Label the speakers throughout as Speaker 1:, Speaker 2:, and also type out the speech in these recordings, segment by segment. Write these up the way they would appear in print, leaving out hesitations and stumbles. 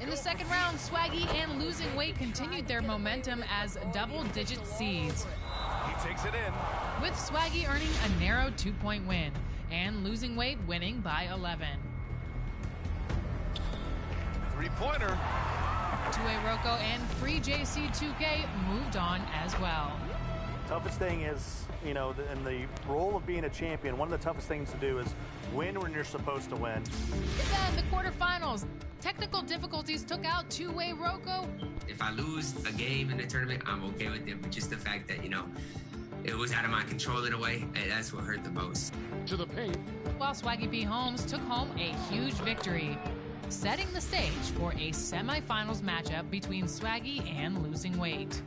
Speaker 1: In the second round, Swaggy and Losing Weight continued their momentum as double-digit seeds.
Speaker 2: He takes it in.
Speaker 1: With Swaggy earning a narrow 2-point win and Losing Weight winning by 11.
Speaker 2: Three-pointer.
Speaker 1: Two-Way Rocco and Free JC2K moved on as well.
Speaker 3: Toughest thing is, in the role of being a champion, one of the toughest things to do is win when you're supposed to win.
Speaker 1: Then the quarterfinals. Technical difficulties took out Two-Way Rocco.
Speaker 4: If I lose a game in the tournament, I'm okay with it, but just the fact that, it was out of my control in a way, and that's what hurt the most.
Speaker 5: To the paint.
Speaker 1: While Swaggy B. Holmes took home a huge victory, setting the stage for a semifinals matchup between Swaggy and Losing Weight.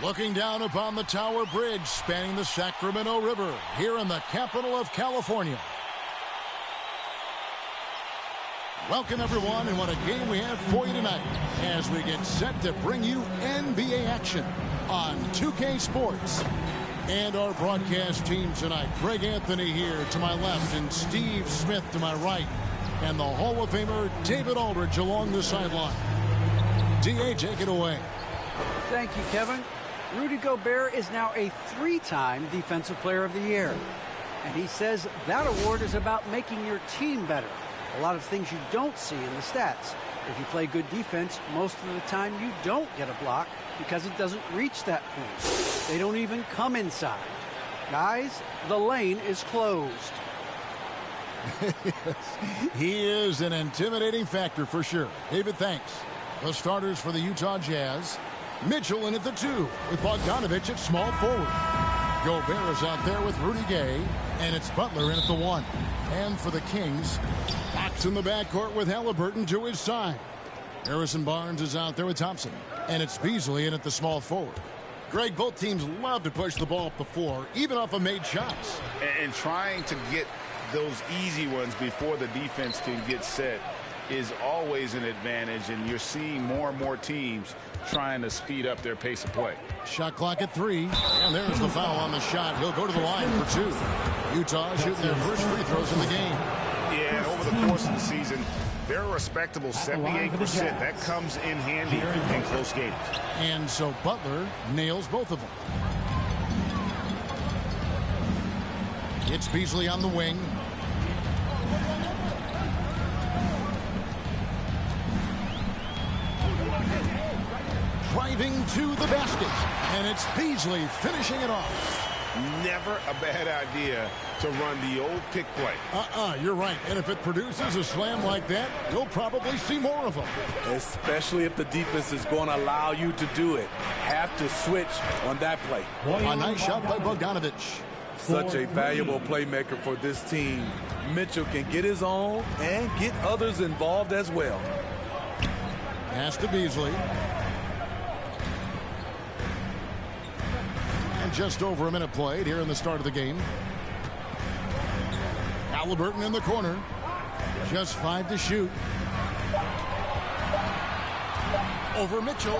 Speaker 5: Looking down upon the Tower Bridge spanning the Sacramento River here in the capital of California. Welcome, everyone, and what a game we have for you tonight as we get set to bring you NBA action on 2K Sports. And our broadcast team tonight, Greg Anthony here to my left and Steve Smith to my right, and the Hall of Famer David Aldridge along the sideline. DA, take it away.
Speaker 6: Thank you, Kevin. Rudy Gobert is now a 3-time Defensive Player of the Year. And he says that award is about making your team better. A lot of things you don't see in the stats. If you play good defense, most of the time you don't get a block because it doesn't reach that point. They don't even come inside. Guys, the lane is closed.
Speaker 5: He is an intimidating factor for sure. David, thanks. The starters for the Utah Jazz. Mitchell in at the 2 with Bogdanović at small forward. Gobert is out there with Rudy Gay, and it's Butler in at the 1. And for the Kings, Fox in the backcourt with Halliburton to his side. Harrison Barnes is out there with Thompson, and it's Beasley in at the small forward. Greg, both teams love to push the ball up the floor, even off of made shots.
Speaker 7: And trying to get those easy ones before the defense can get set is always an advantage, and you're seeing more and more teams trying to speed up their pace of play.
Speaker 5: Shot clock at 3, and there's the foul on the shot. He'll go to the line for 2. Utah shooting their first free throws in the game.
Speaker 7: Yeah, over the course of the season, they're a respectable 78%. That comes in handy in close games.
Speaker 5: And so Butler nails both of them. It's Beasley on the wing. Driving to the basket, and it's Beasley finishing it off.
Speaker 7: Never a bad idea to run the old pick play.
Speaker 5: You're right. And if it produces a slam like that, you'll probably see more of them.
Speaker 8: Especially if the defense is going to allow you to do it. Have to switch on that play.
Speaker 5: A nice shot by Bogdanović.
Speaker 8: Such a valuable playmaker for this team. Mitchell can get his own and get others involved as well.
Speaker 5: Pass to Beasley. And just over a minute played here in the start of the game. Halliburton in the corner. Just 5 to shoot. Over Mitchell.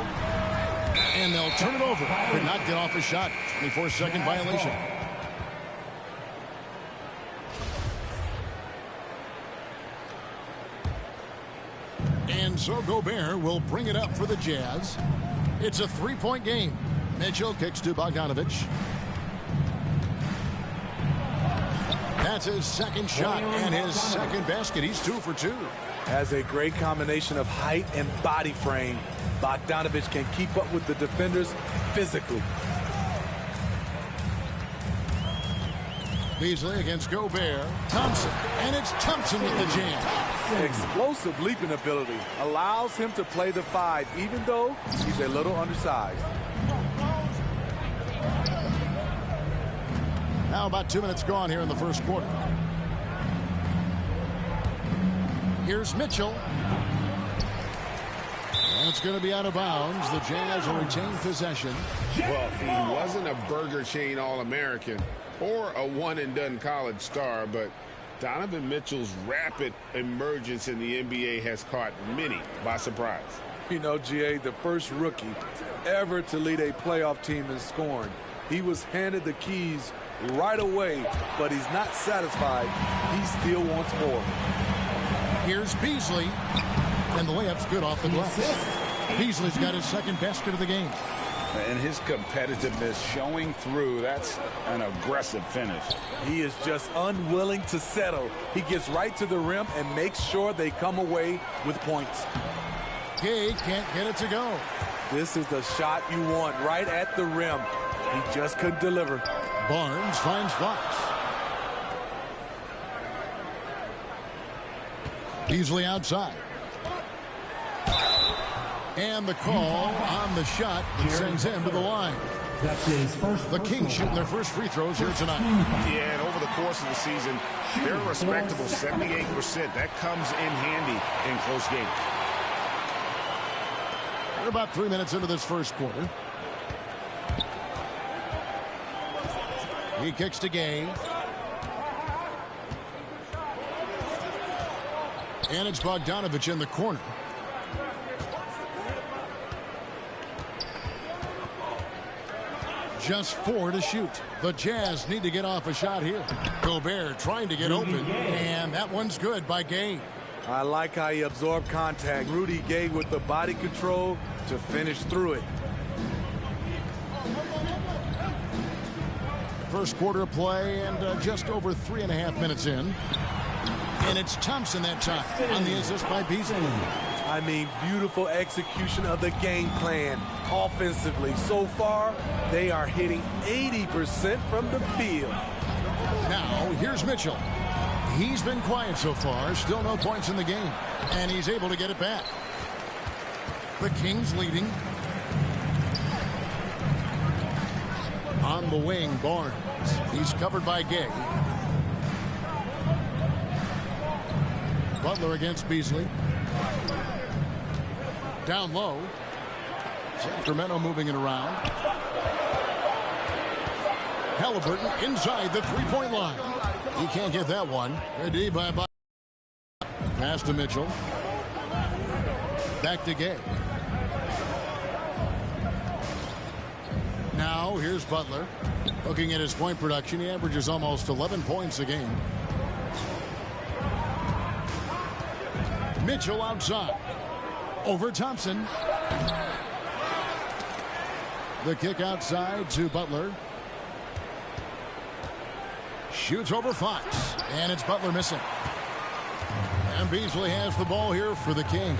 Speaker 5: And they'll turn it over. Could not get off a shot. 24-second violation. And so Gobert will bring it up for the Jazz. It's a 3-point game. Mitchell kicks to Bogdanović. That's his second shot and his second basket. He's 2 for 2.
Speaker 8: Has a great combination of height and body frame. Bogdanović can keep up with the defenders physically.
Speaker 5: Beasley against Gobert. Thompson. And it's Thompson with the jam.
Speaker 8: Explosive leaping ability. Allows him to play the 5, even though he's a little undersized.
Speaker 5: Now about 2 minutes gone here in the first quarter. Here's Mitchell. And it's going to be out of bounds. The Jazz will retain possession.
Speaker 7: Well, he wasn't a Burger Chain All-American or a one-and-done college star, but Donovan Mitchell's rapid emergence in the NBA has caught many by surprise.
Speaker 8: You know, GA, the first rookie ever to lead a playoff team in scoring. He was handed the keys right away, but he's not satisfied. He still wants more.
Speaker 5: Here's Beasley, and the layup's good off the glass. Beasley's got his second basket of the game.
Speaker 9: And his competitiveness showing through. That's an aggressive finish.
Speaker 8: He is just unwilling to settle. He gets right to the rim and makes sure they come away with points.
Speaker 5: Gay can't get it to go.
Speaker 8: This is the shot you want right at the rim. He just couldn't deliver.
Speaker 5: Barnes finds Fox. Beasley outside. And the call on the shot that sends him to the line. The Kings shooting their first free throws here tonight.
Speaker 7: Yeah, and over the course of the season, they're a respectable 78%. That comes in handy in close games.
Speaker 5: We're about 3 minutes into this first quarter. He kicks to Gay. And it's Bogdanovich in the corner. Just 4 to shoot. The Jazz need to get off a shot here. Gobert trying to get open, and that one's good by Gay.
Speaker 8: I like how he absorbed contact. Rudy Gay with the body control to finish through it.
Speaker 5: First quarter of play, and just over 3.5 minutes in. And it's Thompson that time on the assist by Beasley.
Speaker 8: I mean, beautiful execution of the game plan offensively. So far, they are hitting 80% from the field.
Speaker 5: Now, here's Mitchell. He's been quiet so far. Still no points in the game. And he's able to get it back. The Kings leading. On the wing, Barnes. He's covered by Gay. Butler against Beasley. Down low. Sacramento moving it around. Halliburton inside the three-point line. He can't get that one. Good D by pass to Mitchell. Back to Gay. Now here's Butler. Looking at his point production, he averages almost 11 points a game. Mitchell outside. Over Thompson. The kick outside to Butler. Shoots over Fox. And it's Butler missing. And Beasley has the ball here for the Kings.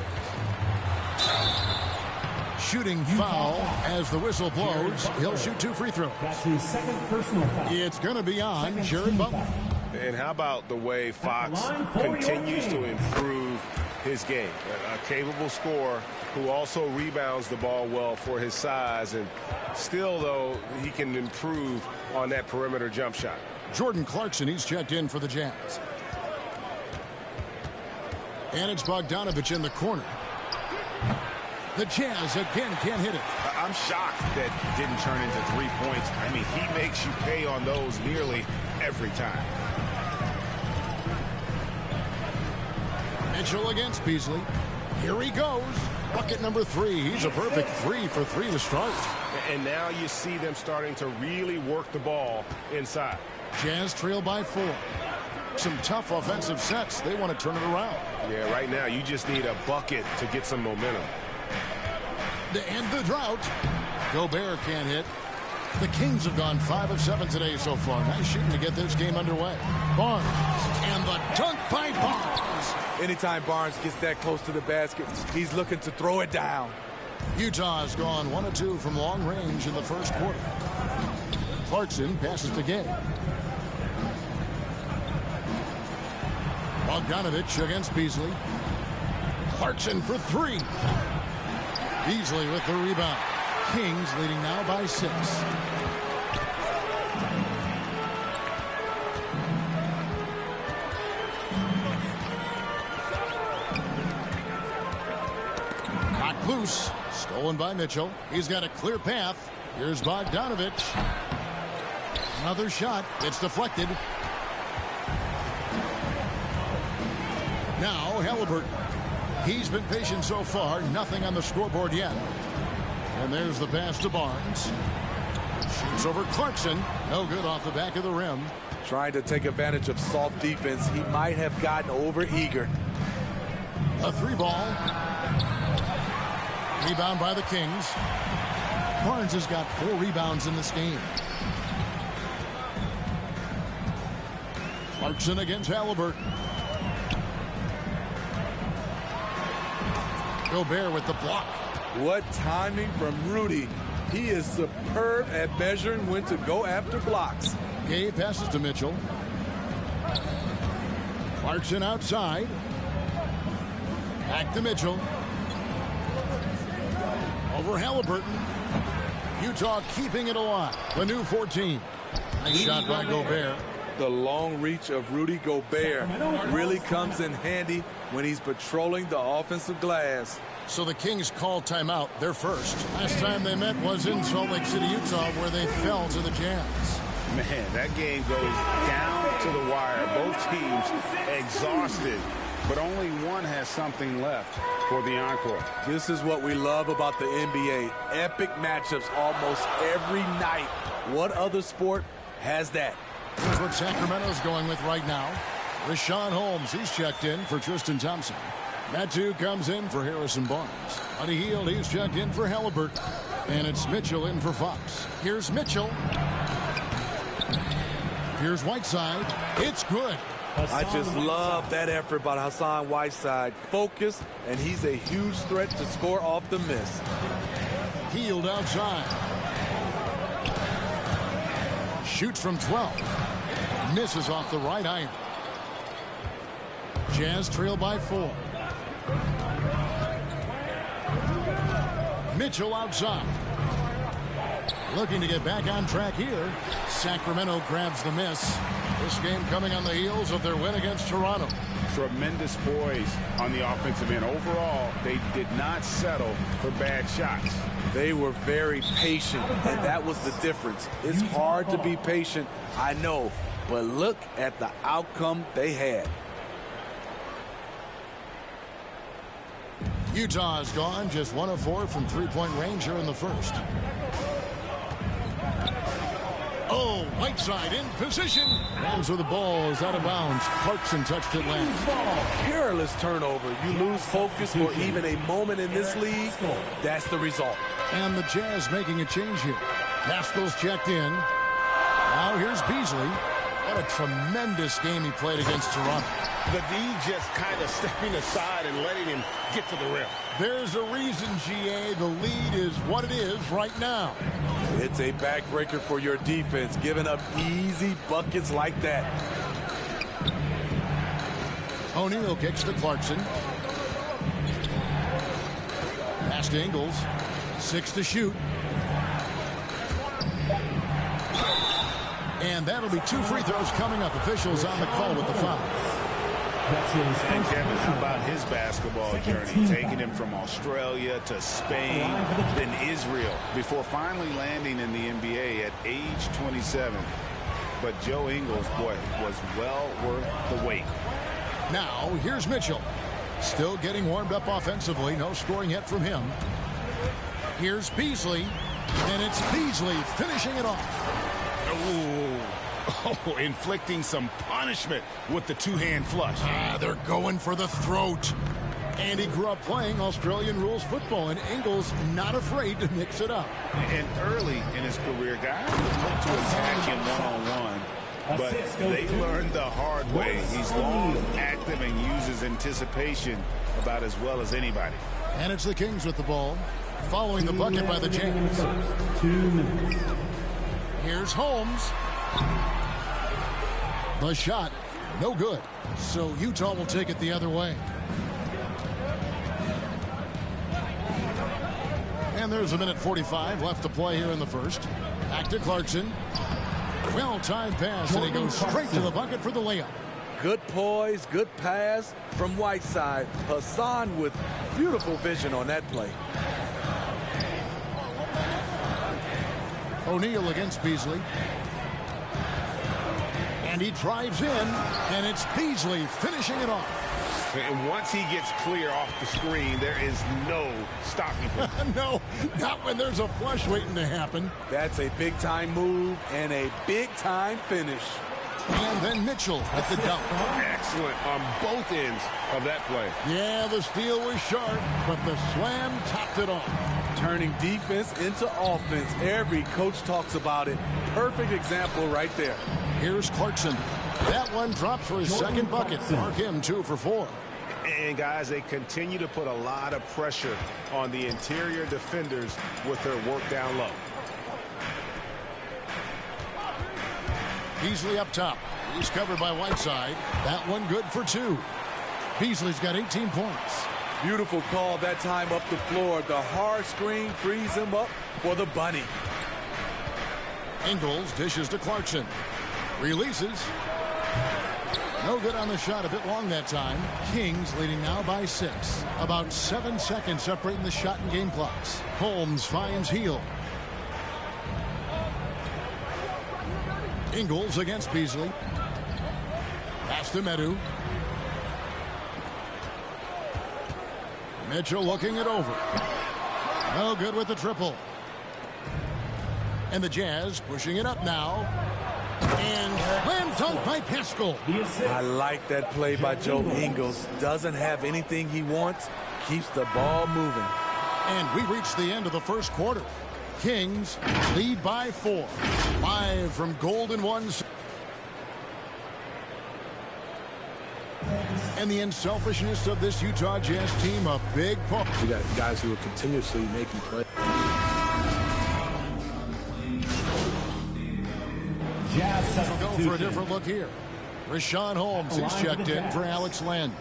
Speaker 5: Shooting foul as the whistle blows. He'll shoot 2 free throws.
Speaker 10: That's his second personal foul.
Speaker 5: It's going to be on Jared Butler.
Speaker 7: And how about the way Fox continues to improve his game? A capable scorer who also rebounds the ball well for his size. And still, though, he can improve on that perimeter jump shot.
Speaker 5: Jordan Clarkson, he's checked in for the Jazz. And it's Bogdanovich in the corner. The Jazz again can't hit it.
Speaker 7: I'm shocked that didn't turn into 3 points. I mean, he makes you pay on those nearly every time.
Speaker 5: Mitchell against Beasley. Here he goes. Bucket number 3. He's a perfect 3 for 3 to start.
Speaker 7: And now you see them starting to really work the ball inside.
Speaker 5: Jazz trail by 4. Some tough offensive sets. They want to turn it around.
Speaker 7: Yeah, right now you just need a bucket to get some momentum.
Speaker 5: To end the drought. Gobert can't hit. The Kings have gone 5 of 7 today so far. Nice shooting to get this game underway. Barnes. And the dunk by Barnes.
Speaker 8: Anytime Barnes gets that close to the basket, he's looking to throw it down.
Speaker 5: Utah has gone 1 of 2 from long range in the first quarter. Clarkson passes to Gay. Bogdanovich against Beasley. Clarkson for 3. Beasley with the rebound. Kings leading now by 6. Knocked loose. Stolen by Mitchell. He's got a clear path. Here's Bogdanovich. Another shot. It's deflected. Now Halliburton. He's been patient so far. Nothing on the scoreboard yet. And there's the pass to Barnes. Shoots over Clarkson. No good off the back of the rim.
Speaker 8: Trying to take advantage of soft defense. He might have gotten over-eager.
Speaker 5: A 3-ball. Rebound by the Kings. Barnes has got 4 rebounds in this game. Clarkson against Halliburton. Gobert with the block.
Speaker 8: What timing from Rudy. He is superb at measuring when to go after blocks.
Speaker 5: Gay passes to Mitchell. Clarkson outside. Back to Mitchell. Over Halliburton. Utah keeping it alive. The new 14. Nice shot by Gobert.
Speaker 8: The long reach of Rudy Gobert really comes in handy when he's patrolling the offensive glass.
Speaker 5: So the Kings call timeout, their first. Last time they met was in Salt Lake City, Utah, where they fell to the Jazz.
Speaker 7: Man, that game goes down to the wire. Both teams exhausted, but only one has something left for the encore.
Speaker 8: This is what we love about the NBA. Epic matchups almost every night. What other sport has that?
Speaker 5: Here's what Sacramento's going with right now. Richaun Holmes, he's checked in for Tristan Thompson. Matu comes in for Harrison Barnes. Buddy Hield, he's checked in for Halliburton. And it's Mitchell in for Fox. Here's Mitchell. Here's Whiteside. It's good.
Speaker 8: I just love that effort by Hassan Whiteside. Focused, and he's a huge threat to score off the miss.
Speaker 5: Hield outside. Shoots from 12. Misses off the right iron. Jazz trail by 4. Mitchell outside. Looking to get back on track here. Sacramento grabs the miss. This game coming on the heels of their win against Toronto.
Speaker 7: Tremendous poise on the offensive end. Overall, they did not settle for bad shots.
Speaker 8: They were very patient, and that was the difference. It's hard to be patient, I know, but look at the outcome they had.
Speaker 5: Utah is gone, just 1 of 4 from three-point range here in the first. Oh, Whiteside in position. Rams with the ball is out of bounds. Clarkson touched it last.
Speaker 8: Careless turnover. You lose focus for even a moment in this league. That's the result.
Speaker 5: And the Jazz making a change here. Pascal's checked in. Now here's Beasley. What a tremendous game he played against Toronto.
Speaker 7: The D just kind of stepping aside and letting him get to the rim.
Speaker 5: There's a reason, GA, the lead is what it is right now.
Speaker 8: It's a backbreaker for your defense, giving up easy buckets like that.
Speaker 5: O'Neal kicks to Clarkson. Pass to Ingles. 6 to shoot. And that'll be 2 free throws coming up. Officials on the call with the foul.
Speaker 7: And Kevin, how about his basketball journey? Taking him from Australia to Spain, then Israel, before finally landing in the NBA at age 27. But Joe Ingles, boy, was well worth the wait.
Speaker 5: Now, here's Mitchell. Still getting warmed up offensively. No scoring yet from him. Here's Beasley. And it's Beasley finishing it off.
Speaker 7: Oh, inflicting some punishment with the two-hand flush.
Speaker 5: They're going for the throat. And he grew up playing Australian rules football, and Ingles not afraid to mix it up.
Speaker 7: And early in his career, guys would look to attack him one-on-one, but they learned the hard way. He's long, active, and uses anticipation about as well as anybody.
Speaker 5: And it's the Kings with the ball, following the bucket by the Jazz.
Speaker 10: 2 minutes.
Speaker 5: Here's Holmes. The shot, no good. So Utah will take it the other way. And there's 1:45 left to play here in the first. Back to Clarkson. Well-timed pass, and he goes straight to the bucket for the layup.
Speaker 8: Good poise, good pass from Whiteside. Hassan with beautiful vision on that play.
Speaker 5: O'Neal against Beasley. And he drives in, and it's Beasley finishing it off.
Speaker 7: And once he gets clear off the screen, there is no stopping him.
Speaker 5: No, not when there's a flush waiting to happen.
Speaker 8: That's a big-time move and a big-time finish.
Speaker 5: And then Mitchell at the dump.
Speaker 7: Excellent on both ends of that play.
Speaker 5: Yeah, the steal was sharp, but the slam topped it off.
Speaker 8: Turning defense into offense. Every coach talks about it. Perfect example right there.
Speaker 5: Here's Clarkson. That one drops for his second bucket. Mark him 2 for 4.
Speaker 7: And, guys, they continue to put a lot of pressure on the interior defenders with their work down low.
Speaker 5: Beasley up top. He's covered by Whiteside. That one good for 2. Beasley's got 18 points.
Speaker 8: Beautiful call that time up the floor. The hard screen frees him up for the bunny.
Speaker 5: Ingles dishes to Clarkson. Releases. No good on the shot. A bit long that time. Kings leading now by 6. About 7 seconds separating the shot and game clocks. Holmes finds Heel. Ingles against Beasley. Pass to Medu. Mitchell looking it over. No good with the triple. And the Jazz pushing it up now. And slam dunk by Pascal.
Speaker 8: I like that play by Joe Ingles. Doesn't have anything he wants. Keeps the ball moving.
Speaker 5: And we reach the end of the first quarter. Kings lead by 4. Live from Golden Ones. And the unselfishness of this Utah Jazz team, a big part.
Speaker 11: We got guys who are continuously making plays.
Speaker 5: We'll go for a different look here. Rashawn Holmes is checked in for Alex Len.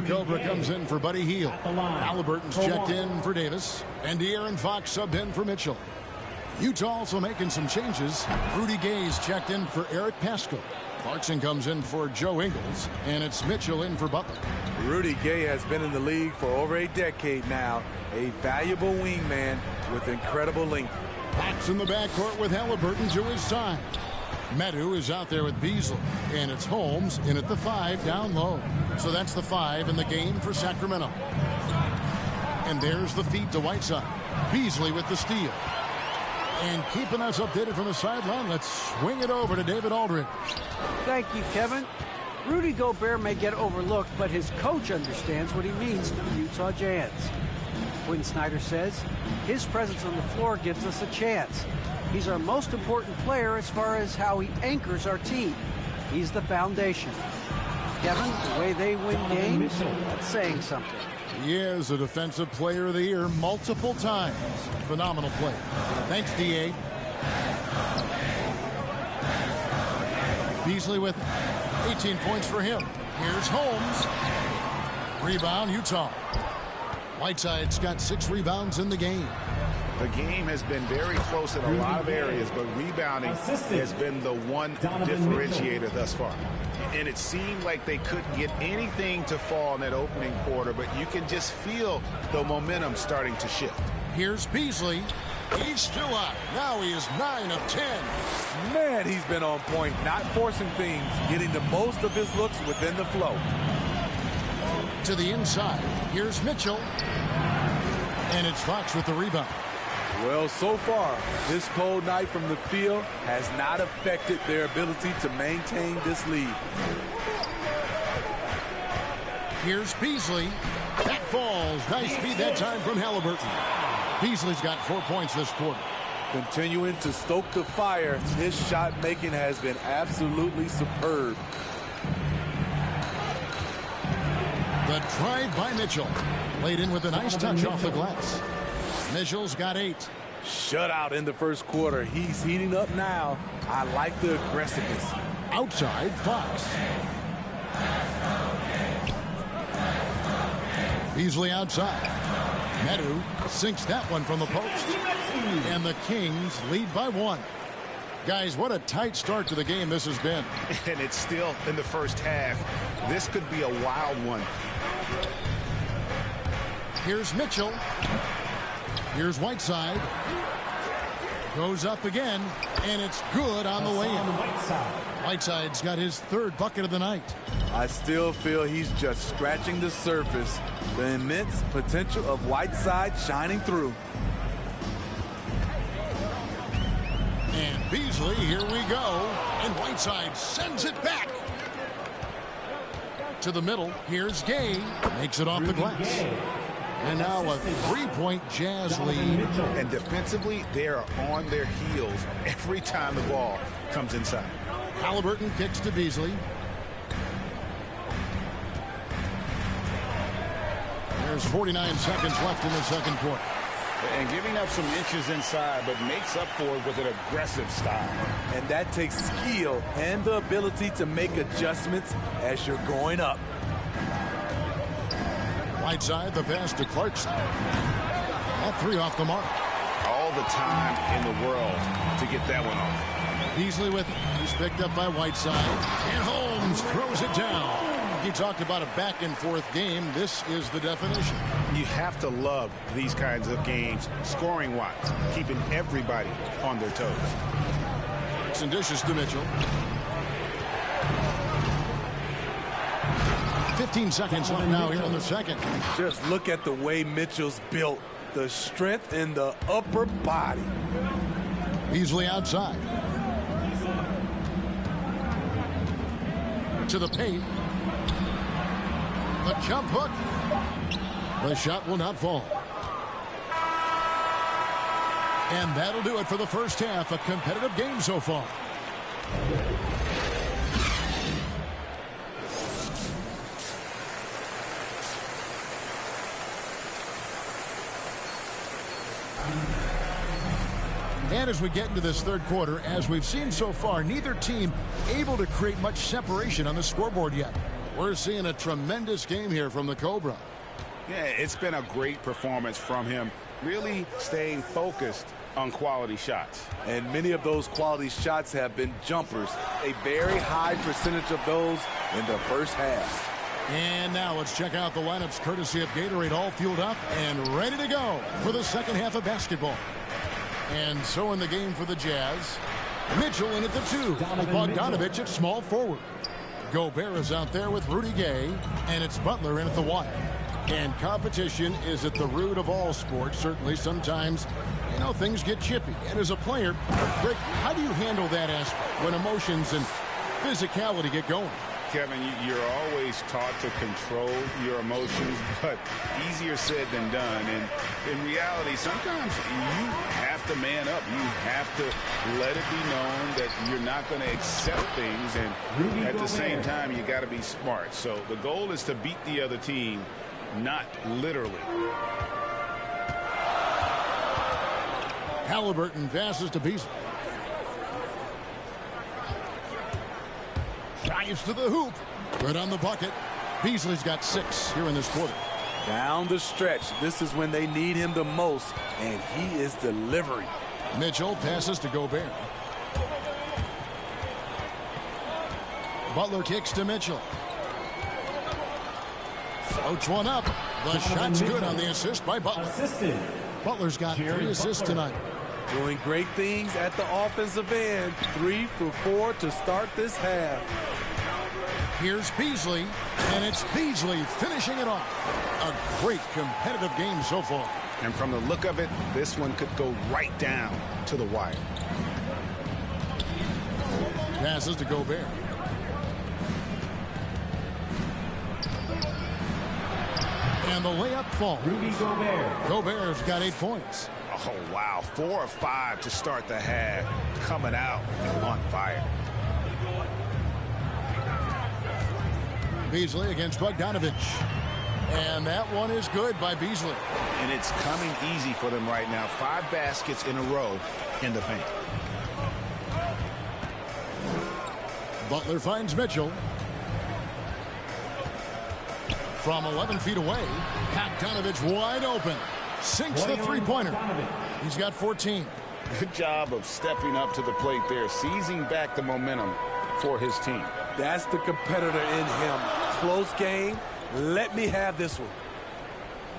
Speaker 5: Cobra comes in for Buddy Hield. Halliburton's checked in for Davis. And De'Aaron Fox subbed in for Mitchell. Utah also making some changes. Rudy Gay's checked in for Eric Pascal. Clarkson comes in for Joe Ingles. And it's Mitchell in for Butler.
Speaker 8: Rudy Gay has been in the league for over a decade now. A valuable wingman with incredible length.
Speaker 5: Fox in the backcourt with Halliburton to his side. Medu is out there with Beasley. And it's Holmes in at the 5 down low. So that's the 5 in the game for Sacramento. And there's the feed to Whiteside. Beasley with the steal. And keeping us updated from the sideline, let's swing it over to David Aldridge.
Speaker 6: Thank you, Kevin. Rudy Gobert may get overlooked, but his coach understands what he means to the Utah Jazz. Quinn Snyder says his presence on the floor gives us a chance. He's our most important player as far as how he anchors our team. He's the foundation. Kevin, the way they win games, that's saying something.
Speaker 5: He is a Defensive Player of the Year multiple times. Phenomenal play. Thanks, D.A. Beasley with 18 points for him. Here's Holmes. Rebound, Utah. Whiteside's got 6 rebounds in the game.
Speaker 7: The game has been very close in a lot of areas, but rebounding has been the one differentiator thus far. And it seemed like they couldn't get anything to fall in that opening quarter, but you can just feel the momentum starting to shift.
Speaker 5: Here's Beasley. He's still up. Now he is 9 of 10.
Speaker 8: Man, he's been on point, not forcing things, getting the most of his looks within the flow.
Speaker 5: To the inside. Here's Mitchell. And it's Fox with the rebound.
Speaker 8: Well, so far, this cold night from the field has not affected their ability to maintain this lead.
Speaker 5: Here's Beasley. That falls. Nice speed that time from Halliburton. Beasley's got 4 points this quarter.
Speaker 8: Continuing to stoke the fire, his shot making has been absolutely superb.
Speaker 5: The drive by Mitchell. Laid in with a nice touch off the glass. Mitchell's got 8.
Speaker 8: Shutout in the first quarter. He's heating up now. I like the aggressiveness.
Speaker 5: Outside, Fox. Beasley outside. Medu sinks that one from the post. And the Kings lead by 1. Guys, what a tight start to the game this has been.
Speaker 7: And it's still in the first half. This could be a wild one.
Speaker 5: Here's Mitchell. Here's Whiteside. Goes up again, and it's good on the way in. Whiteside's got his third bucket of the night.
Speaker 8: I still feel he's just scratching the surface. The immense potential of Whiteside shining through.
Speaker 5: And Beasley, here we go. And Whiteside sends it back. To the middle, here's Gay. Makes it off the glass. And now a 3-point Jazz lead.
Speaker 9: And defensively, they are on their heels every time the ball comes inside.
Speaker 5: Halliburton kicks to Beasley. There's 49 seconds left in the second quarter.
Speaker 9: And giving up some inches inside, but makes up for it with an aggressive style.
Speaker 8: And that takes skill and the ability to make adjustments as you're going up.
Speaker 5: Whiteside, the pass to Clarkson. That three off the mark.
Speaker 9: All the time in the world to get that one off.
Speaker 5: Beasley with it. He's picked up by Whiteside. And Holmes throws it down. You talked about a back-and-forth game. This is the definition.
Speaker 9: You have to love these kinds of games, scoring-wise, keeping everybody on their toes.
Speaker 5: Some dishes to Mitchell. 15 seconds left now here in the second.
Speaker 8: Just look at the way Mitchell's built. The strength in the upper body.
Speaker 5: Beasley outside. To the paint. The jump hook. The shot will not fall. And that'll do it for the first half. A competitive game so far. And as we get into this third quarter, as we've seen so far, neither team able to create much separation on the scoreboard yet. We're seeing a tremendous game here from the Cobra.
Speaker 9: Yeah, it's been a great performance from him, really staying focused on quality shots.
Speaker 8: And many of those quality shots have been jumpers. A very high percentage of those in the first half.
Speaker 5: And now let's check out the lineups courtesy of Gatorade, all fueled up and ready to go for the second half of basketball. And so in the game for the Jazz, Mitchell in at the 2, Bogdanovich at small forward. Gobert is out there with Rudy Gay, and it's Butler in at the 1. And competition is at the root of all sports. Certainly sometimes, you know, things get chippy. And as a player, Greg, how do you handle that aspect when emotions and physicality get going?
Speaker 9: Kevin, you're always taught to control your emotions, but easier said than done. And in reality, sometimes you have to man up. You have to let it be known that you're not going to accept things. And at the same time, you got to be smart. So the goal is to beat the other team, not literally.
Speaker 5: Halliburton passes to Beasley. Drives to the hoop. Good on the bucket. Beasley's got 6 here in this quarter.
Speaker 8: Down the stretch. This is when they need him the most, and he is delivering.
Speaker 5: Mitchell passes to Gobert. Butler kicks to Mitchell. Floats one up. The shot's good on the assist by Butler. Butler's got 3 assists tonight.
Speaker 8: Doing great things at the offensive end. 3 for 4 to start this half.
Speaker 5: Here's Beasley, and it's Beasley finishing it off. A great competitive game so far.
Speaker 9: And from the look of it, this one could go right down to the wire.
Speaker 5: Passes to Gobert. And the layup falls.
Speaker 10: Rudy Gobert.
Speaker 5: Gobert's got 8 points.
Speaker 9: Oh, wow. 4 of 5 to start the half. Coming out on fire.
Speaker 5: Beasley against Bogdanovich. And that one is good by Beasley.
Speaker 9: And it's coming easy for them right now. 5 baskets in a row in the paint.
Speaker 5: Butler finds Mitchell. From 11 feet away, Bogdanovich wide open. Sinks the three-pointer. He's got 14.
Speaker 9: Good job of stepping up to the plate there, seizing back the momentum for his team.
Speaker 8: That's the competitor in him. Close game. Let me have this one.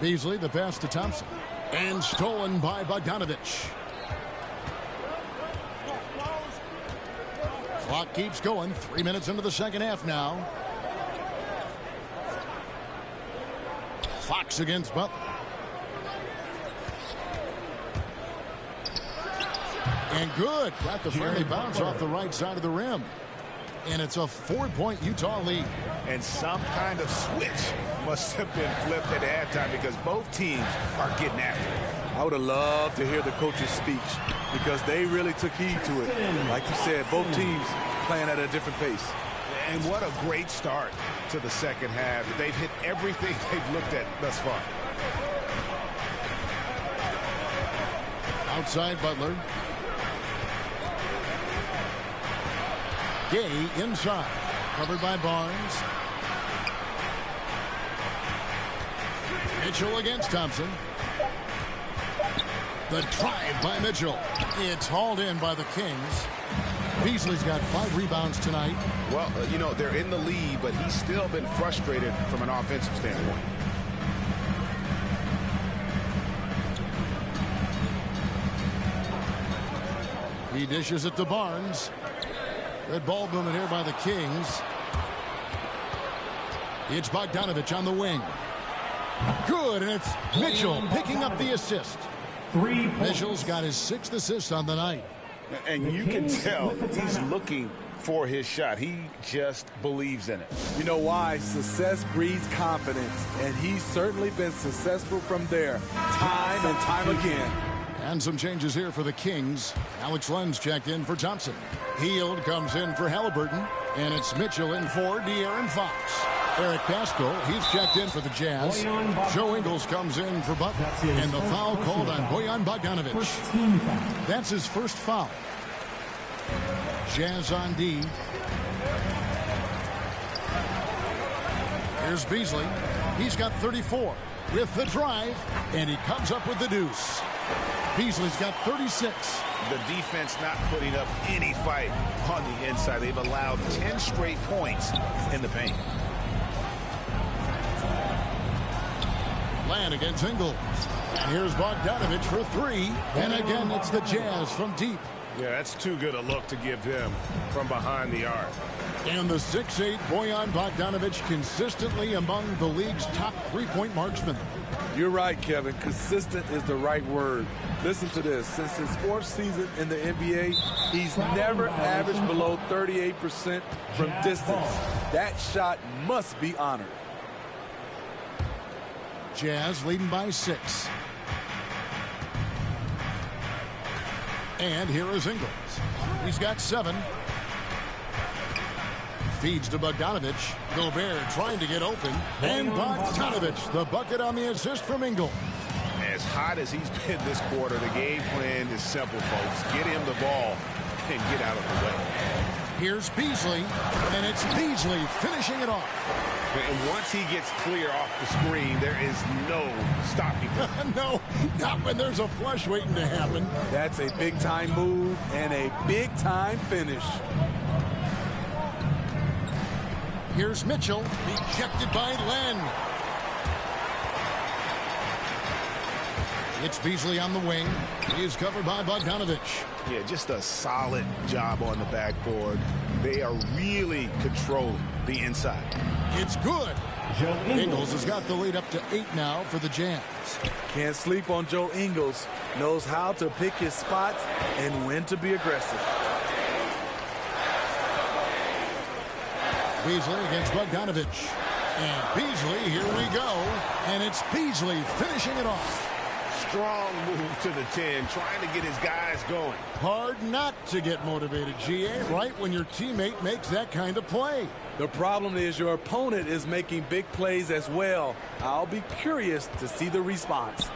Speaker 5: Beasley, the pass to Thompson. And stolen by Bogdanovich. Clock keeps going. 3 minutes into the second half now. Fox against Butler. And good. Got the friendly bounce off the right side of the rim. And it's a 4-point Utah lead.
Speaker 9: And some kind of switch must have been flipped at halftime because both teams are getting after it.
Speaker 8: I would have loved to hear the coach's speech because they really took heed to it. Like you said, both teams playing at a different pace.
Speaker 9: And what a great start to the second half. They've hit everything they've looked at thus far.
Speaker 5: Outside Butler. Gay inside. Covered by Barnes. Mitchell against Thompson. The drive by Mitchell. It's hauled in by the Kings. Beasley's got 5 rebounds tonight.
Speaker 9: Well, you know, they're in the lead, but he's still been frustrated from an offensive standpoint.
Speaker 5: He dishes it to Barnes. Good ball movement here by the Kings. It's Bogdanovich on the wing. Good, and it's Mitchell picking up the assist. Mitchell's got his 6th assist on the night.
Speaker 9: And you can tell he's looking for his shot. He just believes in it.
Speaker 8: You know why? Success breeds confidence, and he's certainly been successful from there, time and time again.
Speaker 5: And some changes here for the Kings. Alex Lenz checked in for Thompson. Heald comes in for Halliburton, and it's Mitchell in for De'Aaron Fox. Eric Pascal, he's checked in for the Jazz. Joe Ingles comes in for Butler. And the foul called on Bojan Bogdanović. That's his first foul. Jazz on D. Here's Beasley. He's got 34 with the drive, and he comes up with the deuce. Beasley's got 36.
Speaker 9: The defense not putting up any fight on the inside. They've allowed 10 straight points in the paint.
Speaker 5: Land against Ingles. And here's Bogdanović for 3. And again, it's the Jazz from deep.
Speaker 9: Yeah, that's too good a look to give him from behind the arc.
Speaker 5: And the 6'8" Bojan Bogdanović consistently among the league's top 3-point marksmen.
Speaker 8: You're right, Kevin. Consistent is the right word. Listen to this. Since his 4th season in the NBA, he's never averaged below 38% from distance. That shot must be honored.
Speaker 5: Jazz leading by 6. And here is Ingles. He's got 7. Feeds to Bogdanović. Gobert trying to get open. And Bogdanović, the bucket on the assist from Ingles.
Speaker 9: As hot as he's been this quarter, the game plan is simple, folks. Get him the ball and get out of the way.
Speaker 5: Here's Beasley, and it's Beasley finishing it off.
Speaker 9: And once he gets clear off the screen, there is no stopping him.
Speaker 5: No, not when there's a flush waiting to happen.
Speaker 8: That's a big-time move and a big-time finish.
Speaker 5: Here's Mitchell, rejected by Len. It's Beasley on the wing. He is covered by Bogdanović.
Speaker 9: Yeah, just a solid job on the backboard. They are really controlling the inside.
Speaker 5: It's good. Ingles has got the lead up to 8 now for the Jazz.
Speaker 8: Can't sleep on Joe Ingles. Knows how to pick his spots and when to be aggressive.
Speaker 5: Beasley against Bogdanović. And Beasley, here we go. And it's Beasley finishing it off.
Speaker 9: Strong move to the 10, trying to get his guys going.
Speaker 5: Hard not to get motivated, GA, right when your teammate makes that kind of play.
Speaker 8: The problem is your opponent is making big plays as well. I'll be curious to see the response.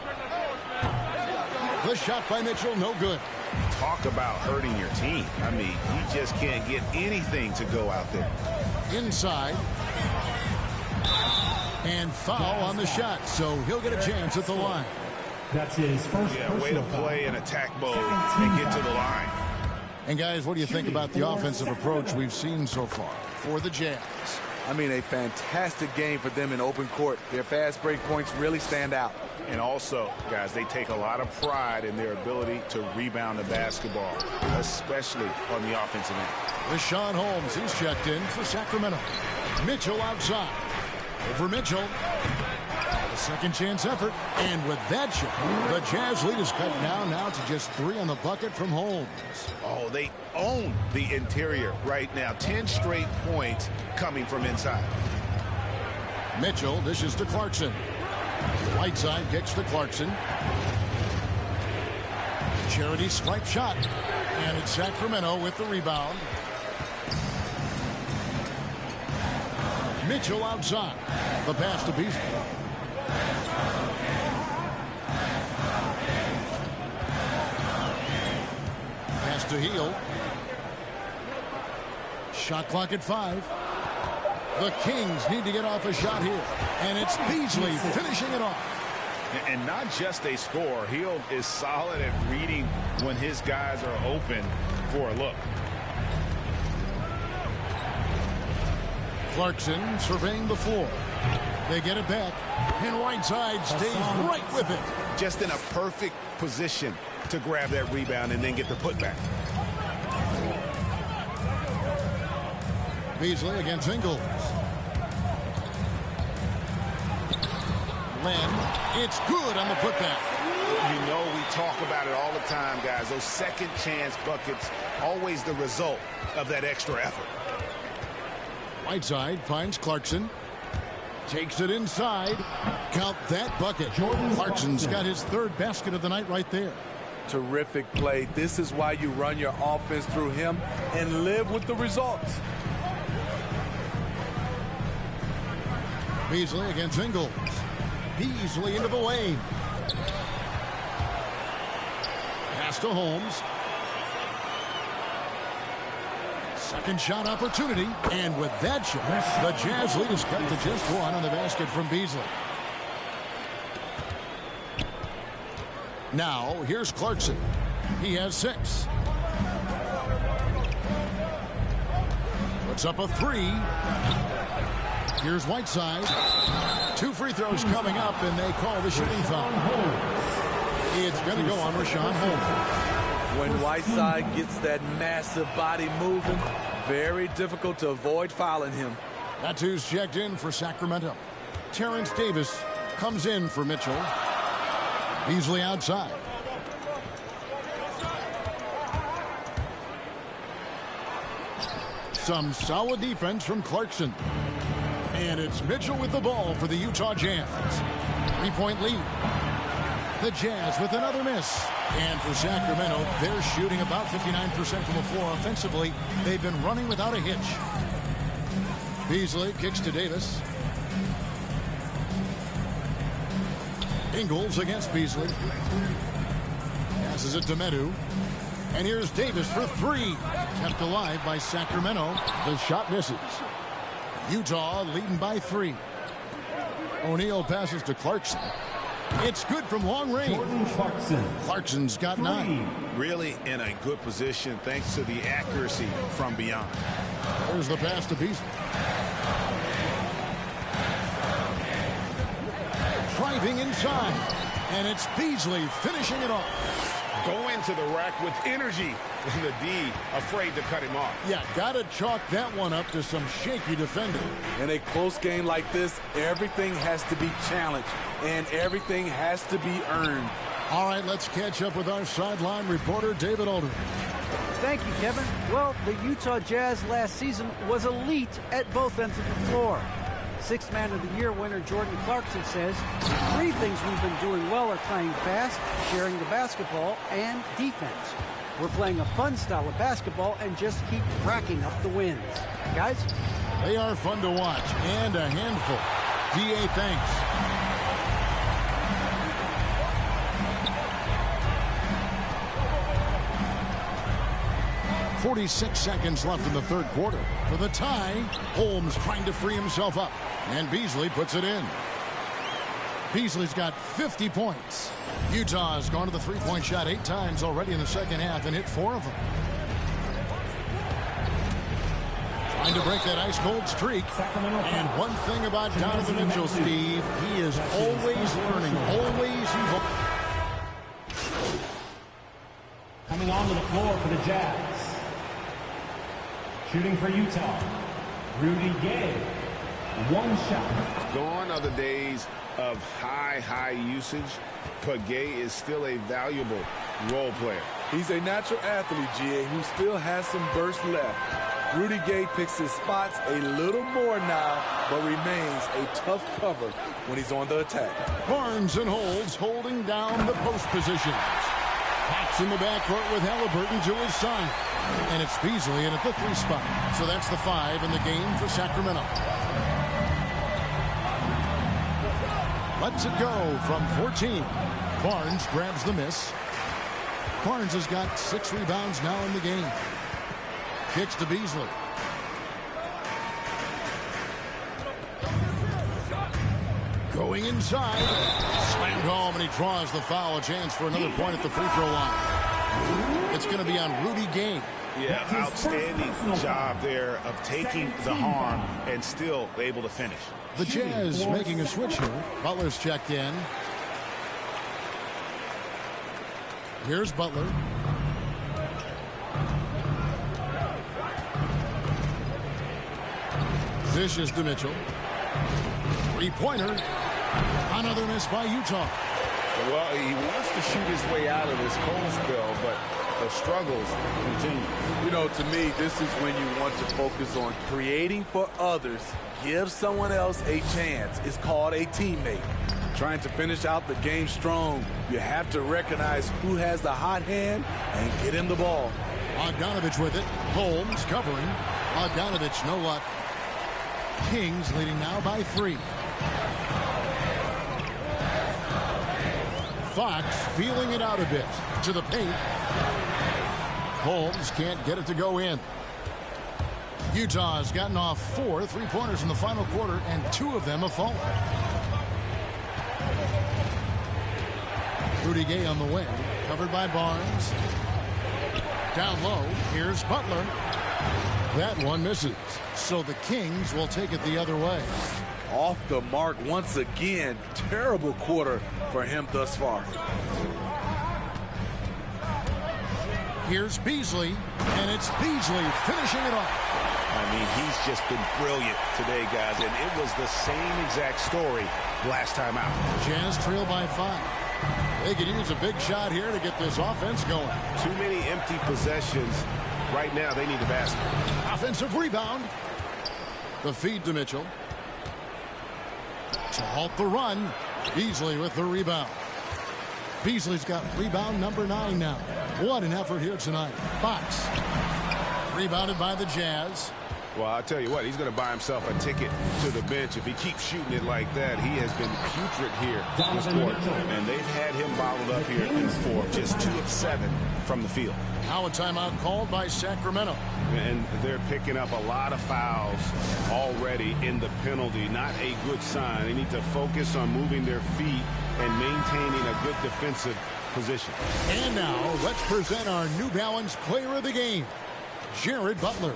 Speaker 5: The shot by Mitchell, no good.
Speaker 9: Talk about hurting your team. I mean, you just can't get anything to go out there.
Speaker 5: Inside. And foul on the shot, so he'll get a chance at the line.
Speaker 10: That's his first.
Speaker 9: Yeah, way to play in attack mode and get to the line.
Speaker 5: And guys, what do you think about the offensive approach we've seen so far for the Jazz?
Speaker 8: I mean, a fantastic game for them in open court. Their fast break points really stand out.
Speaker 9: And also, guys, they take a lot of pride in their ability to rebound the basketball, especially on the offensive end.
Speaker 5: Richaun Holmes, he's checked in for Sacramento. Mitchell outside. Over Mitchell. A second chance effort. And with that shot, the Jazz lead is cut now to just 3 on the bucket from Holmes.
Speaker 9: Oh, they own the interior right now. 10 straight points coming from inside.
Speaker 5: Mitchell dishes to Clarkson. Whiteside kicks to Clarkson. Charity stripe shot. And it's Sacramento with the rebound. Mitchell outside. The pass to Beasley. Pass to Hield. Shot clock at 5. The Kings need to get off a shot here. And it's Beasley finishing it off.
Speaker 9: And not just a score. Hield is solid at reading when his guys are open for a look.
Speaker 5: Clarkson surveying the floor. They get it back. And Whiteside stays right with it.
Speaker 9: Just in a perfect position to grab that rebound and then get the putback.
Speaker 5: Beasley against Ingles. Len, it's good on the putback.
Speaker 9: You know we talk about it all the time, guys. Those second chance buckets, always the result of that extra effort.
Speaker 5: Whiteside finds Clarkson. Takes it inside. Count that bucket. Clarkson's got his 3rd basket of the night right there.
Speaker 8: Terrific play. This is why you run your offense through him and live with the results.
Speaker 5: Beasley against Ingles. Beasley into the lane. Pass to Holmes. Second shot opportunity. And with that shot, the Jazz lead is cut to just 1 on the basket from Beasley. Now, here's Clarkson. He has 6. Puts up a 3. Here's Whiteside. 2 free throws coming up, and they call the shooting foul. It's going to go on Richaun Holmes.
Speaker 8: When Whiteside gets that massive body moving, very difficult to avoid fouling him.
Speaker 5: That's who's checked in for Sacramento. Terrence Davis comes in for Mitchell. Beasley outside. Some solid defense from Clarkson. And it's Mitchell with the ball for the Utah Jazz. 3-point lead. The Jazz with another miss. And for Sacramento, they're shooting about 59% from the floor offensively. They've been running without a hitch. Beasley kicks to Davis. Ingles against Beasley. Passes it to Medu. And here's Davis for 3. Kept alive by Sacramento. The shot misses. Utah leading by 3. O'Neal passes to Clarkson. It's good from long range. Clarkson's got 9.
Speaker 9: Really in a good position thanks to the accuracy from beyond.
Speaker 5: There's the pass to Beasley. Driving inside. And it's Beasley finishing it off.
Speaker 9: Going to the rack with energy. And the D afraid to cut him off.
Speaker 5: Yeah, got to chalk that one up to some shaky defending.
Speaker 8: In a close game like this, everything has to be challenged. And everything has to be earned.
Speaker 5: All right, let's catch up with our sideline reporter, David Aldridge.
Speaker 6: Thank you, Kevin. Well, the Utah Jazz last season was elite at both ends of the floor. 6th Man of the Year winner Jordan Clarkson says 3 things we've been doing well are playing fast, sharing the basketball, and defense. We're playing a fun style of basketball and just keep racking up the wins. Guys?
Speaker 5: They are fun to watch and a handful. DA, thanks. 46 seconds left in the 3rd quarter. For the tie, Holmes trying to free himself up. And Beasley puts it in. Beasley's got 50 points. Utah has gone to the 3-point shot 8 times already in the second half and hit 4 of them. Trying to break that ice-cold streak. And one thing about Donovan Mitchell, Steve, he is always learning, always evolving.
Speaker 10: Coming onto the floor for the Jazz. Shooting for Utah, Rudy Gay. 1 shot.
Speaker 7: Gone are the days of high usage, but Gay is still a valuable role player.
Speaker 8: He's a natural athlete, GA, who still has some burst left. Rudy Gay picks his spots a little more now, but remains a tough cover when he's on the attack.
Speaker 5: Barnes and holds, holding down the post positions. Pats in the backcourt with Halliburton to his side. And it's Beasley in at the 3 spot. So that's the 5 in the game for Sacramento. Lets it go from 14. Barnes grabs the miss. Barnes has got 6 rebounds now in the game. Kicks to Beasley. Going inside. Slammed home, and he draws the foul. A chance for another point at the free throw line. It's going to be on Rudy Gay.
Speaker 9: Yeah, outstanding job there of taking the harm and still able to finish.
Speaker 5: The Jazz making a switch here. Butler's checked in. Here's Butler. This is to Mitchell. 3-pointer. Another miss by Utah.
Speaker 9: Well, he wants to shoot his way out of this cold spell, but the struggles continue.
Speaker 8: You know, to me, this is when you want to focus on creating for others. Give someone else a chance. It's called a teammate. Trying to finish out the game strong, you have to recognize who has the hot hand and get him the ball.
Speaker 5: Bogdanovich with it. Holmes covering. Bogdanovich, no luck. Kings leading now by 3. Fox feeling it out a bit to the paint. Holmes can't get it to go in. Utah has gotten off 4 3-pointers in the final quarter, and 2 of them have fallen. Rudy Gay on the wing, covered by Barnes. Down low, here's Butler. That one misses, so the Kings will take it the other way.
Speaker 8: Off the mark once again. Terrible quarter for him thus far.
Speaker 5: Here's Beasley, and it's Beasley finishing it off.
Speaker 9: I mean, he's just been brilliant today, guys, and it was the same exact story last time out.
Speaker 5: Jazz trail by 5. They could use a big shot here to get this offense going.
Speaker 9: Too many empty possessions. Right now, they need a basket.
Speaker 5: Offensive rebound. The feed to Mitchell. To halt the run, Beasley with the rebound. Beasley's got rebound number 9 now. What an effort here tonight. Fox. Rebounded by the Jazz.
Speaker 9: Well, I'll tell you what, he's going to buy himself a ticket to the bench. If he keeps shooting it like that, he has been putrid here this quarter. And they've had him bottled up here in the 4th. Just 2 of 7 from the field.
Speaker 5: Now a timeout called by Sacramento.
Speaker 9: And they're picking up a lot of fouls already in the penalty. Not a good sign. They need to focus on moving their feet and maintaining a good defensive position.
Speaker 5: And now let's present our New Balance player of the game, Jared Butler.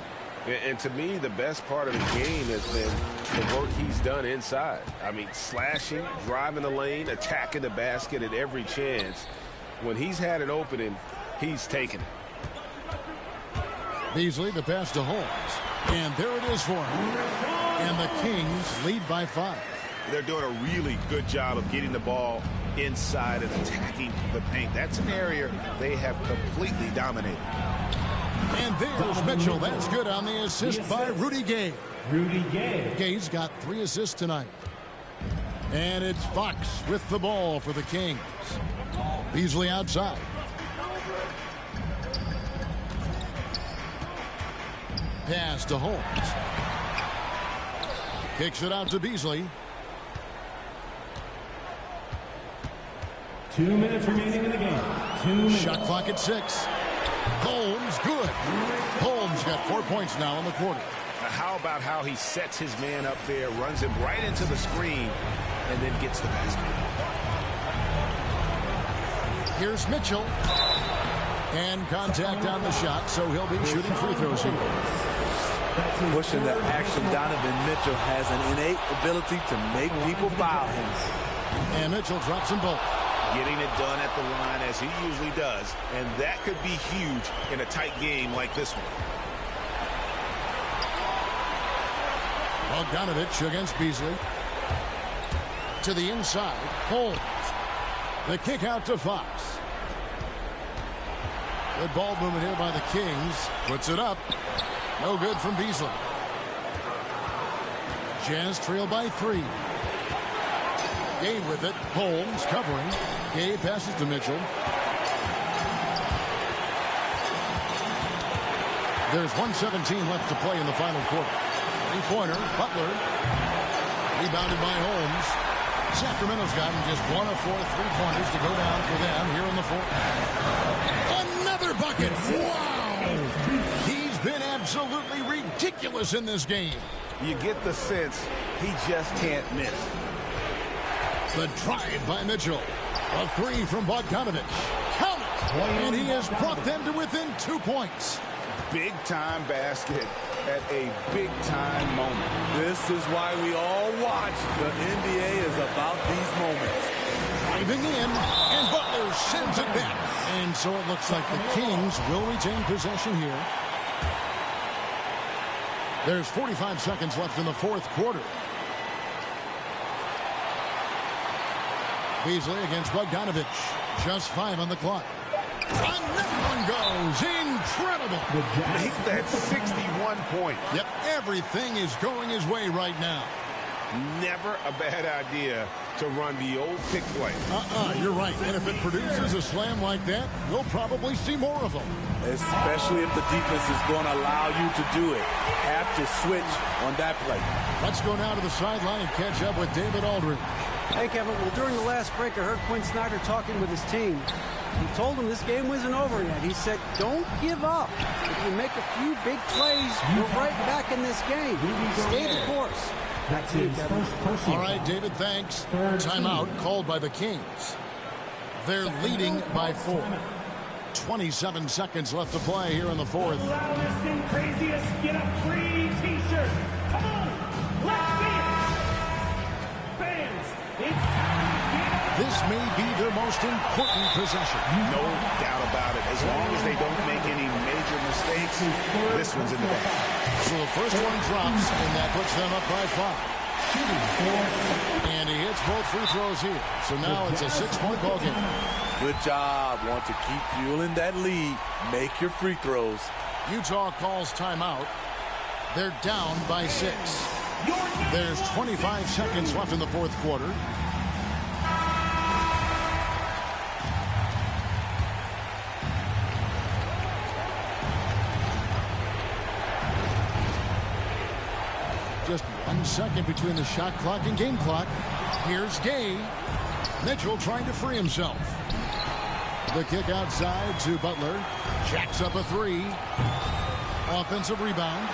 Speaker 9: And to me, the best part of the game has been the work he's done inside. I mean, slashing, driving the lane, attacking the basket at every chance. When he's had an opening, he's taken it.
Speaker 5: Beasley, the pass to Holmes. And there it is for him. And the Kings lead by 5.
Speaker 9: They're doing a really good job of getting the ball inside and attacking the paint. That's an area they have completely dominated.
Speaker 5: And there's Mitchell. That's good on the assist by Rudy Gay.
Speaker 10: Rudy Gay.
Speaker 5: Gay's got 3 assists tonight. And it's Fox with the ball for the Kings. Beasley outside. Pass to Holmes. Kicks it out to Beasley.
Speaker 10: 2 minutes remaining in the game. 2 minutes.
Speaker 5: Shot clock at 6. Holmes, good. Holmes got 4 points now in the quarter.
Speaker 9: How about how he sets his man up there, runs him right into the screen, and then gets the basket.
Speaker 5: Here's Mitchell. And contact on the shot, so he'll be shooting free throws here.
Speaker 8: Pushing the action, Donovan Mitchell has an innate ability to make people foul him.
Speaker 5: And Mitchell drops them both.
Speaker 9: Getting it done at the line as he usually does, and that could be huge in a tight game like this one.
Speaker 5: Bogdanovich against Beasley. To the inside, Holmes. The kick out to Fox. Good ball movement here by the Kings. Puts it up. No good from Beasley. Jazz trail by 3. Gay with it. Holmes covering. Gay passes to Mitchell. There's 1:17 left to play in the final quarter. Three-pointer, Butler. Rebounded by Holmes. Sacramento's gotten just 1 of 4 3-pointers to go down for them here in the fourth. Another bucket! Wow! He's been absolutely ridiculous in this game.
Speaker 9: You get the sense he just can't miss.
Speaker 5: The drive by Mitchell. A 3 from Bogdanovich. Count it! And he has brought them to within 2 points.
Speaker 9: Big-time basket at a big-time moment.
Speaker 8: This is why we all watch. The NBA is about these moments.
Speaker 5: Driving in, and Butler sends it back. And so it looks like the Kings will retain possession here. There's 45 seconds left in the fourth quarter. Beasley against Bogdanovich. Just 5 on the clock. Another one goes. Incredible.
Speaker 9: Make that 61 point.
Speaker 5: Yep, everything is going his way right now.
Speaker 9: Never a bad idea to run the old pick play.
Speaker 5: You're right. And if it produces a slam like that, we'll probably see more of them.
Speaker 8: Especially if the defense is going to allow you to do it. Have to switch on that play.
Speaker 5: Let's go now to the sideline and catch up with David Aldridge.
Speaker 6: Hey, Kevin. Well, during the last break, I heard Quinn Snyder talking with his team. He told them this game wasn't over yet. He said, don't give up. If you make a few big plays, you're right back in this game. Stay the course.
Speaker 10: That's his first personal.
Speaker 5: All right, David, thanks. Timeout called by the Kings. They're leading by 4. 27 seconds left to play here in the fourth.
Speaker 10: The loudest and craziest get a free t-shirt. Come on, let's see it. Fans, it's time to get up.
Speaker 5: This may be their most important possession.
Speaker 9: No doubt about it. As long as they don't make any major mistakes, this one's in the bag.
Speaker 5: So the first one drops, and that puts them up by 5. And he hits both free throws here. So now it's a 6-point ball game.
Speaker 8: Good job. Want to keep fueling that lead. Make your free throws.
Speaker 5: Utah calls timeout. They're down by 6. There's 25 seconds left in the fourth quarter. Just 1 second between the shot clock and game clock. Here's Gay. Mitchell trying to free himself. The kick outside to Butler. Jacks up a 3. Offensive rebound.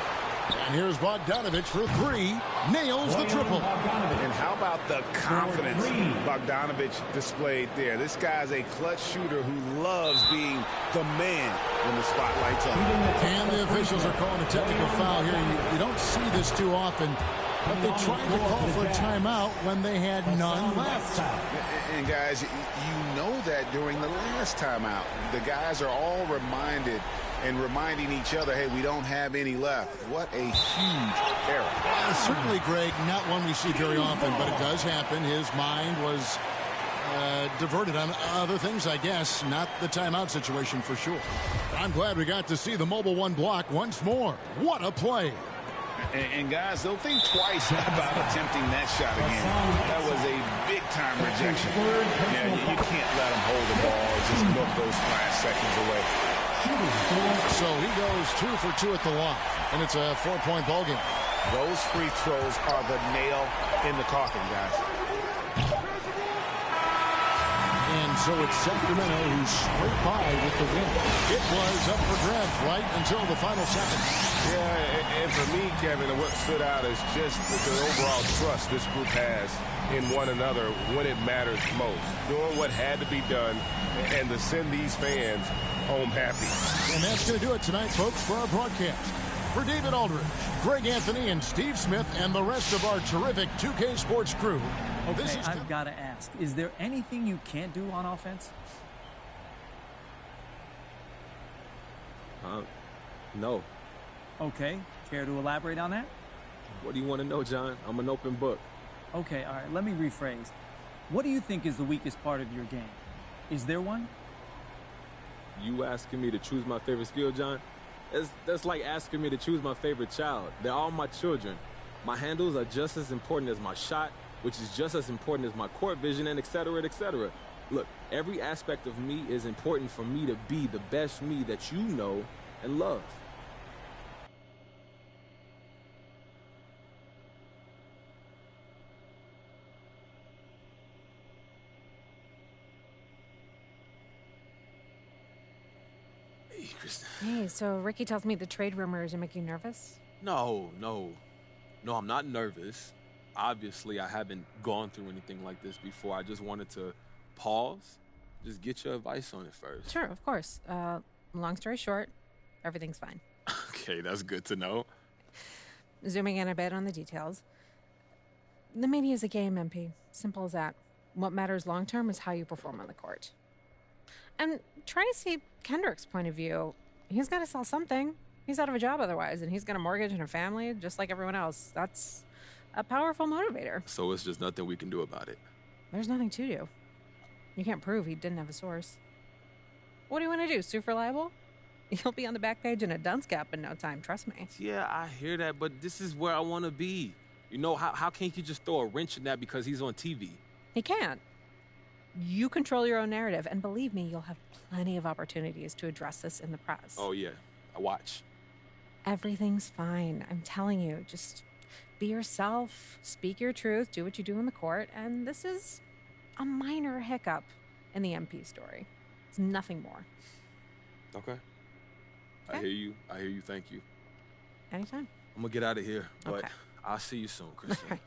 Speaker 5: And here's Bogdanovich for 3. Nails the triple.
Speaker 9: And how about the confidence Bogdanovich displayed there? This guy's a clutch shooter who loves being the man when the spotlight's on.
Speaker 5: And the officials are calling a technical foul here. You don't see this too often, but they tried to call for a timeout when they had none left.
Speaker 9: And guys, you know that during the last timeout, the guys are all reminded and reminding each other, hey, we don't have any left. What a huge error.
Speaker 5: Certainly, Greg, not one we see very often, but it does happen. His mind was diverted on other things, I guess, not the timeout situation for sure. I'm glad we got to see the Mobile One block once more. What a play.
Speaker 9: And guys, they'll think twice about attempting that shot again. That was a big-time rejection. Yeah, you can't let them hold the ball or just milk those last seconds away.
Speaker 5: So he goes 2 for 2 at the line, and it's a 4-point ball game.
Speaker 9: Those free throws are the nail in the coffin, guys.
Speaker 5: And so it's Sacramento who scraped by with the win. It was up for grabs right until the final second.
Speaker 12: Yeah, and for me, Kevin, what stood out is just the overall trust this group has in one another when it matters most. Doing what had to be done and to send these fans home happy.
Speaker 5: And that's going to do it tonight, folks, for our broadcast. For David Aldridge, Greg Anthony, and Steve Smith, and the rest of our terrific 2K Sports crew.
Speaker 13: Okay, I've got to ask, is there anything you can't do on offense?
Speaker 11: No.
Speaker 13: Okay, care to elaborate on that?
Speaker 11: What do you want to know, John? I'm an open book.
Speaker 13: Okay, all right, let me rephrase. What do you think is the weakest part of your game? Is there one?
Speaker 11: You asking me to choose my favorite skill, John? That's like asking me to choose my favorite child. They're all my children. My handles are just as important as my shot, which is just as important as my court vision, and et cetera, et cetera. Look, every aspect of me is important for me to be the best me that you know and love. Hey, Kristen.
Speaker 14: Hey, so Ricky tells me the trade rumors are making you nervous?
Speaker 11: No, I'm not nervous. Obviously, I haven't gone through anything like this before. I just wanted to pause, just get your advice on it first.
Speaker 14: Sure, of course. Long story short, everything's fine.
Speaker 11: Okay, that's good to know.
Speaker 14: Zooming in a bit on the details. The media is a game, MP. Simple as that. What matters long term is how you perform on the court. And try to see Kendrick's point of view. He's got to sell something. He's out of a job otherwise, and he's got a mortgage and a family, just like everyone else. That's a powerful motivator.
Speaker 11: So it's just nothing we can do about it.
Speaker 14: There's nothing to do. You can't prove he didn't have a source. What do you want to do, sue for libel? You'll be on the back page in a dunce cap in no time, trust me.
Speaker 11: Yeah, I hear that, but this is where I want to be. You know, how can't you just throw a wrench in that because he's on TV?
Speaker 14: He can't. You control your own narrative, and believe me, you'll have plenty of opportunities to address this in the press.
Speaker 11: Oh, yeah. I watch.
Speaker 14: Everything's fine. I'm telling you, just be yourself, speak your truth, do what you do in the court, and this is a minor hiccup in the MP story. It's nothing more.
Speaker 11: Okay. I hear you. Thank you.
Speaker 14: Anytime.
Speaker 11: I'm going to get out of here, but
Speaker 14: Okay.
Speaker 11: I'll see you soon, Kristen.
Speaker 14: All right.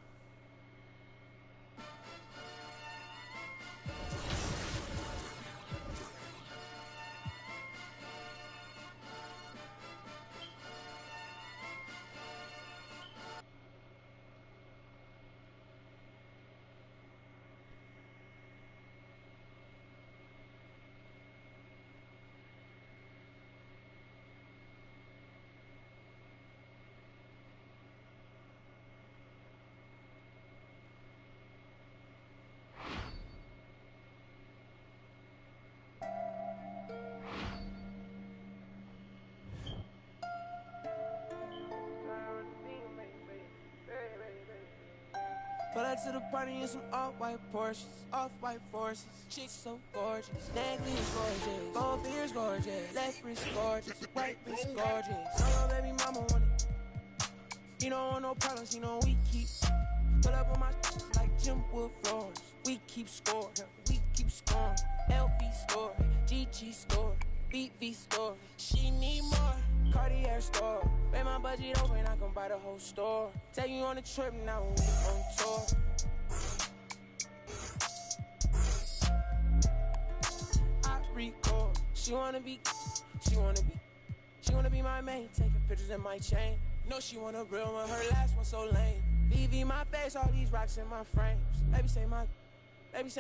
Speaker 15: Pull up to the party in some off-white Porsches, off-white forces. Chicks so gorgeous, neck is gorgeous, both ears gorgeous, left wrist gorgeous, right wrist gorgeous. Know your baby mama want it. He don't want no problems, he know we keep. Pull up on my like Jim Wood floors. We keep scoring, we keep scoring. LV score, GG score, VV score. She need more. Cartier store. Pay my budget over and I can buy the whole store. Take you on a trip now we on tour. I record. She wanna be my main. Taking pictures in my chain. Know she want a real one, her last one so lame. VV my face, all these rocks in my frames. Baby say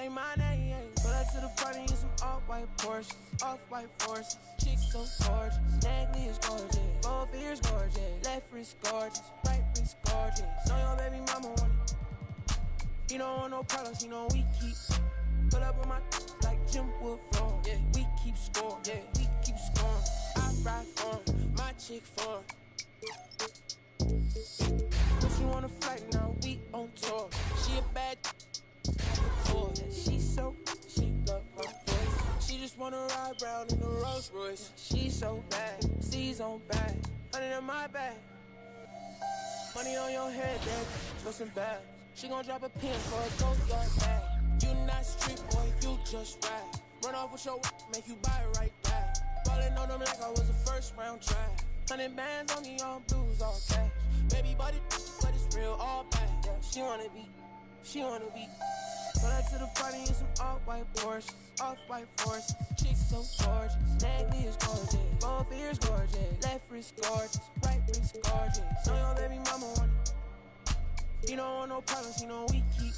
Speaker 15: my name. Pull up to the party in some off-white Porsches, off-white forces. Chicks so gorgeous, neck is gorgeous, both ears gorgeous, left wrist gorgeous, right wrist gorgeous. Know your baby mama want it. He don't want no problems, he know we keep. Pull up on my like Jim Wood floor. Yeah, we keep scoring. Yeah, we keep scoring. I ride for him, my chick for him. If you wanna fight now, we on tour. She a bad tour. Yeah, she love my voice. She just wanna ride round in the Rolls Royce. She so bad, C's on bag, 100 in my bag. Money on your head, baby, for some bags. She gon' drop a pin for a gold yard bag. You not street boy, you just ride. Run off with your make you buy it right back. Ballin' on them like I was a first round track. 100 bands on me, all blues, all cash. Baby, but it's real, all bad. Yeah, she wanna be. Pull up to the party in some off-white Porsches, off-white forces. Chicks so gorgeous, neck is gorgeous, both ears gorgeous, left wrist gorgeous, right wrist gorgeous. Know your baby mama want it. He don't want no problems, he know we keep.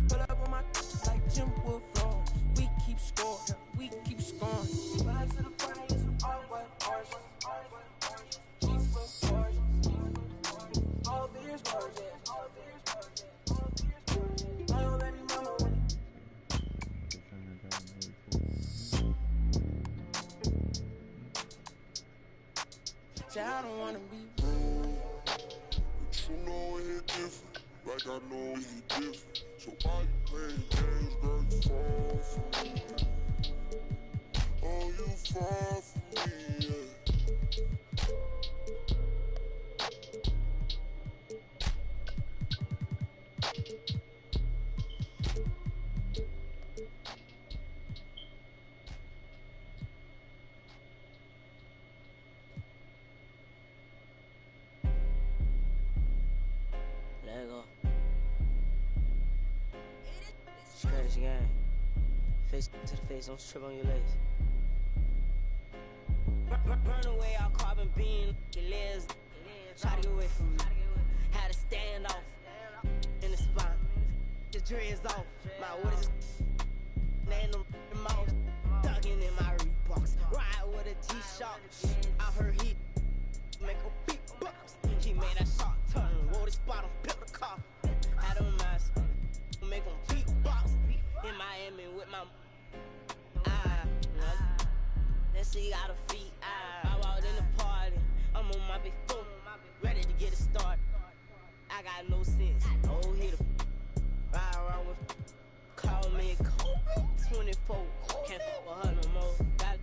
Speaker 15: Pull up on my like Jim Wood floors. We keep scoring, we keep scoring. Pull up to the party in some off-white Porsches, off-white forces. Chicks so gorgeous, both ears gorgeous. I don't wanna be rude.
Speaker 16: But you know it hit different, like I know it hit different. So why you playing games, girl, you fall for me. Oh, you fall for me, yeah.
Speaker 15: Let go. Straight as game. Face to the face, don't trip on your legs. Burn away all carbon beam, your legs. Try to get away from me. Had to stand off in the spine. The dreads off. My what is laying them mouth. Dugging in my Reeboks. Ride with a G-Shock. I heard he make a beatbox. He made that shot turn. Roll the spot on pimp the car. Had a mask. Make him beatbox. In Miami with my then she got her feet. I walked in the party. I'm on my big foot. Ready to get it started. I got no sense. Oh, hit a ride around with. Call me a Kobe. 24. Can't fuck with her no more. Gotta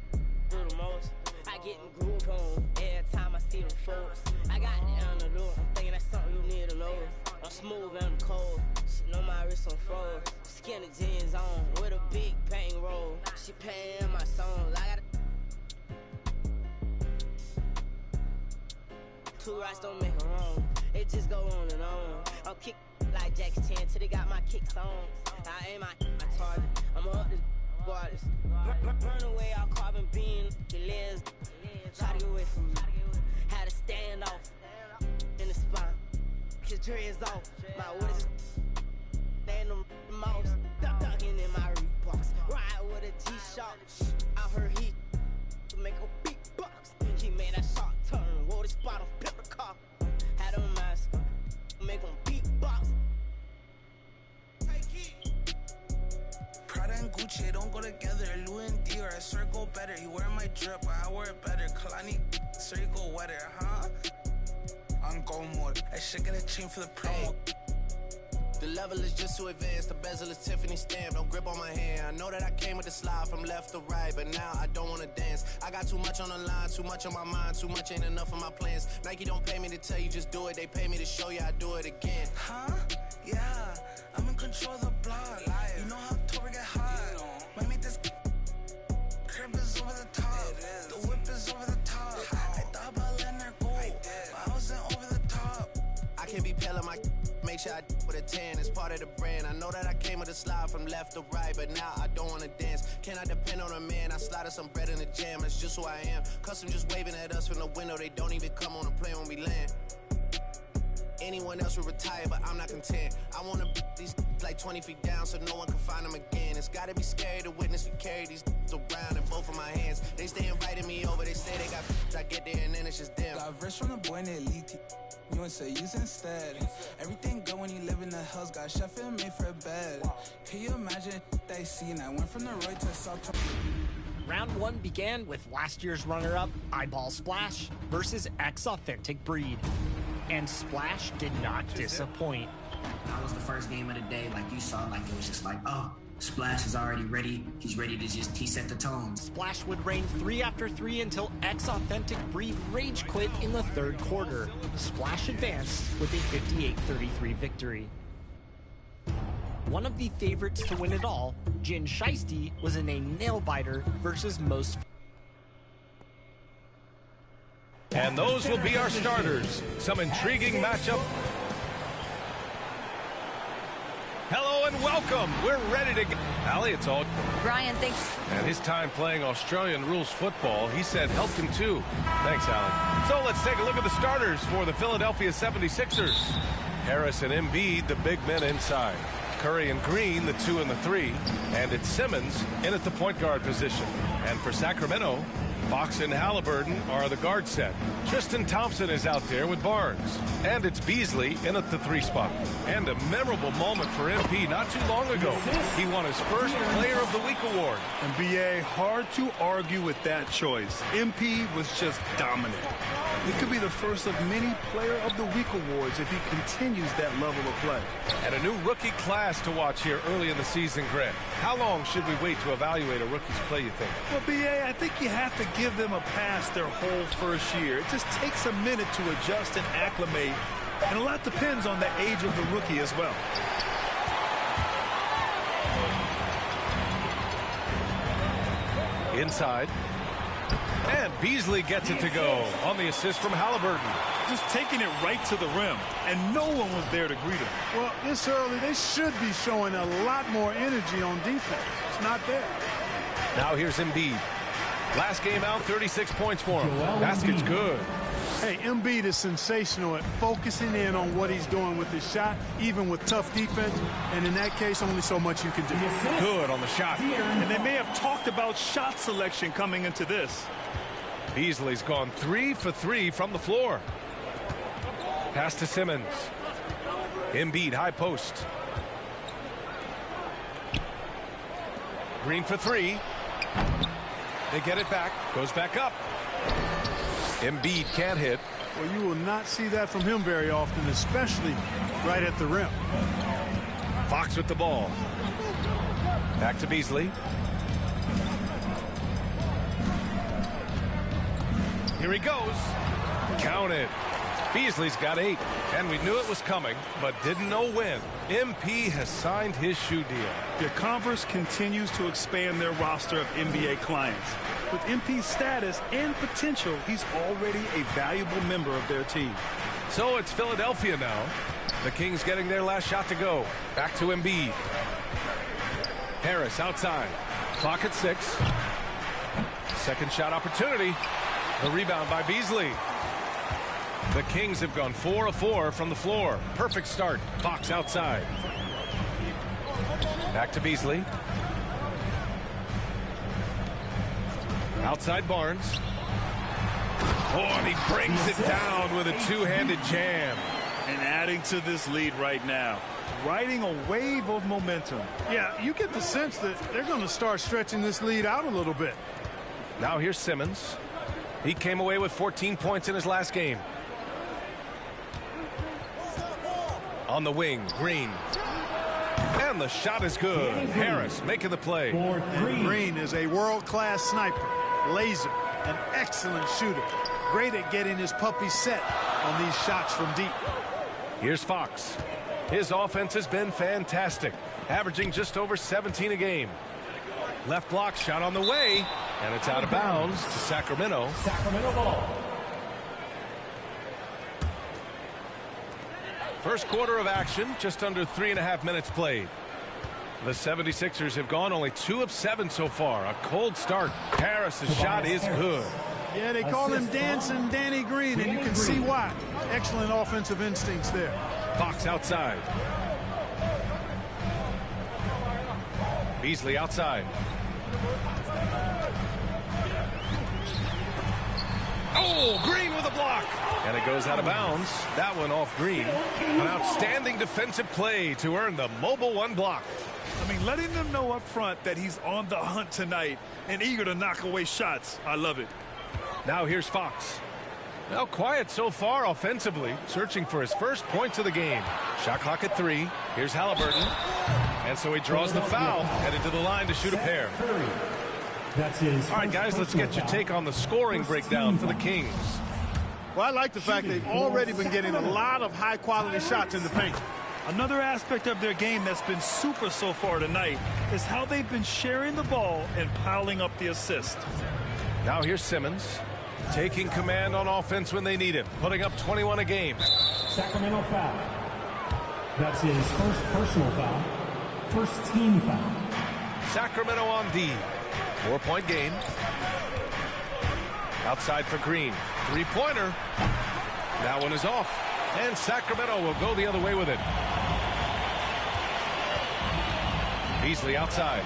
Speaker 15: do the most. I get in groove on every time I see them folks. I got it on the door. I'm thinking that's something you need to know. I'm smooth and I'm cold. She know my wrist on froze. Skinny jeans on with a big bang roll. She paying my songs. I got two rights don't make a wrong. It just go on and on. I'm kick like Jackie Chan till they got my kicks on. I aim my target. I'm up this waters. Burn away all carbon beam. Your legs. Try to get away from me. Had to stand off in the spine. His dreads off. My what is laying them mouse. Dugging in my Reeboks. Ride with a G-Shock. I heard he make a beatbox. He made that shot turn. Roll the spot on pimp the car. Had a mask. Make him beatbox.
Speaker 17: Prada and Gucci don't go together. Louis and Dior, I swear go better. You wear my drip, but I wear it better. Kalani, sir, you go wetter, huh? On go mode. I should get a chain for the promo.
Speaker 18: The level is just too advanced. The bezel is Tiffany stamp. Don't grip on my hand. I know that I came with the slide from left to right, but now I don't wanna dance. I got too much on the line, too much on my mind, too much ain't enough of my plans. Nike don't pay me to tell you just do it. They pay me to show you I do it again.
Speaker 17: Huh? Yeah, I'm in control of the block. You know how October get hot. Might make this crib is over the top. The whip is over the top. I thought about letting her go, but I wasn't over the top.
Speaker 18: I can't be pale on my make sure I with a 10. It's part of the brand. I know that I came with a slide from left to right, but now I don't wanna dance. Can I depend on a man? I slide some bread in the jam. That's just who I am. Custom just waving at us from the window. They don't even come on a plane when we land. Anyone else would retire, but I'm not content. I wanna these like 20 feet down so no one can find them again. It's gotta be scary to witness me carry these around in both of my hands. They stay inviting me over. They say they got I get there and then it's just them.
Speaker 17: Got verse from the boy in elite. You want to say use instead. Everything good when you live in the hills. Got Sheffield made for a bed. Can you imagine they seen? I went from the right to South.
Speaker 19: Round one began with last year's runner-up, Eyeball Splash, versus X Authentic Breed. And Splash did not disappoint.
Speaker 4: That was the first game of the day. Like you saw, like it was just like, oh, Splash is already ready. He's ready to he set the tone.
Speaker 19: Splash would reign 3 after 3 until X Authentic Breed rage quit in the third quarter. Splash advanced with a 58-33 victory. One of the favorites to win it all, Jin Shiesty, was in a nail-biter versus most.
Speaker 20: And those will be our starters. Some intriguing matchup. Hello and welcome. We're ready to go. Allie, it's all.
Speaker 21: Brian, thanks.
Speaker 20: And his time playing Australian rules football, he said helped him too. Thanks, Allie. So let's take a look at the starters for the Philadelphia 76ers. Harris and Embiid, the big men inside. Curry and Green, the 2 and the 3. And it's Simmons in at the point guard position. And for Sacramento, Fox and Halliburton are the guard set. Tristan Thompson is out there with Barnes. And it's Beasley in at the 3 spot. And a memorable moment for MP not too long ago. He won his first Player of the Week award.
Speaker 21: And BA, hard to argue with that choice. MP was just dominant. It could be the first of many Player of the Week awards if he continues that level of play.
Speaker 20: And a new rookie class to watch here early in the season, Grant. How long should we wait to evaluate a rookie's play, you think?
Speaker 21: Well, BA, I think you have to give them a pass their whole first year. It just takes a minute to adjust and acclimate, and a lot depends on the age of the rookie as well.
Speaker 20: Inside. And Beasley gets it to go on the assist from Halliburton.
Speaker 21: Just taking it right to the rim, and no one was there to greet him.
Speaker 22: Well, this early, they should be showing a lot more energy on defense. It's not there.
Speaker 20: Now here's Embiid. Last game out, 36 points for him. Basket's good.
Speaker 22: Hey, Embiid is sensational at focusing in on what he's doing with his shot, even with tough defense. And in that case, only so much you can do.
Speaker 20: Good on the shot.
Speaker 21: And they may have talked about shot selection coming into this.
Speaker 20: Beasley's gone 3 for 3 from the floor. Pass to Simmons. Embiid, high post. Green for 3. They get it back. Goes back up. Embiid can't hit.
Speaker 22: Well, you will not see that from him very often, especially right at the rim.
Speaker 20: Fox with the ball. Back to Beasley. Here he goes. Count it. Beasley's got 8, and we knew it was coming, but didn't know when. MP has signed his shoe deal.
Speaker 21: The Converse continues to expand their roster of NBA clients. With MP's status and potential, he's already a valuable member of their team.
Speaker 20: So it's Philadelphia now. The Kings getting their last shot to go. Back to Embiid. Harris outside. Clock at 6. Second shot opportunity. The rebound by Beasley. The Kings have gone 4 of 4 from the floor. Perfect start. Fox outside. Back to Beasley. Outside Barnes. Oh, and he brings it down with a two-handed jam.
Speaker 21: And adding to this lead right now. Riding a wave of momentum.
Speaker 22: Yeah, you get the sense that they're going to start stretching this lead out a little bit.
Speaker 20: Now here's Simmons. He came away with 14 points in his last game. On the wing, Green. And the shot is good. Harris making the play.
Speaker 22: And Green is a world-class sniper, laser, an excellent shooter. Great at getting his puppy set on these shots from deep.
Speaker 20: Here's Fox. His offense has been fantastic, averaging just over 17 a game. Left block shot on the way, and it's out of bounds to Sacramento.
Speaker 10: Sacramento ball.
Speaker 20: First quarter of action, just under 3.5 minutes played. The 76ers have gone only 2 of 7 so far. A cold start. Harris' shot is good.
Speaker 22: Yeah, they call him Dancing Danny Green, and you can see why. Excellent offensive instincts there.
Speaker 20: Fox outside. Beasley outside. Oh, Green with a block. And it goes out of bounds. That one off Green. An outstanding defensive play to earn the Mobile One block.
Speaker 21: I mean, letting them know up front that he's on the hunt tonight and eager to knock away shots. I love it.
Speaker 20: Now here's Fox. Well, quiet so far offensively, searching for his first points of the game. Shot clock at 3. Here's Halliburton. And so he draws the foul, headed to the line to shoot a pair.
Speaker 10: That's his.
Speaker 20: All right, guys, let's get your take on the scoring breakdown for the Kings.
Speaker 22: Well, I like the fact they've already been getting a lot of high-quality shots in the paint.
Speaker 21: Another aspect of their game that's been super so far tonight is how they've been sharing the ball and piling up the assist.
Speaker 20: Now here's Simmons, taking command on offense when they need him, putting up 21 a game.
Speaker 10: Sacramento foul. That's his first personal foul. First team foul.
Speaker 20: Sacramento on D. 4-point game. Outside for Green. Three-pointer. That one is off. And Sacramento will go the other way with it. Beasley outside.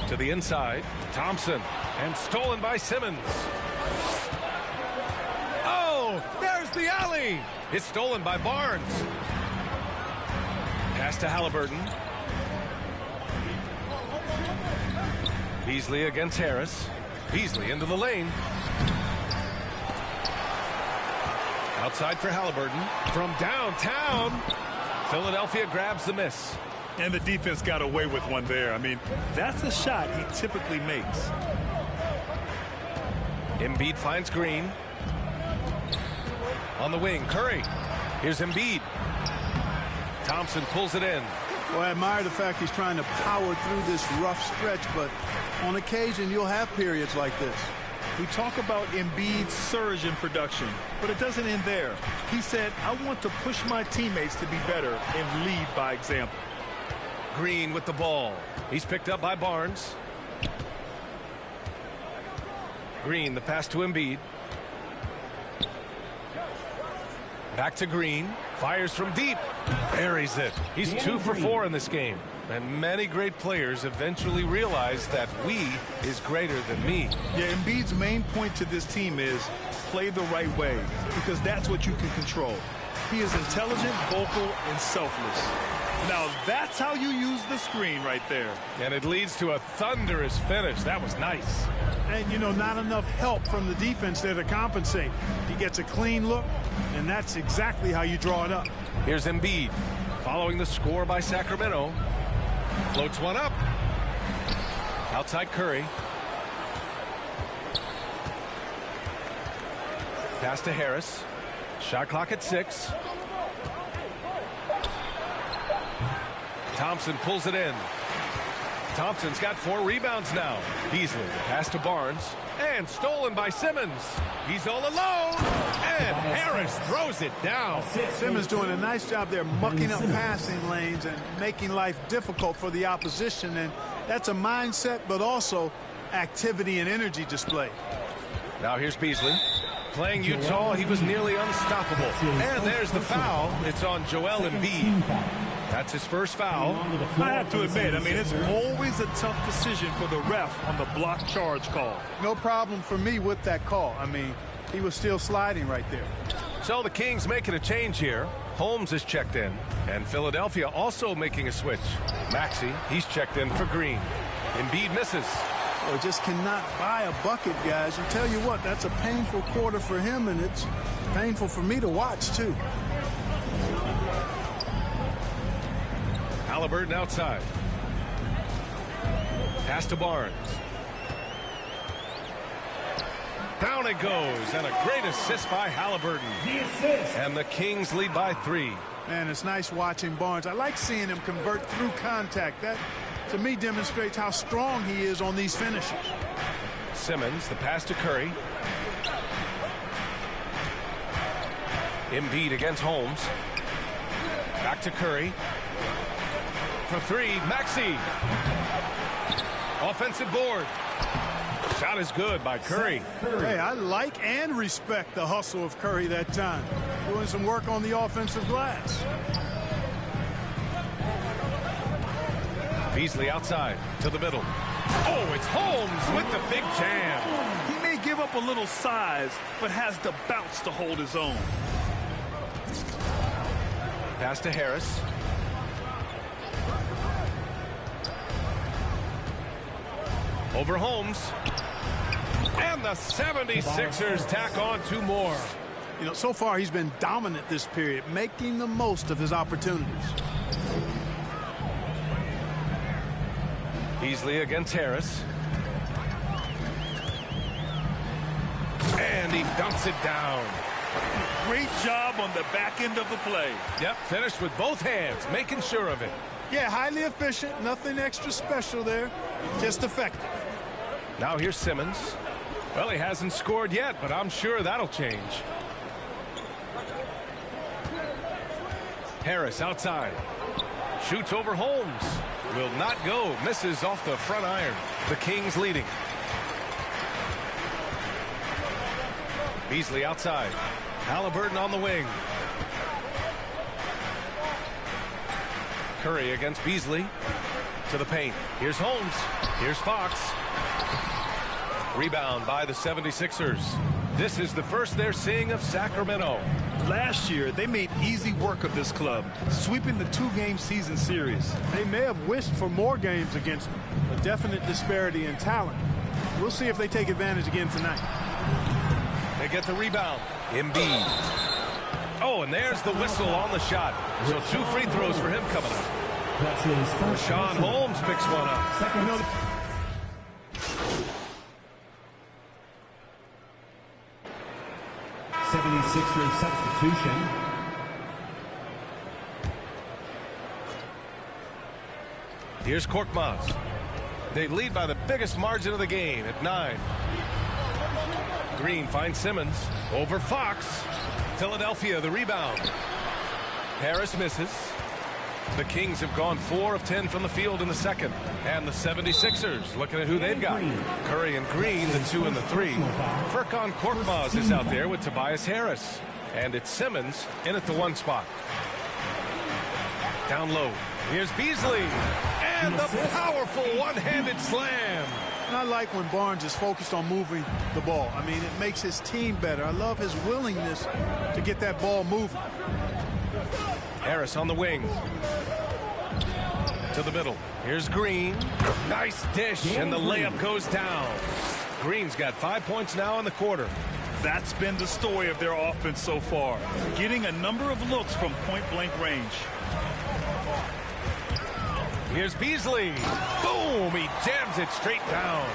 Speaker 20: To the inside, Thompson, and stolen by Simmons. Oh, there's the alley. It's stolen by Barnes. Pass to Halliburton. Beasley against Harris. Beasley into the lane. Outside for Halliburton. From downtown, Philadelphia grabs the miss.
Speaker 21: And the defense got away with one there. I mean, that's a shot he typically makes.
Speaker 20: Embiid finds Green. On the wing, Curry. Here's Embiid. Thompson pulls it in.
Speaker 22: Well, I admire the fact he's trying to power through this rough stretch, but on occasion you'll have periods like this.
Speaker 21: We talk about Embiid's surge in production, but it doesn't end there. He said, I want to push my teammates to be better and lead by example.
Speaker 20: Green with the ball. He's picked up by Barnes. Green, the pass to Embiid. Back to Green. Fires from deep. Buries it. He's 2 for 4 in this game. And many great players eventually realize that we is greater than me.
Speaker 21: Yeah, Embiid's main point to this team is play the right way, because that's what you can control. He is intelligent, vocal, and selfless. Now that's how you use the screen right there.
Speaker 20: And it leads to a thunderous finish. That was nice.
Speaker 22: And, you know, not enough help from the defense there to compensate. He gets a clean look, and that's exactly how you draw it up.
Speaker 20: Here's Embiid, following the score by Sacramento. Floats one up. Outside Curry. Pass to Harris. Shot clock at 6. Thompson pulls it in. Thompson's got 4 rebounds now. Beasley, pass to Barnes, and stolen by Simmons. He's all alone, and Harris throws it down.
Speaker 22: Simmons doing a nice job there mucking up passing lanes and making life difficult for the opposition, and that's a mindset but also activity and energy display.
Speaker 20: Now here's Beasley. Playing Utah, he was nearly unstoppable. And there's the foul. It's on Joel Embiid. That's his first foul.
Speaker 21: I have to admit, I mean, it's always a tough decision for the ref on the block charge call.
Speaker 22: No problem for me with that call. I mean, he was still sliding right there.
Speaker 20: So the Kings making a change here. Holmes is checked in. And Philadelphia also making a switch. Maxey, he's checked in for Green. Embiid misses.
Speaker 22: Well, just cannot buy a bucket, guys. And tell you what, that's a painful quarter for him, and it's painful for me to watch, too.
Speaker 20: Halliburton outside. Pass to Barnes. Down it goes, and a great assist by Halliburton. And the Kings lead by 3.
Speaker 22: Man, it's nice watching Barnes. I like seeing him convert through contact. That, to me, demonstrates how strong he is on these finishes.
Speaker 20: Simmons, the pass to Curry. Embiid against Holmes. Back to Curry. For 3, Maxey. Offensive board. Shot is good by Curry.
Speaker 22: Hey, I like and respect the hustle of Curry that time. Doing some work on the offensive glass.
Speaker 20: Beasley outside to the middle. Oh, it's Holmes with the big jam.
Speaker 21: He may give up a little size, but has the bounce to hold his own.
Speaker 20: Pass to Harris. Over Holmes. And the 76ers tack on 2 more.
Speaker 22: You know, so far he's been dominant this period, making the most of his opportunities.
Speaker 20: Beasley against Harris. And he dunks it down.
Speaker 21: Great job on the back end of the play.
Speaker 20: Yep, finished with both hands, making sure of it.
Speaker 22: Yeah, highly efficient, nothing extra special there, just effective.
Speaker 20: Now here's Simmons. Well, he hasn't scored yet, but I'm sure that'll change. Harris outside. Shoots over Holmes. Will not go. Misses off the front iron. The Kings leading. Beasley outside. Halliburton on the wing. Curry against Beasley. To the paint. Here's Holmes. Here's Fox. Rebound by the 76ers. This is the first they're seeing of Sacramento.
Speaker 21: Last year, they made easy work of this club, sweeping the 2-game season series.
Speaker 22: They may have wished for more games against them. A definite disparity in talent. We'll see if they take advantage again tonight.
Speaker 20: They get the rebound. Embiid. Oh, and there's the whistle on the shot. So 2 free throws for him coming up. Rashawn Holmes picks one up.
Speaker 10: 76ers substitution.
Speaker 20: Here's Korkmaz. They lead by the biggest margin of the game at 9. Green finds Simmons over Fox. Philadelphia the rebound. Harris misses. The Kings have gone 4 of 10 from the field in the second. And the 76ers looking at who they've got. Curry and Green, the 2 and the 3. Furkan Korkmaz is out there with Tobias Harris. And it's Simmons in at the 1 spot. Down low. Here's Beasley. And the powerful one-handed slam.
Speaker 22: And I like when Barnes is focused on moving the ball. I mean, it makes his team better. I love his willingness to get that ball moving.
Speaker 20: Harris on the wing. To the middle. Here's Green. Nice dish, and the layup goes down. Green's got 5 points now in the quarter.
Speaker 21: That's been the story of their offense so far, getting a number of looks from point-blank range.
Speaker 20: Here's Beasley. Boom! He jams it straight down.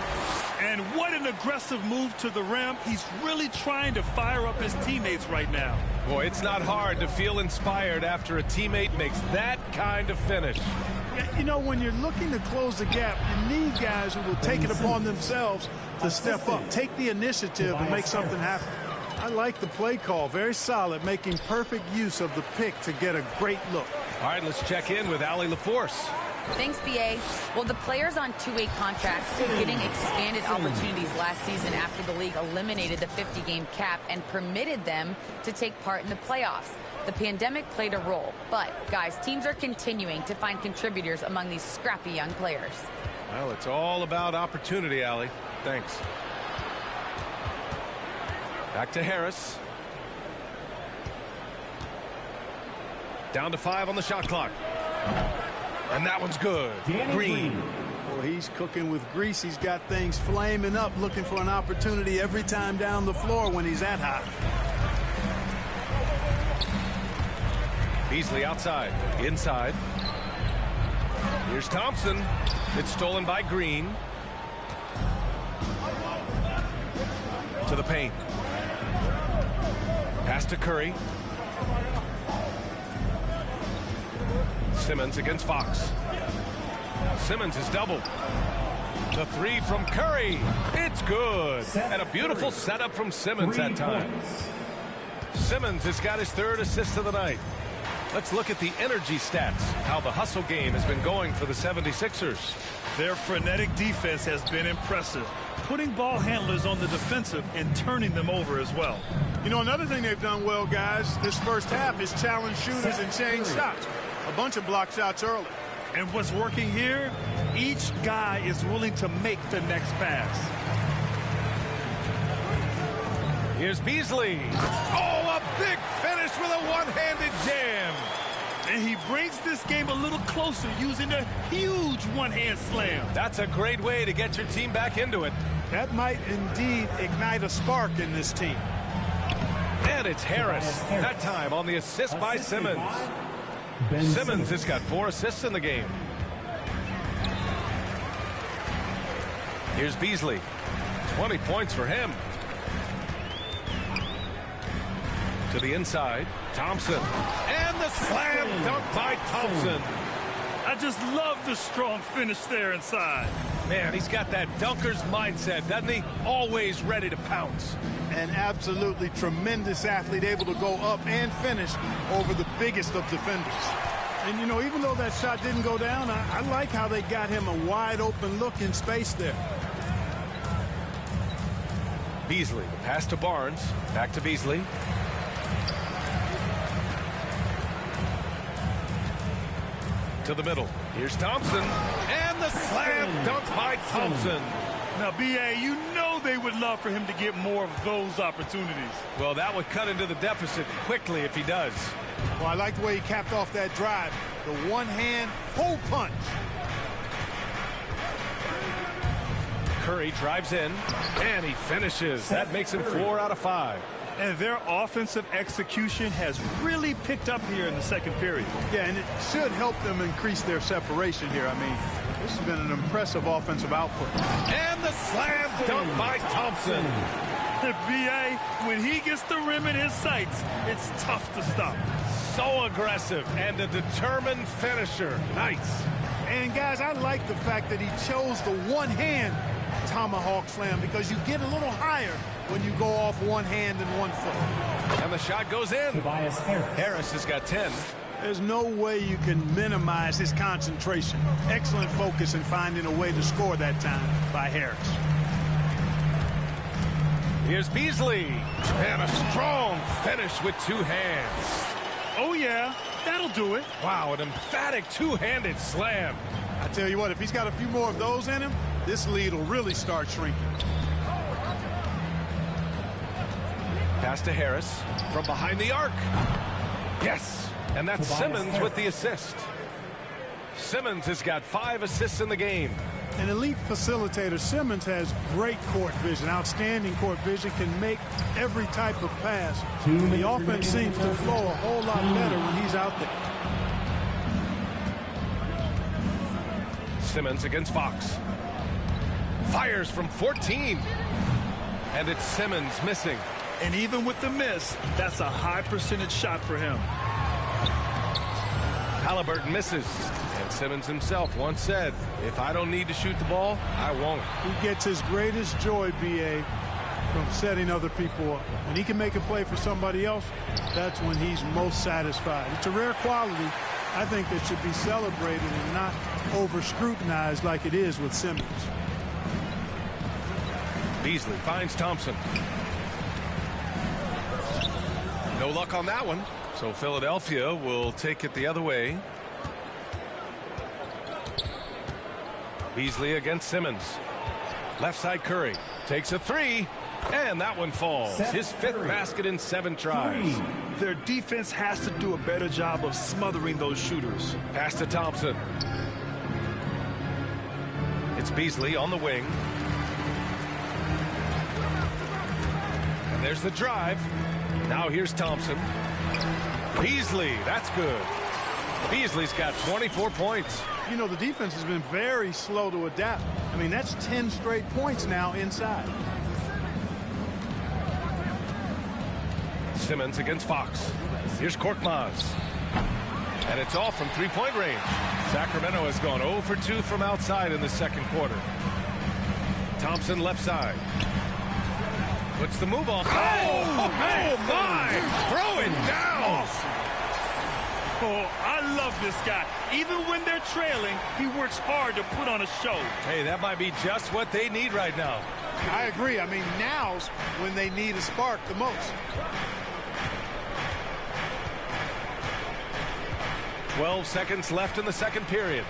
Speaker 21: And what an aggressive move to the rim. He's really trying to fire up his teammates right now.
Speaker 20: Boy, it's not hard to feel inspired after a teammate makes that kind of finish.
Speaker 22: Yeah, you know, when you're looking to close the gap, you need guys who will take it upon themselves to step up, take the initiative and make something happen. I like the play call. Very solid, making perfect use of the pick to get a great look.
Speaker 20: All right, let's check in with Allie LaForce.
Speaker 2: Thanks, B.A. Well, the players on 2-way contracts getting expanded opportunities last season after the league eliminated the 50-game cap and permitted them to take part in the playoffs. The pandemic played a role, but, guys, teams are continuing to find contributors among these scrappy young players.
Speaker 20: Well, it's all about opportunity, Allie. Thanks. Back to Harris. Down to 5 on the shot clock. And that one's good. Green.
Speaker 22: Well, he's cooking with grease. He's got things flaming up, looking for an opportunity every time down the floor when he's that hot.
Speaker 20: Beasley outside. Inside. Here's Thompson. It's stolen by Green. To the paint. Pass to Curry. Simmons against Fox. Simmons is doubled. The 3 from Curry. It's good. And a beautiful setup from Simmons that time. Simmons has got his 3rd assist of the night. Let's look at the energy stats, how the hustle game has been going for the 76ers.
Speaker 21: Their frenetic defense has been impressive, putting ball handlers on the defensive and turning them over as well.
Speaker 22: You know, another thing they've done well, guys, this first half is challenge shooters and change shots. A bunch of block shots early.
Speaker 21: And what's working here? Each guy is willing to make the next pass.
Speaker 20: Here's Beasley. Oh, a big finish with a one-handed jam.
Speaker 21: And he brings this game a little closer using a huge one-hand slam.
Speaker 20: That's a great way to get your team back into it.
Speaker 22: That might indeed ignite a spark in this team.
Speaker 20: And it's Harris. That time on the assist by Simmons. Simmons has got 4 assists in the game. Here's Beasley. 20 points for him. To the inside. Thompson. And the slam dunk by Thompson.
Speaker 21: I just love the strong finish there inside.
Speaker 20: Man, he's got that dunker's mindset, doesn't he? Always ready to pounce.
Speaker 22: An absolutely tremendous athlete, able to go up and finish over the biggest of defenders. And, you know, even though that shot didn't go down, I like how they got him a wide open look in space there.
Speaker 20: Beasley, the pass to Barnes. Back to Beasley. To the middle. Here's Thompson. And And the slam dunk by Thompson.
Speaker 21: Now, B.A., you know they would love for him to get more of those opportunities.
Speaker 20: Well, that would cut into the deficit quickly if he does.
Speaker 22: Well, I like the way he capped off that drive. The one-hand hole punch.
Speaker 20: Curry drives in, and he finishes. That makes him 4 out of 5.
Speaker 21: And their offensive execution has really picked up here in the second period.
Speaker 22: Yeah, and it should help them increase their separation here. I mean, this has been an impressive offensive output.
Speaker 20: And the slam dunk by Thompson.
Speaker 21: B.A., when he gets the rim in his sights, it's tough to stop.
Speaker 20: So aggressive and a determined finisher. Nice.
Speaker 22: And, guys, I like the fact that he chose the one-hand tomahawk slam because you get a little higher when you go off one hand and 1 foot.
Speaker 20: And the shot goes in.
Speaker 10: Tobias
Speaker 20: Harris has got 10.
Speaker 22: There's no way you can minimize his concentration. Excellent focus in finding a way to score that time by Harris.
Speaker 20: Here's Beasley. And a strong finish with 2 hands.
Speaker 21: Oh, yeah, that'll do it.
Speaker 20: Wow, an emphatic two-handed slam.
Speaker 22: I tell you what, if he's got a few more of those in him, this lead will really start shrinking.
Speaker 20: Pass to Harris from behind the arc. Yes, and that's Simmons with the assist. Simmons has got 5 assists in the game.
Speaker 22: An elite facilitator, Simmons has great court vision, outstanding court vision, can make every type of pass. The offense seems to flow a whole lot better when he's out there.
Speaker 20: Simmons against Fox. Fires from 14. And it's Simmons missing.
Speaker 21: And even with the miss, that's a high percentage shot for him.
Speaker 20: Halliburton misses. And Simmons himself once said, if I don't need to shoot the ball, I won't.
Speaker 22: He gets his greatest joy, B.A., from setting other people up. When he can make a play for somebody else, that's when he's most satisfied. It's a rare quality, I think, that should be celebrated and not over-scrutinized like it is with Simmons.
Speaker 20: Beasley finds Thompson. No luck on that one. So Philadelphia will take it the other way. Beasley against Simmons. Left side Curry takes a 3. And that one falls. His 5th basket in 7 tries.
Speaker 21: Their defense has to do a better job of smothering those shooters.
Speaker 20: Pass to Thompson. It's Beasley on the wing. And there's the drive. Now here's Thompson. Beasley, that's good. Beasley's got 24 points.
Speaker 22: You know, the defense has been very slow to adapt. I mean, that's 10 straight points now inside.
Speaker 20: Simmons against Fox. Here's Korkmaz. And it's off from 3-point range. Sacramento has gone 0 for 2 from outside in the second quarter. Thompson left side. Puts the move off. Oh my! Throw it down!
Speaker 21: Awesome. Oh, I love this guy. Even when they're trailing, he works hard to put on a show.
Speaker 20: Hey, that might be just what they need right now.
Speaker 22: I agree. I mean, now's when they need a spark the most.
Speaker 20: 12 seconds left in the second period.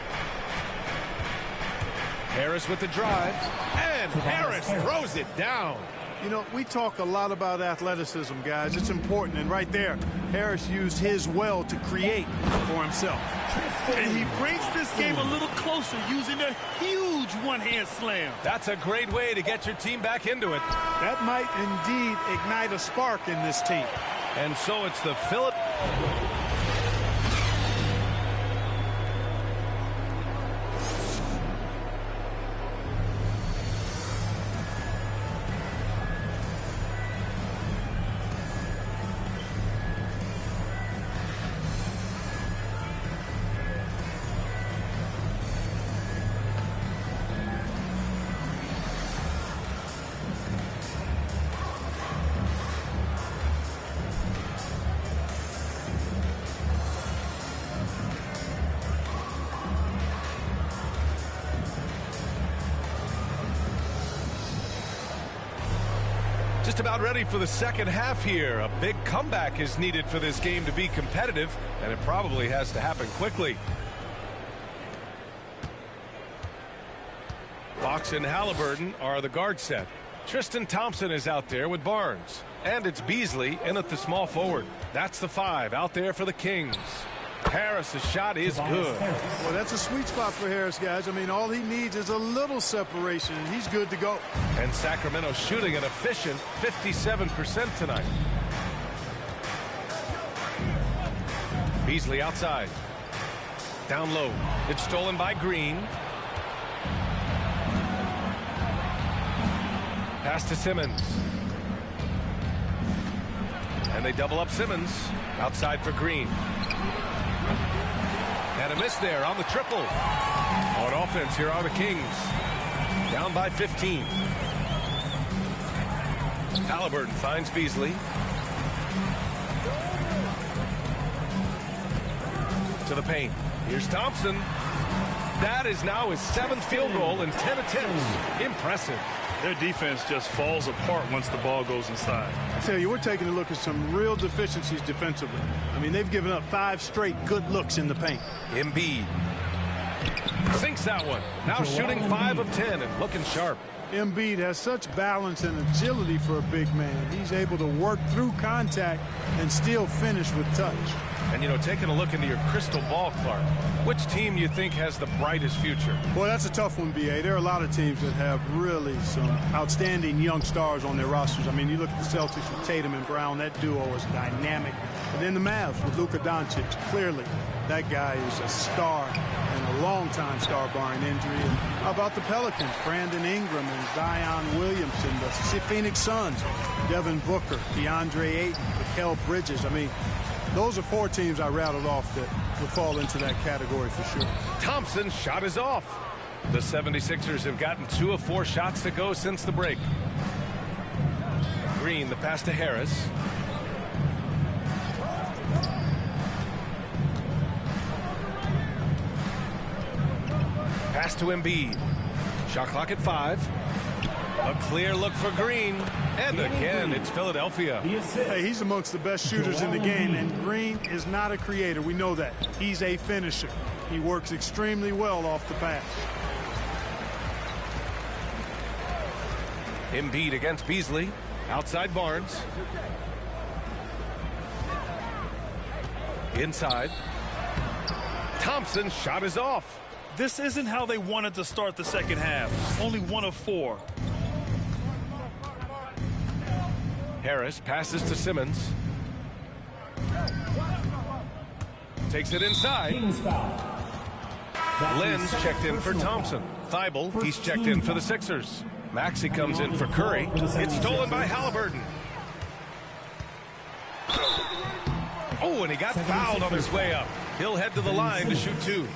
Speaker 20: Harris with the drive. And Harris throws it down.
Speaker 22: You know, we talk a lot about athleticism, guys. It's important. And right there, Harris used his well to create for himself.
Speaker 21: And he brings this game a little closer using a huge one-hand slam.
Speaker 20: That's a great way to get your team back into it.
Speaker 22: That might indeed ignite a spark in this team.
Speaker 20: And so it's the Philadelphia. Just about ready for the second half here. A big comeback is needed for this game to be competitive, and it probably has to happen quickly. Fox and Halliburton are the guard set. Tristan Thompson is out there with Barnes. And it's Beasley in at the small forward. That's the 5 out there for the Kings. Harris's shot is good.
Speaker 22: Well, that's a sweet spot for Harris, guys. I mean, all he needs is a little separation, and he's good to go.
Speaker 20: And Sacramento shooting an efficient 57% tonight. Beasley outside. Down low. It's stolen by Green. Pass to Simmons. And they double up Simmons. Outside for Green. And a miss there on the triple. On offense, here are the Kings. Down by 15. Halliburton finds Beasley. To the paint. Here's Thompson. That is now his 7th field goal in 10 attempts. Impressive.
Speaker 21: Their defense just falls apart once the ball goes inside.
Speaker 22: I tell you, we're taking a look at some real deficiencies defensively. I mean, they've given up 5 straight good looks in the paint.
Speaker 20: Embiid sinks that one. Now shooting 5 of 10 and looking sharp.
Speaker 22: Embiid has such balance and agility for a big man. He's able to work through contact and still finish with touch.
Speaker 20: And, you know, taking a look into your crystal ball, Clark, which team you think has the brightest future?
Speaker 22: Boy, that's a tough one, B.A. There are a lot of teams that have really some outstanding young stars on their rosters. I mean, you look at the Celtics with Tatum and Brown. That duo is dynamic. And then the Mavs with Luka Doncic. Clearly, that guy is a star and a long-time star barring injury. And how about the Pelicans? Brandon Ingram and Zion Williamson. The Phoenix Suns, Devin Booker, DeAndre Ayton, Mikal Bridges. I mean, those are 4 teams I rattled off that would fall into that category for sure.
Speaker 20: Thompson's shot is off. The 76ers have gotten 2 of 4 shots to go since the break. Green, the pass to Harris. Pass to Embiid. Shot clock at 5. A clear look for Green. And again, it's Philadelphia.
Speaker 22: Hey, he's amongst the best shooters in the game, and Green is not a creator. We know that. He's a finisher. He works extremely well off the pass.
Speaker 20: Embiid against Beasley. Outside Barnes. Inside. Thompson's shot is off.
Speaker 21: This isn't how they wanted to start the second half. Only 1 of 4.
Speaker 20: Harris passes to Simmons. Takes it inside. Lynn's checked in for Thompson. Thibault, he's checked in for the Sixers. Maxey comes in for Curry. It's stolen by Halliburton. Oh, and he got fouled on his way up. He'll head to the line to shoot 2.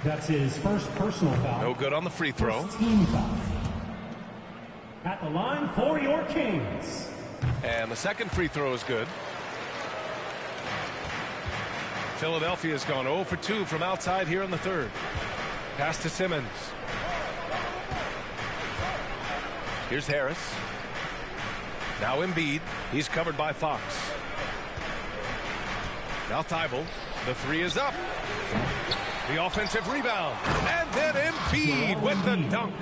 Speaker 10: That's his first personal foul.
Speaker 20: No good on the free throw.
Speaker 10: Team foul. At the line for your Kings.
Speaker 20: And the second free throw is good. Philadelphia's gone 0 for 2 from outside here in the third. Pass to Simmons. Here's Harris. Now Embiid. He's covered by Fox. Now Thibault. The 3 is up. The offensive rebound. And then Embiid with the dunk.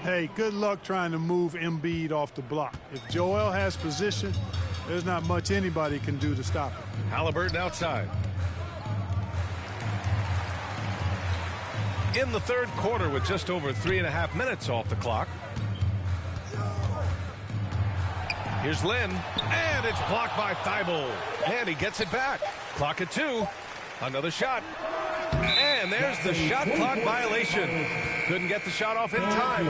Speaker 22: Hey, good luck trying to move Embiid off the block. If Joel has position, there's not much anybody can do to stop him.
Speaker 20: Halliburton outside. In the third quarter with just over 3.5 minutes off the clock. Here's Lynn. And it's blocked by Thibault. And he gets it back. Clock at 2. Another shot. And there's the shot clock violation. Couldn't get the shot off in time.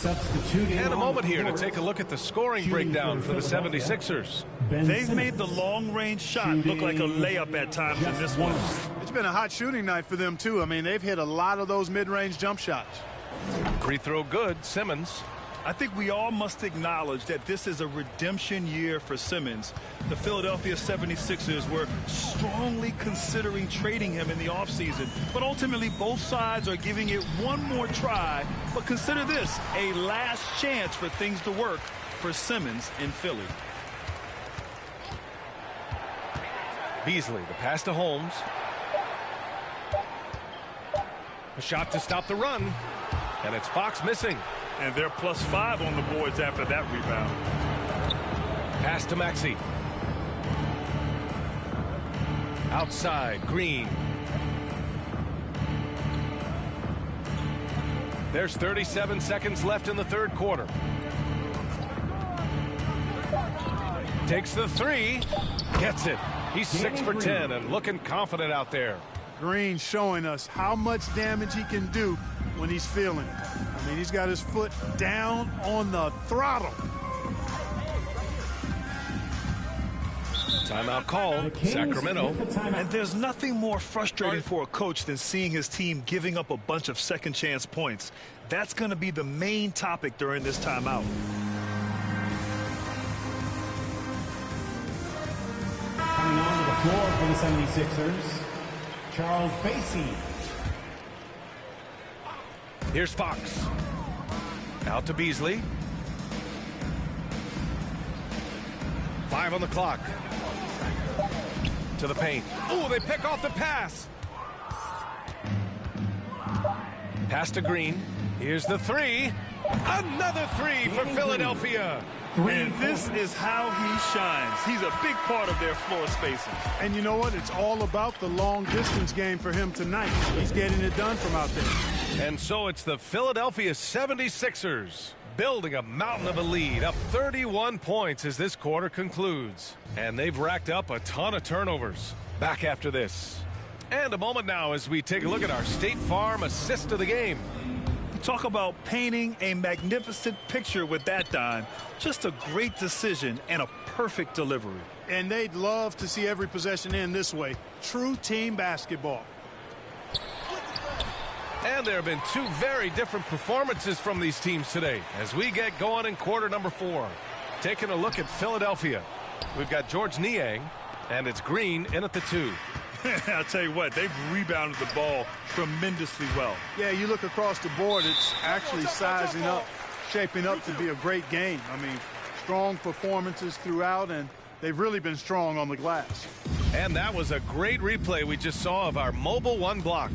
Speaker 20: And a moment here to take a look at the scoring breakdown for the 76ers.
Speaker 21: They've made the long-range shot look like a layup at times in this one.
Speaker 22: It's been a hot shooting night for them, too. I mean, they've hit a lot of those mid-range jump shots.
Speaker 20: Free throw good. Simmons.
Speaker 21: I think we all must acknowledge that this is a redemption year for Simmons. The Philadelphia 76ers were strongly considering trading him in the offseason, but ultimately both sides are giving it one more try. But consider this, a last chance for things to work for Simmons in Philly.
Speaker 20: Beasley, the pass to Holmes. A shot to stop the run. And it's Fox missing.
Speaker 21: And they're +5 on the boards after that rebound.
Speaker 20: Pass to Maxey. Outside, Green. There's 37 seconds left in the third quarter. Takes the three. Gets it. He's 6 for 10 and looking confident out there.
Speaker 22: Green showing us how much damage he can do when he's feeling it. I mean, he's got his foot down on the throttle.
Speaker 20: Timeout call, Sacramento.
Speaker 21: And there's nothing more frustrating for a coach than seeing his team giving up a bunch of second chance points. That's going to be the main topic during this timeout.
Speaker 10: Coming on to the floor for the 76ers, Charles Bassey.
Speaker 20: Here's Fox. Out to Beasley. 5 on the clock. To the paint. Oh, they pick off the pass. Pass to Green. Here's the three. Another three for Philadelphia.
Speaker 21: And this is how he shines. He's a big part of their floor spacing.
Speaker 22: And you know what? It's all about the long distance game for him tonight. He's getting it done from out there.
Speaker 20: And so it's the Philadelphia 76ers building a mountain of a lead, up 31 points as this quarter concludes. And they've racked up a ton of turnovers. Back after this. And a moment now as we take a look at our State Farm assist of the game.
Speaker 21: Talk about painting a magnificent picture with that dime. Just a great decision and a perfect delivery.
Speaker 22: And they'd love to see every possession end this way. True team basketball.
Speaker 20: And there have been two very different performances from these teams today as we get going in quarter number 4. Taking a look at Philadelphia. We've got Georges Niang, and it's Green in at the 2.
Speaker 21: I'll tell you what, they've rebounded the ball tremendously well.
Speaker 22: Yeah, you look across the board, it's actually sizing up, shaping up to be a great game. I mean, strong performances throughout, and they've really been strong on the glass.
Speaker 20: And that was a great replay we just saw of our mobile one block.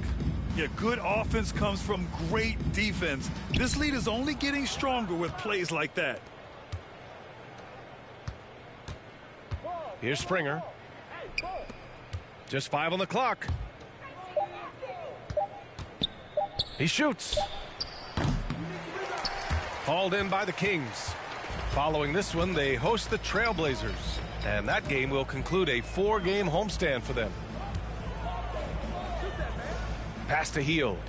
Speaker 21: Yeah, good offense comes from great defense. This lead is only getting stronger with plays like that.
Speaker 20: Here's Springer. Just 5 on the clock. He shoots. Hauled in by the Kings. Following this one, they host the Trailblazers. And that game will conclude a 4-game homestand for them. Pass to Hield.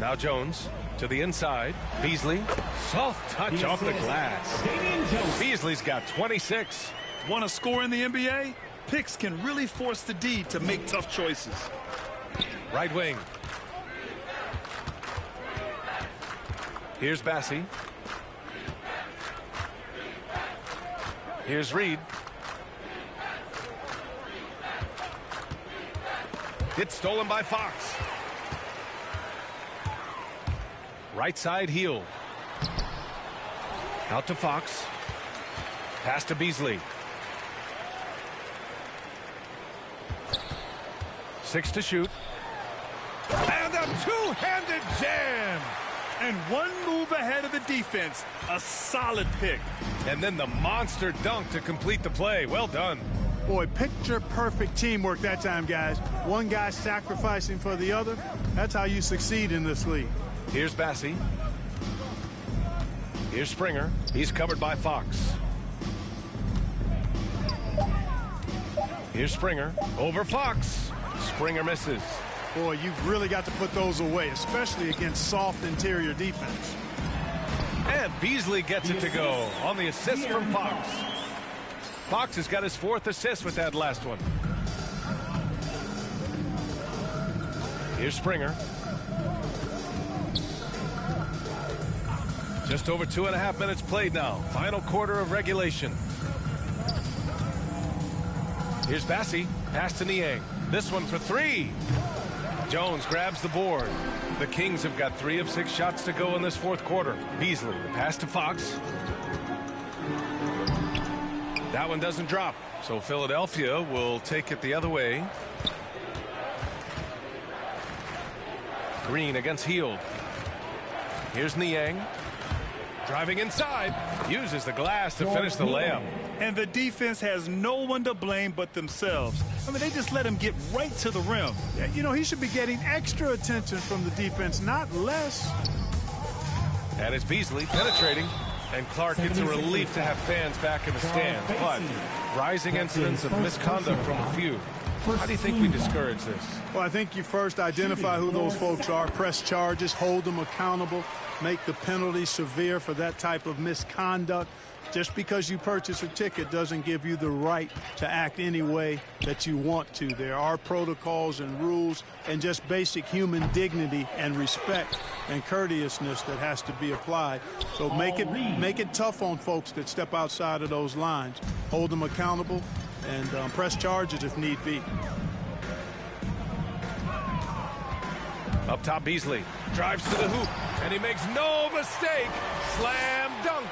Speaker 20: Now Jones to the inside. Beasley. Soft touch off the glass. Beasley's got 26.
Speaker 21: Want to score in the NBA? Picks can really force the D to make tough choices.
Speaker 20: Right wing. Here's Bassey. Here's Reed. It's stolen by Fox. Right side Hield. Out to Fox. Pass to Beasley. 6 to shoot. And a two-handed jam.
Speaker 21: And one move ahead of the defense. A solid pick.
Speaker 20: And then the monster dunk to complete the play. Well done.
Speaker 22: Boy, picture perfect teamwork that time, guys. One guy sacrificing for the other. That's how you succeed in this league.
Speaker 20: Here's Bassey. Here's Springer. He's covered by Fox. Here's Springer. Over Fox. Springer misses.
Speaker 22: Boy, you've really got to put those away, especially against soft interior defense.
Speaker 20: And Beasley gets it to go on the assist from Fox. Fox has got his 4th assist with that last one. Here's Springer. Just over 2.5 minutes played now. Final quarter of regulation. Here's Bassey. Pass to Niang. This one for 3. Jones grabs the board. The Kings have got 3 of 6 shots to go in this 4th quarter. Beasley, the pass to Fox. That one doesn't drop. So Philadelphia will take it the other way. Green against Hield. Here's Niang. Driving inside. Uses the glass to finish the layup.
Speaker 21: And the defense has no one to blame but themselves. I mean, they just let him get right to the rim.
Speaker 22: Yeah, you know, he should be getting extra attention from the defense, not less.
Speaker 20: And it's Beasley penetrating. And Clark gets a relief to have fans back in the stands. But rising incidents of misconduct from a few. How do you think we discourage this?
Speaker 22: Well, I think you first identify who those folks are, press charges, hold them accountable, make the penalty severe for that type of misconduct. Just because you purchase a ticket doesn't give you the right to act any way that you want to. There are protocols and rules and just basic human dignity and respect and courteousness that has to be applied. So make it tough on folks that step outside of those lines. Hold them accountable and press charges if need be.
Speaker 20: Up top, Beasley drives to the hoop, and he makes no mistake. Slam dunk.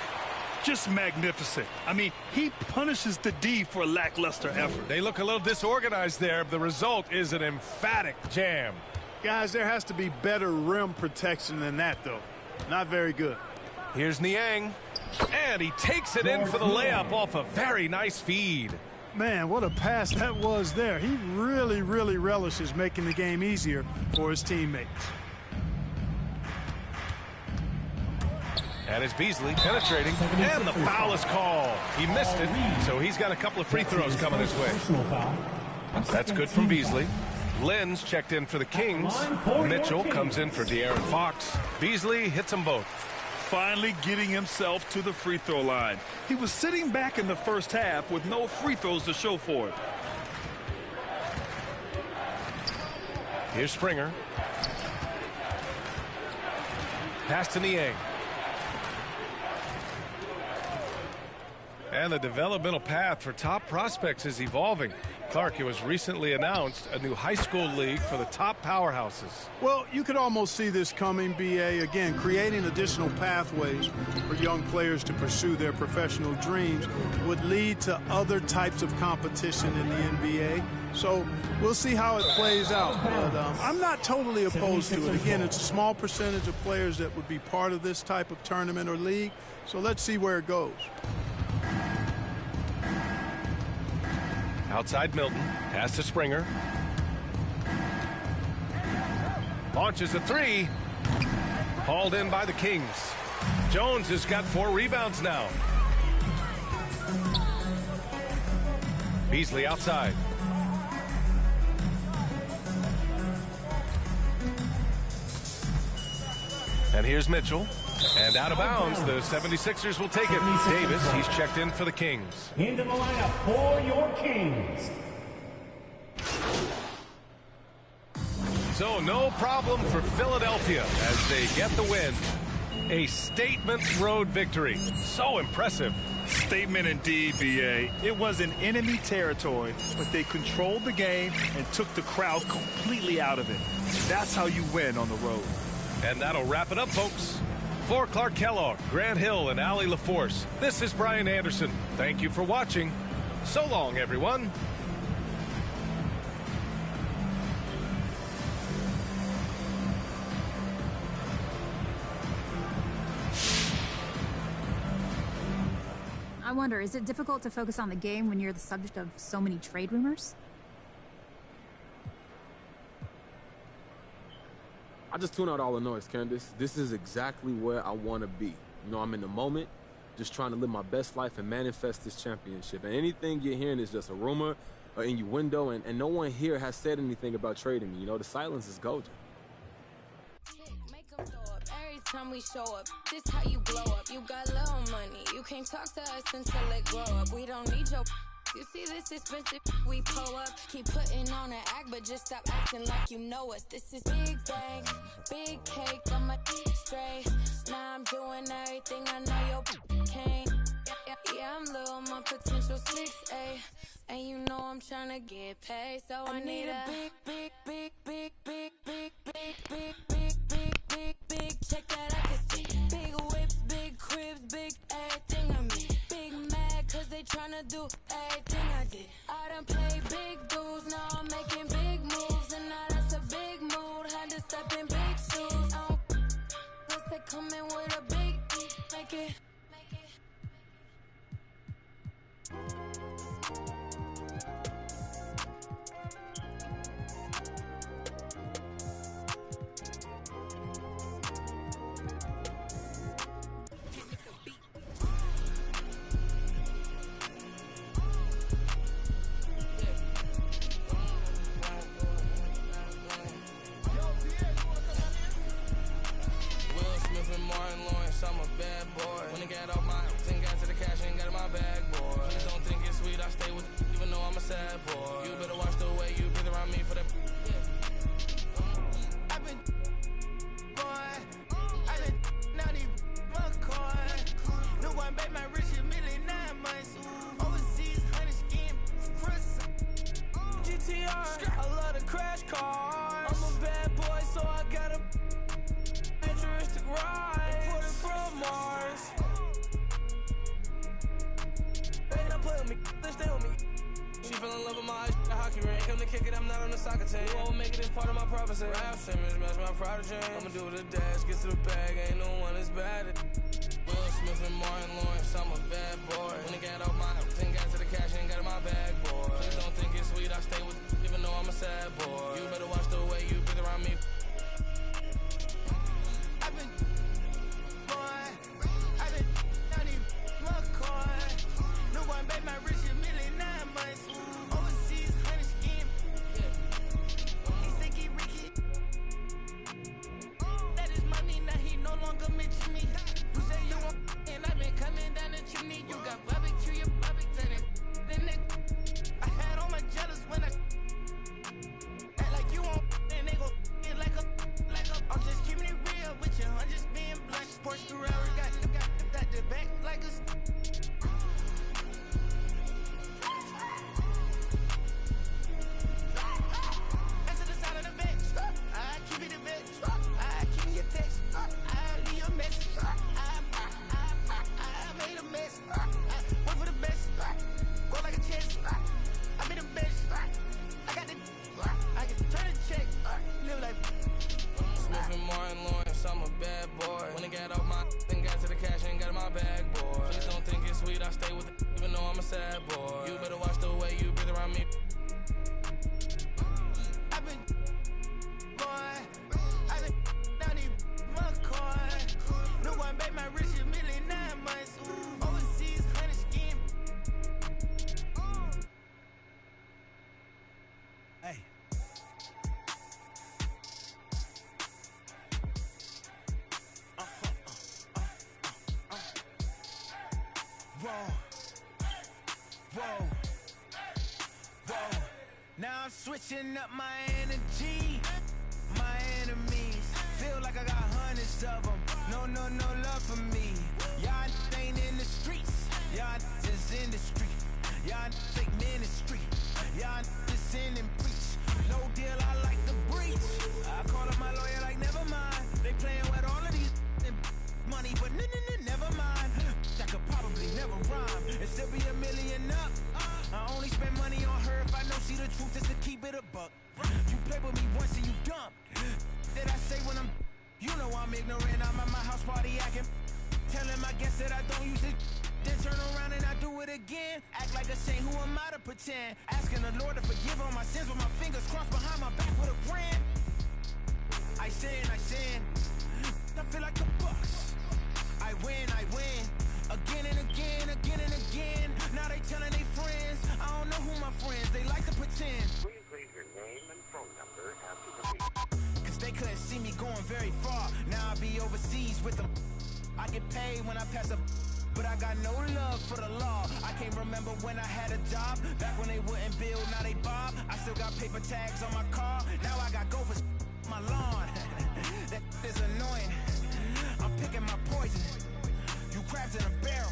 Speaker 21: Just magnificent. I mean, he punishes the D for a lackluster effort.
Speaker 20: They look a little disorganized there. The result is an emphatic jam.
Speaker 22: Guys, there has to be better rim protection than that, though. Not very good.
Speaker 20: Here's Niang, and he takes it in for the layup off a very nice feed.
Speaker 22: Man, what a pass that was there. He really, really relishes making the game easier for his teammates.
Speaker 20: And it's Beasley penetrating, and the foul is called. He missed it, so he's got a couple of free throws coming his way. That's good from Beasley. Lenz checked in for the Kings. Mitchell comes in for De'Aaron Fox. Beasley hits them both.
Speaker 21: Finally getting himself to the free throw line. He was sitting back in the first half with no free throws to show for it.
Speaker 20: Here's Springer. Pass to Niang. And the developmental path for top prospects is evolving. Clark, it was recently announced a new high school league for the top powerhouses.
Speaker 22: Well, you could almost see this coming, B.A. Again, creating additional pathways for young players to pursue their professional dreams would lead to other types of competition in the NBA. So we'll see how it plays out. But I'm not totally opposed to it. Again, it's a small percentage of players that would be part of this type of tournament or league. So let's see where it goes.
Speaker 20: Outside Milton, pass to Springer. Launches a three. Hauled in by the Kings. Jones has got 4 rebounds now. Beasley outside. And here's Mitchell. And out of bounds, the 76ers will take it. Davis, he's checked in for the Kings.
Speaker 10: Into the lineup for your Kings.
Speaker 20: So no problem for Philadelphia as they get the win. A statement road victory. So impressive.
Speaker 21: Statement indeed, B.A. It was in enemy territory, but they controlled the game and took the crowd completely out of it. That's how you win on the road.
Speaker 20: And that'll wrap it up, folks. For Clark Kellogg, Grant Hill, and Allie LaForce, this is Brian Anderson. Thank you for watching. So long, everyone.
Speaker 1: I wonder, is it difficult to focus on the game when you're the subject of so many trade rumors?
Speaker 11: I just tune out all the noise, Candace. This is exactly where I want to be. You know, I'm in the moment, just trying to live my best life and manifest this championship. And anything you're hearing is just a rumor or innuendo, and no one here has said anything about trading me. You know, the silence is golden.
Speaker 3: Every time we show up, this how you blow up. You got little money, you can't talk to us until it grow up. We don't need your... You see this expensive, we pull up. Keep putting on an act, but just stop acting like you know us. This is big bang, big cake, on my straight. Now I'm doing everything I know your can't. Yeah, I'm little, my potential 6'8". And you know I'm tryna get paid, so I need a big check that I can see. Big whips, big cribs, big everything I mean. Big mad cause they tryna do everything I did. I done played big dudes, now I'm making big moves. And now that's a big mood, had to step in big
Speaker 15: She fell in love with my hockey ring. Come to kick it, I'm not on the soccer team. You won't make it as part of my prophecy. Rap Simmons, match my prodigy. I'ma do the dash, get to the bag, ain't no one as bad as Will Smith and Martin Lawrence, I'm a bad boy. When I got off my thing, got to the cash, ain't got in my bag, boy. Please don't think it's sweet, I stay with even though I'm a sad boy. You better watch the way you been around me.
Speaker 17: I've been down in McCoy. No one made my rich a million 9 months. Overseas, 100 skin. He think he Ricky. That is money, now he no longer mention me. You say you want and I've been coming down the chimney. You got barbecue, your barbecue, then I had all my jealous when I act like you want and they go like a. I'm just keeping it real with you, I'm just being blunt. Sports through hours, got the back like a. Answer the side of the bench, I keep it a bench, I keep me a text, I leave a message, I made a mess, wait for the best, go like a chess, I made the best, I got the, I can turn a check, live like.
Speaker 15: Smith and Martin Lawrence, I'm a bad boy. When I got off my then got to the cash, ain't got in my bag, boy. Please don't think it's sweet, I stay with it, even though I'm a sad boy. You better watch the way you been around me.
Speaker 17: I've been down in McCoy. No one made my rich a million 9 months. Overseas, 100 skin. Hey. Whoa. Now I'm switching up my energy. My enemies feel like I got hundreds of them. No love for me. Y'all ain't in the streets. Y'all just in the street. Y'all take ministry. Y'all just sin and preach. No deal, I like the breach. I call up my lawyer like never mind. They playing with all of these money, but never mind. I could probably never rhyme and still be a million up. I only spend money on her if I know she the truth, just to keep it a buck. You play with me once and you dump. Did I say when I'm, you know I'm ignorant, I'm at my house party acting. Telling my guests that I don't use it, then turn around and I do it again. Act like a saint, who am I to pretend? Asking the Lord to forgive all my sins with my fingers crossed behind my back with a grin. I sin. I feel like the Bucks. I win. Again and again. Now they telling their friends. I don't know who my friends, they like to pretend.
Speaker 6: Please leave your name and phone number after the beep.
Speaker 17: Cause they couldn't see me going very far. Now I be overseas with them. I get paid when I pass a, but I got no love for the law. I can't remember when I had a job. Back when they wouldn't build, now they bob. I still got paper tags on my car. Now I got gophers my lawn. That is annoying. I'm picking my poison. You crabs in a barrel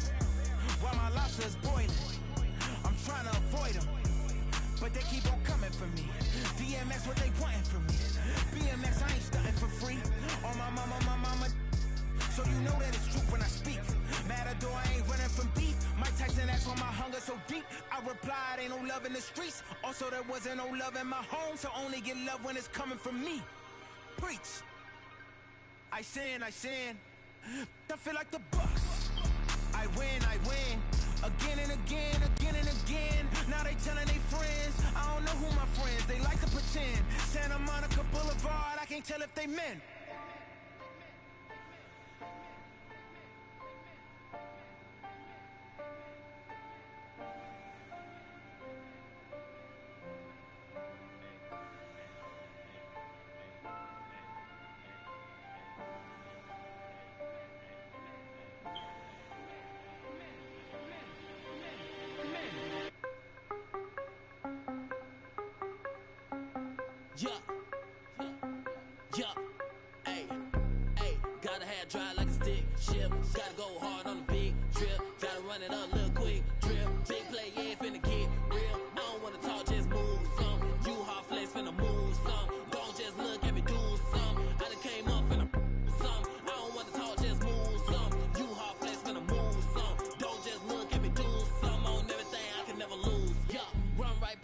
Speaker 17: while my lobster is boiling. I'm trying to avoid them, but they keep on coming for me. DMX, what they wanting from me? BMX, I ain't stunting for free. On my mama, so you know that it's true when I speak. Matador, I ain't running from beef. Mike Tyson asked why my hunger so deep. I replied, ain't no love in the streets. Also, there wasn't no love in my home, so only get love when it's coming from me. Preach. I sin. I feel like the Bucks. I win. Again and again. Now they telling their friends. I don't know who my friends, they like to pretend. Santa Monica Boulevard, I can't tell if they men.
Speaker 7: Yeah, hey, gotta have dry like a stick ship. Gotta go hard on the big trip. Gotta run it up, little quick trip. Big play, yeah, finna get real. I don't wanna talk, just move some. You hard flex, finna move some. Don't just look at me, do some. I done came up, finna some. I don't wanna talk, just move some. You hard flex, finna move some. Don't just look at me, do some. On everything, I can never lose. Yeah, run right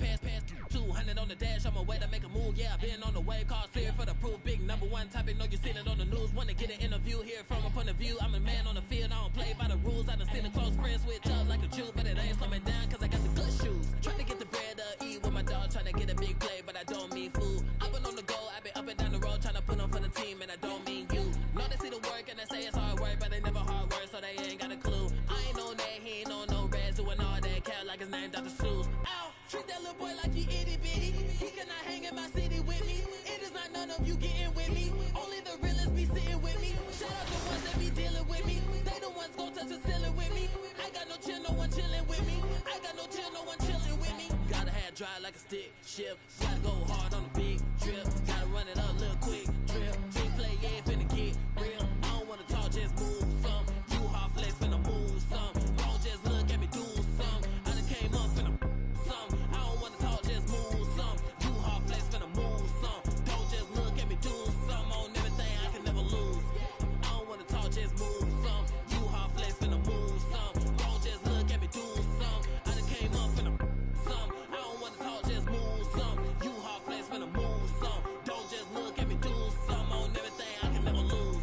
Speaker 7: kind of topic, know you seen it on the news. Wanna get an interview here from a point of view. I'm a man on the field, I don't play by the rules. I done seen a close friend switch up like a Jew, but it ain't slowing down cause I got the good shoes. Trying to get the bread to eat with my dog, trying to get a big play, but I don't mean food. I've been on the go, I've been up and down the road, trying to put on for the team, and I don't mean you. Know they see the work and they say it's hard work, but they never hard work, so they ain't got a clue. I ain't on that, he ain't on no reds, doing all that cat like his name Dr. Seuss. Ow, treat that little boy like he itty bitty. He cannot hang in my city with me. It is not none of you getting with me. Only the realest be sitting with me. Shout out the ones that be dealing with me. They the ones gon' touch the ceiling with me. I got no chill, no one chilling with me. I got no chill, no one chilling with me. Gotta have dry like a stick shift. Gotta go hard on the big trip. Gotta run it up, little quick trip. Team play, yeah, finna get real. I don't wanna talk, just move some. You hard flex, finna move some. Don't just look at me do some. I done came up finna some. I don't wanna talk, just move some. You hard flex, finna move some. Don't just look at me do some. On everything I can never lose. I don't wanna talk, just move some. You hard flex, finna move some. Don't just look at me do some. I done came up finna some. I don't wanna talk, just move some. You hard flex, finna move some. Don't just look at me do some. On everything I can never lose.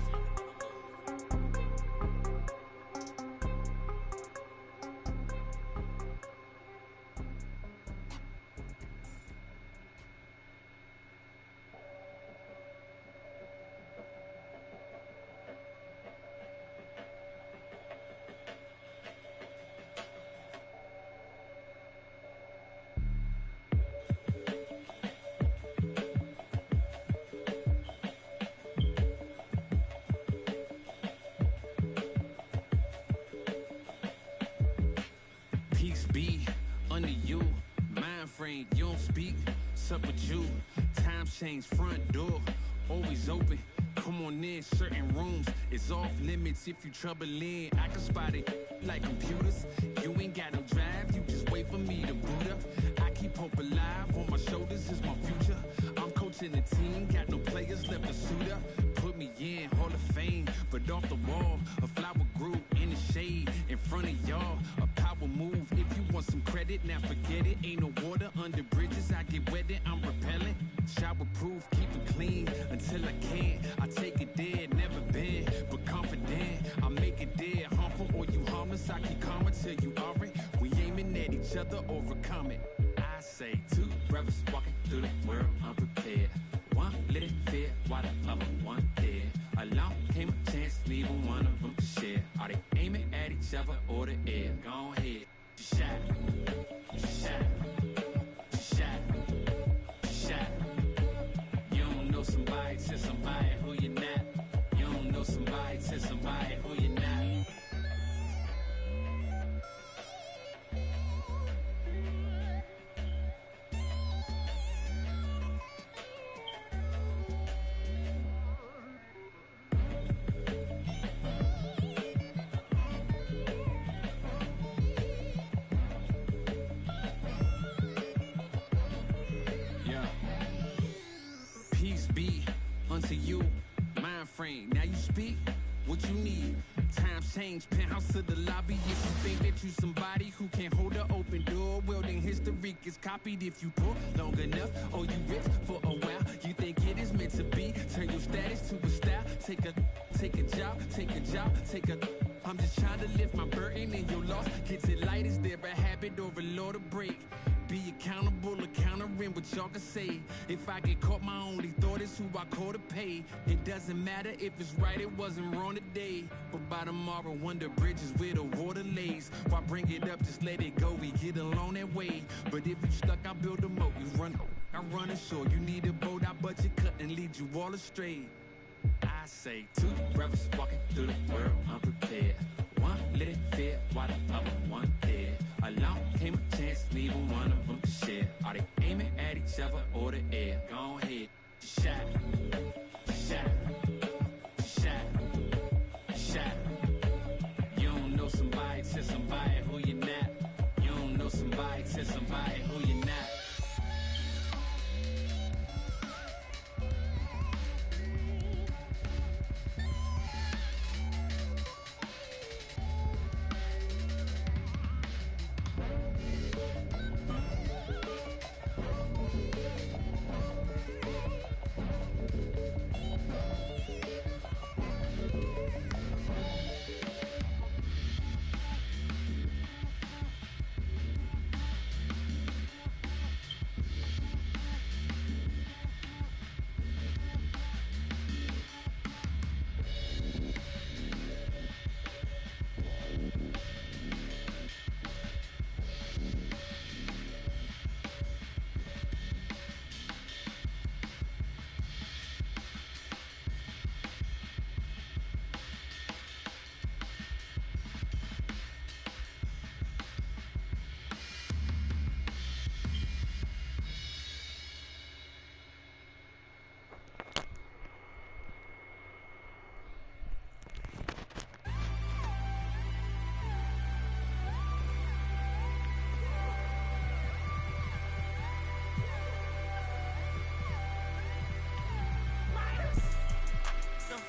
Speaker 8: Peace be under you, mind frame, you don't speak, sup with you, times change, front door, always open, come on in, certain rooms, it's off limits if you trouble in, I can spot it like computers, you ain't got no drive, you just wait for me to boot up, I keep hope alive, on my shoulders is my future, I'm coaching the team, got no players left to suit up, put me in, Hall of Fame, but off the wall, a flower grew in the shade, in front of y'all, a power move, if you want some credit, now forget it, ain't no water under bridges, I get wetted, I'm repellent, shower proof, keep it clean, until I can't, I take it there, never been, but confident, I make it there, harmful or you harmless, I keep calm until you are it, we aiming at each other, overcome it, I say, two brothers walking through the world unprepared, one lit fear, while the other one dead, along came a chance, neither one of them to share, are they aiming at each other or the air, go ahead, shot, shot, shot, shot, you don't know somebody till somebody who you're not, you don't know somebody till somebody who you're not. Peace be unto you, mind frame. Now you speak what you need. Times change, penthouse to the lobby. If you think that you somebody who can't hold an open door, well then history gets copied if you pull long enough. Or you rich for a while. You think it is meant to be. Turn your status to a style. Take a job, take a job, take a. I'm just trying to lift my burden and your loss gets it light. Is there a habit or a law to break? Be accountable or countering what y'all can say. If I get caught, my only thought is who I call to pay. It doesn't matter if it's right, it wasn't wrong today. But by tomorrow, wonder bridges where the water lays. Why bring it up, just let it go, we get along that way. But if you stuck, I build a moat, you run, I run ashore. You need a boat, I budget cut and lead you all astray. I say two brothers walking through the world unprepared. One lit it fear, while the other one dead. Along came a chance, neither one of them to share. Are they aiming at each other or the air? Go ahead, shot, shot, shot, shot. You don't know somebody till somebody who you're not. You don't know somebody till somebody who you're not.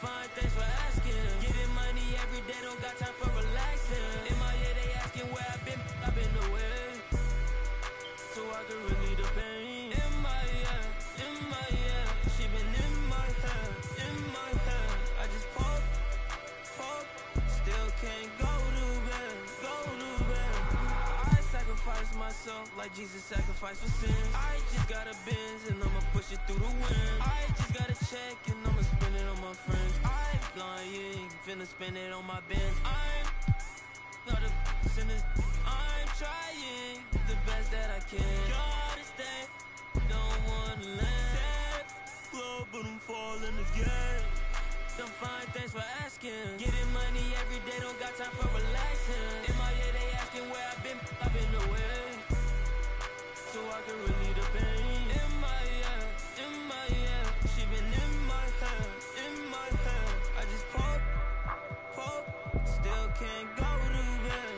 Speaker 7: fine, thanks for asking. Getting money every day, don't got time for relaxing. In my head, they asking where I've been away. So I can relieve the pain. In my head, she been in my head. I just pop, still can't go to bed. I sacrifice myself like Jesus sacrificed for sin. I just got a Benz and I'ma push it through the wind. I just got a check and I'ma spend it on my friends. I'm lying, finna spend it on my Benz. I'm not a sinner. I'm trying the best that I can. Gotta stay, don't wanna land. Low, but I'm falling again. I'm fine, thanks for asking. Getting money every day, don't got time for relaxing. In my head, they asking where I've been away. So I can relieve the pain. In my head, she been in my head. I just pop, still can't go to bed.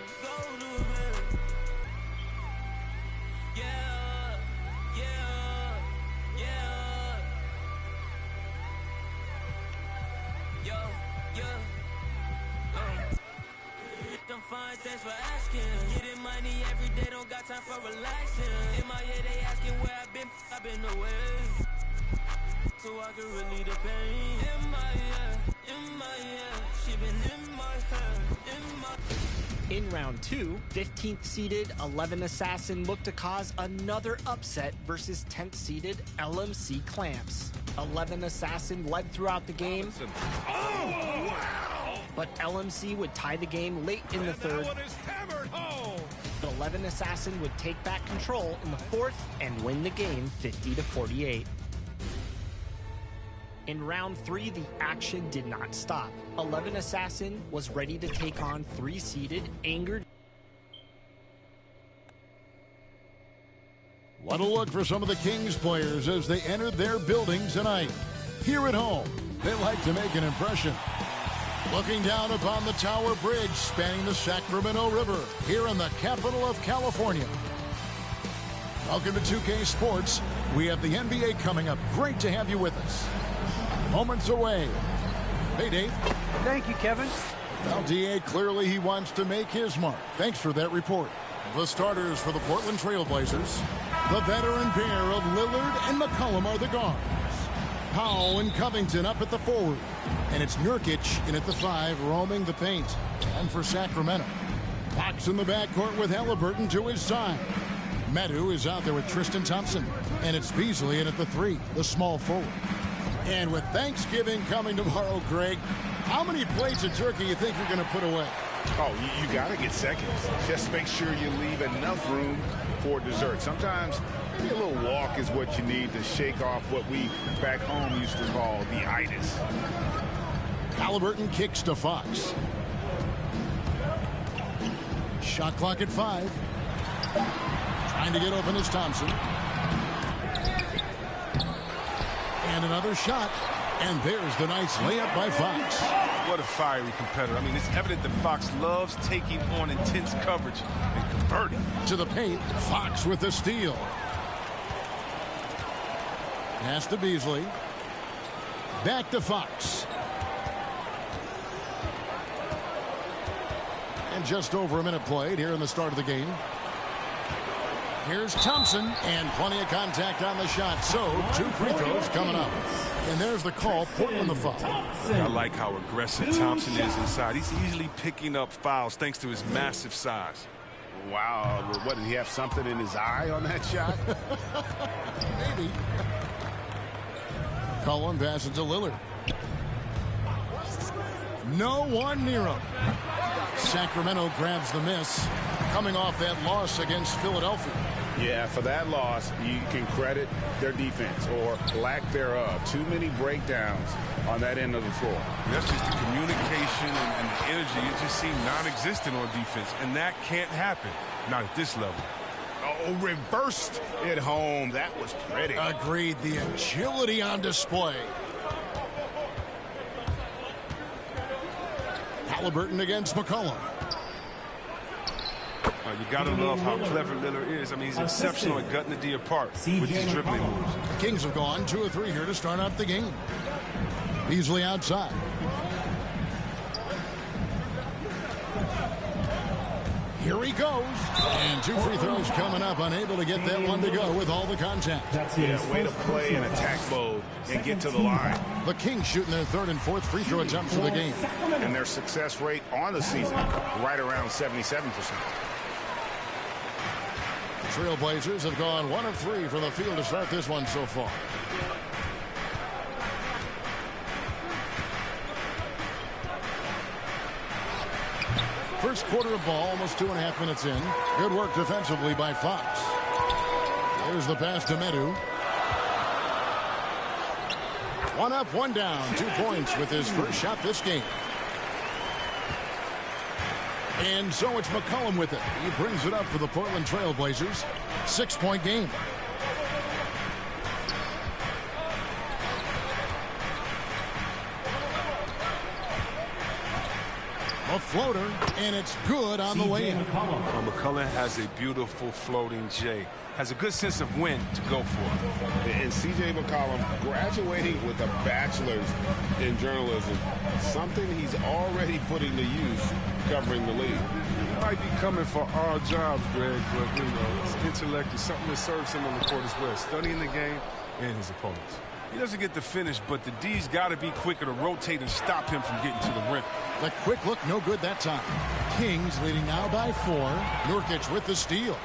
Speaker 7: I'm fine, thanks for asking. Getting money every day, don't got time for relaxing. In my head, they asking where I've been away. So I can relieve the pain. In my head, she been in my head.
Speaker 19: In round 2, 15th seeded 11 Assassin looked to cause another upset versus 10th seeded LMC Clamps. 11 Assassin led throughout the game. Oh, wow! But LMC would tie the game late in the third. But 11 Assassin would take back control in the fourth and win the game 50-48. In round 3, the action did not stop. 11 Assassin was ready to take on 3-seeded Angered.
Speaker 5: What a look for some of the Kings players as they entered their building tonight. Here at home, they like to make an impression. Looking down upon the Tower Bridge spanning the Sacramento River here in the capital of California. Welcome to 2K Sports. We have the NBA coming up. Great to have you with us. Moments away. Hey, Dave.
Speaker 9: Thank you, Kevin.
Speaker 5: Well, D.A., clearly he wants to make his mark. Thanks for that report. The starters for the Portland Trailblazers. The veteran pair of Lillard and McCollum are the guards. Powell and Covington up at the forward. And it's Nurkic in at the 5, roaming the paint. And for Sacramento, Fox in the backcourt with Halliburton to his side. Medu is out there with Tristan Thompson. And it's Beasley in at the 3, the small forward. And with Thanksgiving coming tomorrow, Greg, how many plates of turkey you think you're going to put away?
Speaker 12: Oh, you got to get seconds. Just make sure you leave enough room for dessert. Sometimes maybe a little walk is what you need to shake off what we back home used to call the itis.
Speaker 5: Halliburton kicks to Fox. Shot clock at 5. Trying to get open is Thompson. And another shot. And there's the nice layup by Fox.
Speaker 20: What a fiery competitor. I mean, it's evident that Fox loves taking on intense coverage and converting.
Speaker 5: To the paint, Fox with the steal. Pass to Beasley. Back to Fox. And just over a minute played here in the start of the game. Here's Thompson, and plenty of contact on the shot. So, 2 free throws coming up. And there's the call, Portland the foul.
Speaker 20: I like how aggressive Thompson is inside. He's easily picking up fouls thanks to his massive size.
Speaker 12: Wow, what, did he have something in his eye on that shot?
Speaker 5: Maybe. Cullen passes to Lillard. No one near him. Sacramento grabs the miss, coming off that loss against Philadelphia.
Speaker 12: Yeah, for that loss, you can credit their defense or lack thereof. Too many breakdowns on that end of the floor.
Speaker 20: That's just the communication and the energy. It just seemed non-existent on defense, and that can't happen. Not at this level.
Speaker 12: Oh, reversed at home. That was pretty.
Speaker 5: Agreed. The agility on display. Halliburton against McCollum.
Speaker 20: You gotta love how clever Lillard is. I mean, he's exceptional at gutting the D apart with his dribbling moves.
Speaker 5: The Kings have gone 2 of 3 here to start out the game. Beasley outside. Here he goes. And 2 free throws coming up. Unable to get that one to go with all the contact.
Speaker 12: Yeah, way to play in attack mode and get to the line.
Speaker 5: The Kings shooting their 3rd and 4th free throw attempts of the game.
Speaker 12: And their success rate on the season, right around 77%.
Speaker 5: The Trailblazers have gone 1 of 3 from the field to start this one so far. First quarter of ball, almost 2.5 minutes in. Good work defensively by Fox. There's the pass to Medu. 1 up, 1 down. 2 points with his first shot this game. And so it's McCollum with it. He brings it up for the Portland Trailblazers. 6-point game. A floater, and it's good on the way in.
Speaker 20: McCollum has a beautiful floating J. Has a good sense of when to go for.
Speaker 12: And C.J. McCollum graduating with a bachelor's in journalism. Something he's already putting to use covering the league.
Speaker 20: He might be coming for our jobs, Greg, but his intellect is something that serves him on the court as well. Studying the game and his opponents. He doesn't get the finish, but the D's got to be quicker to rotate and stop him from getting to the rim.
Speaker 5: The quick look, no good that time. Kings leading now by 4. Nurkic with the steal.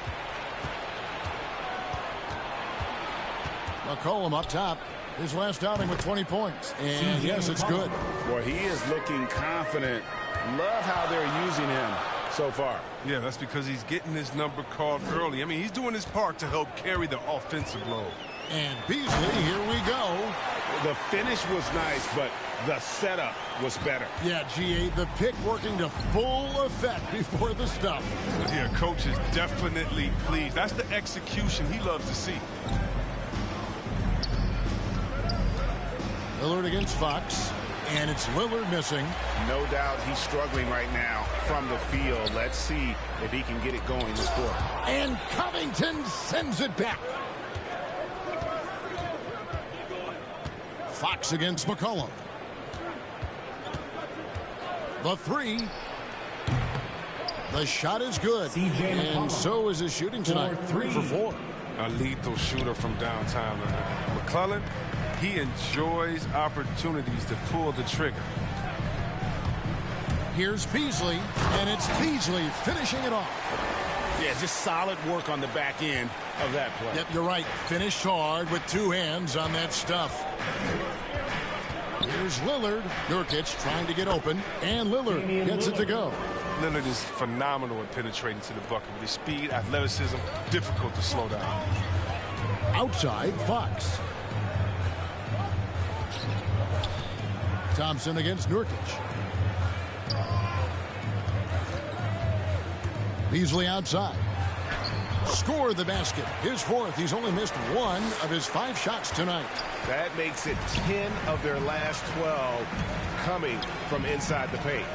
Speaker 5: McCollum up top. His last outing with 20 points. And yes, it's good.
Speaker 12: Boy, he is looking confident. Love how they're using him so far.
Speaker 20: Yeah, that's because he's getting his number called early. I mean, he's doing his part to help carry the offensive load.
Speaker 5: And Beasley, here we go.
Speaker 12: The finish was nice, but the setup was better.
Speaker 5: Yeah, G8, the pick working to full effect before the stuff.
Speaker 20: Yeah, coach is definitely pleased. That's the execution he loves to see.
Speaker 5: Lillard against Fox, and it's Lillard missing.
Speaker 12: No doubt he's struggling right now from the field. Let's see if he can get it going this quarter.
Speaker 5: And Covington sends it back. Fox against McCollum. The 3. The shot is good. And so is his shooting tonight. 3 for 4.
Speaker 20: A lethal shooter from downtown. McClellan, he enjoys opportunities to pull the trigger.
Speaker 5: Here's Beasley, and it's Beasley finishing it off.
Speaker 12: Yeah, just solid work on the back end of that play.
Speaker 5: Yep, you're right. Finished hard with 2 hands on that stuff. Here's Lillard. Nurkic trying to get open, and Lillard gets it to go.
Speaker 20: Lillard is phenomenal at penetrating to the bucket with his speed, athleticism, difficult to slow down.
Speaker 5: Outside, Fox. Thompson against Nurkic. Beasley outside. Score the basket. His 4th. He's only missed 1 of his 5 shots tonight.
Speaker 12: That makes it 10 of their last 12 coming from inside the paint.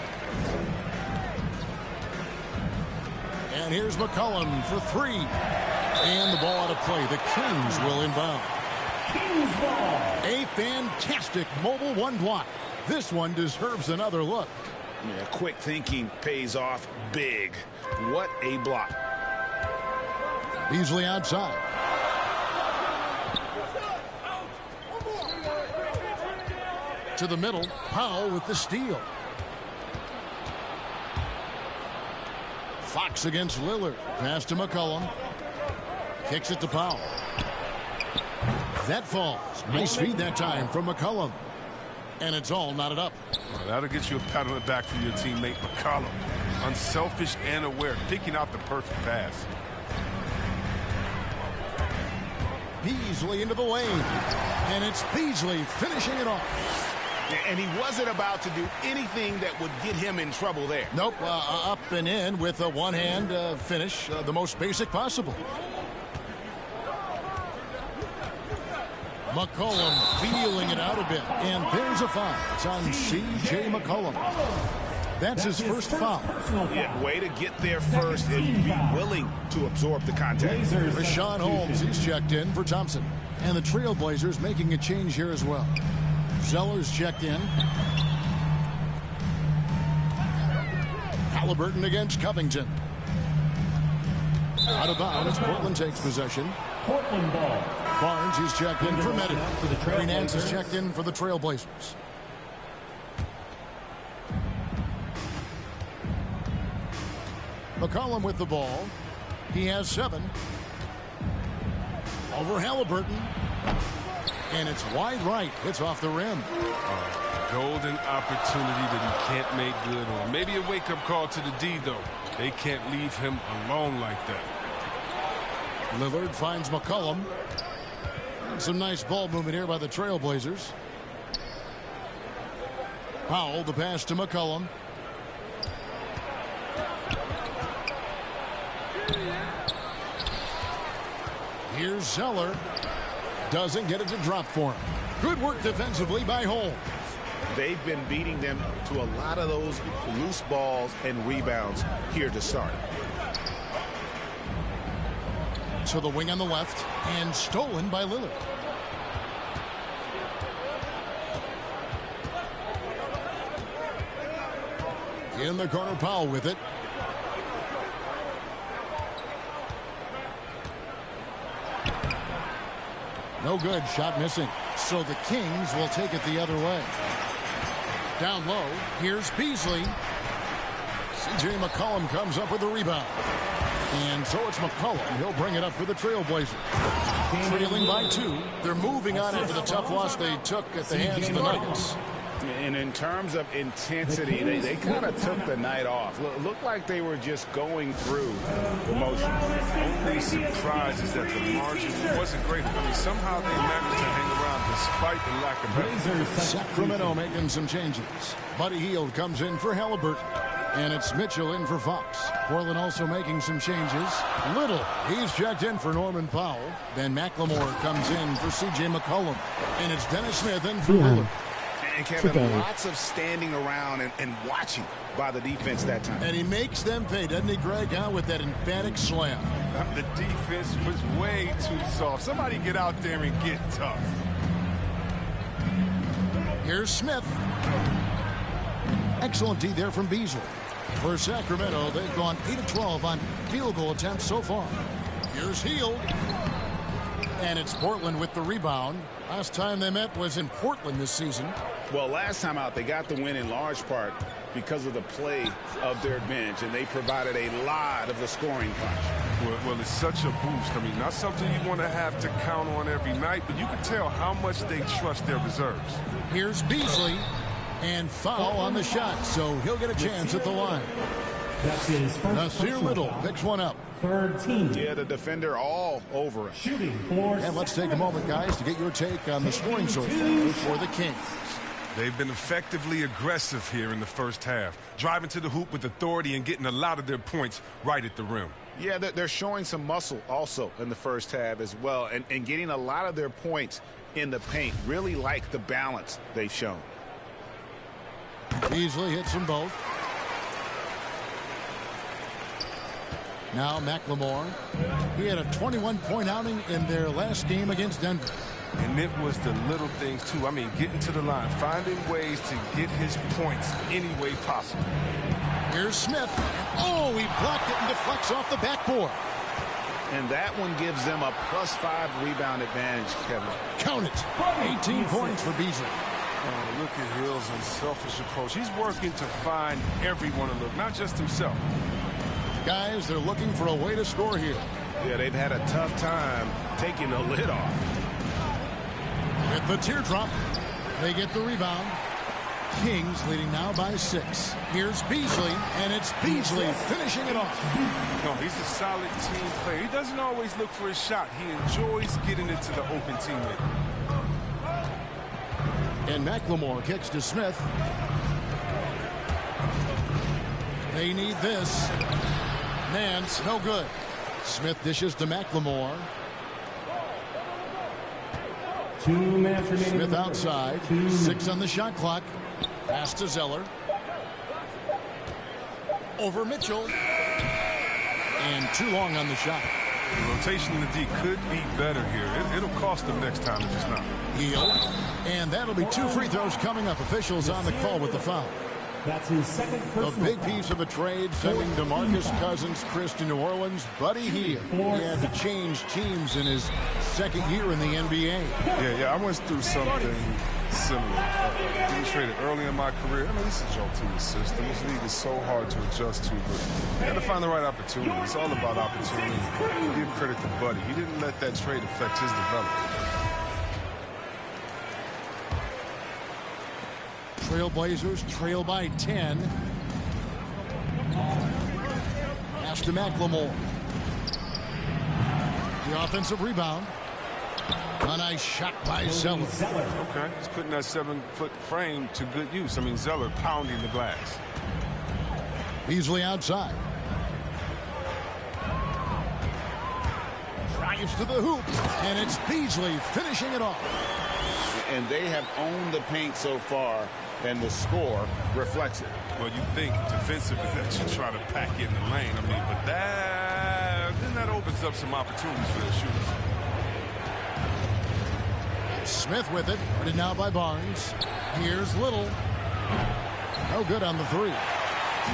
Speaker 5: And here's McCollum for 3. And the ball out of play. The Kings will inbound.
Speaker 10: Kings ball.
Speaker 5: A fantastic mobile 1 block. This one deserves another look.
Speaker 12: Yeah, quick thinking pays off big. What a block.
Speaker 5: Beasley outside. To the middle. Powell with the steal. Fox against Lillard. Pass to McCollum. Kicks it to Powell. That falls. Nice feed that time from McCollum. And it's all knotted up.
Speaker 20: Well, that'll get you a pat on the back from your teammate McCollum. Unselfish and aware, picking out the perfect pass.
Speaker 5: Beasley into the lane. And it's Beasley finishing it off.
Speaker 12: And he wasn't about to do anything that would get him in trouble there.
Speaker 5: Nope, up and in with a one-hand finish, the most basic possible. McCollum feeling it out a bit, and there's a foul. It's on C.J. McCollum. That's his first foul.
Speaker 12: Yeah, way to get there first and be willing to absorb the contact.
Speaker 5: Rashawn Holmes, he's checked in for Thompson. And the Trailblazers making a change here as well. Zeller's checked in. Halliburton against Covington. Out of bounds, Portland takes possession.
Speaker 10: Portland ball.
Speaker 5: Barnes, he's checked in for Medina.
Speaker 10: For the
Speaker 5: Larry Nance is
Speaker 10: Trailblazers.
Speaker 5: checked in for the Trailblazers. McCollum with the ball. He has 7. Over Halliburton. And it's wide right. It's off the rim.
Speaker 20: Golden opportunity that he can't make good on. Maybe a wake-up call to the D, though. They can't leave him alone like that.
Speaker 5: Lillard finds McCollum. And some nice ball movement here by the Trailblazers. Powell, the pass to McCollum. Here's Zeller. Doesn't get it to drop for him. Good work defensively by Holmes.
Speaker 12: They've been beating them to a lot of those loose balls and rebounds here to start.
Speaker 5: To the wing on the left, and stolen by Lillard. In the corner, Powell with it. No good, shot missing. So the Kings will take it the other way. Down low, here's Beasley. C.J. McCollum comes up with a rebound. And so it's McCollum. He'll bring it up for the Trailblazers. Trailing by 2. They're moving on after the tough loss they took at the hands of the Nuggets.
Speaker 12: And in terms of intensity, they kind of took the night off. Looked like they were just going through the motion.
Speaker 20: Only surprise is that the margin wasn't great. I mean, somehow they managed to hang around despite the lack of effort.
Speaker 5: Sacramento making some changes. Buddy Hield comes in for Halliburton. And it's Mitchell in for Fox. Portland also making some changes. Little, he's checked in for Norman Powell. Then McLemore comes in for C.J. McCollum. And it's Dennis Smith in for Lillard.
Speaker 12: And Kevin, lots of standing around and watching by the defense that time.
Speaker 5: And he makes them pay, doesn't he, Greg, out with that emphatic slam.
Speaker 20: The defense was way too soft. Somebody get out there and get tough.
Speaker 5: Here's Smith. Excellent D there from Beasley. For Sacramento, they've gone 8 of 12 on field goal attempts so far. Here's Hield. And it's Portland with the rebound. Last time they met was in Portland this season.
Speaker 12: Well, last time out, they got the win in large part because of the play of their bench, and they provided a lot of the scoring punch.
Speaker 20: Well, it's such a boost. I mean, not something you want to have to count on every night, but you can tell how much they trust their reserves.
Speaker 5: Here's Beasley. And foul on the shot, so he'll get a chance at the line.
Speaker 10: That's his first
Speaker 5: Nasir Little picks one up.
Speaker 10: Third team.
Speaker 12: Yeah, the defender all over it.
Speaker 10: Shooting for.
Speaker 5: And let's take a moment, guys, to get your take on the scoring source for the Kings.
Speaker 20: They've been effectively aggressive here in the first half, driving to the hoop with authority and getting a lot of their points right at the rim.
Speaker 12: Yeah, they're showing some muscle also in the first half as well, and getting a lot of their points in the paint. Really like the balance they've shown.
Speaker 5: Beasley hits them both. Now McLemore. He had a 21-point outing in their last game against Denver.
Speaker 20: And it was the little things, too. I mean, getting to the line, finding ways to get his points any way possible.
Speaker 5: Here's Smith. Oh, he blocked it and deflects off the backboard.
Speaker 12: And that one gives them a +5 rebound advantage, Kevin.
Speaker 5: Count it. 18 points for Beasley.
Speaker 20: Oh, look at Hill's unselfish approach. He's working to find everyone a look, not just himself.
Speaker 5: Guys, they're looking for a way to score here.
Speaker 12: Yeah, they've had a tough time taking the lid off.
Speaker 5: With the teardrop, they get the rebound. Kings leading now by 6. Here's Beasley, and it's Beasley finishing it off.
Speaker 20: No, he's a solid team player. He doesn't always look for a shot. He enjoys getting it to the open teammate.
Speaker 5: And McLemore kicks to Smith. They need this. Nance, no good. Smith dishes to McLemore.
Speaker 10: 2 minutes remaining.
Speaker 5: Smith outside. 6 on the shot clock. Pass to Zeller. Over Mitchell. And too long on the shot.
Speaker 20: The rotation in the D could be better here. It'll cost them next time, it's just not.
Speaker 5: Hield. And that'll be 2 free throws coming up. Officials on the call with the foul.
Speaker 10: That's his second
Speaker 5: A
Speaker 10: personal
Speaker 5: big
Speaker 10: foul.
Speaker 5: piece of a trade sending DeMarcus Cousins, Chris, to New Orleans. Buddy Hield. He had to change teams in his second year in the NBA.
Speaker 9: Yeah, I went through something similar. Getting traded early in my career. I mean, this is your team system. This league is so hard to adjust to, but you got to find the right opportunity. It's all about opportunity. Give credit to Buddy. He didn't let that trade affect his development.
Speaker 5: Trailblazers trail by 10. Pass to McLemore. The offensive rebound. A nice shot by Zeller.
Speaker 9: Okay, he's putting that 7-foot frame to good use. I mean, Zeller pounding the glass.
Speaker 5: Beasley outside. Drives to the hoop, and it's Beasley finishing it off.
Speaker 12: And they have owned the paint so far, and the score reflects it.
Speaker 9: Well, you think defensively that you try to pack it in the lane. I mean, but that opens up some opportunities for their shooters.
Speaker 5: Smith with it. Guarded now by Barnes. Here's Little. No good on the three.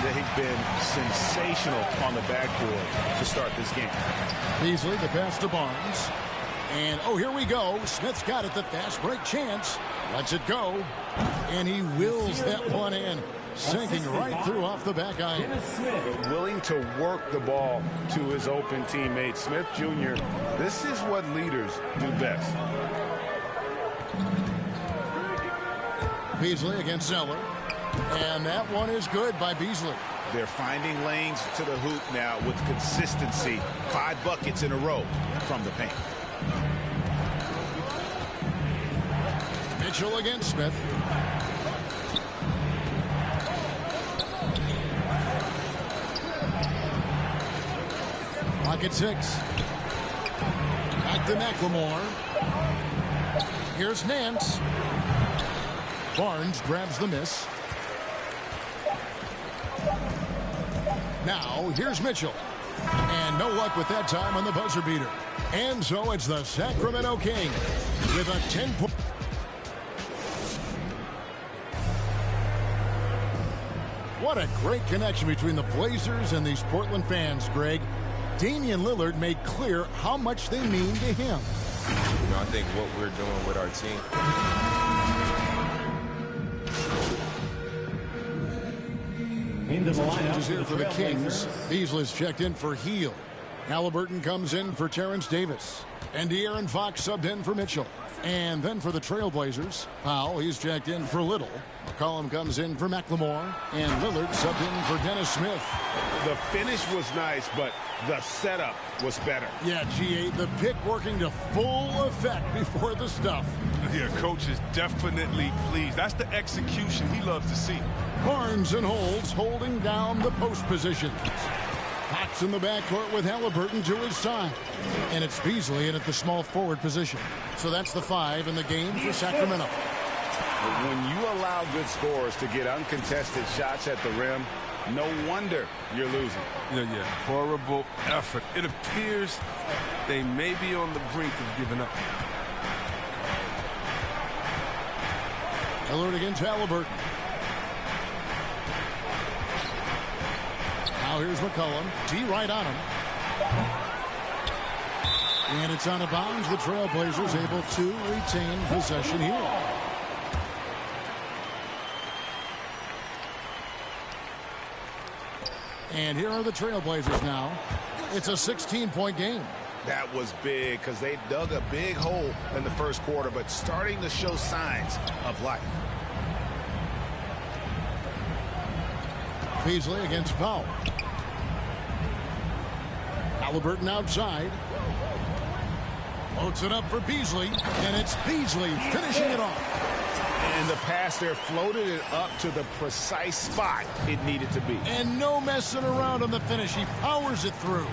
Speaker 12: They've been sensational on the backboard to start this game.
Speaker 5: Beasley, the pass to Barnes. And, oh, here we go. Smith's got it. The fast break chance. Lets it go. And he wills that one in. Sinking right through off the back iron.
Speaker 12: Willing to work the ball to his open teammate. Smith Jr., this is what leaders do best.
Speaker 5: Beasley against Zeller. And that one is good by Beasley.
Speaker 12: They're finding lanes to the hoop now with consistency. 5 buckets in a row from the paint.
Speaker 5: Mitchell against Smith. Pocket 6. Back to McLemore. Here's Nance. Barnes grabs the miss. Now, here's Mitchell. And no luck with that time on the buzzer beater. And so it's the Sacramento Kings with a 10-point. What a great connection between the Blazers and these Portland fans, Greg. Damian Lillard made clear how much they mean to him.
Speaker 13: You know, I think what we're doing with our team.
Speaker 5: Changes here for the Kings. Beasley's checked in for Hield. Halliburton comes in for Terrence Davis. And De'Aaron Fox subbed in for Mitchell. And then for the Trailblazers, Powell, he's checked in for Little. McCollum comes in for McLemore. And Lillard subbed in for Dennis Smith.
Speaker 12: The finish was nice, but the setup was better.
Speaker 5: Yeah, GA, the pick working to full effect before the stuff.
Speaker 9: Yeah, coach is definitely pleased. That's the execution he loves to see.
Speaker 5: Barnes and Holds holding down the post positions. Fox in the backcourt with Halliburton to his side. And it's Beasley in at the small forward position. So that's the 5 in the game for Sacramento.
Speaker 12: When you allow good scorers to get uncontested shots at the rim, no wonder you're losing.
Speaker 9: Yeah. Horrible effort. It appears they may be on the brink of giving up.
Speaker 5: Lillard against Halliburton. Now here's McCollum. G right on him. And it's on a bounds. The Trailblazers able to retain possession here. And here are the Trailblazers now. It's a 16-point game.
Speaker 12: That was big because they dug a big hole in the first quarter, but starting to show signs of life.
Speaker 5: Beasley against Powell. Halliburton outside. Loads it up for Beasley, and it's Beasley finishing it off.
Speaker 12: And the pass there floated it up to the precise spot it needed to be.
Speaker 5: And no messing around on the finish. He powers it through.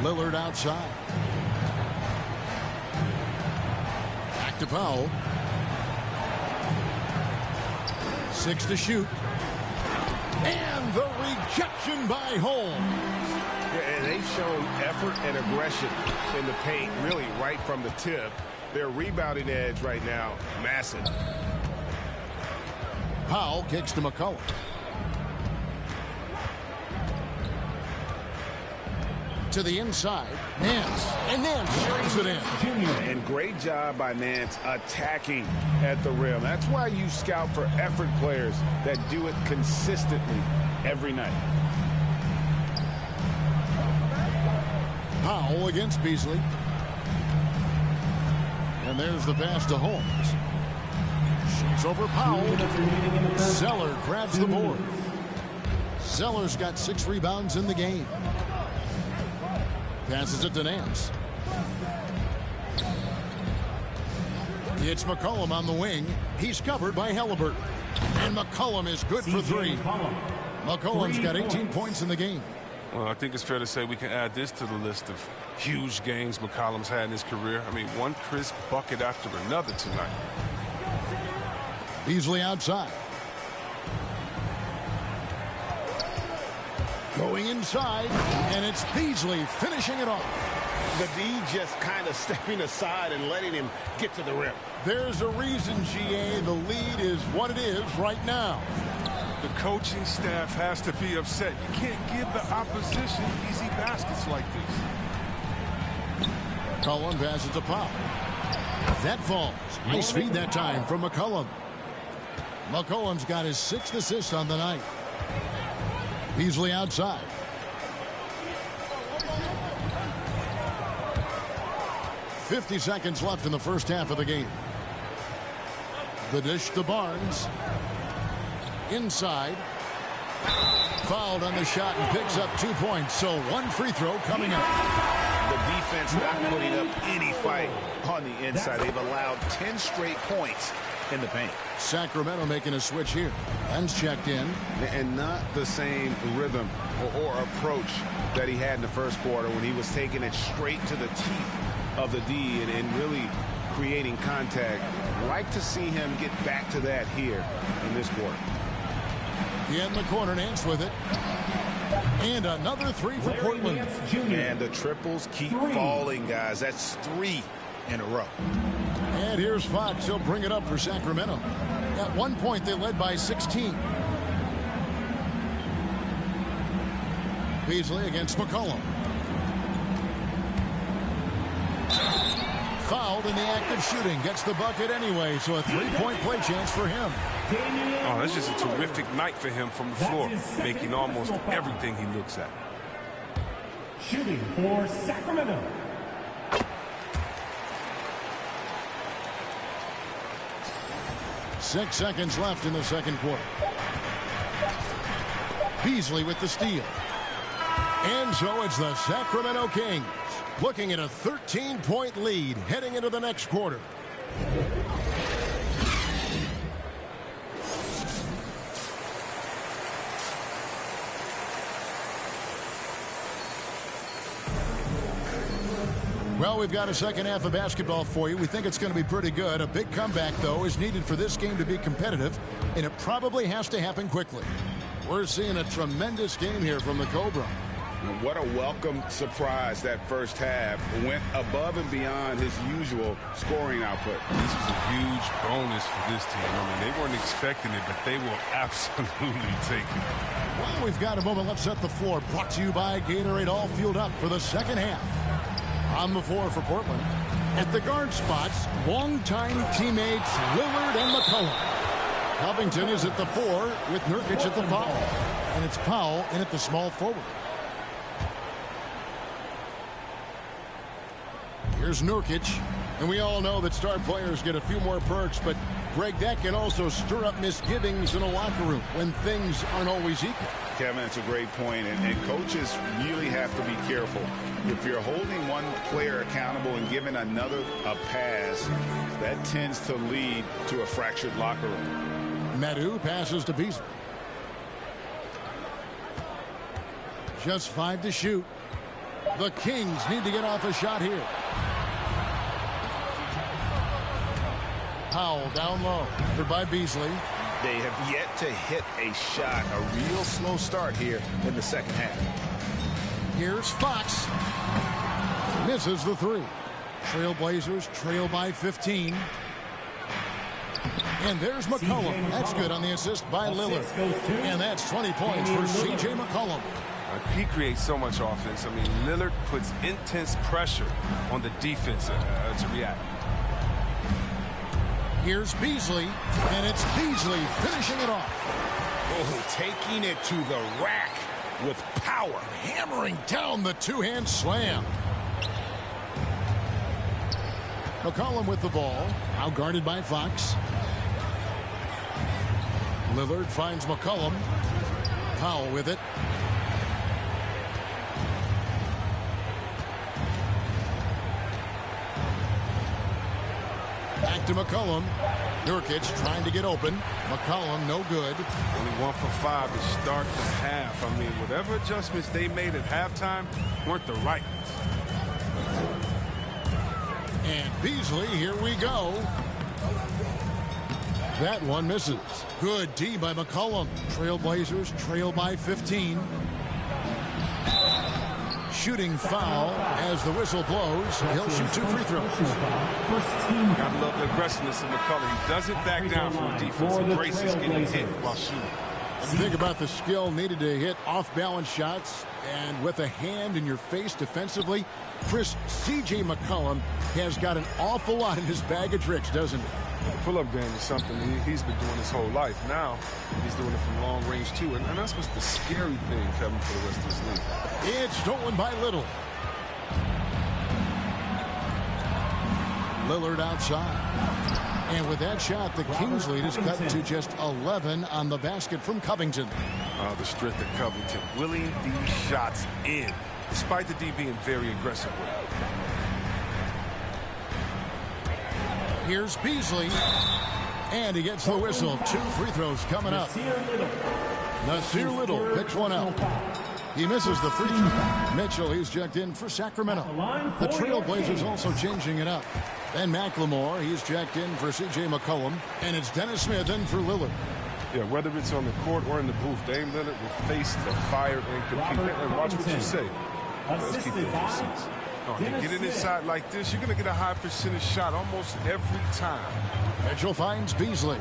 Speaker 5: Lillard outside. Back to Powell. 6 to shoot. And the rejection by Holmes.
Speaker 12: Yeah, and they've shown effort and aggression in the paint, really right from the tip. Their rebounding edge right now, massive.
Speaker 5: Powell kicks to McCollum. To the inside, Nance, and Nance brings it in.
Speaker 12: And great job by Nance attacking at the rim. That's why you scout for effort players that do it consistently every night.
Speaker 5: Powell against Beasley. And there's the pass to Holmes. Shoots over Powell. Zeller grabs the board. Zeller's got 6 rebounds in the game. Passes it to Nance. It's McCollum on the wing. He's covered by Halliburton. And McCollum is good for 3. McCollum's got 18 points in the game.
Speaker 9: Well, I think it's fair to say we can add this to the list of huge games McCollum's had in his career. I mean, one crisp bucket after another tonight.
Speaker 5: Beasley outside. Going inside, and it's Beasley finishing it off.
Speaker 12: The D just kind of stepping aside and letting him get to the rim.
Speaker 5: There's a reason, GA, the lead is what it is right now.
Speaker 9: The coaching staff has to be upset. You can't give the opposition easy baskets like this.
Speaker 5: Cullen passes to Powell. That falls. Nice feed that time from McCollum. McCollum's got his 6th assist on the night. Beasley outside. .50 seconds left in the first half of the game. The dish to Barnes. Inside. Fouled on the shot and picks up 2 points. So 1 free throw coming up.
Speaker 12: The defense not putting up any fight on the inside. They've allowed 10 straight points in the paint.
Speaker 5: Sacramento making a switch here. Ben's checked in.
Speaker 12: And not the same rhythm or approach that he had in the first quarter when he was taking it straight to the teeth of the D and really creating contact. Like to see him get back to that here in this quarter.
Speaker 5: In the corner, Nance with it. And another 3 for Portland.
Speaker 12: And the triples keep falling, guys. That's 3 in a row.
Speaker 5: And here's Fox. He'll bring it up for Sacramento. At one point, they led by 16. Beasley against McCollum. Fouled in the act of shooting. Gets the bucket anyway, so a 3-point play chance for him.
Speaker 9: Oh, that's just a terrific night for him from the floor, making almost everything he looks at.
Speaker 10: Shooting for Sacramento.
Speaker 5: Six seconds left in the second quarter. Beasley with the steal. And so it's the Sacramento Kings looking at a 13-point lead heading into the next quarter. Well, we've got a second half of basketball for you. We think it's going to be pretty good. A big comeback, though, is needed for this game to be competitive, and it probably has to happen quickly. We're seeing a tremendous game here from the Cobra.
Speaker 12: What a welcome surprise that first half. Went above and beyond his usual scoring output.
Speaker 9: This was a huge bonus for this team. I mean, they weren't expecting it, but they will absolutely take it.
Speaker 5: Well, we've got a moment. Let's set the floor. Brought to you by Gatorade, all fueled up for the second half. On the floor for Portland. At the guard spots, longtime teammates Lillard and McCollum. Covington is at the 4 with Nurkic at the 5. And it's Powell in at the small forward. Here's Nurkic. And we all know that star players get a few more perks, but Greg, that can also stir up misgivings in a locker room when things aren't always equal.
Speaker 12: Kevin, that's a great point, and coaches really have to be careful. If you're holding one player accountable and giving another a pass, that tends to lead to a fractured locker room.
Speaker 5: Medu passes to Beasley. Just 5 to shoot. The Kings need to get off a shot here. Powell down low. After by Beasley.
Speaker 12: They have yet to hit a shot. A real slow start here in the second half.
Speaker 5: Here's Fox. Misses the 3. Trailblazers trail by 15. And there's McCollum. That's good on the assist by Lillard. And that's 20 points for C.J. McCollum.
Speaker 9: He creates so much offense. I mean, Lillard puts intense pressure on the defense to react.
Speaker 5: Here's Beasley, and it's Beasley finishing it off.
Speaker 12: Oh, taking it to the rack with power.
Speaker 5: Hammering down the two-hand slam. McCollum with the ball, now guarded by Fox. Lillard finds McCollum. Powell with it. Back to McCollum. Nurkic trying to get open. McCollum no good.
Speaker 9: Only 1 for 5 to start the half. I mean, whatever adjustments they made at halftime weren't the right ones.
Speaker 5: And Beasley, here we go. That one misses. Good D by McCollum. Trailblazers trail by 15. Shooting foul as the whistle blows. He'll shoot 2 free throws.
Speaker 9: Gotta love the aggressiveness of McCollum. He doesn't back down from defense. Embraces getting hit while shooting.
Speaker 5: Think about the skill needed to hit off-balance shots, and with a hand in your face defensively, Chris, C.J. McCollum has got an awful lot in his bag of tricks, doesn't he?
Speaker 9: Pull-up game is something he's been doing his whole life. Now he's doing it from long range too, and that's what's the scary thing, Kevin, for the rest of this league.
Speaker 5: It's stolen by Little. Lillard outside. And with that shot, the Kings lead is cut to just 11 on the basket from Covington.
Speaker 9: The strength of Covington, willing these shots in, despite the D being very aggressive.
Speaker 5: Here's Beasley. And he gets the whistle. 2 free throws coming up. Nasir Little picks one out. He misses the free throw. Mitchell, he's checked in for Sacramento. The Trailblazers also changing it up. Ben McLemore, he's checked in for C.J. McCollum. And it's Dennis Smith in for Lillard.
Speaker 9: Yeah, whether it's on the court or in the booth, Dame Lillard will face the fire and compete. And watch what you say. Let's keep the receipts. You get it inside like this, you're going to get a high percentage shot almost every time.
Speaker 5: Mitchell finds Beasley.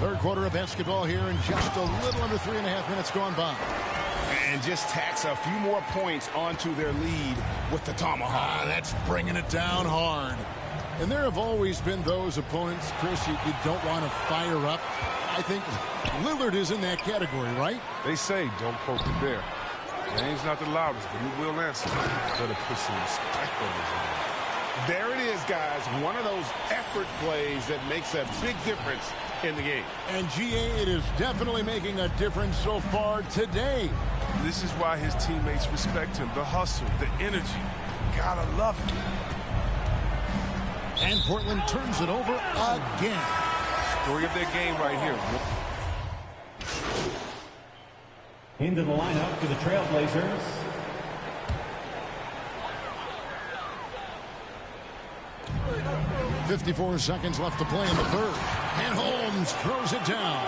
Speaker 5: Third quarter of basketball here, and just a little under 3.5 minutes gone by.
Speaker 12: And just tacks a few more points onto their lead with the tomahawk.
Speaker 5: That's bringing it down hard. And there have always been those opponents, Chris, you don't want to fire up. I think Lillard is in that category, right?
Speaker 9: They say don't poke the bear. Name's not the loudest, but he will answer. Better put some respect on his name.
Speaker 12: There it is, guys. One of those effort plays that makes a big difference in the game.
Speaker 5: And GA, it is definitely making a difference so far today.
Speaker 9: This is why his teammates respect him. The hustle, the energy. Gotta love it.
Speaker 5: And Portland turns it over again.
Speaker 9: Story of their game right here.
Speaker 10: Into the lineup for the Trailblazers.
Speaker 5: .54 seconds left to play in the third. And Holmes throws it down.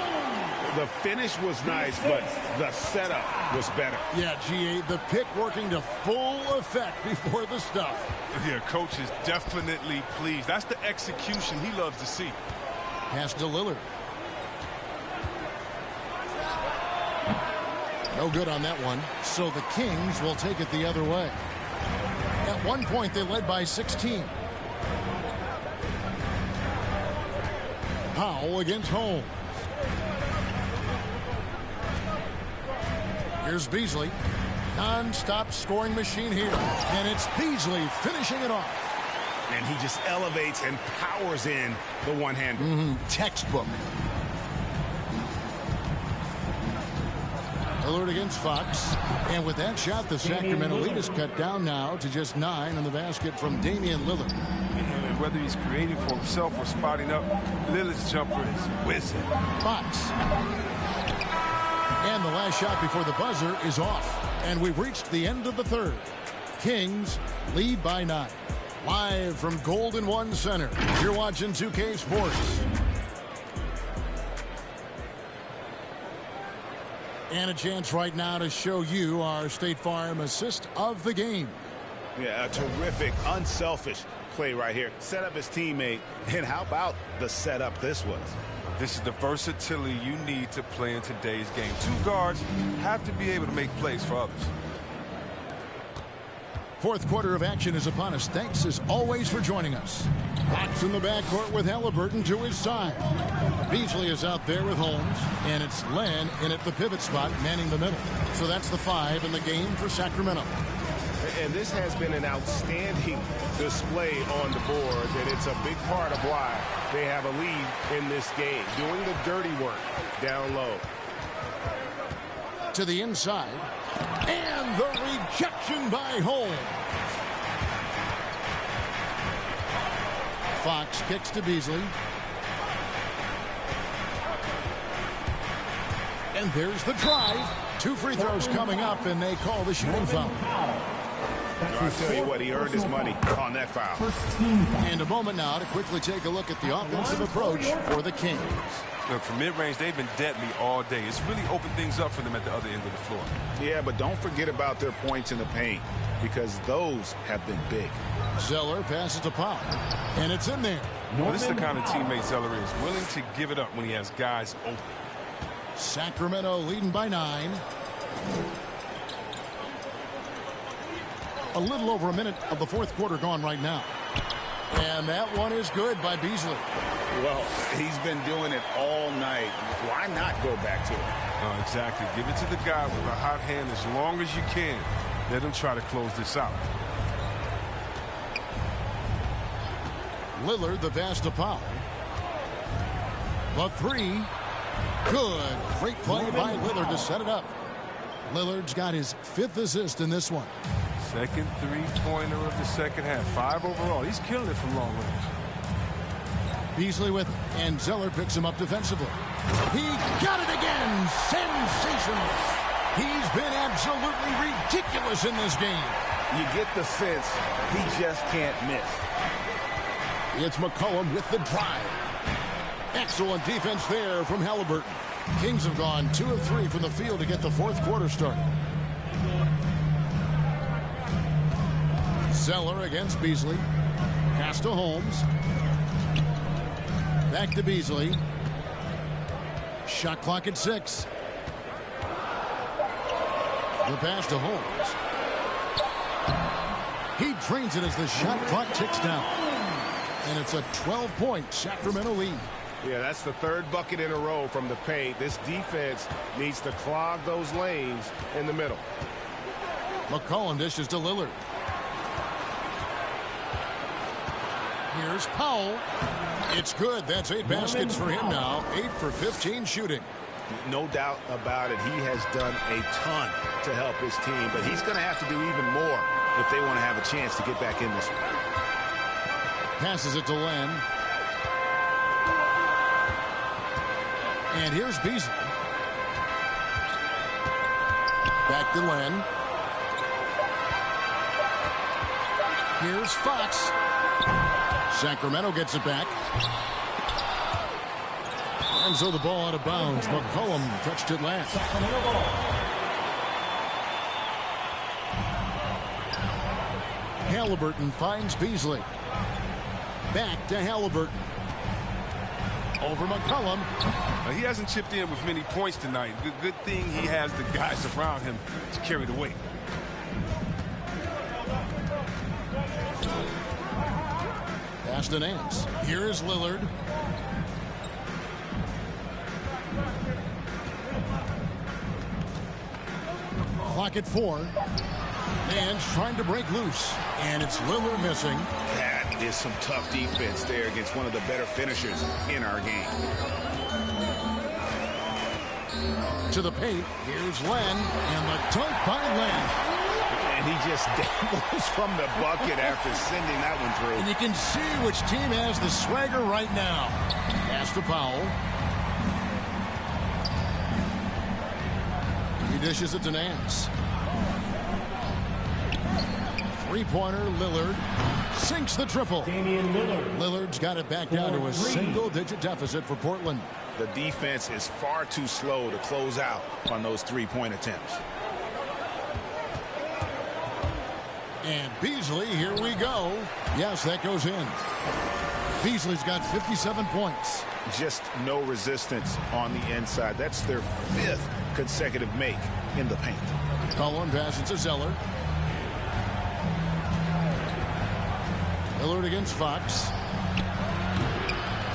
Speaker 12: The finish was nice, but the setup was better.
Speaker 5: Yeah, GA, the pick working to full effect before the stuff.
Speaker 9: Yeah, coach is definitely pleased. That's the execution he loves to see.
Speaker 5: Pass to Lillard. No good on that one. So the Kings will take it the other way. At one point, they led by 16. Powell against Holmes. Here's Beasley. Non-stop scoring machine here. And it's Beasley finishing it off.
Speaker 12: And he just elevates and powers in the one-hander.
Speaker 5: Textbook. Lillard against Fox. And with that shot, the Sacramento lead is cut down now to just 9 on the basket from Damian Lillard.
Speaker 9: And whether he's creating for himself or spotting up, Lillard's jumper is whizzing.
Speaker 5: Fox. And the last shot before the buzzer is off. And we've reached the end of the third. Kings lead by 9. Live from Golden One Center. You're watching 2K Sports. And a chance right now to show you our State Farm assist of the game.
Speaker 12: Yeah, a terrific, unselfish play right here. Set up his teammate, and how about the setup this was?
Speaker 20: This is the versatility you need to play in today's game. Two guards have to be able to make plays for others.
Speaker 5: Fourth quarter of action is upon us. Thanks as always for joining us. Fox in the backcourt with Halliburton to his side. Beasley is out there with Holmes, and it's Len in at the pivot spot, manning the middle. So that's the 5 in the game for Sacramento.
Speaker 14: And this has been an outstanding display on the board, and it's a big part of why they have a lead in this game, doing the dirty work down low.
Speaker 5: To the inside, and the rejection by Holmes. Fox kicks to Beasley. And there's the drive. 2 free throws coming up, and they call the shooting foul.
Speaker 12: I'll tell you what, he earned his money on that foul.
Speaker 5: And a moment now to quickly take a look at the offensive approach for the Kings.
Speaker 20: Look, from mid-range, they've been deadly all day. It's really opened things up for them at the other end of the floor.
Speaker 12: Yeah, but don't forget about their points in the paint, because those have been big.
Speaker 5: Zeller passes to Pop, and it's in there.
Speaker 20: Well, this is the kind of teammate Zeller is, willing to give it up when he has guys open.
Speaker 5: Sacramento leading by 9. A little over a minute of the fourth quarter gone right now. And that one is good by Beasley.
Speaker 12: Well, he's been doing it all night. Why not go back to it?
Speaker 20: Exactly. Give it to the guy with a hot hand as long as you can. Let him try to close this out.
Speaker 5: Lillard, the pass to Powell. The 3. Good. Great play by Lillard to set it up. Lillard's got his 5th assist in this one.
Speaker 20: Second three-pointer of the second half. 5 overall. He's killing it from long range.
Speaker 5: Beasley with it, and Zeller picks him up defensively. He got it again. Sensational. He's been absolutely ridiculous in this game.
Speaker 14: You get the sense he just can't miss.
Speaker 5: It's McCollum with the drive. Excellent defense there from Halliburton. Kings have gone 2 of 3 from the field to get the fourth quarter started. Zeller against Beasley. Pass to Holmes. Back to Beasley. Shot clock at 6. The pass to Holmes. He drains it as the shot clock ticks down. And it's a 12-point Sacramento lead.
Speaker 14: Yeah, that's the 3rd bucket in a row from the paint. This defense needs to clog those lanes in the middle.
Speaker 5: McCollum dishes to Lillard. Here's Powell. It's good. That's 8 baskets for him now. 8 for 15 shooting.
Speaker 12: No doubt about it. He has done a ton to help his team, but he's going to have to do even more if they want to have a chance to get back in this one.
Speaker 5: Passes it to Len. And here's Beasley. Back to Len. Here's Fox. Sacramento gets it back. And so the ball out of bounds. McCollum touched it last. Halliburton finds Beasley. Back to Halliburton. Over McCollum.
Speaker 20: He hasn't chipped in with many points tonight. Good thing he has the guys around him to carry the weight.
Speaker 5: Pass to Nance. Here's Lillard. Clock at 4. Nance trying to break loose. And it's Lillard missing.
Speaker 12: That is some tough defense there against one of the better finishers in our game.
Speaker 5: To the paint. Here's Len. And the dunk by Len.
Speaker 12: And he just dabbles from the bucket after sending that one through.
Speaker 5: And you can see which team has the swagger right now. Pass to Powell. He dishes it to Nance. Three-pointer, Lillard sinks the triple.
Speaker 10: Damian Lillard.
Speaker 5: Lillard's got it back down to a single-digit deficit for Portland.
Speaker 12: The defense is far too slow to close out on those three-point attempts.
Speaker 5: And Beasley, here we go. Yes, that goes in. Beasley's got 57 points.
Speaker 12: Just no resistance on the inside. That's their 5th consecutive make in the paint.
Speaker 5: Cullen passes to Zeller. Lillard against Fox.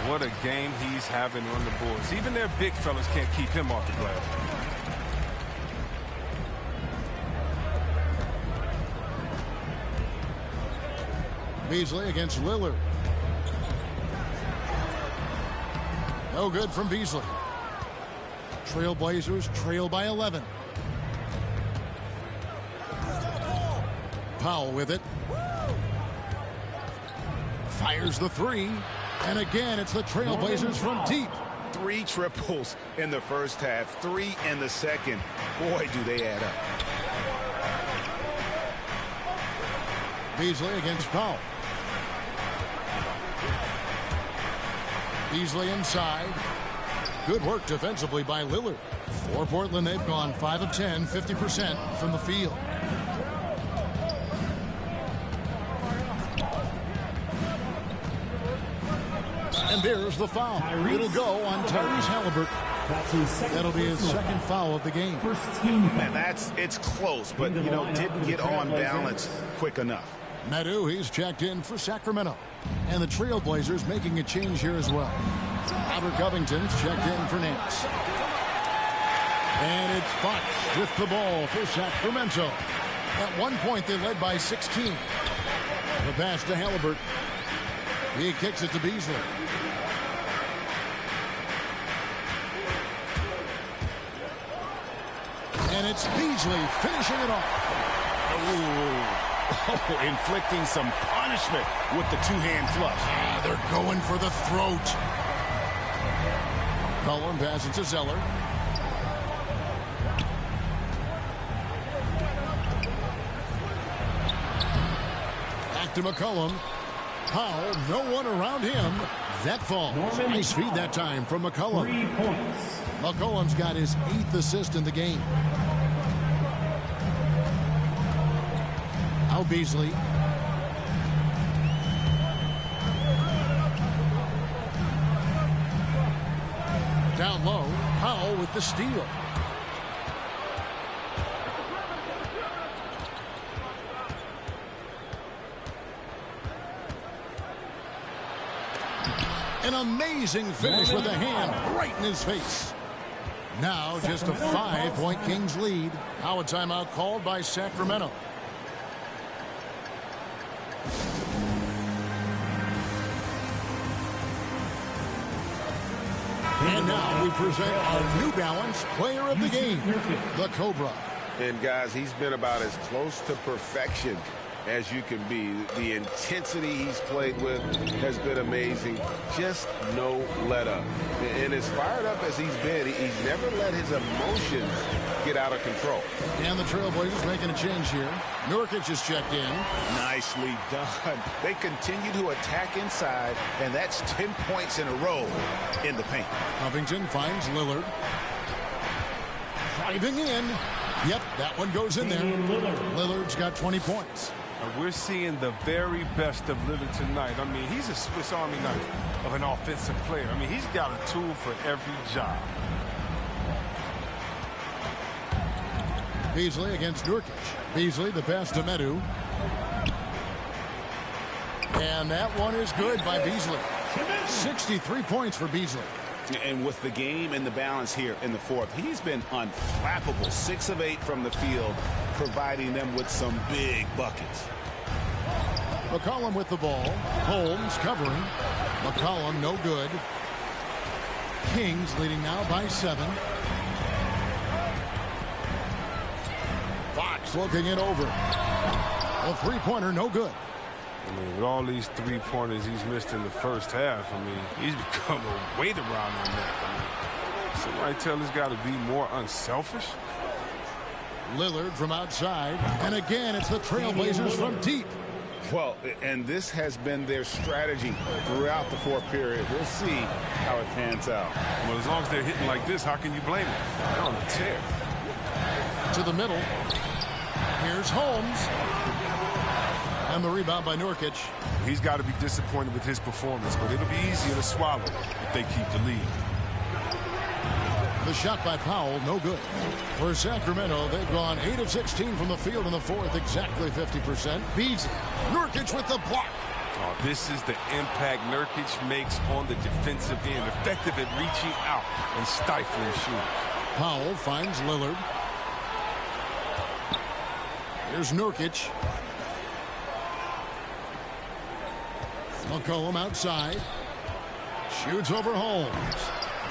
Speaker 20: What a game he's having on the boards. Even their big fellas can't keep him off the glass.
Speaker 5: Beasley against Lillard. No good from Beasley. Trailblazers trail by 11. Powell with it. Fires the 3. And again, it's the Trailblazers from deep.
Speaker 12: 3 triples in the first half, 3 in the second. Boy, do they add up.
Speaker 5: Beasley against Powell. Beasley inside. Good work defensively by Lillard. For Portland, they've gone 5 of 10, 50% from the field. And there's the foul. It'll go on Tyrese Haliburton. That'll be his second foul of the game.
Speaker 12: And it's close, but, didn't get on balance quick enough.
Speaker 5: Meadow, he's checked in for Sacramento. And the Trailblazers making a change here as well. Robert Covington's checked in for Nance. And it's Fox with the ball for Sacramento. At one point, they led by 16. The pass to Haliburton. He kicks it to Beasley. And it's Beasley finishing it off.
Speaker 12: Oh, inflicting some punishment with the 2-hand flush.
Speaker 5: They're going for the throat. Cullen passes to Zeller. Back to McCollum. Powell, no one around him. That falls. Nice feed that time from McCollum.
Speaker 10: 3 points.
Speaker 5: McCollum's got his 8th assist in the game. Now Beasley. Down low, Powell with the steal. An amazing finish with a hand right in his face. Now just a 5-point Kings lead. Now a timeout called by Sacramento. And now we present our New Balance player of the game, the Cobra.
Speaker 12: And guys, he's been about as close to perfection as you can be. The intensity he's played with has been amazing. Just no let up. And as fired up as he's been, he's never let his emotions get out of control.
Speaker 5: And the Trailblazers making a change here. Nurkic is checked in.
Speaker 12: Nicely done. They continue to attack inside, and that's 10 points in a row in the paint.
Speaker 5: Covington finds Lillard. Driving in. Yep, that one goes in there. Lillard's got 20 points.
Speaker 20: We're seeing the very best of Lillard tonight. I mean, he's a Swiss Army knife of an offensive player. I mean, he's got a tool for every job.
Speaker 5: Beasley against Nurkic. Beasley, the pass to Medu. And that one is good by Beasley. 63 points for Beasley.
Speaker 12: And with the game and the balance here in the fourth, he's been unflappable. 6 of 8 from the field, providing them with some big buckets.
Speaker 5: McCollum with the ball. Holmes covering. McCollum no good. Kings leading now by 7. Fox looking it over. A three-pointer no good.
Speaker 20: I mean, with all these three-pointers he's missed in the first half, I mean, he's become a weight around his neck. I mean, somebody tell this guy to be more unselfish.
Speaker 5: Lillard from outside. And again, it's the Trailblazers from deep.
Speaker 12: Well, and this has been their strategy throughout the fourth period. We'll see how it pans out.
Speaker 20: Well, as long as they're hitting like this, how can you blame them? They're on a tear.
Speaker 5: To the middle. Here's Holmes. And the rebound by Nurkic.
Speaker 9: He's got to be disappointed with his performance, but it'll be easier to swallow if they keep the lead.
Speaker 5: The shot by Powell, no good. For Sacramento, they've gone 8 of 16 from the field in the fourth, exactly 50%. Beasley, Nurkic with the block.
Speaker 20: Oh, this is the impact Nurkic makes on the defensive end, effective at reaching out and stifling shooters.
Speaker 5: Powell finds Lillard. Here's Nurkic. McCollum outside. Shoots over Holmes.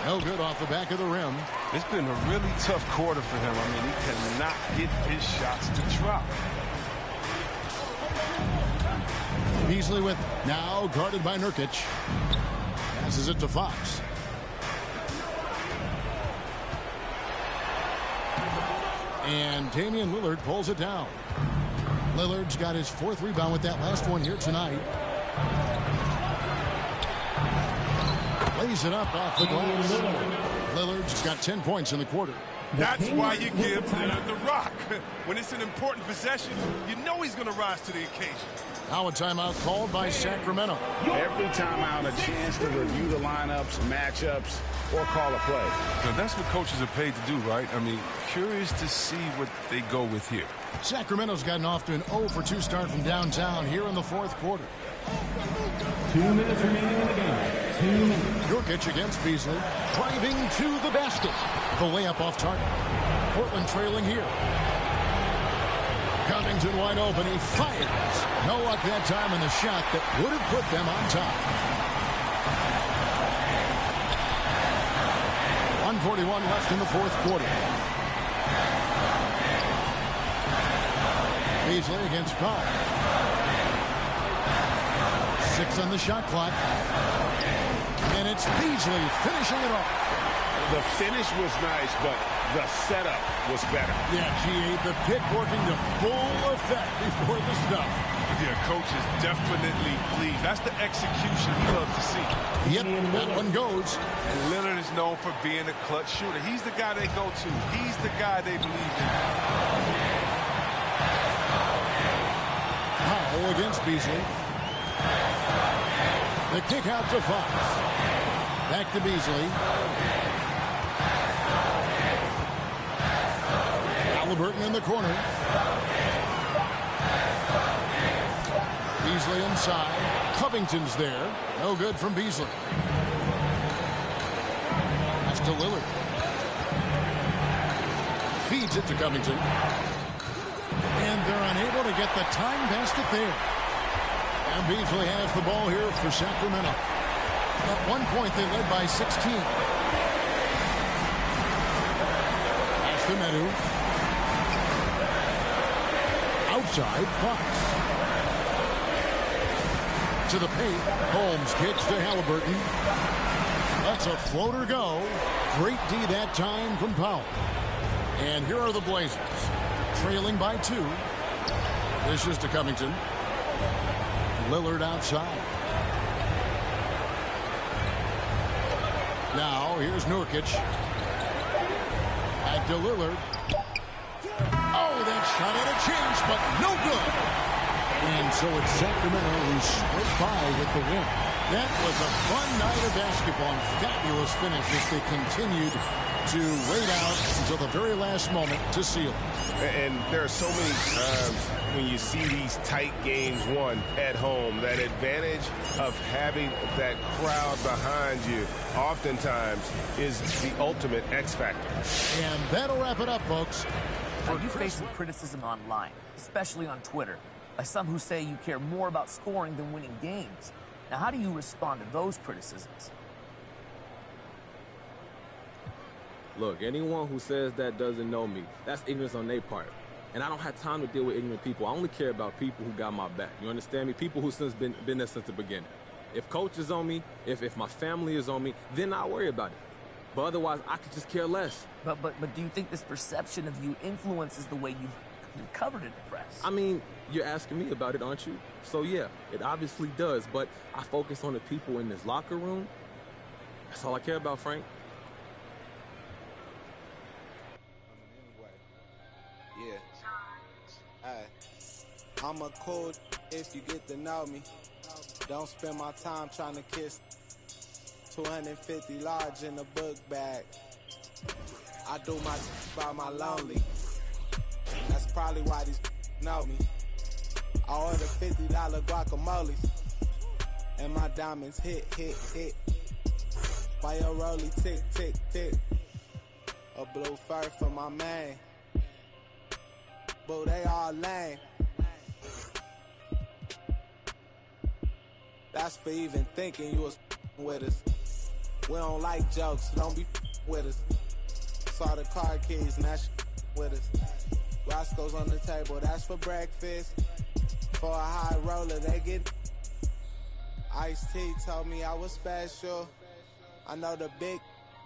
Speaker 5: No good off the back of the rim.
Speaker 20: It's been a really tough quarter for him. I mean, he cannot get his shots to drop.
Speaker 5: Beasley with now guarded by Nurkic. Passes it to Fox. And Damian Lillard pulls it down. Lillard's got his fourth rebound with that last one here tonight. Lays it up off the glass. Lillard's got 10 points in the quarter.
Speaker 9: That's why you give Lillard the rock. When it's an important possession, you know he's going to rise to the occasion.
Speaker 5: Now a timeout called by Sacramento.
Speaker 14: Every timeout, a chance to review the lineups, matchups, or call a play.
Speaker 20: Now, that's what coaches are paid to do, right? I mean, curious to see what they go with here.
Speaker 5: Sacramento's gotten off to an 0-for-2 start from downtown here in the fourth quarter.
Speaker 10: 2 minutes remaining in the game. 2 minutes.
Speaker 5: Nurkic against Beasley. Driving to the basket. The layup off target. Portland trailing here. Covington wide open. He fires. No luck that time in the shot that would have put them on top. 1:41 left in the fourth quarter. Beasley against Powell. 6 on the shot clock. And it's Beasley finishing it off.
Speaker 14: The finish was nice, but the setup was better.
Speaker 5: Yeah, G8, the pick working to full effect before the stuff.
Speaker 9: Yeah, coach is definitely pleased. That's the execution he loves to see.
Speaker 5: Yep, that one goes.
Speaker 20: And Lillard is known for being a clutch shooter. He's the guy they go to. He's the guy they believe in.
Speaker 5: Powell against Beasley. The kick out to Fox. Back to Beasley. Halliburton in the corner. Beasley inside. Covington's there. No good from Beasley. That's to Lillard. Feeds it to Covington. And they're unable to get the time basket there. And Beasley has the ball here for Sacramento. At one point, they led by 16. Pass to Medu. Outside, Fox. To the paint. Holmes kicks to Halliburton. That's a floater go. Great D that time from Powell. And here are the Blazers. Trailing by 2. This is to Covington. Lillard outside. Now, here's Nurkic. Back to Lillard. Oh, that shot had a chance, but no good. And so it's Sacramento who scraped by with the win. That was a fun night of basketball and fabulous finish as they continued to wait out until the very last moment to seal it.
Speaker 14: And there are so many times when you see these tight games won at home, that advantage of having that crowd behind you oftentimes is the ultimate X factor.
Speaker 5: And that'll wrap it up, folks.
Speaker 16: Now, you face some criticism online, especially on Twitter, by some who say you care more about scoring than winning games. Now, how do you respond to those criticisms?
Speaker 11: Look, anyone who says that doesn't know me. That's ignorance on their part. And I don't have time to deal with ignorant people. I only care about people who got my back. You understand me? People who since been there since the beginning. If coach is on me, if my family is on me, then I'll worry about it. But otherwise, I could just care less.
Speaker 16: But do you think this perception of you influences the way you've covered in the press?
Speaker 11: I mean, you're asking me about it, aren't you? So yeah, it obviously does. But I focus on the people in this locker room. That's all I care about, Frank.
Speaker 18: Yeah.
Speaker 4: I'm a cool if you get to know me. Don't spend my time trying to kiss. 250 large in the book bag. I do my by my lonely. That's probably why these know me. I order $50 guacamole. And my diamonds hit. Why your rollie tick, tick, tick. A blue fur for my man. Boo, they all lame. That's for even thinking you was with us. We don't like jokes, so don't be with us. Saw the car keys, and that's with us. Roscoe's on the table, that's for breakfast. For a high roller, they get. Ice-T told me I was special. I know the big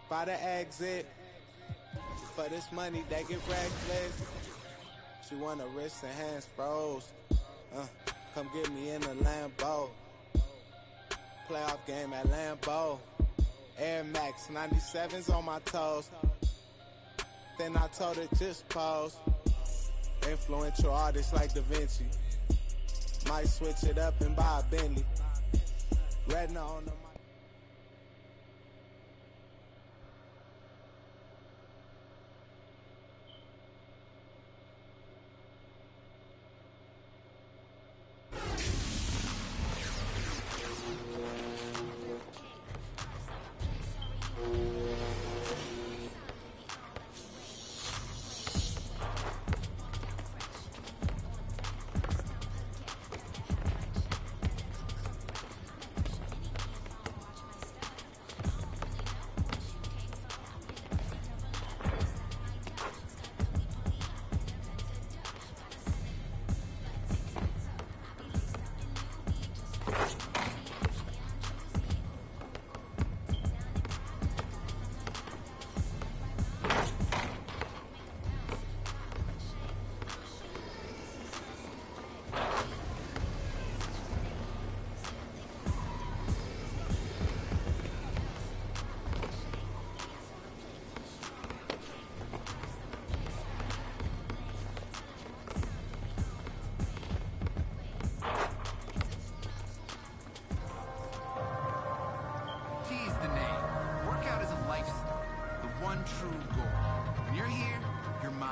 Speaker 4: by the exit. For this money, they get reckless. She want her wrists and hands froze. Come get me in the Lambo. Playoff game at Lambeau. Air Max 97s on my toes. Then I told her just pose. Influential artists like Da Vinci. Might switch it up and buy a Bentley. Redna on the mic.
Speaker 18: True goal. When you're here, you're mine.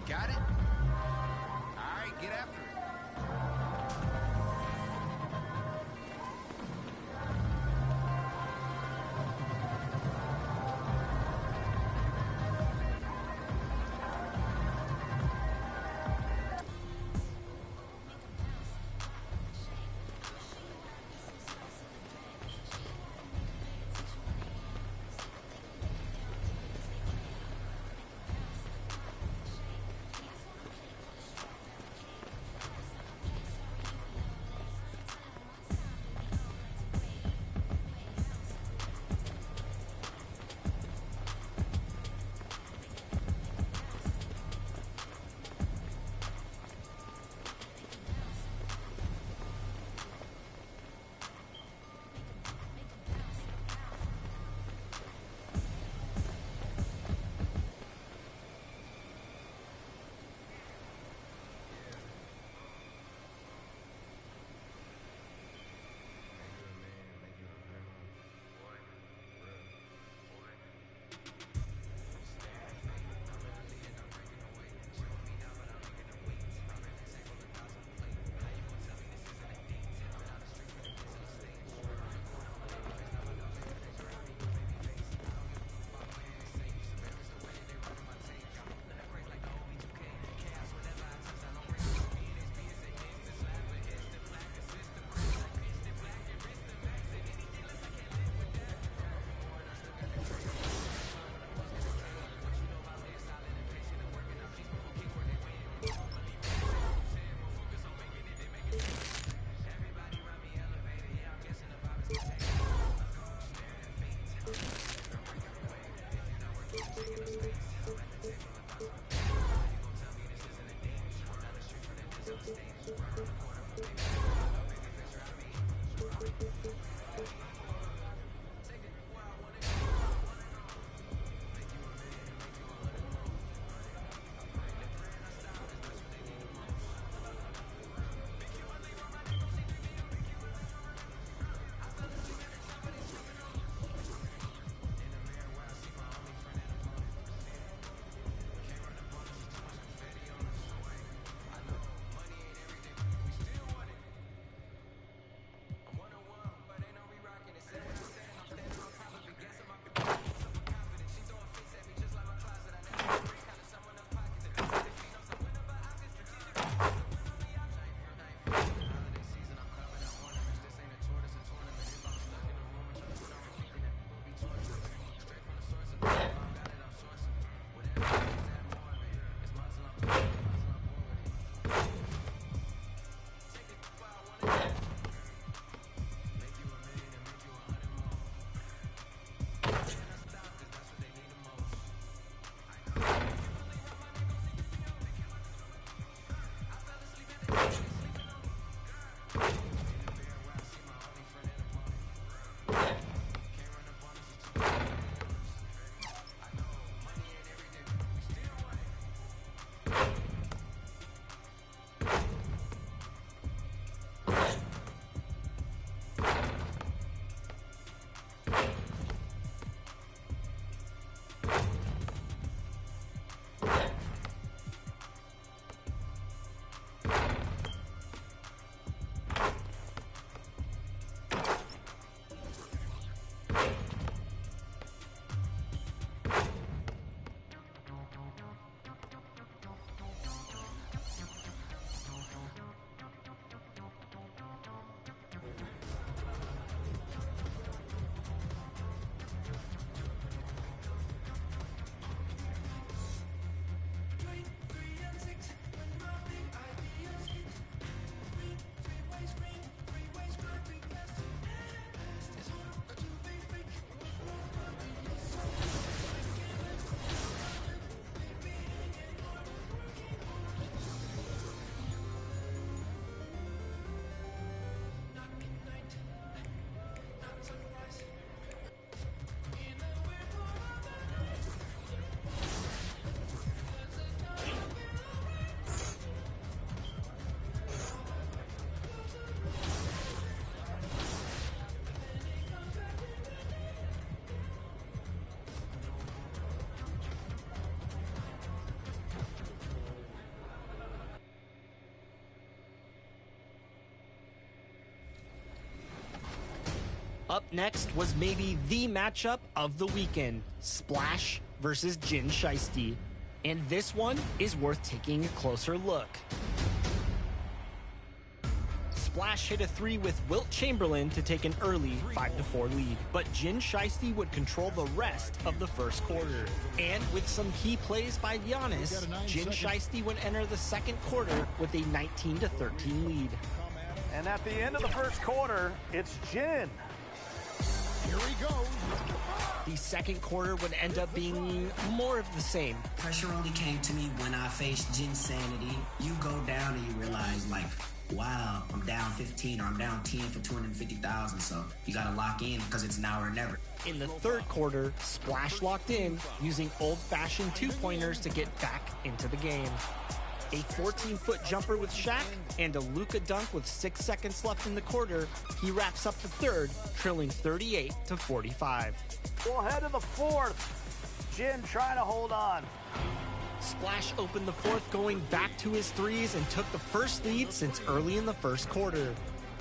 Speaker 18: Got it? All right, get after it.
Speaker 19: Up next was maybe the matchup of the weekend, Splash versus Jin Shiesty. And this one is worth taking a closer look. Splash hit a 3 with Wilt Chamberlain to take an early 5-4 lead, but Jin Shiesty would control the rest of the first quarter. And with some key plays by Giannis, Jin Shiesty would enter the second quarter with a 19-13 lead.
Speaker 2: And at the end of the first quarter, it's Jin.
Speaker 5: Here he goes.
Speaker 19: The second quarter would end up being more of the same.
Speaker 22: Pressure only came to me when I faced Jinsanity. You go down and you realize, like, wow, I'm down 15 or I'm down 10 for 250,000. So you got to lock in because it's now or never.
Speaker 19: In the third quarter, Splash locked in, using old-fashioned two-pointers to get back into the game. A 14-foot jumper with Shaq and a Luka dunk with 6 seconds left in the quarter. He wraps up the third, trailing 38-45.
Speaker 2: We'll head to the fourth. Jin trying to hold on.
Speaker 19: Splash opened the fourth, going back to his threes, and took the first lead since early in the first quarter.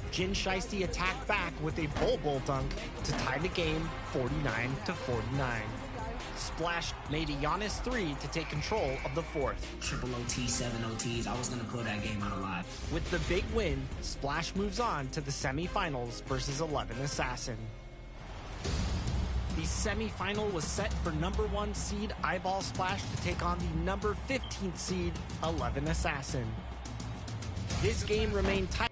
Speaker 19: Jin Shiesty attacked back with a Bol dunk to tie the game 49-49. Splash made a Giannis 3 to take control of the fourth.
Speaker 22: Triple OT, 7 OTs. I was going to pull that game out alive.
Speaker 19: With the big win, Splash moves on to the semifinals versus 11 Assassin. The semifinal was set for number 1 seed Eyeball Splash to take on the number 15th seed 11 Assassin. This game remained tight.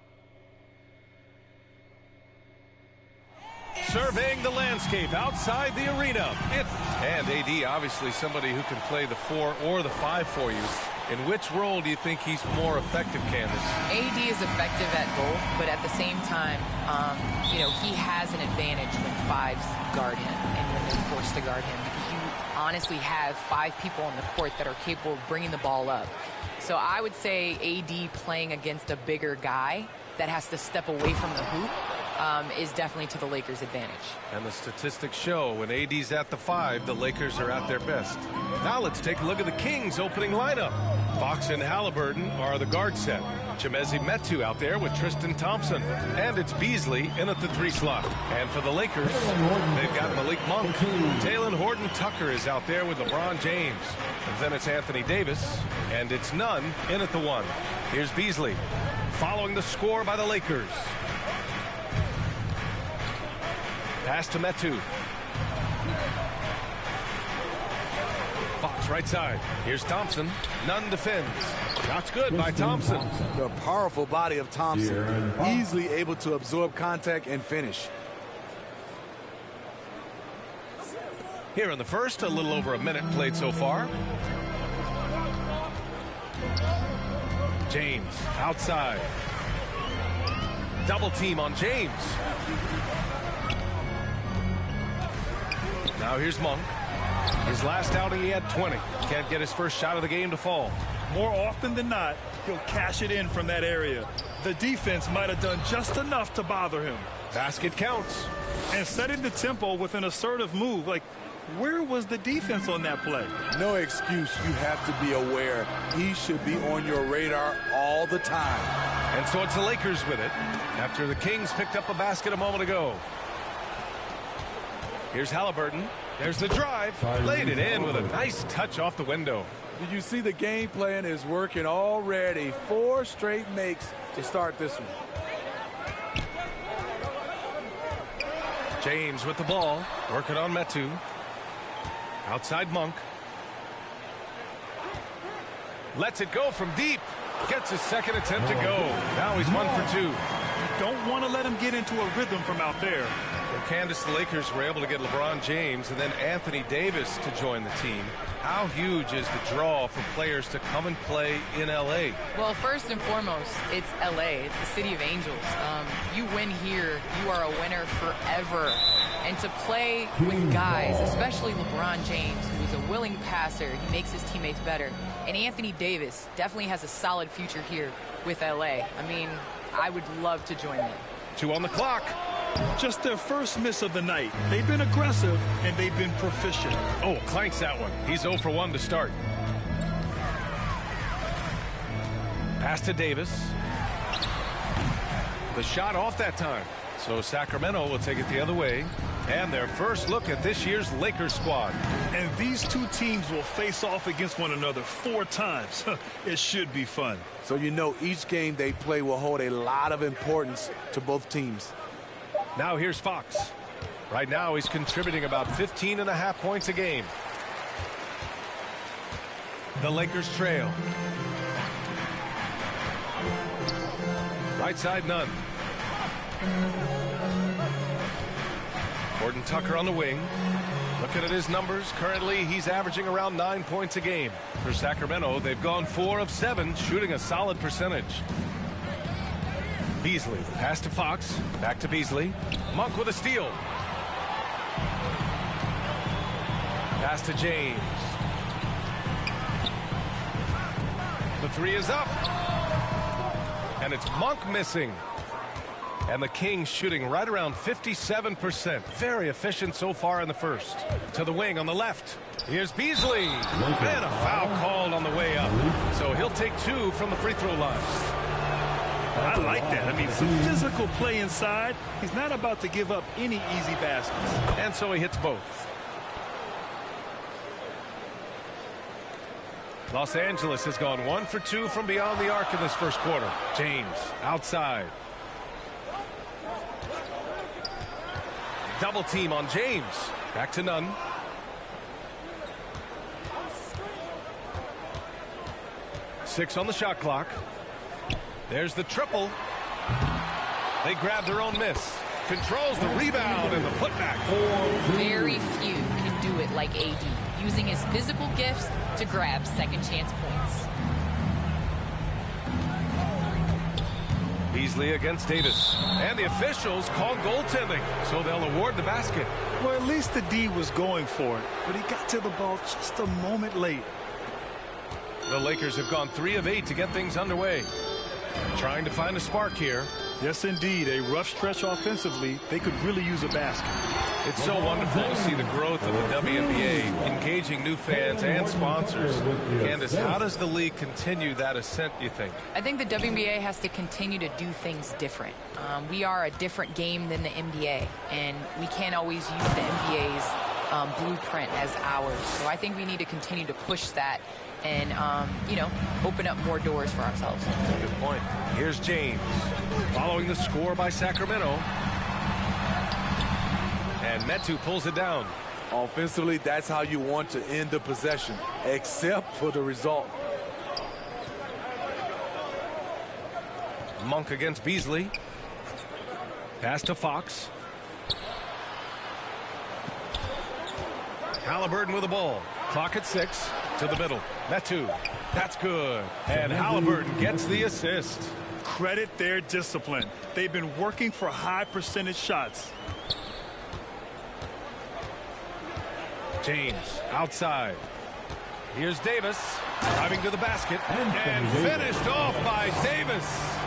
Speaker 20: Surveying the landscape outside the arena. And AD, obviously somebody who can play the 4 or the 5 for you. In which role do you think he's more effective, Candace?
Speaker 23: AD is effective at both, but at the same time, he has an advantage when 5s guard him and when they're forced to guard him, because you honestly have 5 people on the court that are capable of bringing the ball up. So I would say AD playing against a bigger guy that has to step away from the hoop is definitely to the Lakers' advantage.
Speaker 20: And the statistics show when AD's at the 5, the Lakers are at their best. Now let's take a look at the Kings' opening lineup. Fox and Halliburton are the guard set. Chimezie Metu out there with Tristan Thompson. And it's Beasley in at the 3 slot. And for the Lakers, they've got Malik Monk. Talen Horton-Tucker is out there with LeBron James. And then it's Anthony Davis. And it's Nunn in at the 1. Here's Beasley following the score by the Lakers. Pass to Metu. Fox right side. Here's Thompson. Nunn defends. Shot's good by Thompson.
Speaker 24: The powerful body of Thompson. Easily able to absorb contact and finish.
Speaker 20: Here in the first, a little over a minute played so far. James outside. Double team on James. Now here's Monk. His last outing, he had 20. Can't get his first shot of the game to fall.
Speaker 21: More often than not, he'll cash it in from that area. The defense might have done just enough to bother him.
Speaker 20: Basket counts.
Speaker 21: And setting the tempo with an assertive move. Like, where was the defense on that play?
Speaker 24: No excuse. You have to be aware. He should be on your radar all the time.
Speaker 20: And so it's the Lakers with it after the Kings picked up a basket a moment ago. Here's Halliburton. There's the drive. Laid it in with a nice touch off the window.
Speaker 24: Did you see the game plan is working already? 4 straight makes to start this one.
Speaker 20: James with the ball. Working on Metu. Outside Monk. Lets it go from deep. Gets his second attempt to go. Now he's 1 for 2.
Speaker 21: You don't want to let him get into a rhythm from out there.
Speaker 20: Well, Candace, the Lakers were able to get LeBron James and then Anthony Davis to join the team. How huge is the draw for players to come and play in L.A.?
Speaker 23: Well, first and foremost, it's L.A. It's the city of angels. You win here, you are a winner forever. And to play with guys, especially LeBron James, who's a willing passer, he makes his teammates better. And Anthony Davis definitely has a solid future here with L.A. I mean, I would love to join them.
Speaker 20: 2 on the clock.
Speaker 21: Just their first miss of the night. They've been aggressive, and they've been proficient.
Speaker 20: Oh, clanks that one. He's 0 for 1 to start. Pass to Davis. The shot off that time. So Sacramento will take it the other way. And their first look at this year's Lakers squad.
Speaker 21: And these two teams will face off against one another 4 times. It should be fun.
Speaker 24: So you know each game they play will hold a lot of importance to both teams.
Speaker 20: Now here's Fox. Right now he's contributing about 15.5 points a game. The Lakers trail. Right side, Nunn. Gordon Tucker on the wing. Looking at his numbers, currently he's averaging around 9 points a game. For Sacramento, they've gone 4 of 7, shooting a solid percentage. Beasley, pass to Fox, back to Beasley. Monk with a steal. Pass to James. The 3 is up. And it's Monk missing. And the Kings shooting right around 57%. Very efficient so far in the first. To the wing on the left. Here's Beasley. And a foul called on the way up. So he'll take 2 from the free throw line.
Speaker 21: I like that. I mean, some physical play inside. He's not about to give up any easy baskets.
Speaker 20: And so he hits both. Los Angeles has gone 1 for 2 from beyond the arc in this first quarter. James outside. Double team on James. Back to Nunn. Six on the shot clock. There's the triple. They grab their own miss. Controls the rebound and the putback.
Speaker 23: Very few can do it like AD, using his physical gifts to grab second chance points.
Speaker 20: Beasley against Davis. And the officials call goaltending, so they'll award the basket.
Speaker 21: Well, at least the D was going for it, but he got to the ball just a moment late.
Speaker 20: The Lakers have gone 3 of 8 to get things underway. Trying to find a spark here.
Speaker 21: Yes, indeed. A rough stretch offensively. They could really use a basket.
Speaker 20: It's so wonderful to see the growth of the WNBA, engaging new fans and sponsors. Candace, how does the league continue that ascent, you think?
Speaker 23: I think the WNBA has to continue to do things different. We are a different game than the NBA, and we can't always use the NBA's blueprint as ours. So I think we need to continue to push that and, you know, open up more doors for ourselves.
Speaker 20: Good point. Here's James, following the score by Sacramento. And Metu pulls it down.
Speaker 24: Offensively, that's how you want to end the possession, except for the result.
Speaker 20: Monk against Beasley. Pass to Fox. Halliburton with the ball. Clock at 6. To the middle. Metu. That's good. And Halliburton gets the assist.
Speaker 21: Credit their discipline. They've been working for high percentage shots.
Speaker 20: James outside. Here's Davis driving to the basket and finished off by Davis.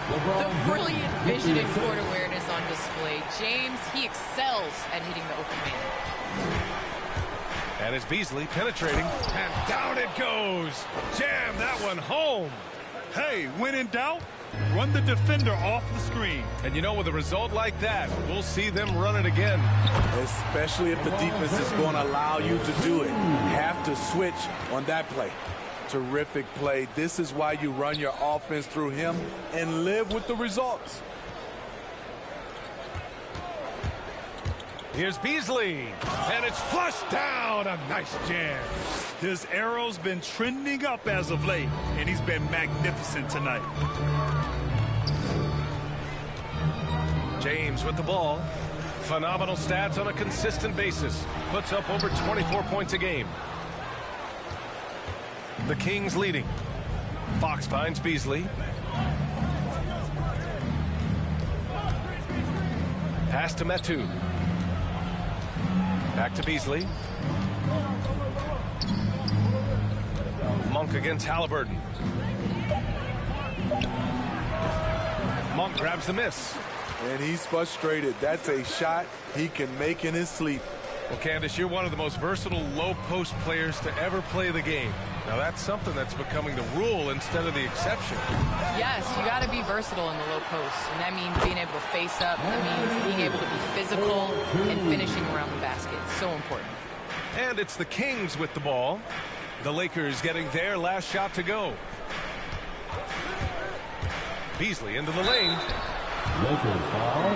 Speaker 23: The brilliant vision and court awareness on display. James, he excels at hitting the open man.
Speaker 20: And it's Beasley penetrating, and down it goes. Jam that one home.
Speaker 21: Hey, when in doubt, run the defender off the screen.
Speaker 20: And you know, with a result like that, we'll see them run it again.
Speaker 24: Especially if the defense is going to allow you to do it. Have to switch on that play. Terrific play. This is why you run your offense through him and live with the results.
Speaker 20: Here's Beasley, and it's flushed down. A nice jam.
Speaker 21: His arrow's been trending up as of late, and he's been magnificent tonight.
Speaker 20: James with the ball. Phenomenal stats on a consistent basis. Puts up over 24 points a game. The Kings leading. Fox finds Beasley. Pass to Metu. Back to Beasley. Monk against Halliburton. Monk grabs the miss.
Speaker 24: And he's frustrated. That's a shot he can make in his sleep.
Speaker 20: Well, Candace, you're one of the most versatile low-post players to ever play the game. Now that's something that's becoming the rule instead of the exception.
Speaker 23: Yes, you got to be versatile in the low post, and that means being able to face up. That means being able to be physical and finishing around the basket. So important.
Speaker 20: And it's the Kings with the ball. The Lakers getting their last shot to go. Beasley into the lane.
Speaker 10: Lakers foul.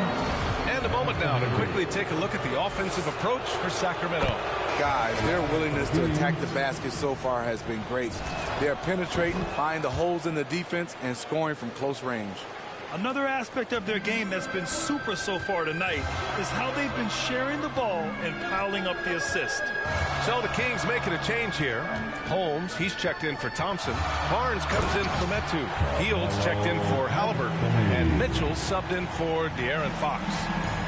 Speaker 20: And a moment now to quickly take a look at the offensive approach for Sacramento.
Speaker 24: Guys, their willingness to attack the basket so far has been great. They're penetrating, finding the holes in the defense, and scoring from close range.
Speaker 21: Another aspect of their game that's been super so far tonight is how they've been sharing the ball and piling up the assist.
Speaker 20: So the Kings making a change here. Holmes, he's checked in for Thompson. Barnes comes in for Metu. Fields checked in for Halliburton. And Mitchell subbed in for De'Aaron Fox.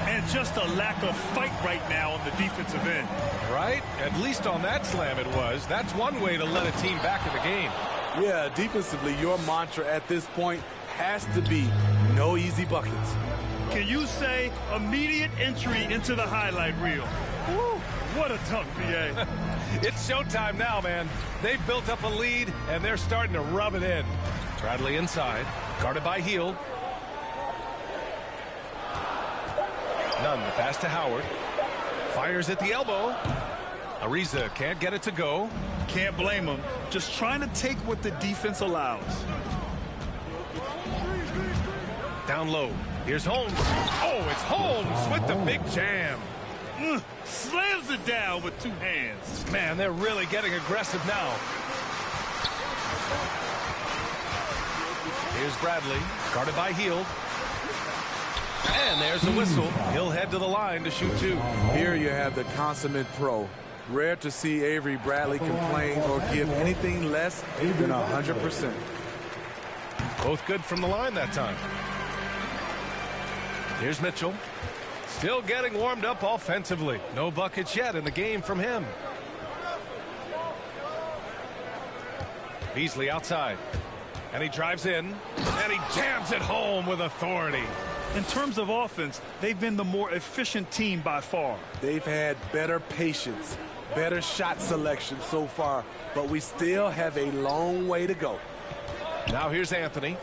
Speaker 21: And just a lack of fight right now on the defensive end.
Speaker 20: Right? At least on that slam it was. That's one way to let a team back in the game.
Speaker 24: Yeah, defensively, your mantra at this point has to be no easy buckets.
Speaker 21: Can you say immediate entry into the highlight reel? Woo, what a dunk, BA.
Speaker 20: It's showtime now, man. They've built up a lead, and they're starting to rub it in. Bradley inside, guarded by Hield. Nunn, the pass to Howard. Fires at the elbow. Ariza can't get it to go.
Speaker 21: Can't blame him. Just trying to take what the defense allows.
Speaker 20: Down low. Here's Holmes. Oh, it's Holmes with the big jam.
Speaker 21: Slams it down with two hands.
Speaker 20: Man, they're really getting aggressive now. Here's Bradley, guarded by Hield. And there's the whistle. He'll head to the line to shoot two.
Speaker 24: Here you have the consummate pro. Rare to see Avery Bradley complain or give anything less than 100%.
Speaker 20: Both good from the line that time. Here's Mitchell. Still getting warmed up offensively. No buckets yet in the game from him. Beasley outside. And he drives in. And he jams it home with authority.
Speaker 21: In terms of offense, they've been the more efficient team by far.
Speaker 24: They've had better patience, better shot selection so far, but we still have a long way to go.
Speaker 20: Now here's Anthony.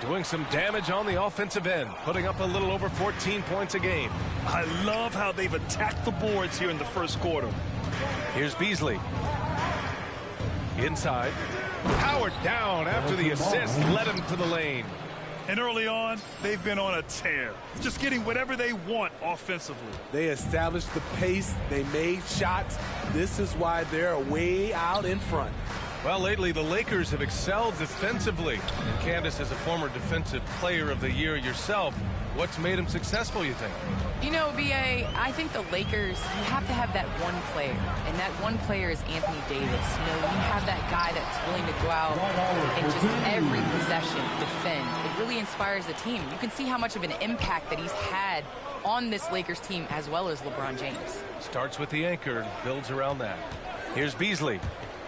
Speaker 20: Doing some damage on the offensive end, putting up a little over 14 points a game.
Speaker 21: I love how they've attacked the boards here in the first quarter.
Speaker 20: Here's Beasley. Inside. Howard down after the assist, led him to the lane.
Speaker 21: And early on, they've been on a tear. Just getting whatever they want offensively.
Speaker 24: They established the pace. They made shots. This is why they're way out in front.
Speaker 20: Well, lately, the Lakers have excelled defensively. And Candace, as a former defensive player of the year yourself, what's made them successful, you think?
Speaker 23: You know, B.A., I think the Lakers, you have to have that one player. And that one player is Anthony Davis. You know, you have that guy that's willing to go out and just every possession defend. It really inspires the team. You can see how much of an impact that he's had on this Lakers team as well as LeBron James.
Speaker 20: Starts with the anchor, builds around that. Here's Beasley.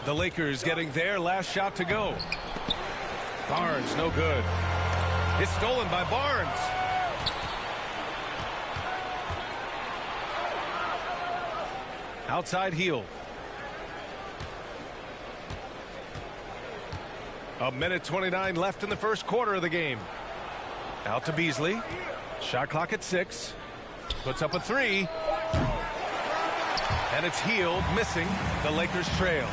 Speaker 20: The Lakers getting their last shot to go. Barnes, no good. It's stolen by Barnes. Outside Hield. A minute 29 left in the first quarter of the game. Out to Beasley. Shot clock at 6. Puts up a 3. And it's Hield missing. The Lakers trail.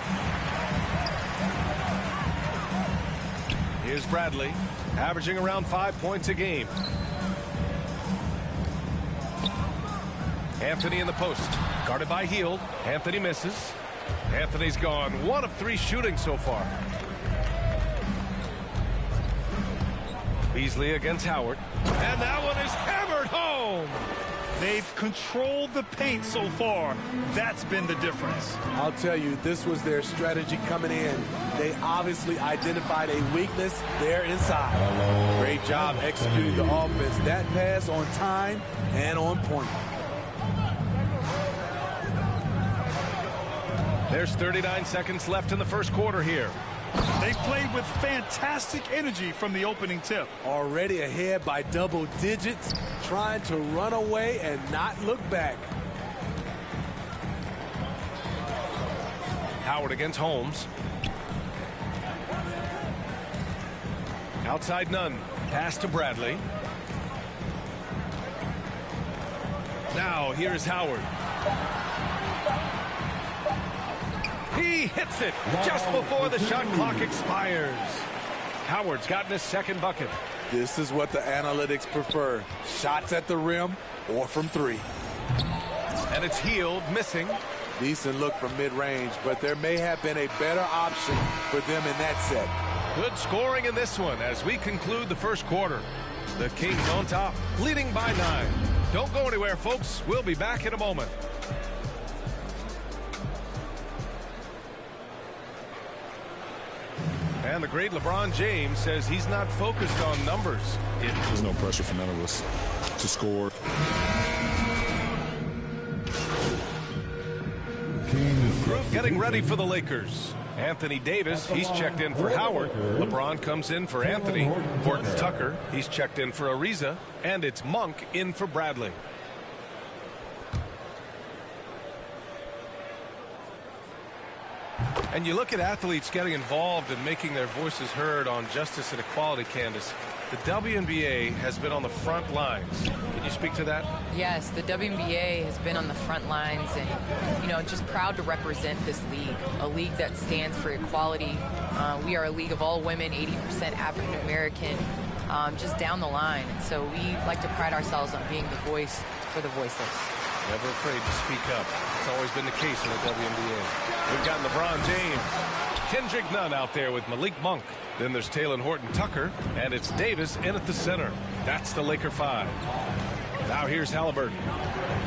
Speaker 20: Here's Bradley, averaging around 5 points a game. Anthony in the post, guarded by Hield. Anthony misses. Anthony's gone 1 of 3 shooting so far. Beasley against Howard. And that one is hammered home.
Speaker 21: They've controlled the paint so far. That's been the difference.
Speaker 24: I'll tell you, this was their strategy coming in. They obviously identified a weakness there inside. Great job executing the offense. That pass on time and on point.
Speaker 20: There's 39 seconds left in the first quarter here.
Speaker 21: They played with fantastic energy from the opening tip.
Speaker 24: Already ahead by double digits, trying to run away and not look back.
Speaker 20: Howard against Holmes. Outside Nunn. Pass to Bradley. Now here's Howard. He hits it just before the shot clock expires. Howard's gotten his second bucket.
Speaker 24: This is what the analytics prefer. Shots at the rim or from three.
Speaker 20: And it's Hield missing.
Speaker 24: Decent look from mid-range, but there may have been a better option for them in that set.
Speaker 20: Good scoring in this one as we conclude the first quarter. The Kings on top, leading by 9. Don't go anywhere, folks. We'll be back in a moment. And the great LeBron James says he's not focused on numbers.
Speaker 9: There's no pressure for none of us to score.
Speaker 20: Group getting ready for the Lakers. Anthony Davis, he's checked in for Howard. LeBron comes in for Anthony. Horton Tucker, he's checked in for Ariza. And it's Monk in for Bradley. And you look at athletes getting involved and making their voices heard on justice and equality, Candace. The WNBA has been on the front lines. Can you speak to that?
Speaker 23: Yes, the WNBA has been on the front lines and, you know, just proud to represent this league, a league that stands for equality. We are a league of all women, 80% African American, just down the line. And so we like to pride ourselves on being the voice for the voiceless.
Speaker 20: Never afraid to speak up. It's always been the case in the WNBA. We've got LeBron James, Kendrick Nunn out there with Malik Monk. Then there's Talen Horton-Tucker, and it's Davis in at the center. That's the Laker 5. Now here's Halliburton.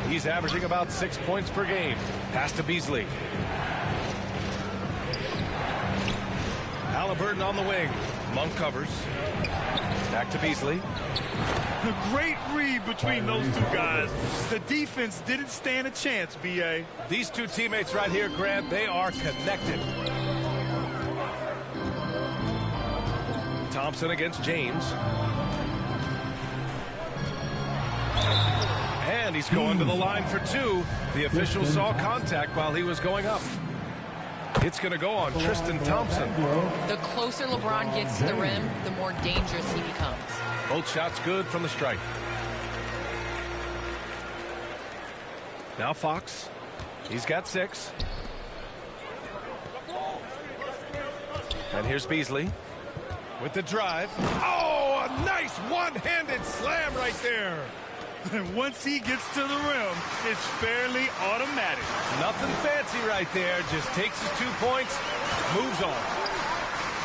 Speaker 20: He's averaging about 6 points per game. Pass to Beasley. Halliburton on the wing. Monk covers. Back to Beasley.
Speaker 21: A great read between those two guys. The defense didn't stand a chance, B.A.
Speaker 20: These two teammates right here, Grant, they are connected. Thompson against James. And he's going to the line for 2. The official saw contact while he was going up. It's going to go on Tristan Thompson.
Speaker 23: The closer LeBron gets to the rim, the more dangerous he becomes.
Speaker 20: Both shots good from the stripe. Now Fox. He's got 6. And here's Beasley with the drive. Oh, a nice one-handed slam right there.
Speaker 21: And once he gets to the rim, it's fairly automatic.
Speaker 20: Nothing fancy right there. Just takes his 2 points, moves on.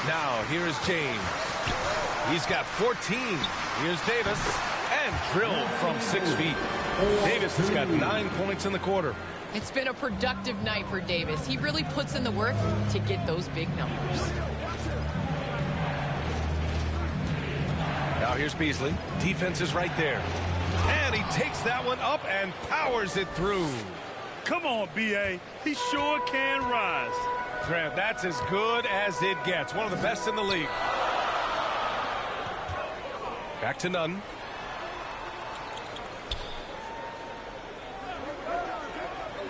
Speaker 20: Now, here's James. He's got 14. Here's Davis. And drilled from 6 feet. Davis has got 9 points in the quarter.
Speaker 23: It's been a productive night for Davis. He really puts in the work to get those big numbers.
Speaker 20: Now here's Beasley. Defense is right there. And he takes that one up and powers it through.
Speaker 21: Come on, B.A. He sure can rise.
Speaker 20: Grant, that's as good as it gets. One of the best in the league. Back to Nunn.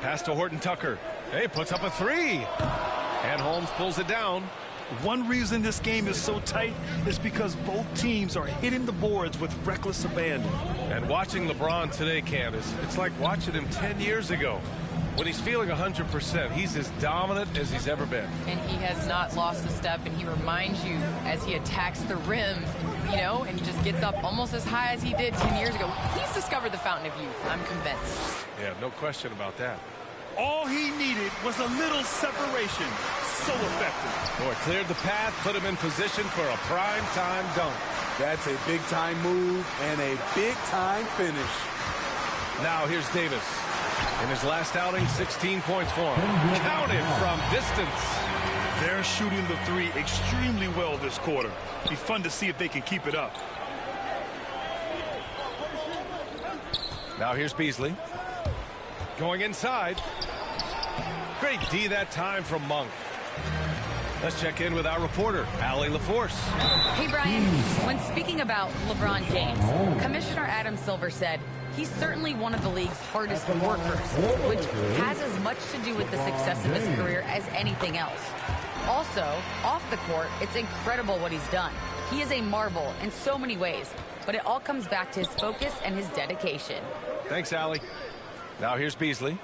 Speaker 20: Pass to Horton-Tucker. Hey, puts up a 3. And Holmes pulls it down.
Speaker 21: One reason this game is so tight is because both teams are hitting the boards with reckless abandon.
Speaker 20: And watching LeBron today, Candace, it's like watching him 10 years ago. When he's feeling 100%, he's as dominant as he's ever been.
Speaker 23: And he has not lost a step, and he reminds you as he attacks the rim, you know, and just gets up almost as high as he did 10 years ago. He's discovered the fountain of youth, I'm convinced.
Speaker 20: Yeah, no question about that.
Speaker 21: All he needed was a little separation. So effective.
Speaker 20: Boy, cleared the path, put him in position for a prime-time dunk.
Speaker 24: That's a big-time move and a big-time finish.
Speaker 20: Now here's Davis. In his last outing, 16 points for him. Counted from distance.
Speaker 21: They're shooting the 3 extremely well this quarter. Be fun to see if they can keep it up.
Speaker 20: Now here's Beasley. Going inside. Great D that time from Monk. Let's check in with our reporter, Allie LaForce.
Speaker 1: Hey, Brian. When speaking about LeBron James, Commissioner Adam Silver said he's certainly one of the league's hardest workers, which has as much to do with the success of his career as anything else. Also, off the court, it's incredible what he's done. He is a marvel in so many ways, but it all comes back to his focus and his dedication.
Speaker 20: Thanks, Allie. Now here's Beasley.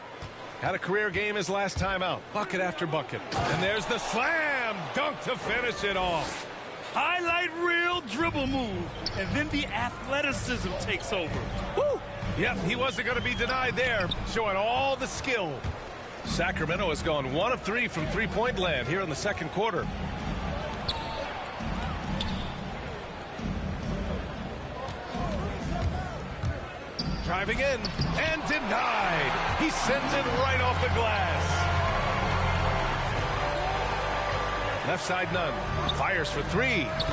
Speaker 20: Had a career game his last time out. Bucket after bucket. And there's the slam dunk to finish it off.
Speaker 21: Highlight reel dribble move, and then the athleticism takes over.
Speaker 20: Woo! Yep, he wasn't going to be denied there, showing all the skill. Sacramento has gone 1 of 3 from three-point land here in the second quarter. Driving in and denied. He sends it right off the glass. Left side, Nunn. Fires for 3.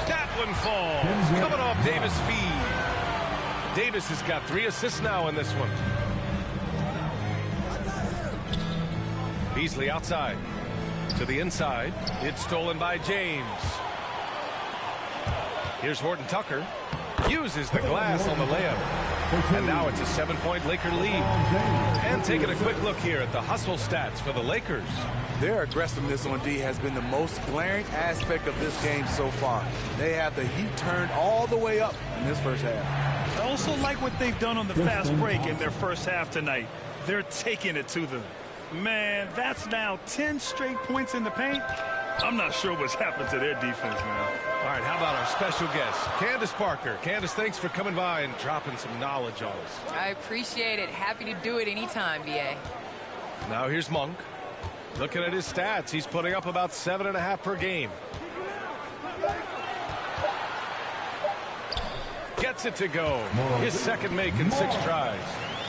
Speaker 20: That one falls. Coming off Davis' feed. Davis has got 3 assists now in this one. Beasley outside. To the inside. It's stolen by James. Here's Horton Tucker. Uses the glass on the layup. And now it's a 7-point Laker lead. And taking a quick look here at the hustle stats for the Lakers.
Speaker 24: Their aggressiveness on D has been the most glaring aspect of this game so far. They have the heat turned all the way up in this first half.
Speaker 21: I also like what they've done on the fast break in their first half tonight. They're taking it to them. Man, that's now 10 straight points in the paint. I'm not sure what's happened to their defense, man.
Speaker 20: All right, how about our special guest, Candace Parker. Candace, thanks for coming by and dropping some knowledge on us.
Speaker 23: I appreciate it. Happy to do it anytime, BA.
Speaker 20: Now here's Monk. Looking at his stats, he's putting up about 7.5 per game. Gets it to go. His second make in 6 tries.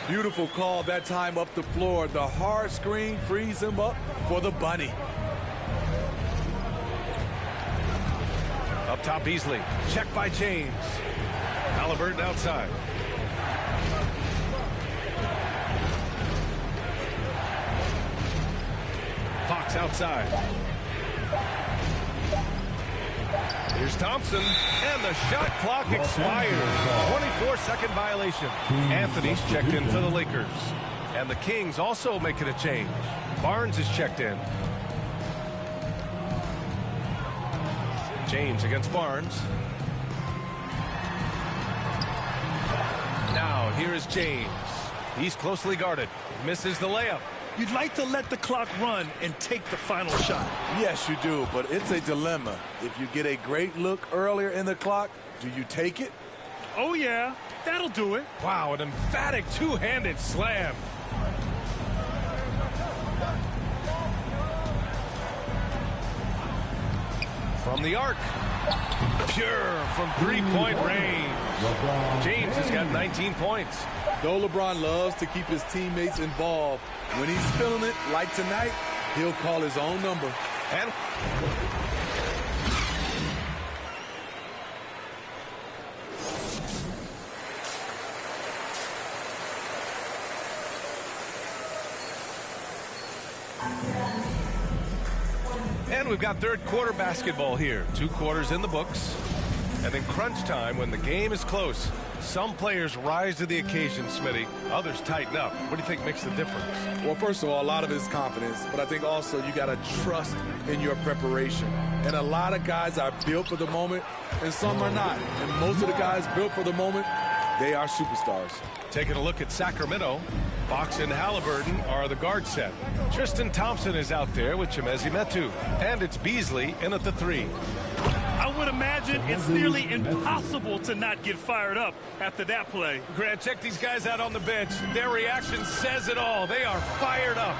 Speaker 24: Beautiful call that time up the floor. The hard screen frees him up for the bunny.
Speaker 20: Up top, Beasley. Checked by James. Halliburton outside. Fox outside. Here's Thompson, and the shot clock expires. 24-second violation. Anthony's checked in for the Lakers. And the Kings also making a change. Barnes is checked in. James against Barnes. Now here is James. He's closely guarded. Misses the layup.
Speaker 21: You'd like to let the clock run and take the final shot.
Speaker 24: Yes, you do, but it's a dilemma. If you get a great look earlier in the clock, do you take it?
Speaker 21: Oh, yeah. That'll do it.
Speaker 20: Wow, an emphatic two-handed slam. From the arc. Pure from three-point range. James has got 19 points.
Speaker 24: Though LeBron loves to keep his teammates involved, when he's feeling it, like tonight, he'll call his own number.
Speaker 20: And we've got third quarter basketball here. 2 quarters in the books. And in crunch time, when the game is close, some players rise to the occasion, Smitty. Others tighten up. What do you think makes the difference?
Speaker 24: Well, first of all, a lot of it is confidence. But I think also you got to trust in your preparation. And a lot of guys are built for the moment, and some are not. And most of the guys built for the moment, they are superstars.
Speaker 20: Taking a look at Sacramento, Fox and Halliburton are the guard set. Tristan Thompson is out there with Chimezie Metu. And it's Beasley in at the 3.
Speaker 21: I would imagine it's nearly impossible to not get fired up after that play.
Speaker 20: Grant, check these guys out on the bench. Their reaction says it all. They are fired up.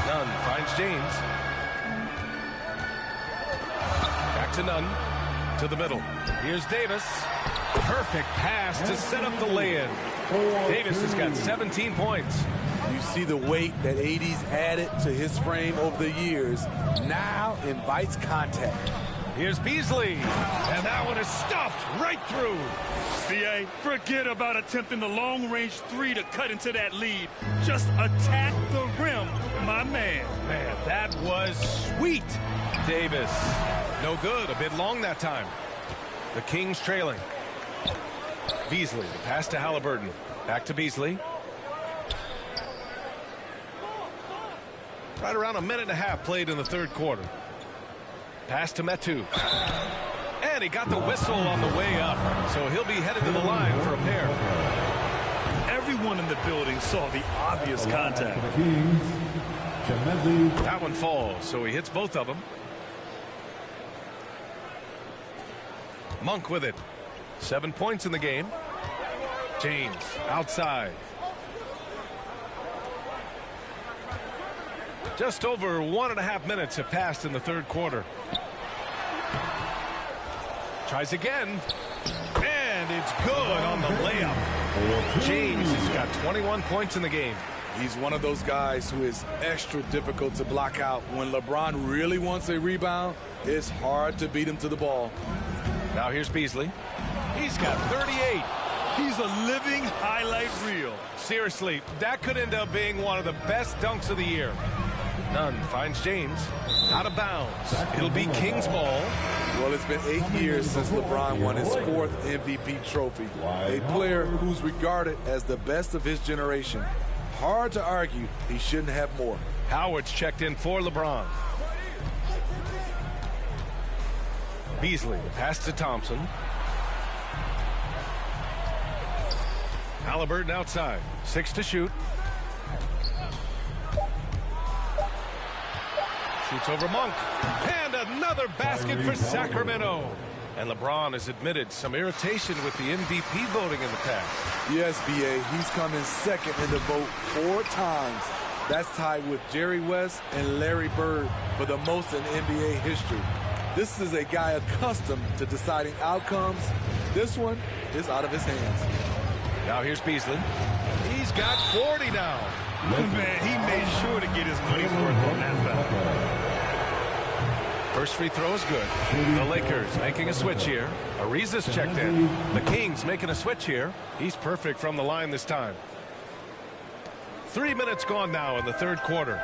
Speaker 20: Nunn finds James. Back to Nunn. To the middle. Here's Davis. Perfect pass to set up the lay-in. Davis has got 17 points.
Speaker 24: You see the weight that AD's added to his frame over the years. Now invites contact.
Speaker 20: Here's Beasley. And that one is stuffed right through.
Speaker 21: BA, forget about attempting the long-range 3 to cut into that lead. Just attack the rim, my man.
Speaker 20: Man, that was sweet. Davis. No good. A bit long that time. The Kings trailing. Beasley. The pass to Halliburton. Back to Beasley. Right around a minute and a half played in the third quarter. Pass to Metu. And he got the whistle on the way up. So he'll be headed to the line for a pair.
Speaker 21: Everyone in the building saw the obvious contact.
Speaker 20: That one falls, so he hits both of them. Monk with it. 7 points in the game. James outside. Just over 1.5 minutes have passed in the third quarter. Tries again. And it's good on the layup. James has got 21 points in the game.
Speaker 24: He's one of those guys who is extra difficult to block out. When LeBron really wants a rebound, it's hard to beat him to the ball.
Speaker 20: Now here's Beasley. He's got 38.
Speaker 21: He's a living highlight reel.
Speaker 20: Seriously, that could end up being one of the best dunks of the year. Nunn finds James out of bounds. It'll be King's ball.
Speaker 24: Well, it's been 8 years since LeBron won his 4th MVP trophy. A player who's regarded as the best of his generation. Hard to argue he shouldn't have more.
Speaker 20: Howard's checked in for LeBron. Beasley, pass to Thompson. Halliburton outside. 6 to shoot. Shoots over Monk. And another basket for Sacramento. And LeBron has admitted some irritation with the MVP voting in the past.
Speaker 24: Yes, B.A., he's come in second in the vote 4 times. That's tied with Jerry West and Larry Bird for the most in NBA history. This is a guy accustomed to deciding outcomes. This one is out of his hands.
Speaker 20: Now here's Beasley. He's got 40 now.
Speaker 21: Man, he made sure to get his money's worth on that foul.
Speaker 20: First free throw is good. The Lakers making a switch here. Ariza's checked in. The Kings making a switch here. He's perfect from the line this time. 3 minutes gone now in the third quarter.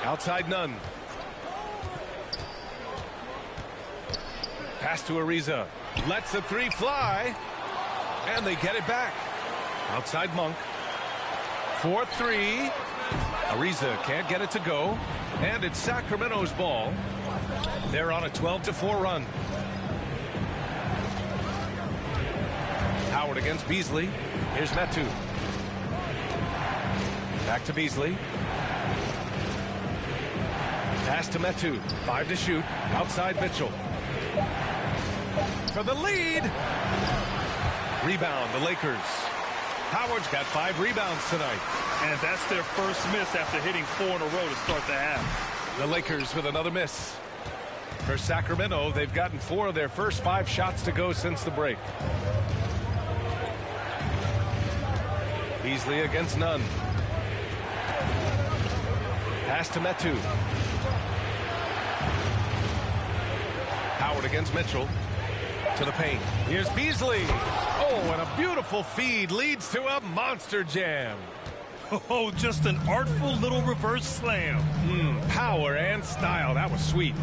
Speaker 20: Outside Nunn. Pass to Ariza. Lets the three fly. And they get it back. Outside Monk. 4-3. Ariza can't get it to go. And it's Sacramento's ball. They're on a 12-4 run. Howard against Beasley. Here's Metu. Back to Beasley. Pass to Metu. 5 to shoot. Outside Mitchell. For the lead. Rebound, the Lakers. Howard's got 5 rebounds tonight.
Speaker 21: And that's their first miss after hitting 4 in a row to start the half.
Speaker 20: The Lakers with another miss. For Sacramento, they've gotten 4 of their first 5 shots to go since the break. Beasley against Nunn. Pass to Metu. Howard against Mitchell. To the paint. Here's Beasley. Oh, and a beautiful feed leads to a monster jam.
Speaker 21: Oh, just an artful little reverse slam.
Speaker 20: Power and style. That was sweet.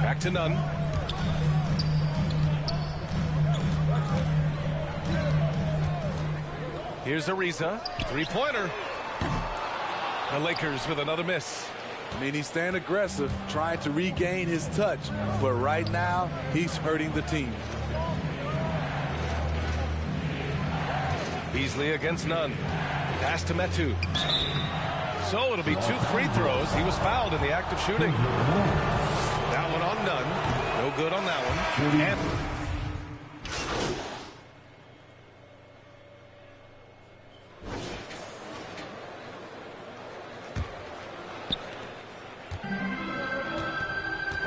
Speaker 20: Back to Nunn. Here's Ariza. 3-pointer. The Lakers with another miss.
Speaker 24: I mean, he's staying aggressive, trying to regain his touch. But right now, he's hurting the team.
Speaker 20: Beasley against Nunn. Pass to Metu. So it'll be 2 free throws. He was fouled in the act of shooting. That one on Nunn. No good on that one. And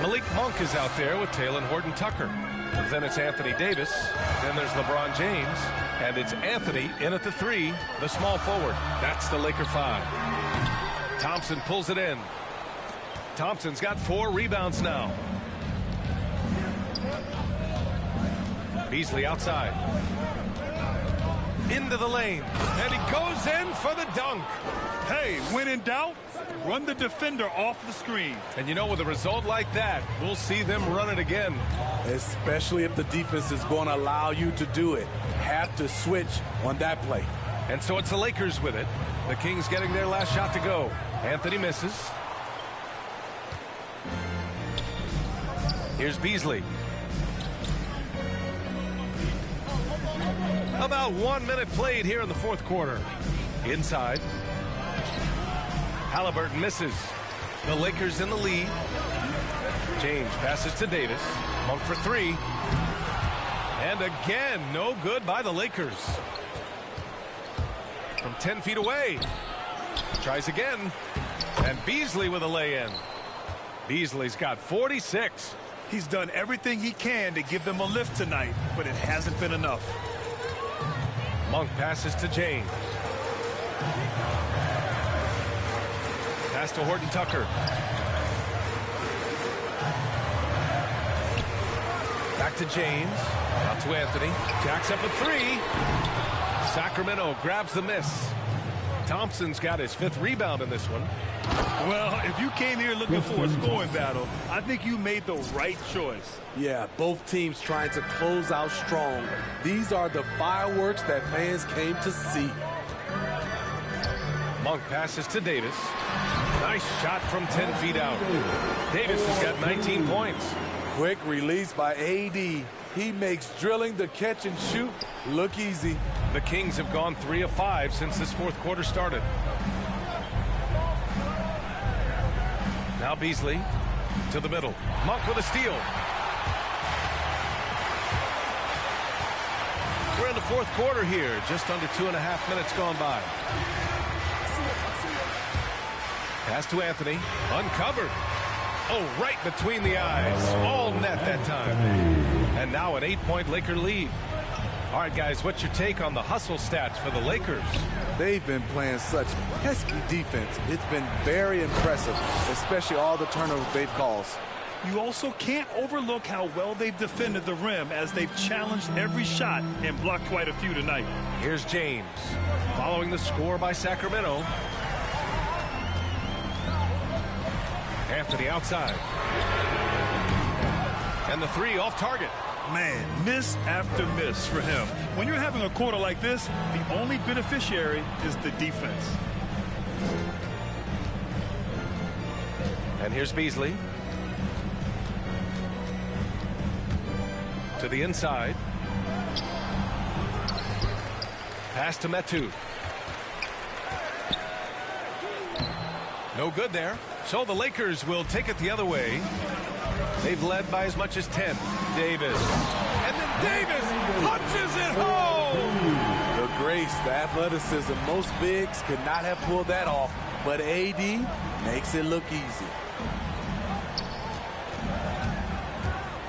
Speaker 20: Malik Monk is out there with Talen Horton-Tucker. Then it's Anthony Davis. Then there's LeBron James. And it's Anthony in at the 3, the small forward. That's the Laker 5. Thompson pulls it in. Thompson's got 4 rebounds now. Beasley outside. Into the lane. And he goes in for the dunk.
Speaker 21: Hey, when in doubt, run the defender off the screen.
Speaker 20: And you know, with a result like that, we'll see them run it again.
Speaker 24: Especially if the defense is going to allow you to do it. Have to switch on that play.
Speaker 20: And so it's the Lakers with it. The Kings getting their last shot to go. Anthony misses. Here's Beasley. About 1 minute played here in the fourth quarter. Inside. Halliburton misses. The Lakers in the lead. James passes to Davis. Monk for three. And again, no good by the Lakers. From 10 feet away. Tries again. And Beasley with a lay-in. Beasley's got 46.
Speaker 21: He's done everything he can to give them a lift tonight, but it hasn't been enough.
Speaker 20: Monk passes to James. Pass to Horton Tucker. Back to James. Out to Anthony. Jacks up a three. Sacramento grabs the miss. Thompson's got his 5th rebound in this one.
Speaker 21: Well, if you came here looking for a scoring battle, I think you made the right choice.
Speaker 24: Yeah, both teams trying to close out strong. These are the fireworks that fans came to see.
Speaker 20: Monk passes to Davis. Nice shot from 10 feet out. Davis has got 19 points.
Speaker 24: Quick release by AD. He makes drilling the catch and shoot look easy.
Speaker 20: The Kings have gone 3 of 5 since this fourth quarter started. Now Beasley to the middle. Monk with a steal. We're in the fourth quarter here. Just under 2.5 minutes gone by. Pass to Anthony. Uncovered. Oh, right between the eyes. All net that time. And now an 8-point Laker lead. All right, guys, what's your take on the hustle stats for the Lakers?
Speaker 24: They've been playing such pesky defense. It's been very impressive, especially all the turnovers they've caused.
Speaker 21: You also can't overlook how well they've defended the rim as they've challenged every shot and blocked quite a few tonight.
Speaker 20: Here's James. Following the score by Sacramento. Anthony outside. And the three off target.
Speaker 21: Man, miss after miss for him. When you're having a quarter like this, the only beneficiary is the defense.
Speaker 20: And here's Beasley. To the inside. Pass to Metu. No good there. So the Lakers will take it the other way. They've led by as much as 10. Davis. And then Davis punches it home.
Speaker 24: The grace, the athleticism, most bigs could not have pulled that off. But AD makes it look easy.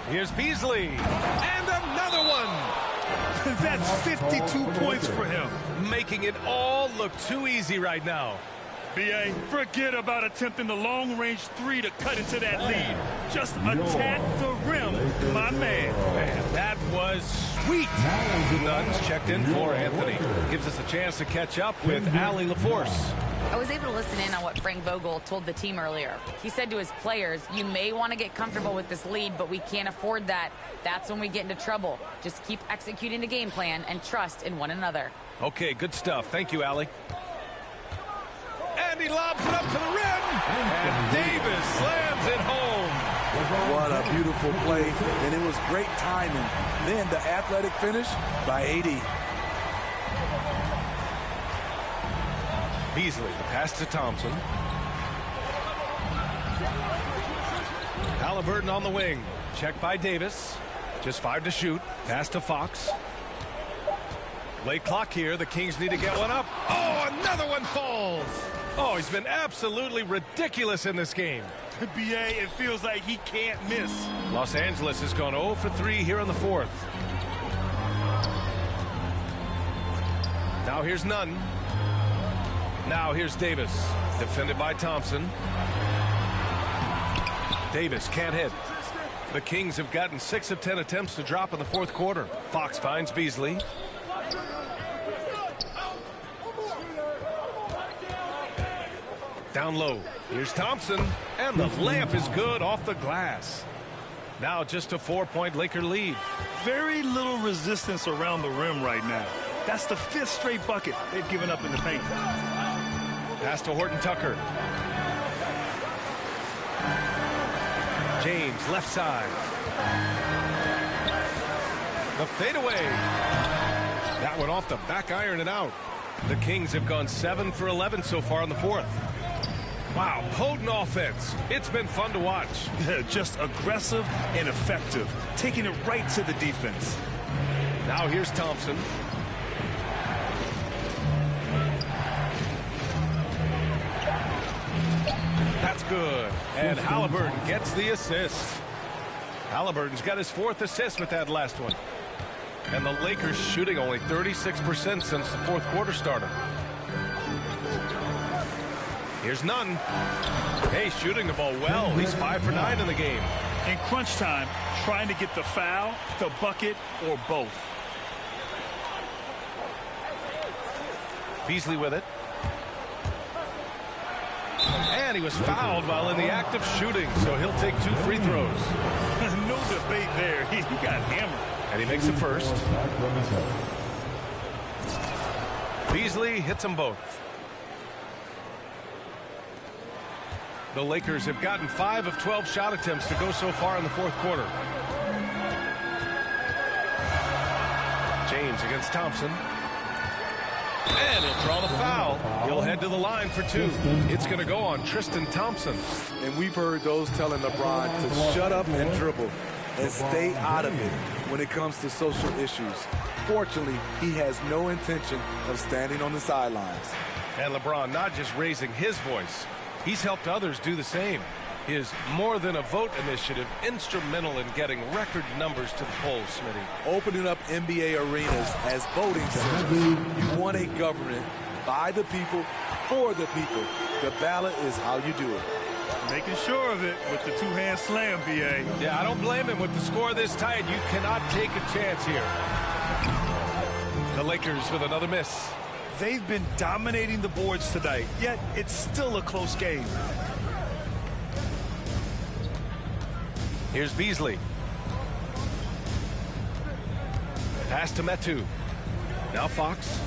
Speaker 20: Here's Beasley. And another one.
Speaker 21: That's 52 points for him.
Speaker 20: Making it all look too easy right now.
Speaker 21: B.A., forget about attempting the long-range three to cut into that lead. Just attack the rim, my man.
Speaker 20: Man, that was sweet. Nuns checked in for Anthony. Gives us a chance to catch up with Allie LaForce.
Speaker 1: I was able to listen in on what Frank Vogel told the team earlier. He said to his players, you may want to get comfortable with this lead, but we can't afford that. That's when we get into trouble. Just keep executing the game plan and trust in one another.
Speaker 20: Okay, good stuff. Thank you, Allie. And he lobs it up to the rim. And Davis slams it home.
Speaker 24: What a beautiful play. And it was great timing. Then the athletic finish by AD.
Speaker 20: Beasley, the pass to Thompson. Halliburton on the wing. Check by Davis. Just 5 to shoot. Pass to Fox. Late clock here. The Kings need to get one up. Oh, another one falls. Oh, he's been absolutely ridiculous in this game.
Speaker 21: B.A., it feels like he can't miss.
Speaker 20: Los Angeles has gone 0 for 3 here in the fourth. Now here's Nunn. Now here's Davis. Defended by Thompson. Davis can't hit. The Kings have gotten 6 of 10 attempts to drop in the fourth quarter. Fox finds Beasley. Down low. Here's Thompson. And the layup is good off the glass. Now just a 4-point Laker lead.
Speaker 21: Very little resistance around the rim right now. That's the 5th straight bucket they've given up in the paint.
Speaker 20: Pass to Horton Tucker. James, left side. The fadeaway. That one off the back iron and out. The Kings have gone 7 for 11 so far in the fourth. Wow, potent offense. It's been fun to watch.
Speaker 21: Just aggressive and effective, taking it right to the defense.
Speaker 20: Now here's Thompson. That's good. And Halliburton gets the assist. Halliburton's got his 4th assist with that last one. And the Lakers shooting only 36% since the fourth quarter started. Here's Nunn. Hey, shooting the ball well. He's 5 for 9 in the game.
Speaker 21: In crunch time, trying to get the foul, the bucket, or both.
Speaker 20: Beasley with it. And he was fouled while in the act of shooting, so he'll take 2 free throws.
Speaker 21: No debate there. He got hammered.
Speaker 20: And he makes the first. Beasley hits them both. The Lakers have gotten 5 of 12 shot attempts to go so far in the fourth quarter. James against Thompson. And he'll draw the foul. He'll head to the line for 2. It's going to go on Tristan Thompson.
Speaker 24: And we've heard those telling LeBron to shut up and dribble and stay out of it when it comes to social issues. Fortunately, he has no intention of standing on the sidelines.
Speaker 20: And LeBron not just raising his voice, he's helped others do the same. His More Than a Vote initiative instrumental in getting record numbers to the polls, Smitty.
Speaker 24: Opening up NBA arenas as voting centers. You want a government by the people, for the people. The ballot is how you do it.
Speaker 21: Making sure of it with the two-hand slam, B.A.
Speaker 20: Yeah, I don't blame him. With the score this tight, you cannot take a chance here. The Lakers with another miss.
Speaker 21: They've been dominating the boards tonight, yet it's still a close game.
Speaker 20: Here's Beasley. Pass to Metu. Now Fox.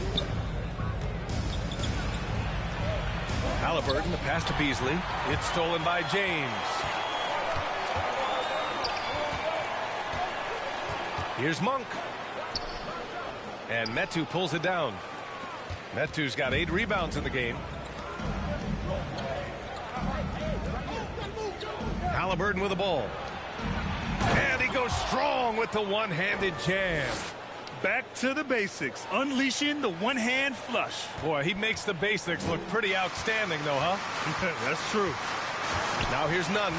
Speaker 20: Halliburton, the pass to Beasley. It's stolen by James. Here's Monk. And Metu pulls it down. Metu's got 8 rebounds in the game. Halliburton with the ball. And he goes strong with the one-handed jam.
Speaker 21: Back to the basics, unleashing the one-hand flush.
Speaker 20: Boy, he makes the basics look pretty outstanding, though, huh?
Speaker 21: That's true.
Speaker 20: Now here's Nunn.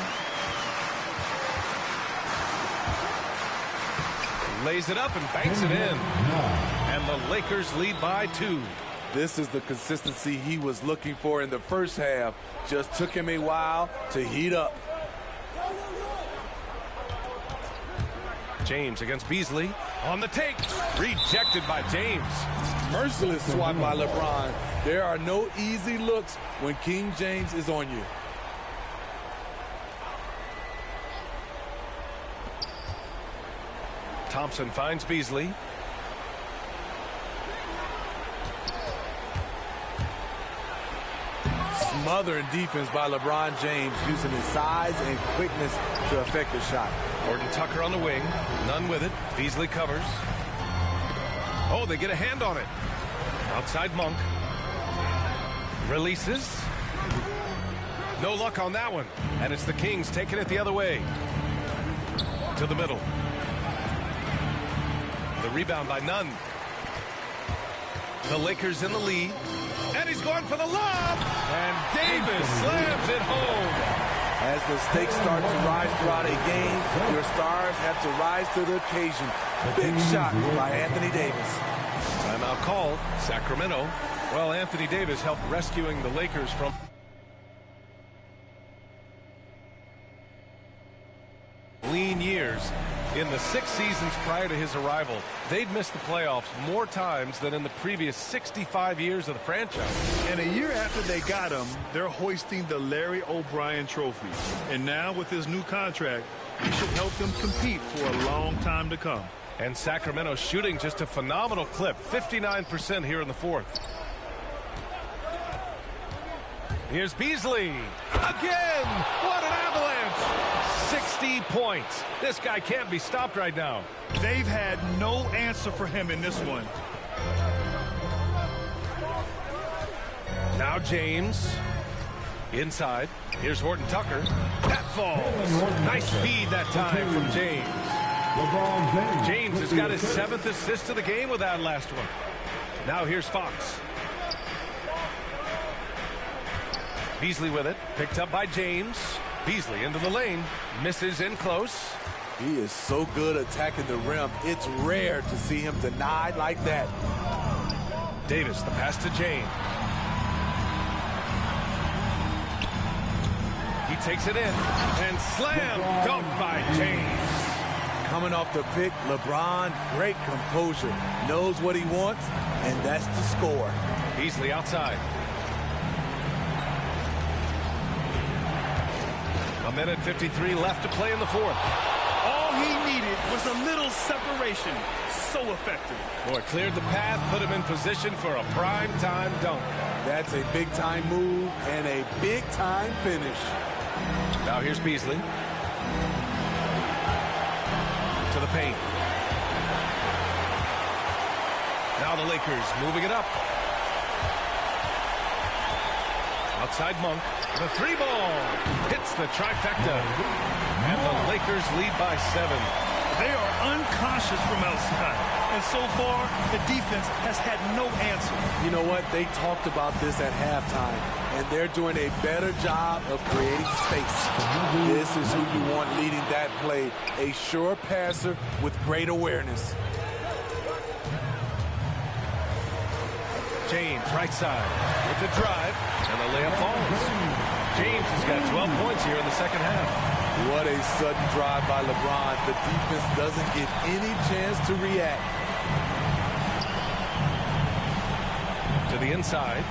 Speaker 20: Lays it up and banks it in. And the Lakers lead by 2.
Speaker 24: This is the consistency he was looking for in the first half. Just took him a while to heat up.
Speaker 20: James against Beasley. On the take. Rejected by James.
Speaker 24: Merciless swat by LeBron. There are no easy looks when King James is on you.
Speaker 20: Thompson finds Beasley.
Speaker 24: Smothering defense by LeBron James, using his size and quickness to affect the shot.
Speaker 20: Horton Tucker on the wing. Nunn with it. Beasley covers. Oh, they get a hand on it. Outside Monk. Releases. No luck on that one. And it's the Kings taking it the other way. To the middle. The rebound by Nunn. The Lakers in the lead. And he's going for the lob. And Davis slams it home.
Speaker 24: As the stakes start to rise throughout a game, your stars have to rise to the occasion. Big shot by Anthony Davis.
Speaker 20: Timeout called. Sacramento. Well, Anthony Davis helped rescuing the Lakers from lean years. In the 6 seasons prior to his arrival, they'd missed the playoffs more times than in the previous 65 years of the franchise.
Speaker 21: And a year after they got him, they're hoisting the Larry O'Brien Trophy. And now with his new contract, he should help them compete for a long time to come.
Speaker 20: And Sacramento shooting just a phenomenal clip, 59% here in the fourth. Here's Beasley. Again! What an avalanche! 60 points. This guy can't be stopped right now.
Speaker 21: They've had no answer for him in this one.
Speaker 20: Now James. Inside. Here's Horton Tucker. That falls. Nice feed that time from James. James has got his 7th assist of the game with that last one. Now here's Fox. Beasley with it. Picked up by James. Beasley into the lane. Misses in close.
Speaker 24: He is so good attacking the rim. It's rare to see him denied like that.
Speaker 20: Davis, the pass to James. He takes it in. And slam dunk by James.
Speaker 24: Coming off the pick, LeBron, great composure. Knows what he wants, and that's the score.
Speaker 20: Beasley outside. A minute 53 left to play in the fourth.
Speaker 21: All he needed was a little separation. So effective.
Speaker 20: Boy, cleared the path, put him in position for a prime-time dunk.
Speaker 24: That's a big-time move and a big-time finish.
Speaker 20: Now here's Beasley. To the paint. Now the Lakers moving it up. Outside Monk. The 3-ball. Hits the trifecta. And the Lakers lead by 7.
Speaker 21: They are unconscious from outside. And so far, the defense has had no answer.
Speaker 24: You know what? They talked about this at halftime, and they're doing a better job of creating space. This is who you want leading that play. A sure passer with great awareness.
Speaker 20: James, right side, with the drive, and the layup falls. James has got 12 points here in the second half.
Speaker 24: What a sudden drive by LeBron. The defense doesn't get any chance to react.
Speaker 20: To the inside.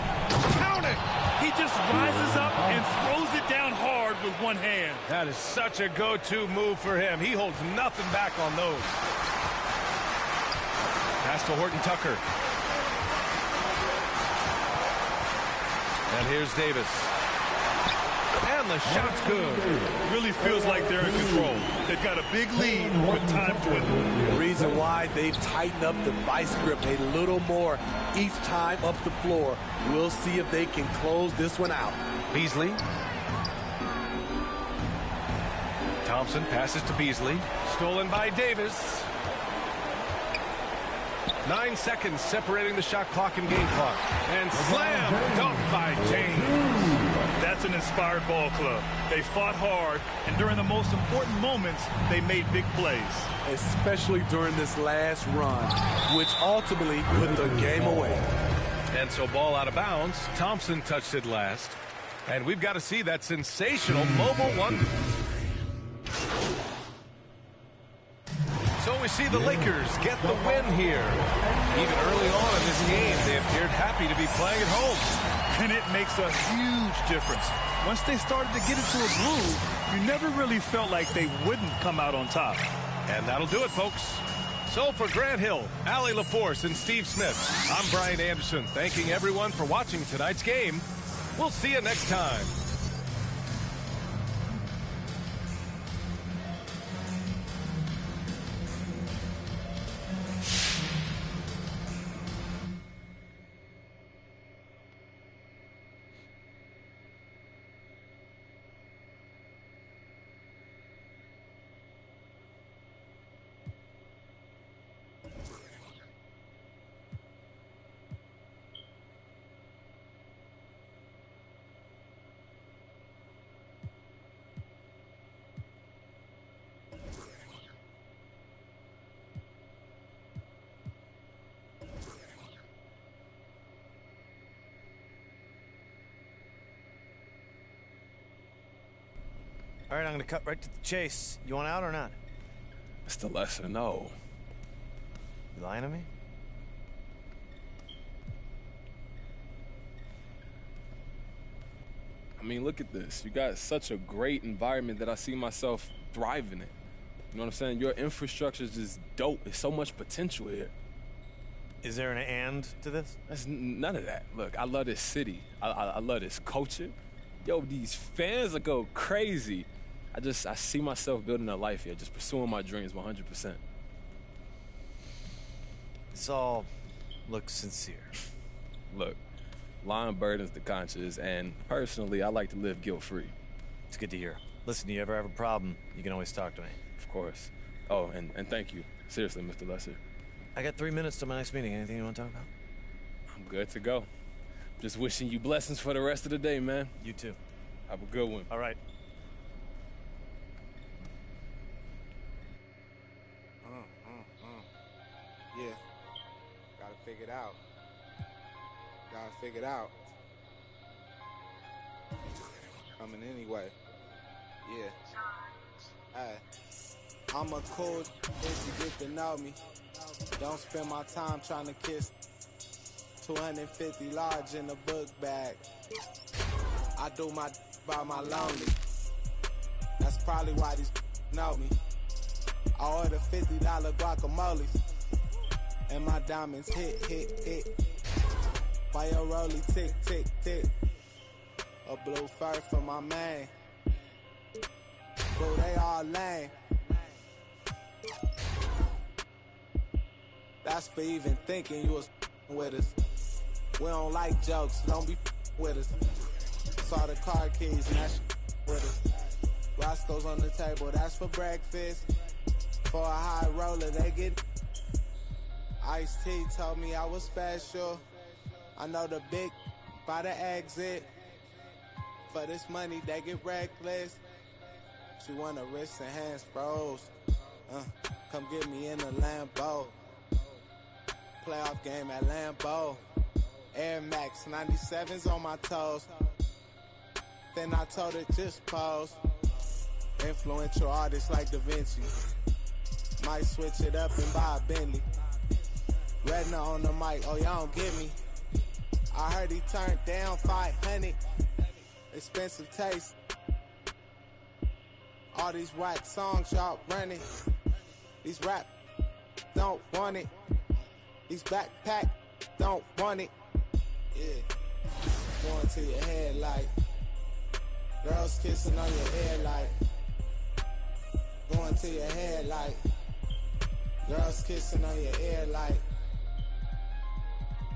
Speaker 21: Count it! He just rises up and throws it down hard with one hand.
Speaker 20: That is such a go-to move for him. He holds nothing back on those. Pass to Horton Tucker. And here's Davis. And the shot's good.
Speaker 21: Really feels like they're in control. They've got a big lead with time dwindling.
Speaker 24: The reason why they've tightened up the vice grip a little more each time up the floor. We'll see if they can close this one out.
Speaker 20: Beasley. Thompson passes to Beasley. Stolen by Davis. 9 seconds separating the shot clock and game clock. And slam dunk by James.
Speaker 21: That's an inspired ball club. They fought hard, and during the most important moments, they made big plays.
Speaker 24: Especially during this last run, which ultimately put the game away.
Speaker 20: And so ball out of bounds. Thompson touched it last. And we've got to see that sensational mobile wonder. So we see the Lakers get the win here. Even early on in this game, they appeared happy to be playing at home.
Speaker 21: And it makes a huge difference. Once they started to get into a groove, you never really felt like they wouldn't come out on top.
Speaker 20: And that'll do it, folks. So for Grant Hill, Allie LaForce, and Steve Smith, I'm Brian Anderson, thanking everyone for watching tonight's game. We'll see you next time.
Speaker 2: All right, I'm going to cut right to the chase. You want out or not?
Speaker 13: It's the lesser no.
Speaker 2: You lying to me?
Speaker 13: I mean, look at this. You got such a great environment that I see myself thriving in. You know what I'm saying? Your infrastructure is just dope. There's so much potential here.
Speaker 3: Is there an and to this?
Speaker 13: That's none of that. Look, I love this city. I love this culture. Yo, these fans will go crazy. I see myself building a life here, just pursuing my dreams 100%.
Speaker 3: This all looks sincere.
Speaker 13: Look, lying burdens the conscience, and personally, I like to live guilt-free.
Speaker 3: It's good to hear. Listen, do you ever have a problem, you can always talk to me.
Speaker 13: Of course. Oh, and thank you. Seriously, Mr. Lesser.
Speaker 3: I got 3 minutes to my next meeting. Anything you want to talk about?
Speaker 13: I'm good to go. Just wishing you blessings for the rest of the day, man.
Speaker 3: You too.
Speaker 13: Have a good one.
Speaker 3: All right.
Speaker 4: Yeah. Gotta figure it out. Gotta figure it out. Coming anyway. Yeah. Hey. I'm a cool if you get to know me. Don't spend my time trying to kiss 250 large in a book bag. I do my by my lonely. That's probably why these know me. I order $50 guacamoles. And my diamonds hit. Why your rollie tick, tick, tick. A blue fur for my man. Boo, they all lame. That's for even thinking you was with us. We don't like jokes, don't be with us. Saw the car keys, now she with us. Roscoe's on the table, that's for breakfast. For a high roller, they get. Ice-T told me I was special. I know the big by the exit. For this money, they get reckless. She want her wrists and hands froze. Come get me in the Lambo. Playoff game at Lambeau. Air Max 97s on my toes. Then I told her just pose. Influential artists like Da Vinci. Might switch it up and buy a Bentley. Redna on the mic, oh y'all don't get me. I heard he turned down 500. Expensive taste. All these whack songs y'all running. These rap don't want it. These backpack don't want it. Yeah. Going to your head like girls kissing on your head like. Going to your head like girls kissing on your ear like.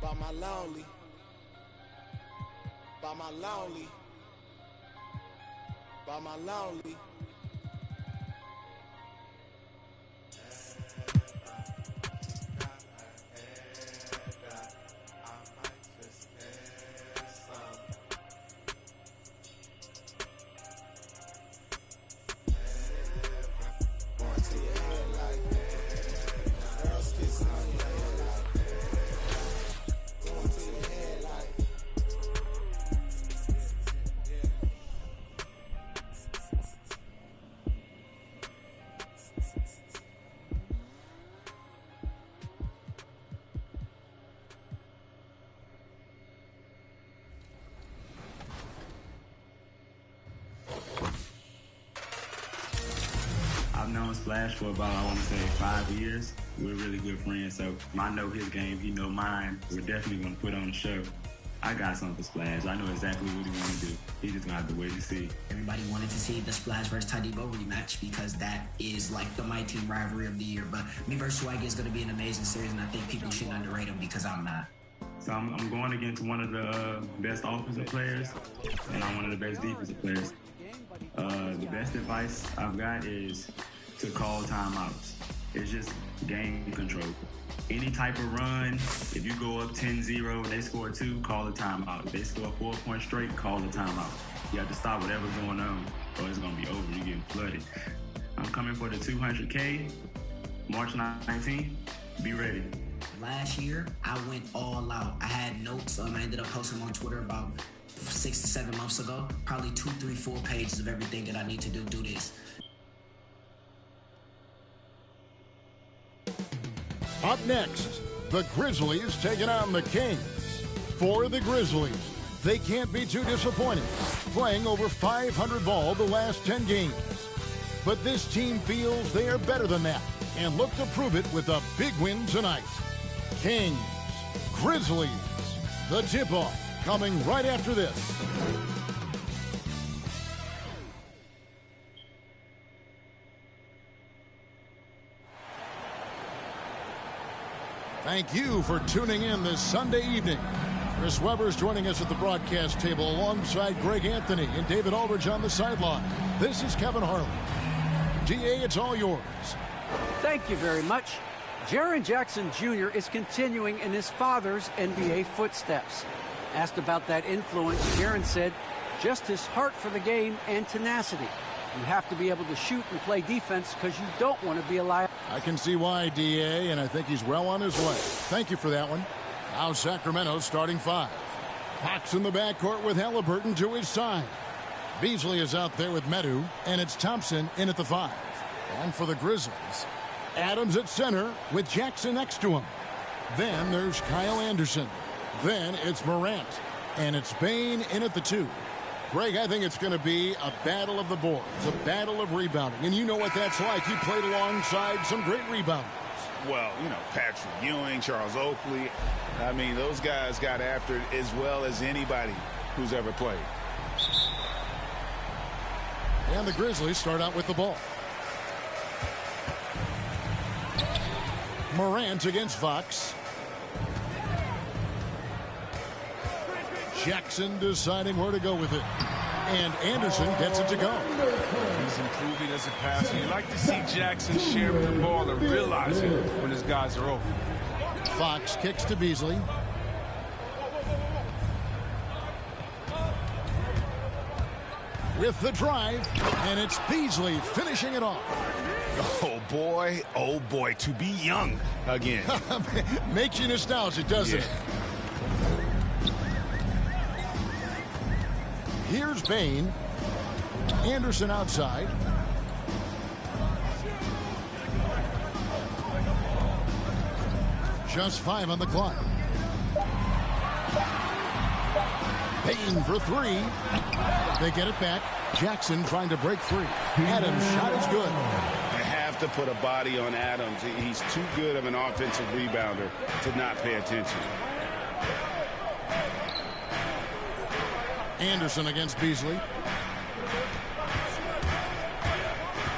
Speaker 4: By my lonely. By my lonely. By my lonely.
Speaker 6: Splash for about, I want to say, 5 years. We're really good friends, so I know his game, he know mine. We're definitely going to put on a show. I got something for Splash. I know exactly what he want to do. He just going to have to wait to see.
Speaker 22: Everybody wanted to see the Splash versus Tadibo rematch because that is like the My Team rivalry of the year. But me versus Swaggy is going to be an amazing series, and I think people shouldn't underrate him because I'm not.
Speaker 6: So I'm going against one of the best offensive players, and I'm one of the best defensive players. The best advice I've got is to call timeouts. It's just game control. Any type of run, if you go up 10-0 and they score 2, call a timeout. If they score 4 points straight, call a timeout. You have to stop whatever's going on or it's gonna be over. You're getting flooded. I'm coming for the 200K, March 19th. Be ready.
Speaker 22: Last year, I went all out. I had notes. I ended up posting them on Twitter about 6 to 7 months ago. Probably 2, 3, 4 pages of everything that I need to do this.
Speaker 5: Up next, the Grizzlies taking on the Kings. For the Grizzlies, they can't be too disappointed, playing over 500 ball the last 10 games. But this team feels they are better than that and look to prove it with a big win tonight. Kings. Grizzlies. The tip-off coming right after this. Thank you for tuning in this Sunday evening. Chris Webber's joining us at the broadcast table alongside Greg Anthony and David Aldridge on the sideline. This is Kevin Harlan. DA, it's all yours.
Speaker 2: Thank you very much. Jaren Jackson Jr. is continuing in his father's NBA footsteps. Asked about that influence, Jaren said, just his heart for the game and tenacity. You have to be able to shoot and play defense because you don't want to be a liar.
Speaker 5: I can see why, DA, and I think he's well on his way. Thank you for that one. Now Sacramento starting 5. Fox in the backcourt with Halliburton to his side. Beasley is out there with Medu, and it's Thompson in at the 5. And for the Grizzlies, Adams at center with Jackson next to him. Then there's Kyle Anderson. Then it's Morant. And it's Bane in at the 2. Greg, I think it's going to be a battle of the boards, a battle of rebounding. And you know what that's like. You played alongside some great rebounders.
Speaker 12: Well, you know, Patrick Ewing, Charles Oakley. I mean, those guys got after it as well as anybody who's ever played.
Speaker 5: And the Grizzlies start out with the ball. Morant against Fox. Jackson deciding where to go with it. And Anderson gets it to go.
Speaker 9: He's improving as a passer. You like to see Jackson share the ball and realize it when his guys are open.
Speaker 5: Fox kicks to Beasley. With the drive, and it's Beasley finishing it off.
Speaker 12: Oh boy, to be young again.
Speaker 5: Makes you nostalgic, doesn't it? Here's Bane. Anderson outside. Just 5 on the clock. Bane for 3. They get it back. Jackson trying to break free. Adams' shot is good.
Speaker 12: They have to put a body on Adams. He's too good of an offensive rebounder to not pay attention.
Speaker 5: Anderson against Beasley.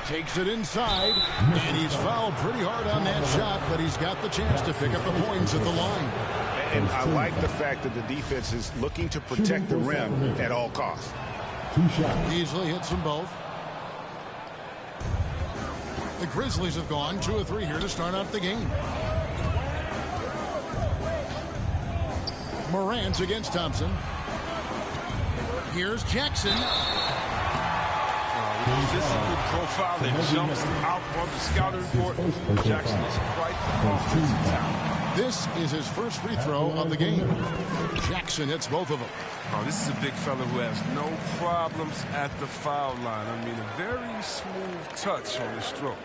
Speaker 5: Takes it inside, and he's fouled pretty hard on that shot, but he's got the chance to pick up the points at the line.
Speaker 12: And I like the fact that the defense is looking to protect the rim at all costs.
Speaker 5: Beasley hits them both. The Grizzlies have gone 2 of 3 here to start out the game. Morant against Thompson. Here's Jackson.
Speaker 9: Physical profile that jumps out on the scouting report. Jackson is quite offensive talent.
Speaker 5: This is his first free throw of the game. Jackson hits both of them.
Speaker 9: Oh, this is a big fella who has no problems at the foul line. I mean, a very smooth touch on the stroke.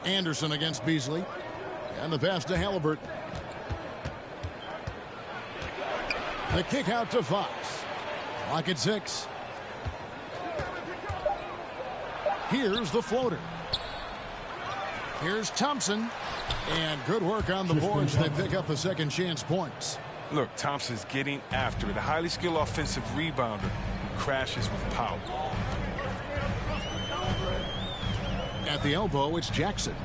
Speaker 5: Anderson against Beasley. And the pass to Halliburton. The kick out to Fox. Clock at 6. Here's the floater. Here's Thompson. And good work on the boards. They pick up the second chance points.
Speaker 9: Look, Thompson's getting after it. A highly skilled offensive rebounder who crashes with power.
Speaker 5: At the elbow, it's Jackson.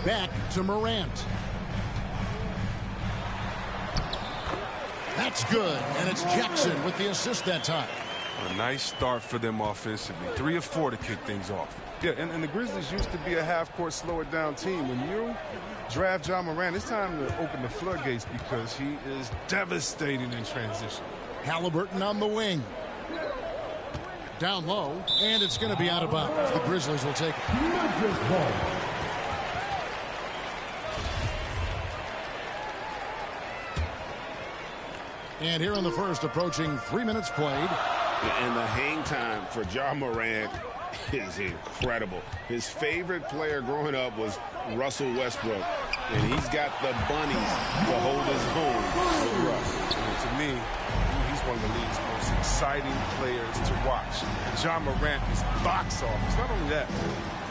Speaker 5: Back to Morant. That's good, and it's Jackson with the assist that time.
Speaker 9: A nice start for them offensively. 3 of 4 to kick things off. Yeah, and the Grizzlies used to be a half-court slower-down team. When you draft Ja Morant, it's time to open the floodgates because he is devastating in transition.
Speaker 5: Halliburton on the wing. Down low, and it's going to be out of bounds. The Grizzlies will take it. And here in the first, approaching 3 minutes played.
Speaker 12: And the hang time for Ja Morant is incredible. His favorite player growing up was Russell Westbrook. And he's got the bunnies to hold his own with Russ.
Speaker 9: And to me, he's one of the league's most exciting players to watch. And John Morant is box office. Not only that,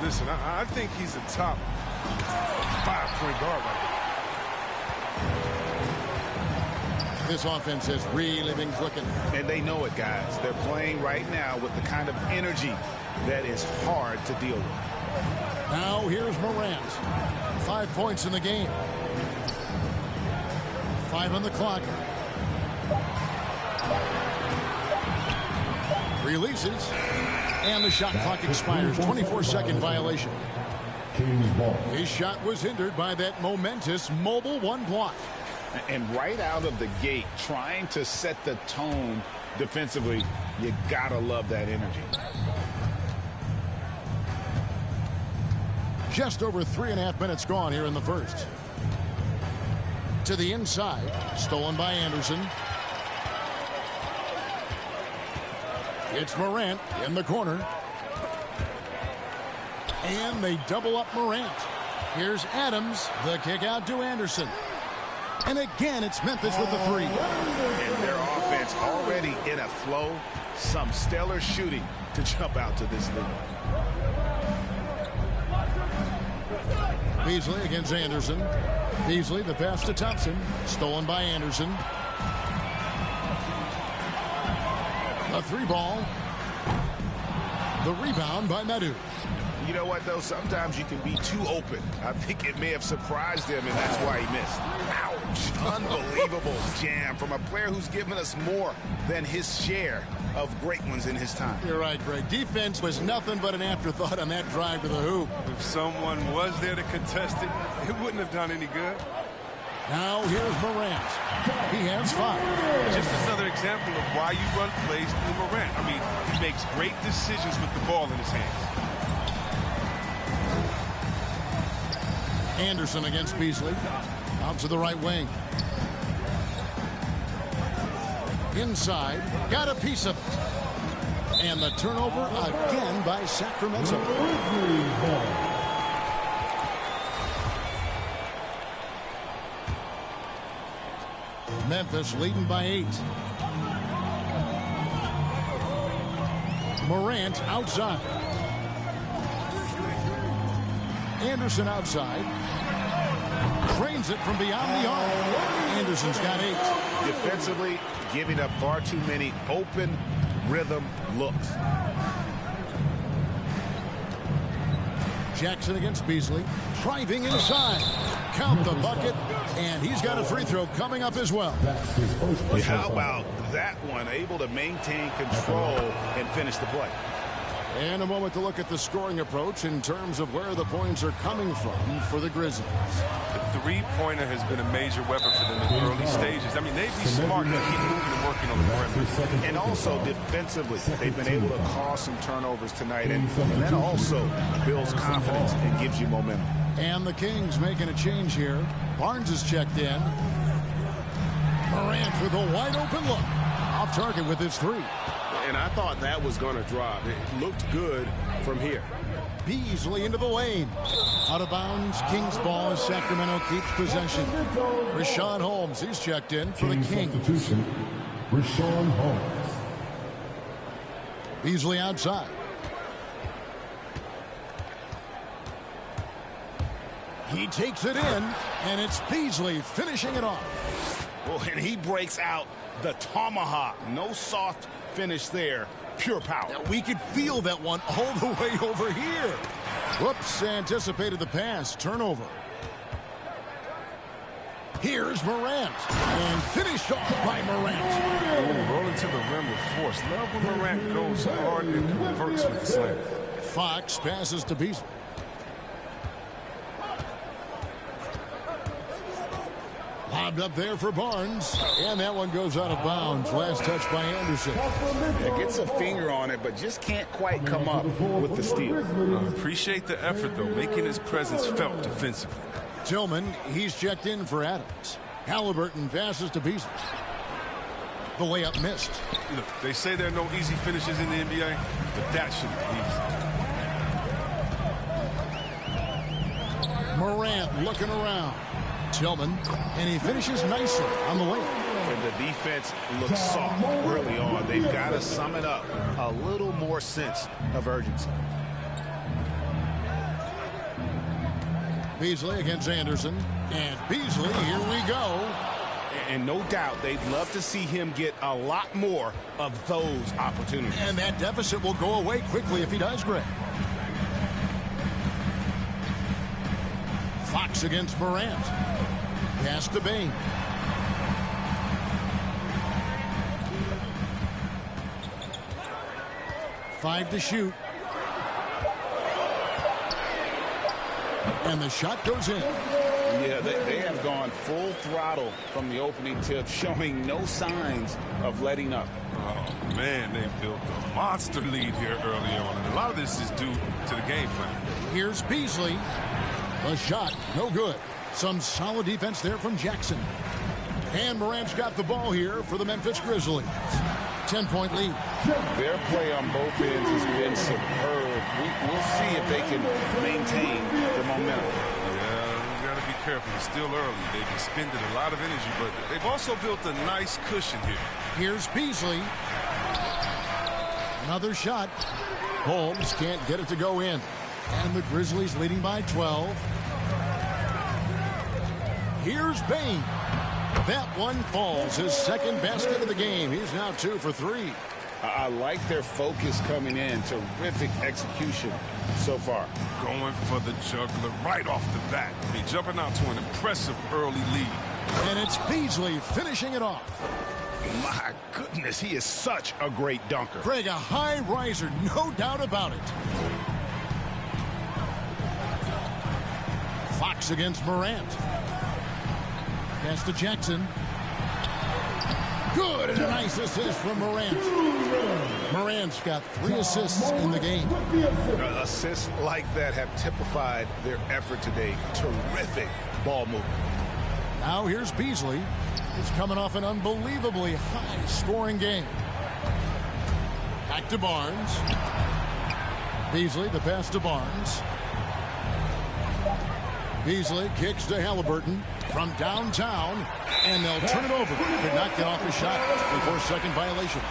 Speaker 9: listen, I think he's a top 5-point guard right now.
Speaker 5: This offense is really been clicking.
Speaker 12: And they know it, guys. They're playing right now with the kind of energy that is hard to deal with.
Speaker 5: Now here's Morant. 5 points in the game. 5 on the clock. Releases. And the shot clock expires. 24-second violation. His shot was hindered by that momentous mobile one block.
Speaker 12: And right out of the gate, trying to set the tone defensively, you gotta love that energy.
Speaker 5: Just over 3.5 minutes gone here in the first. To the inside, stolen by Anderson. It's Morant in the corner. And they double up Morant. Here's Adams, the kick out to Anderson. And again, it's Memphis with the three.
Speaker 12: And their offense already in a flow. Some stellar shooting to jump out to this lead.
Speaker 5: Beasley against Anderson. Beasley, the pass to Thompson. Stolen by Anderson. A three ball. The rebound by Madu.
Speaker 12: You know what, though? Sometimes you can be too open. I think it may have surprised him, and that's why he missed. Ouch. Unbelievable jam from a player who's given us more than his share of great ones in his time.
Speaker 5: You're right, Greg. Defense was nothing but an afterthought on that drive to the hoop.
Speaker 9: If someone was there to contest it, it wouldn't have done any good.
Speaker 5: Now here's Morant. He has 5.
Speaker 9: Just another example of why you run plays through Morant. I mean, he makes great decisions with the ball in his hands.
Speaker 5: Anderson against Beasley. Out to the right wing. Inside. Got a piece of it. And the turnover again by Sacramento. Memphis leading by 8. Morant outside. Anderson outside. Trains it from beyond the arc. Anderson's got 8.
Speaker 12: Defensively, giving up far too many open rhythm looks.
Speaker 5: Jackson against Beasley. Driving inside. Count the bucket. And he's got a free throw coming up as well.
Speaker 12: How about that one? Able to maintain control and finish the play.
Speaker 5: And a moment to look at the scoring approach in terms of where the points are coming from for the Grizzlies.
Speaker 9: The three-pointer has been a major weapon for them in the early stages. I mean, they'd be smart to keep moving and working on the perimeter.
Speaker 12: And also defensively, they've been able to cause some turnovers tonight. And that also builds confidence and gives you momentum.
Speaker 5: And the Kings making a change here. Barnes is checked in. Morant with a wide open look. Off target with his 3.
Speaker 14: And I thought that was going to drop. It looked good from here.
Speaker 5: Beasley into the lane. Out of bounds. Kings ball as Sacramento keeps possession. Richaun Holmes, he's checked in for the Kings.
Speaker 10: Richaun Holmes.
Speaker 5: Beasley outside. He takes it in, and it's Beasley finishing it off.
Speaker 12: Well, and he breaks out the tomahawk. No soft finish there. Pure power.
Speaker 5: Now, we could feel that one all the way over here. Whoops, anticipated the pass. Turnover. Here's Morant. And finished off by Morant.
Speaker 9: Rolling to the rim with force. Love when Morant goes hard and converts with the slam.
Speaker 5: Fox passes to Beasley. Lobbed up there for Barnes. And that one goes out of bounds. Last touch by Anderson.
Speaker 12: Yeah, gets a finger on it, but just can't quite come up with the steal.
Speaker 9: Appreciate the effort, though, making his presence felt defensively.
Speaker 5: Tillman, he's checked in for Adams. Halliburton passes to Beasley. The layup missed.
Speaker 9: Look, they say there are no easy finishes in the NBA, but that should be easy.
Speaker 5: Morant looking around. Tillman, and he finishes nicely on the way.
Speaker 12: And the defense looks soft early on. They've got to sum it up. A little more sense of urgency.
Speaker 5: Beasley against Anderson. And Beasley, here we go.
Speaker 12: And no doubt they'd love to see him get a lot more of those opportunities.
Speaker 5: And that deficit will go away quickly if he does, Greg. Fox against Morant. Pass to Bain. Five to shoot. And the shot goes in.
Speaker 12: Yeah, they have gone full throttle from the opening tip, showing no signs of letting up.
Speaker 9: Oh, man, they built a monster lead here early on, and a lot of this is due to the game plan.
Speaker 5: Here's Beasley. The shot, no good. Some solid defense there from Jackson. And Morant's got the ball here for the Memphis Grizzlies. 10-point lead.
Speaker 12: Their play on both ends has been superb. We'll see if they can maintain the momentum.
Speaker 9: Yeah, you got to be careful. It's still early. They've expended a lot of energy, but they've also built a nice cushion here.
Speaker 5: Here's Beasley. Another shot. Holmes can't get it to go in. And the Grizzlies leading by 12. Here's Bain. That one falls. His second basket of the game. He's now 2 for 3.
Speaker 12: I like their focus coming in. Terrific execution so far.
Speaker 9: Going for the juggler right off the bat. Jumping out to an impressive early lead.
Speaker 5: And it's Beasley finishing it off.
Speaker 12: My goodness, he is such a great dunker.
Speaker 5: Greg, a high riser, no doubt about it. Fox against Morant. Pass to Jackson. Good, and a nice assist from Morant. Morant's got 3 assists in the game.
Speaker 12: Assists like that have typified their effort today. Terrific ball movement.
Speaker 5: Now here's Beasley. He's coming off an unbelievably high-scoring game. Back to Barnes. Beasley, the pass to Barnes. Beasley kicks to Halliburton from downtown, and they'll turn it over. Could not get off the shot before a second violation.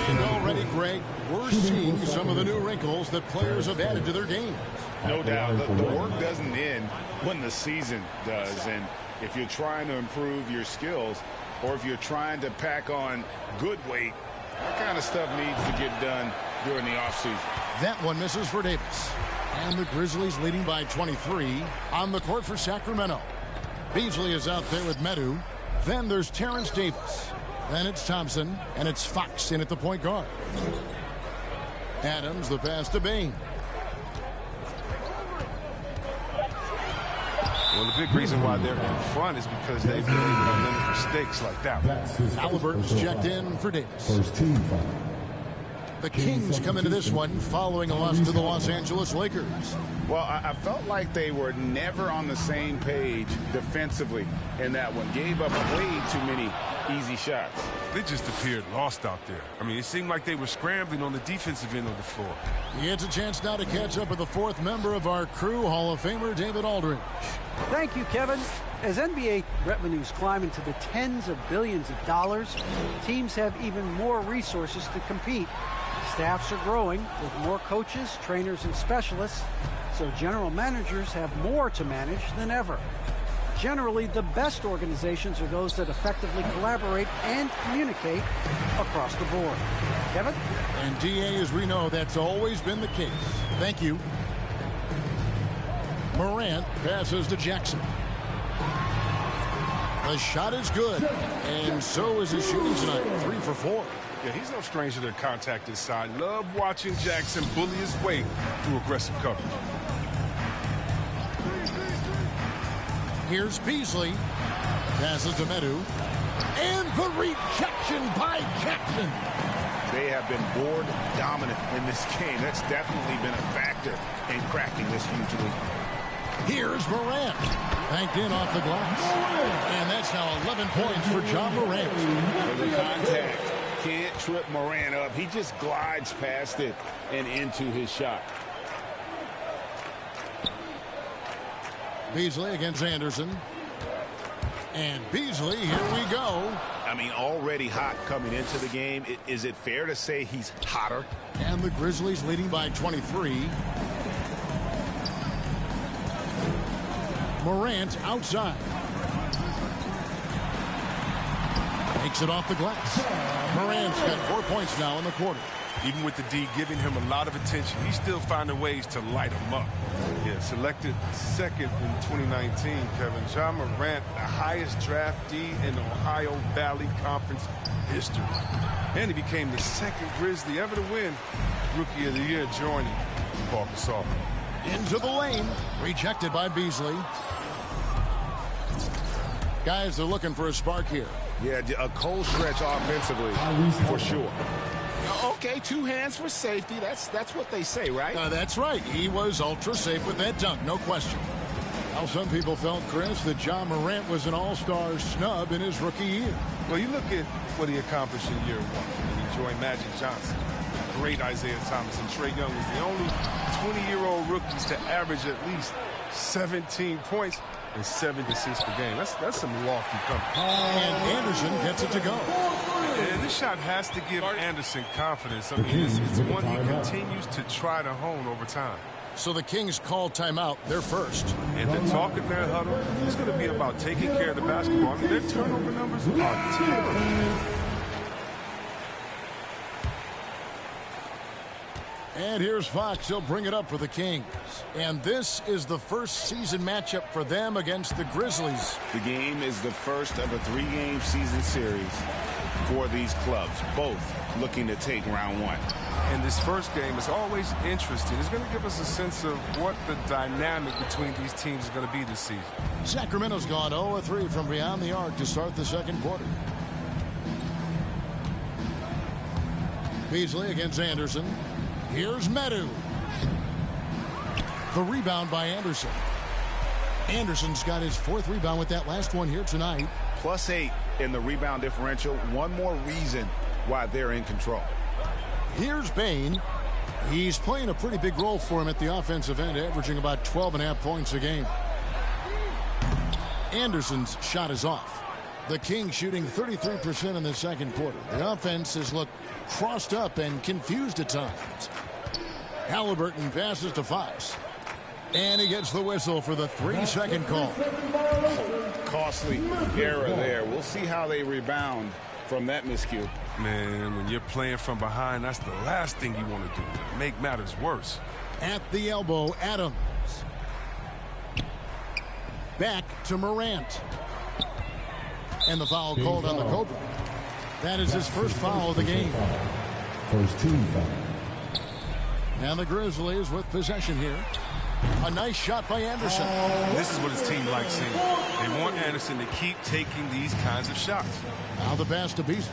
Speaker 5: And already, Greg, we're seeing some of the new wrinkles that players have added to their game.
Speaker 12: No doubt. The work doesn't end when the season does. And if you're trying to improve your skills, or if you're trying to pack on good weight, that kind of stuff needs to get done during the offseason.
Speaker 5: That one misses for Davis. And the Grizzlies leading by 23 on the court for Sacramento. Beasley is out there with Medu. Then there's Terrence Davis. Then it's Thompson, and it's Fox in at the point guard. Adams, the pass to Bain.
Speaker 9: Well, the big reason why they're in front is because they've been able to limit mistakes like that.
Speaker 5: Halliburton's checked in for Davis.
Speaker 10: First team foul.
Speaker 5: The Kings come into this one following a loss to the Los Angeles Lakers.
Speaker 12: Well, I felt like they were never on the same page defensively in that one. Gave up way too many easy shots.
Speaker 9: They just appeared lost out there. I mean, it seemed like they were scrambling on the defensive end of the floor.
Speaker 5: He gets a chance now to catch up with the 4th member of our crew, Hall of Famer David Aldridge.
Speaker 2: Thank you, Kevin. As NBA revenues climb into the tens of billions of dollars, teams have even more resources to compete. Staffs are growing with more coaches, trainers, and specialists, so general managers have more to manage than ever. Generally, the best organizations are those that effectively collaborate and communicate across the board. Kevin?
Speaker 5: And DA, as we know, that's always been the case. Thank you. Morant passes to Jackson. The shot is good, and so is his shooting tonight. 3 for 4.
Speaker 9: Yeah, he's no stranger to contact inside. Love watching Jackson bully his way through aggressive coverage.
Speaker 5: Here's Beasley. Passes to Medu. And the rejection by Jackson.
Speaker 12: They have been board dominant in this game. That's definitely been a factor in cracking this huge lead.
Speaker 5: Here's Morant. Banked in off the glass. And that's now 11 points for John Morant.
Speaker 12: For the contact. Can't trip Morant up. He just glides past it and into his shot.
Speaker 5: Beasley against Anderson. And Beasley, here we go.
Speaker 12: I mean, already hot coming into the game. Is it fair to say he's hotter?
Speaker 5: And the Grizzlies leading by 23. Morant outside. Takes it off the glass. Morant's got 4 points now in the quarter.
Speaker 9: Even with the D giving him a lot of attention, he's still finding ways to light him up. Yeah, selected second in 2019, Kevin. Ja Morant, the highest draftee in Ohio Valley Conference history. And he became the second Grizzly ever to win Rookie of the Year, joining Paul Gasol.
Speaker 5: Into the lane. Rejected by Beasley. Guys, they're looking for a spark here.
Speaker 12: Yeah, a cold stretch offensively, for sure. Okay, 2 hands for safety. That's what they say, right?
Speaker 5: That's right. He was ultra safe with that dunk, no question. Now, some people felt, Chris, that Ja Morant was an all-star snub in his rookie year.
Speaker 9: Well, you look at what he accomplished in year 1. He joined Magic Johnson, great Isaiah Thomas, and Trae Young was the only 20-year-old rookies to average at least 17 points and 7 assists per game. That's some lofty coming.
Speaker 5: And Anderson gets it to go.
Speaker 9: And this shot has to give Anderson confidence. I mean, it's one he continues to try to hone over time.
Speaker 5: So the Kings call timeout. They're first.
Speaker 9: And the talk in their huddle is going to be about taking care of the basketball. I mean, their turnover numbers are terrible.
Speaker 5: And here's Fox. He'll bring it up for the Kings. And this is the first season matchup for them against the Grizzlies.
Speaker 12: The game is the first of a 3-game season series for these clubs, both looking to take round 1.
Speaker 9: And this first game is always interesting. It's going to give us a sense of what the dynamic between these teams is going to be this season.
Speaker 5: Sacramento's gone 0-3 from beyond the arc to start the second quarter. Beasley against Anderson. Here's Medu. The rebound by Anderson. Anderson's got his 4th rebound with that last one here tonight.
Speaker 12: +8 in the rebound differential. One more reason why they're in control.
Speaker 5: Here's Bane. He's playing a pretty big role for him at the offensive end, averaging about 12.5 points a game. Anderson's shot is off. The Kings shooting 33% in the second quarter. The offense has looked crossed up and confused at times. Halliburton passes to Fox. And he gets the whistle for the 3-second call.
Speaker 12: Costly error there. We'll see how they rebound from that miscue.
Speaker 9: Man, when you're playing from behind, that's the last thing you want to do. Make matters worse.
Speaker 5: At the elbow, Adams. Back to Morant. And the foul called on the Cobra. That is his first foul of the game.
Speaker 10: First team foul.
Speaker 5: And the Grizzlies with possession here. A nice shot by Anderson.
Speaker 9: This is what his team likes seeing. They want Anderson to keep taking these kinds of shots.
Speaker 5: Now the pass to Beasley.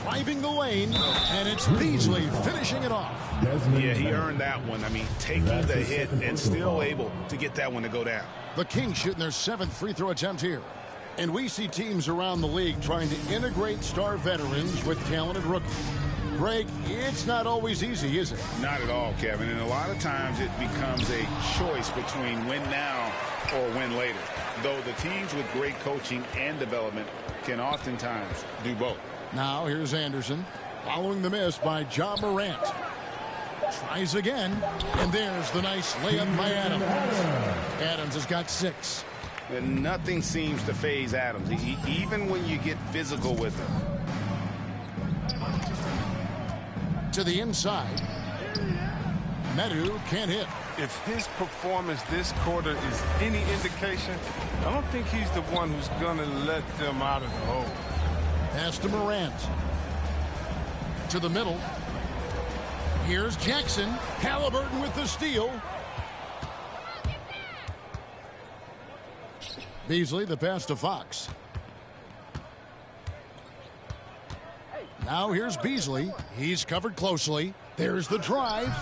Speaker 5: Driving the lane, and it's Beasley finishing it off.
Speaker 12: Yeah, he earned that one. I mean, taking the hit and still able to get that one to go down.
Speaker 5: The Kings shooting their 7th free throw attempt here. And we see teams around the league trying to integrate star veterans with talented rookies. Greg, it's not always easy, is it?
Speaker 12: Not at all, Kevin. And a lot of times it becomes a choice between win now or win later. Though the teams with great coaching and development can oftentimes do both.
Speaker 5: Now here's Anderson following the miss by Ja Morant. Tries again, and there's the nice layup by Adams. Adams has got 6.
Speaker 12: And nothing seems to faze Adams, even when you get physical with him.
Speaker 5: To the inside. Medu can't hit.
Speaker 9: If his performance this quarter is any indication, I don't think he's the one who's going to let them out of the hole.
Speaker 5: Pass to Morant. To the middle. Here's Jackson. Halliburton with the steal. Beasley, the pass to Fox. Now here's Beasley. He's covered closely. There's the drive.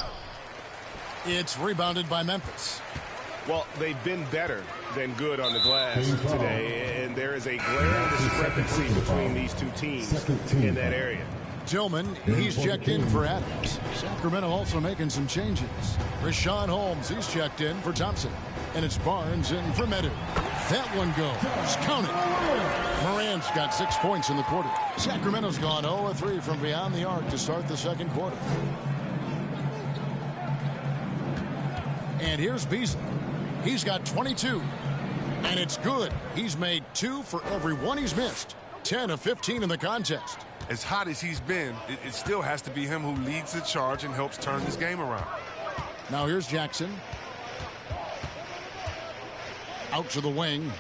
Speaker 5: It's rebounded by Memphis.
Speaker 12: Well, they've been better than good on the glass today, and there is a glaring discrepancy between these two teams in that area.
Speaker 5: Tillman, he's checked in for Adams. Sacramento also making some changes. Rashawn Holmes, he's checked in for Thompson. And it's Barnes in for Medu. That one goes. Count it. Morant's got 6 points in the quarter. Sacramento's gone 0-3 from beyond the arc to start the second quarter. And here's Beasley. He's got 22. And it's good. He's made 2 for every one he's missed. 10 of 15 in the contest.
Speaker 9: As hot as he's been, it still has to be him who leads the charge and helps turn this game around.
Speaker 5: Now here's Jackson. Out to the wing.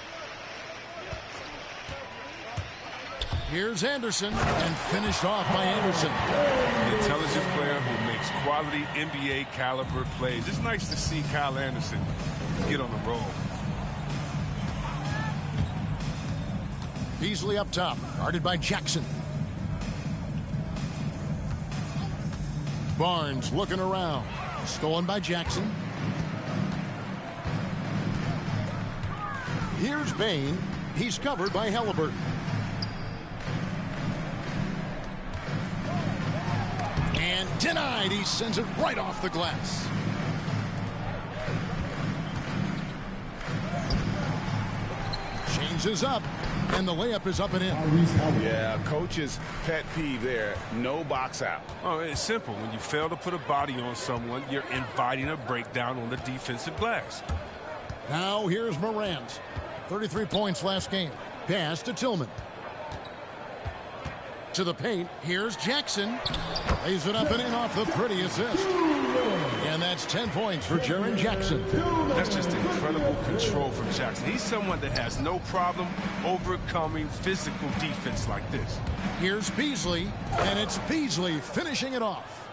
Speaker 5: Here's Anderson, and finished off by Anderson.
Speaker 9: An intelligent player who makes quality NBA caliber plays. It's nice to see Kyle Anderson get on the roll.
Speaker 5: Beasley up top, guarded by Jackson. Barnes looking around. Stolen by Jackson. Here's Bane. He's covered by Halliburton. And denied. He sends it right off the glass. Changes up. And the layup is up and in.
Speaker 12: Yeah, coach's pet peeve there. No box out.
Speaker 9: Oh, it's simple. When you fail to put a body on someone, you're inviting a breakdown on the defensive glass.
Speaker 5: Now here's Morant. 33 points last game. Pass to Tillman. To the paint. Here's Jackson. Lays it up and in off the pretty assist. And that's 10 points for Jaren Jackson.
Speaker 9: That's just incredible control from Jackson. He's someone that has no problem overcoming physical defense like this.
Speaker 5: Here's Beasley, and it's Beasley finishing it off.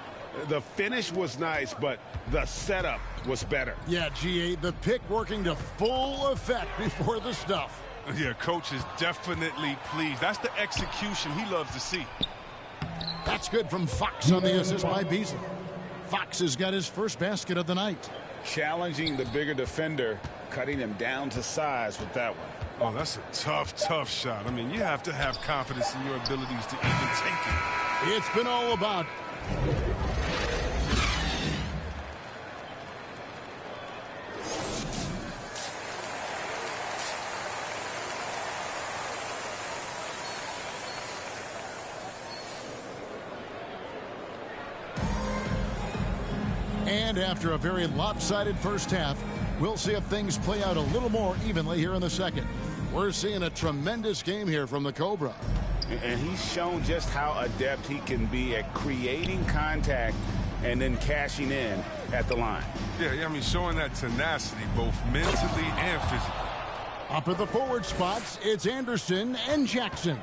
Speaker 12: The finish was nice, but the setup was better.
Speaker 5: Yeah, GA, the pick working to full effect before the stuff.
Speaker 9: Yeah, coach is definitely pleased. That's the execution he loves to see.
Speaker 5: That's good from Fox on the assist by Beasley. Fox has got his first basket of the night.
Speaker 12: Challenging the bigger defender, cutting him down to size with that one.
Speaker 9: Oh, that's a tough shot. I mean, you have to have confidence in your abilities to even take it.
Speaker 5: It's been all about... And after a very lopsided first half, we'll see if things play out a little more evenly here in the second. We're seeing a tremendous game here from the Cobra.
Speaker 12: And he's shown just how adept he can be at creating contact and then cashing in at the line.
Speaker 9: Yeah, I mean, showing that tenacity both mentally and physically.
Speaker 5: Up at the forward spots, it's Anderson and Jackson.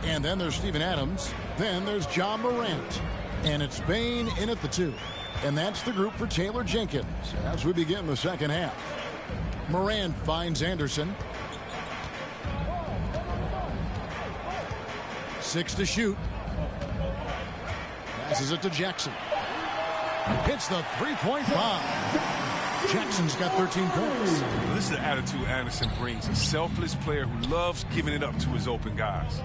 Speaker 5: And then there's Steven Adams. Then there's John Morant. And it's Bane in at the 2. And that's the group for Taylor Jenkins as we begin the second half. Morant finds Anderson. 6 to shoot. Passes it to Jackson. Hits the three-point bomb. Jackson's got 13 points.
Speaker 9: This is the attitude Anderson brings. A selfless player who loves giving it up to his open guys.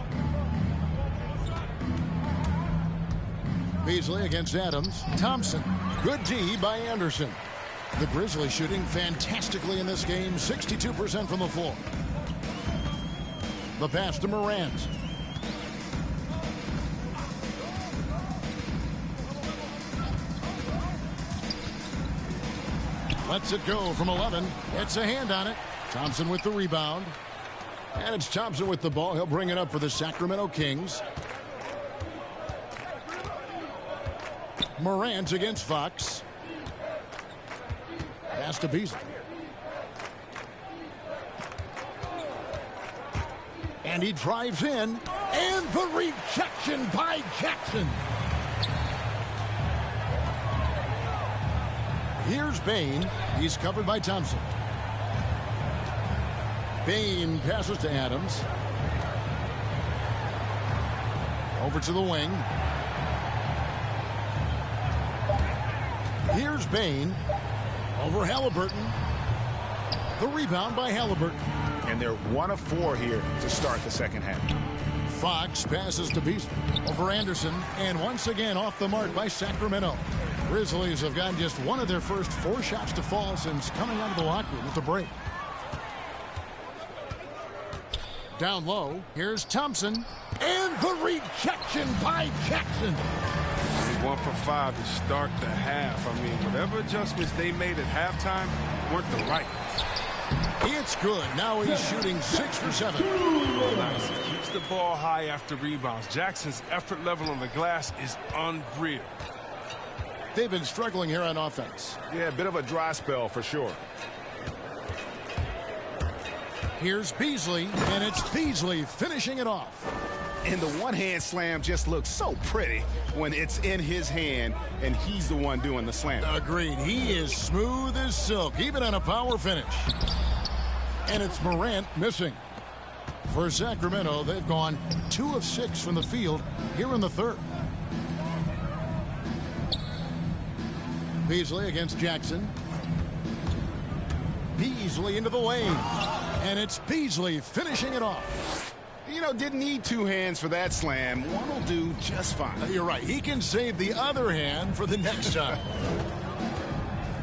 Speaker 5: Beasley against Adams. Thompson. Good D by Anderson. The Grizzlies shooting fantastically in this game. 62% from the floor. The pass to Morant. Lets it go from 11. It's a hand on it. Thompson with the rebound. And it's Thompson with the ball. He'll bring it up for the Sacramento Kings. Morant against Fox. Pass to Beasley. And he drives in. And the rejection by Jackson. Here's Bane. He's covered by Thompson. Bane passes to Adams. Over to the wing. Here's Bane. Over Halliburton. The rebound by Halliburton.
Speaker 12: And they're 1 of 4 here to start the second half.
Speaker 5: Fox passes to Beasley over Anderson, and once again off the mark by Sacramento. Grizzlies have gotten just one of their first 4 shots to fall since coming out of the locker room at the break. Down low, here's Thompson, and the rejection by Jackson.
Speaker 9: 1 for 5 to start the half. I mean, whatever adjustments they made at halftime weren't the right ones.
Speaker 5: It's good. Now he's shooting 6 for 7.
Speaker 9: Nice. He keeps the ball high after rebounds. Jackson's effort level on the glass is unreal.
Speaker 5: They've been struggling here on offense.
Speaker 12: Yeah, a bit of a dry spell for sure.
Speaker 5: Here's Beasley, and it's Beasley finishing it off.
Speaker 12: And the one-hand slam just looks so pretty when it's in his hand and he's the one doing the slam.
Speaker 5: Agreed. He is smooth as silk, even on a power finish. And it's Morant missing. For Sacramento, they've gone 2 of 6 from the field here in the third. Beasley against Jackson. Beasley into the lane. And it's Beasley finishing it off.
Speaker 12: You know, didn't need 2 hands for that slam. One will do just fine.
Speaker 5: You're right. He can save the other hand for the next time.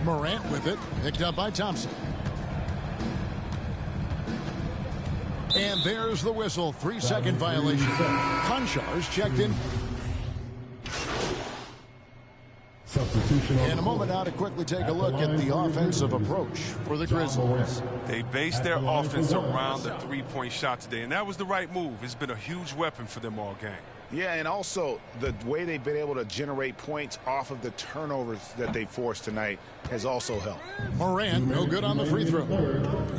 Speaker 5: Morant with it. Picked up by Thompson. And there's the whistle. 3-second violation. Konchar's checked in. And a moment now to quickly take a look at the offensive approach for the Grizzlies.
Speaker 9: They based their offense around the 3-point shot today, and that was the right move. It's been a huge weapon for them all game.
Speaker 12: Yeah, and also the way they've been able to generate points off of the turnovers that they forced tonight has also helped.
Speaker 5: Morant, no good on the free throw.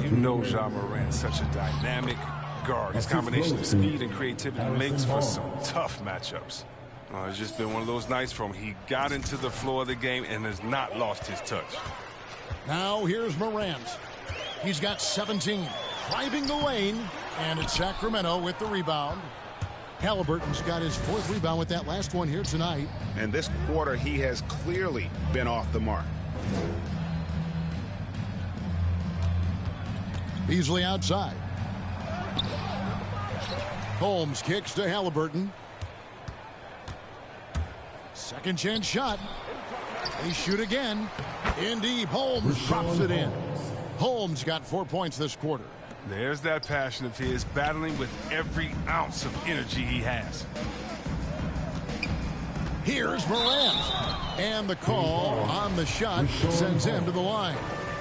Speaker 9: You know Ja Morant's such a dynamic guard. His combination of speed and creativity makes for some tough matchups. It's just been one of those nights for him. He got into the floor of the game and has not lost his touch.
Speaker 5: Now here's Morant. He's got 17. Driving the lane. And it's Sacramento with the rebound. Halliburton's got his 4th rebound with that last one here tonight.
Speaker 12: And this quarter, he has clearly been off the mark.
Speaker 5: Beasley outside. Holmes kicks to Halliburton. Second chance shot. They shoot again. In deep. Holmes drops it in. Holmes got 4 points this quarter.
Speaker 9: There's that passion of his, battling with every ounce of energy he has.
Speaker 5: Here's Morant. And the call on the shot sends him to the line.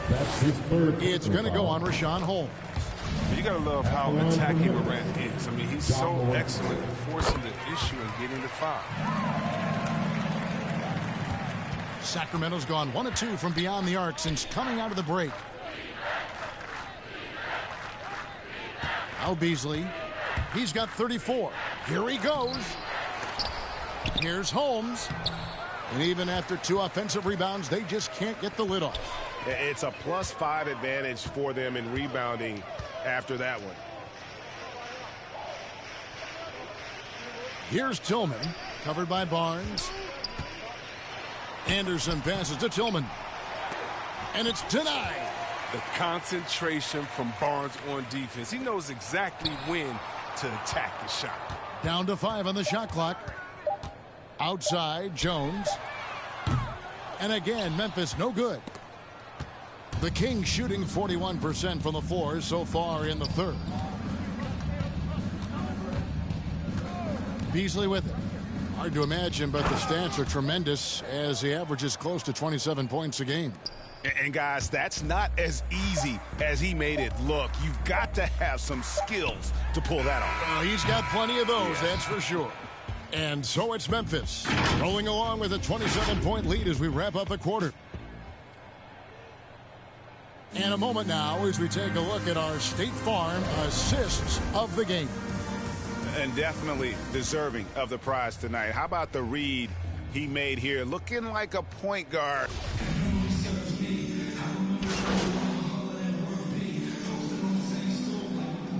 Speaker 5: It's going to go on Richaun Holmes.
Speaker 9: You got to love how attacking Morant is. I mean, he's so excellent at forcing the issue and getting the foul.
Speaker 5: Sacramento's gone 1 of 2 from beyond the arc since coming out of the break. Now Beasley. He's got 34. Here he goes. Here's Holmes. And even after 2 offensive rebounds, they just can't get the lid off.
Speaker 12: It's a +5 advantage for them in rebounding after that one.
Speaker 5: Here's Tillman, covered by Barnes. Anderson passes to Tillman. And it's denied.
Speaker 9: The concentration from Barnes on defense. He knows exactly when to attack the shot.
Speaker 5: Down to 5 on the shot clock. Outside, Jones. And again, Memphis no good. The Kings shooting 41% from the floor so far in the third. Beasley with it. Hard to imagine, but the stats are tremendous as he averages close to 27 points a game.
Speaker 12: And guys, that's not as easy as he made it look. You've got to have some skills to pull that off.
Speaker 5: He's got plenty of those, that's for sure. And so it's Memphis rolling along with a 27-point lead as we wrap up the quarter. And a moment now as we take a look at our State Farm assists of the game.
Speaker 12: And definitely deserving of the prize tonight. How about the read he made here? Looking like a point guard.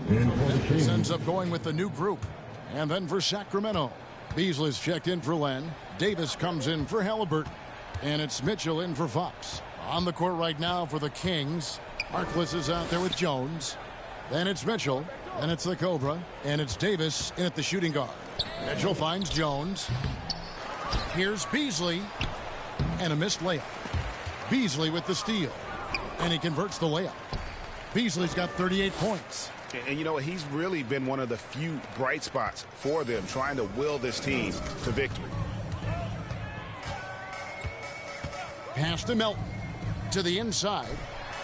Speaker 5: Memphis ends up going with the new group. And then for Sacramento, Beasley's checked in for Len. Davis comes in for Halliburton. And it's Mitchell in for Fox. On the court right now for the Kings. Harkless is out there with Jones. Then it's Mitchell. And it's the Cobra, and it's Davis in at the shooting guard. Mitchell finds Jones. Here's Beasley, and a missed layup. Beasley with the steal, and he converts the layup. Beasley's got 38 points.
Speaker 12: And you know, he's really been one of the few bright spots for them, trying to will this team to victory.
Speaker 5: Pass to Melton, to the inside,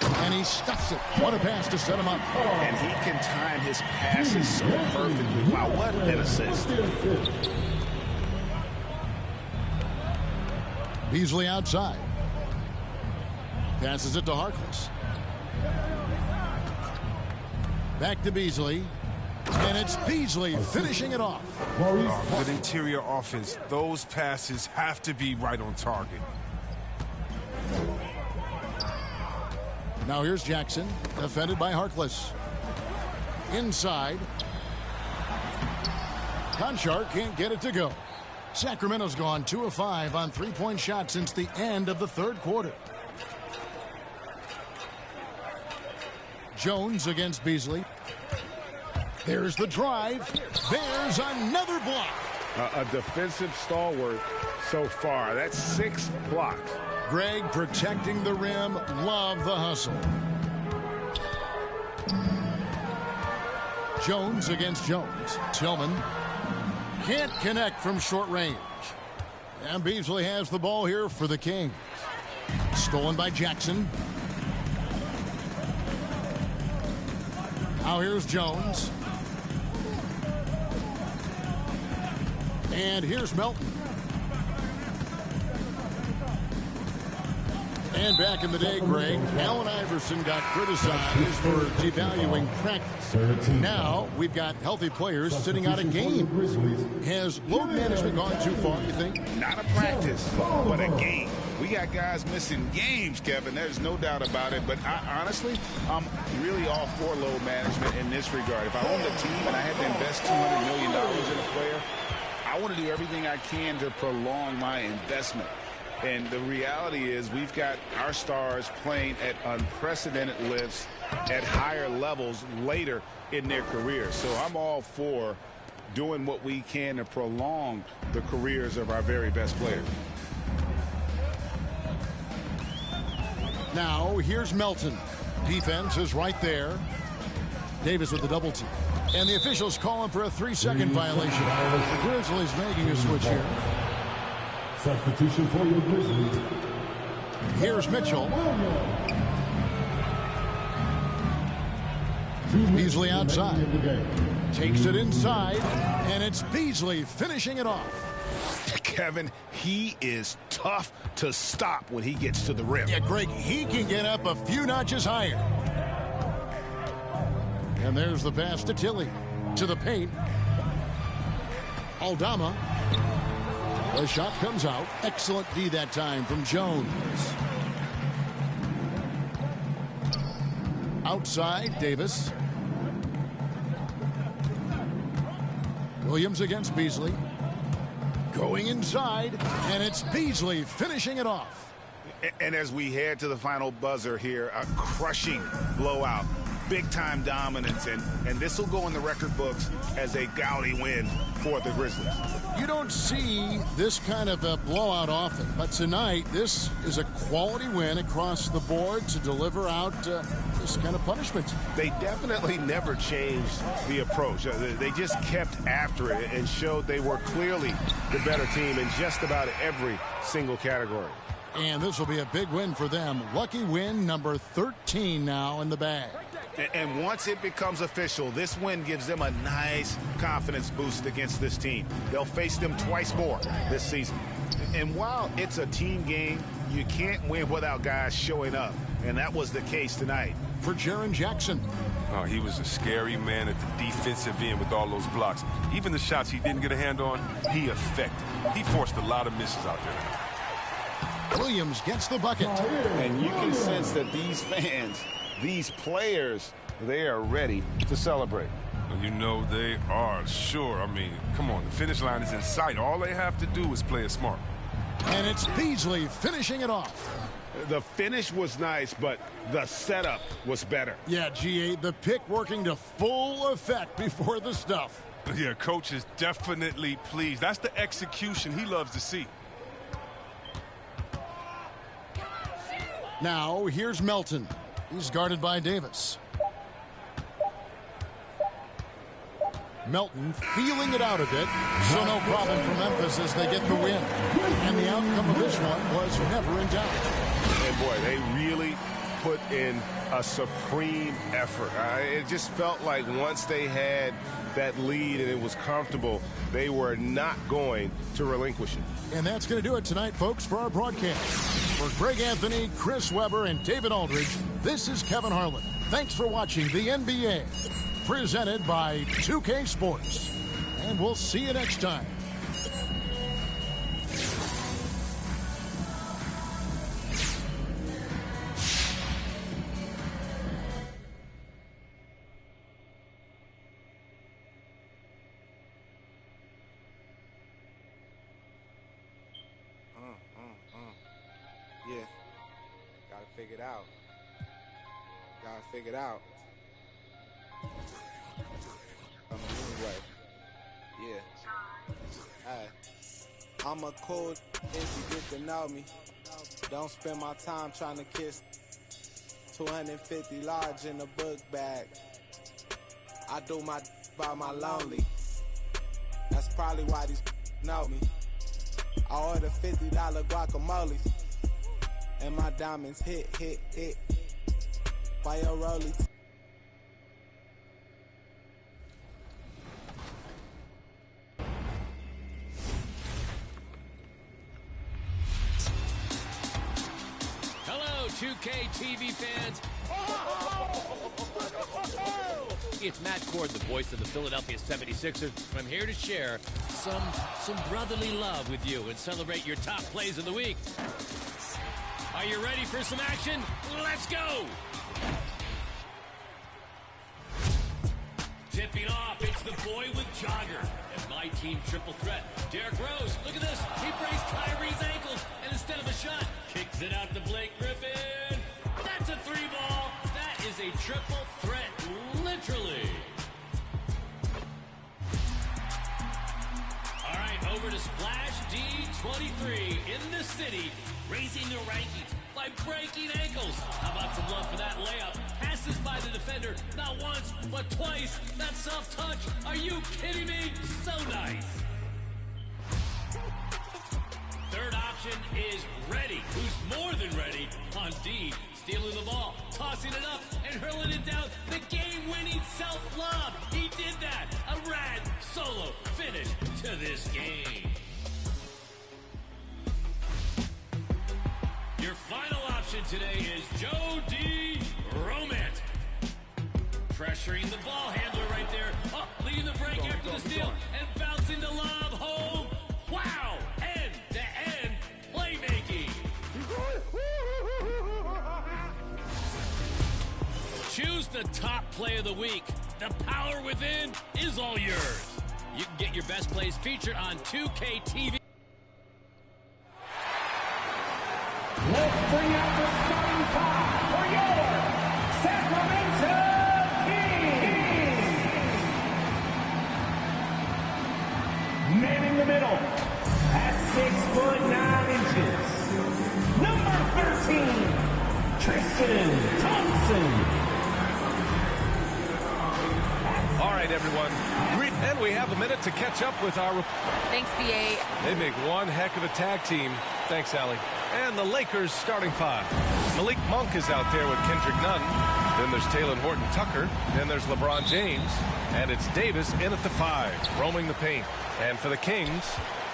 Speaker 5: and he stuffs it. What a pass to set him up.
Speaker 12: And he can time his passes so perfectly. Wow, what an assist.
Speaker 5: Beasley outside. Passes it to Harkless. Back to Beasley. And it's Beasley finishing it off.
Speaker 9: Good interior offense. Those passes have to be right on target.
Speaker 5: Now here's Jackson, defended by Harkless. Inside. Conchar can't get it to go. Sacramento's gone 2 of 5 on three-point shots since the end of the third quarter. Jones against Beasley. There's the drive. There's another block.
Speaker 12: A defensive stalwart so far. That's 6 blocks.
Speaker 5: Greg protecting the rim. Love the hustle. Jones against Jones. Tillman can't connect from short range. And Beasley has the ball here for the Kings. Stolen by Jackson. Now here's Jones. And here's Melton. And back in the day, Greg, Allen Iverson got criticized for devaluing practice. Now we've got healthy players sitting out a game. Has load management gone too far, you think?
Speaker 12: Not a practice, but a game. We got guys missing games, Kevin. There's no doubt about it. But honestly, I'm really all for load management in this regard. If I owned a team and I had to invest $200 million in a player, I want to do everything I can to prolong my investment. And the reality is we've got our stars playing at unprecedented lifts at higher levels later in their careers. So I'm all for doing what we can to prolong the careers of our very best players.
Speaker 5: Now here's Melton. Defense is right there. Davis with the double team. And the officials calling for a 3-second violation. The Grizzlies making a switch here.
Speaker 10: Substitution for your Grizzlies.
Speaker 5: Here's Mitchell. Beasley outside. Takes it inside. And it's Beasley finishing it off.
Speaker 12: Kevin, he is tough to stop when he gets to the rim.
Speaker 5: Yeah, Greg, he can get up a few notches higher. And there's the pass to Tilly. To the paint. Aldama. The shot comes out. Excellent D that time from Jones. Outside, Davis. Williams against Beasley. Going inside, and it's Beasley finishing it off.
Speaker 12: And as we head to the final buzzer here, a crushing blowout. Big-time dominance, and this will go in the record books as a gaudy win for the Grizzlies.
Speaker 5: You don't see this kind of a blowout often, but tonight this is a quality win across the board to deliver out this kind of punishment.
Speaker 12: They definitely never changed the approach. They just kept after it and showed they were clearly the better team in just about every single category.
Speaker 5: And this will be a big win for them. Lucky win number 13 now in the bag.
Speaker 12: And once it becomes official, this win gives them a nice confidence boost against this team. They'll face them twice more this season. And while it's a team game, you can't win without guys showing up. And that was the case tonight.
Speaker 5: For Jaren Jackson.
Speaker 9: Oh, he was a scary man at the defensive end with all those blocks. Even the shots he didn't get a hand on, he affected. He forced a lot of misses out there.
Speaker 5: Williams gets the bucket.
Speaker 12: And you can sense that these fans, these players, they are ready to celebrate.
Speaker 9: You know they are, sure. I mean, come on, the finish line is in sight. All they have to do is play it smart.
Speaker 5: And it's Beasley finishing it off.
Speaker 12: The finish was nice, but the setup was better.
Speaker 5: Yeah, GA, the pick working to full effect before the stuff.
Speaker 9: Yeah, coach is definitely pleased. That's the execution he loves to see.
Speaker 5: Now, here's Melton. He's guarded by Davis. Melton feeling it out a bit, so no problem for Memphis as they get the win. And the outcome of this one was never in doubt.
Speaker 12: And boy, they really put in a supreme effort. It just felt like once they had that lead and it was comfortable, they were not going to relinquish it.
Speaker 5: And that's going to do it tonight, folks, for our broadcast. For Greg Anthony, Chris Webber, and David Aldridge, this is Kevin Harlan. Thanks for watching the NBA, presented by 2K Sports. And we'll see you next time.
Speaker 4: Yeah, gotta figure it out. Gotta figure it out. Anyway, yeah. Hey, I'm a cool if you get to know me. Don't spend my time trying to kiss. 250 large in the book bag. I do my by my lonely. That's probably why these know me. I order $50 guacamole. And my diamonds hit. By your rollie.
Speaker 7: Hello, 2K TV fans. It's Matt Cord, the voice of the Philadelphia 76ers. I'm here to share some brotherly love with you and celebrate your top plays of the week. Are you ready for some action? Let's go! Tipping off, it's the boy with Jogger. And my team triple threat. Derrick Rose, look at this. He breaks Kyrie's ankles, and instead of a shot, kicks it out to Blake Griffin. That's a 3-ball. That is a triple threat, literally. All right, over to Splash D23 in the city, raising their rankings by breaking ankles. How about some love for that layup? Passes by the defender, not once, but twice. That soft touch, are you kidding me? So nice. Third option is Ready, who's more than ready on D, stealing the ball, tossing it up, and hurling it down. The game-winning self-lob. He did that. A rad solo finish to this game. Your final option today is Joe D. Romant. Pressuring the ball handler right there. Oh, leading the break after the steal and bouncing the lob home. Wow! End-to-end playmaking. Choose the top play of the week. The power within is all yours. You can get your best plays featured on 2K TV.
Speaker 10: Let's bring out the starting five for your Sacramento Kings. Man in the middle at 6'9". Number 13, Tristan Thompson.
Speaker 20: All right, everyone. And we have a minute to catch up with our...
Speaker 1: Thanks, BA.
Speaker 20: They make one heck of a tag team. Thanks, Allie. And the Lakers starting five. Malik Monk is out there with Kendrick Nunn. Then there's Talen Horton-Tucker. Then there's LeBron James. And it's Davis in at the 5, roaming the paint. And for the Kings,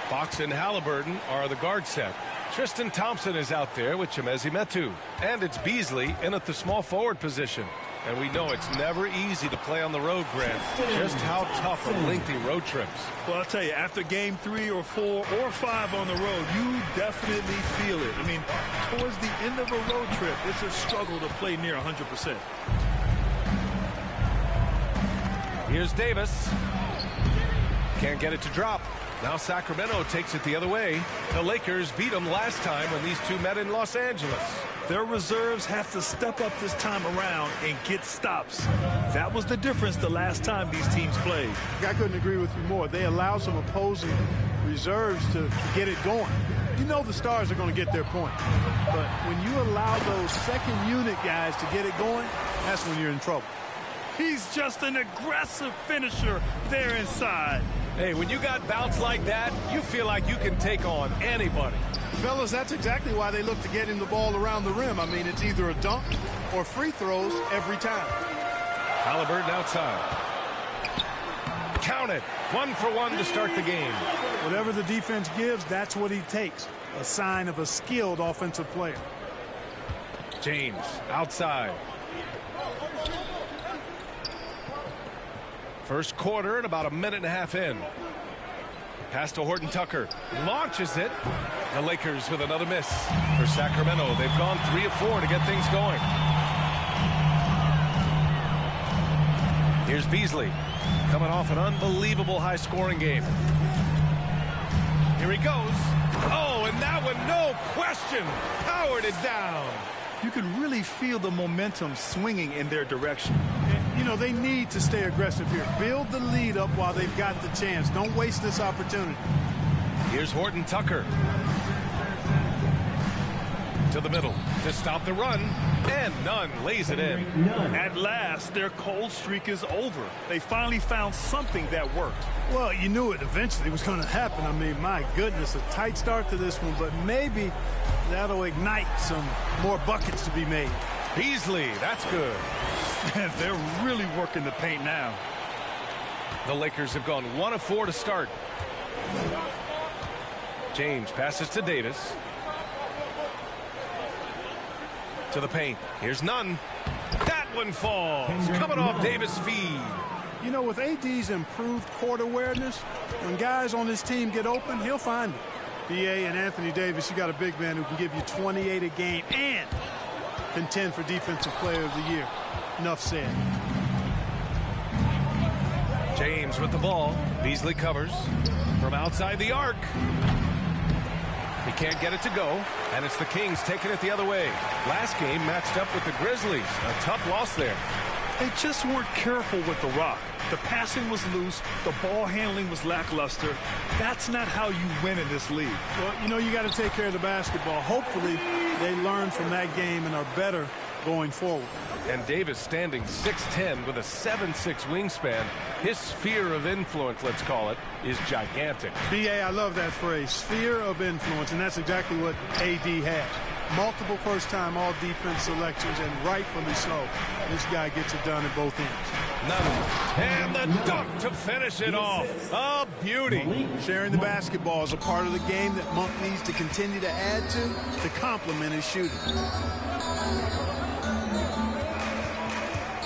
Speaker 20: Fox and Halliburton are the guard set. Tristan Thompson is out there with Chimezie Metu. And it's Beasley in at the small forward position. And we know it's never easy to play on the road, Grant. Just how tough are lengthy road trips.
Speaker 21: Well, I'll tell you, after game 3 or 4 or 5 on the road, you definitely feel it. I mean, towards the end of a road trip, it's a struggle to play near 100%.
Speaker 20: Here's Davis. Can't get it to drop. Now Sacramento takes it the other way. The Lakers beat them last time when these two met in Los Angeles.
Speaker 21: Their reserves have to step up this time around and get stops. That was the difference the last time these teams played.
Speaker 8: I couldn't agree with you more. They allow some opposing reserves to get it going. You know the Stars are going to get their point. But when you allow those second unit guys to get it going, that's when you're in trouble.
Speaker 21: He's just an aggressive finisher there inside.
Speaker 20: Hey, when you got bounce like that, you feel like you can take on anybody.
Speaker 8: Fellas, that's exactly why they look to get him the ball around the rim. I mean, it's either a dunk or free throws every time.
Speaker 20: Halliburton outside. Count it. 1 for 1 to start the game.
Speaker 8: Whatever the defense gives, that's what he takes. A sign of a skilled offensive player.
Speaker 20: James outside. First quarter and about a minute and a half in. Pass to Horton Tucker. Launches it. The Lakers with another miss for Sacramento. They've gone 3 of 4 to get things going. Here's Beasley. Coming off an unbelievable high-scoring game. Here he goes. Oh, and that one, no question, powered it down.
Speaker 21: You could really feel the momentum swinging in their direction.
Speaker 8: And, you know, they need to stay aggressive here. Build the lead up while they've got the chance. Don't waste this opportunity.
Speaker 20: Here's Horton Tucker. To the middle to stop the run, and Nunn lays it in.
Speaker 21: At last, their cold streak is over. They finally found something that worked.
Speaker 8: Well, you knew it eventually was going to happen. I mean, my goodness, a tight start to this one, but maybe that'll ignite some more buckets to be made.
Speaker 20: Beasley, that's good.
Speaker 21: They're really working the paint now.
Speaker 20: The Lakers have gone 1 of 4 to start. James passes to Davis. To the paint. Here's Nunn. That one falls. Coming off Davis' feed.
Speaker 8: You know, with AD's improved court awareness, when guys on his team get open, he'll find it. B.A. and Anthony Davis, you got a big man who can give you 28 a game and contend for Defensive Player of the Year. Enough said.
Speaker 20: James with the ball. Beasley covers from outside the arc. He can't get it to go, and it's the Kings taking it the other way. Last game matched up with the Grizzlies. A tough loss there.
Speaker 21: They just weren't careful with the rock. The passing was loose. The ball handling was lackluster. That's not how you win in this league.
Speaker 8: Well, you know, you got to take care of the basketball. Hopefully, they learn from that game and are better going forward.
Speaker 20: And Davis standing 6'10" with a 7'6" wingspan. His sphere of influence, let's call it, is gigantic.
Speaker 8: B.A., I love that phrase, sphere of influence, and that's exactly what A.D. has. Multiple first-time all-defense selections, and rightfully so. This guy gets it done at both ends.
Speaker 20: And the dunk to finish it off. A beauty.
Speaker 8: Sharing the basketball is a part of the game that Monk needs to continue to add to complement his shooting.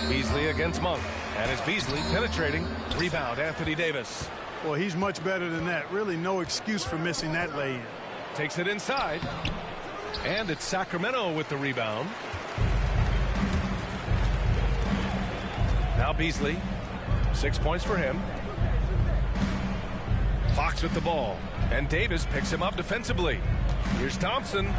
Speaker 20: Beasley against Monk. And it's Beasley penetrating. Rebound, Anthony Davis.
Speaker 8: Well, he's much better than that. Really no excuse for missing that lay-in.
Speaker 20: Takes it inside. And it's Sacramento with the rebound. Now Beasley. 6 points for him. Fox with the ball. And Davis picks him up defensively. Here's Thompson.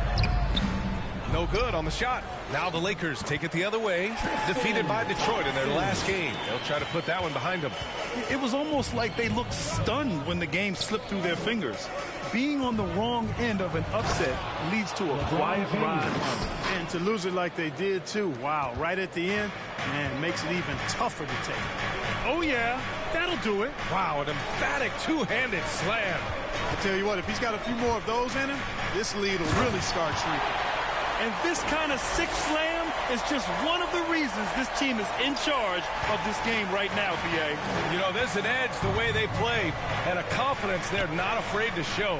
Speaker 20: No good on the shot. Now the Lakers take it the other way. Defeated by Detroit in their last game. They'll try to put that one behind them.
Speaker 21: It was almost like they looked stunned when the game slipped through their fingers. Being on the wrong end of an upset leads to a quiet ride.
Speaker 8: And to lose it like they did, too. Wow, right at the end, man, makes it even tougher to take.
Speaker 21: Oh, yeah, that'll do it.
Speaker 20: Wow, an emphatic two-handed slam.
Speaker 8: I tell you what, if he's got a few more of those in him, this lead will really start shrinking.
Speaker 21: And this kind of sixth slam is just one of the reasons this team is in charge of this game right now, B.A.
Speaker 20: You know, there's an edge the way they play and a confidence they're not afraid to show.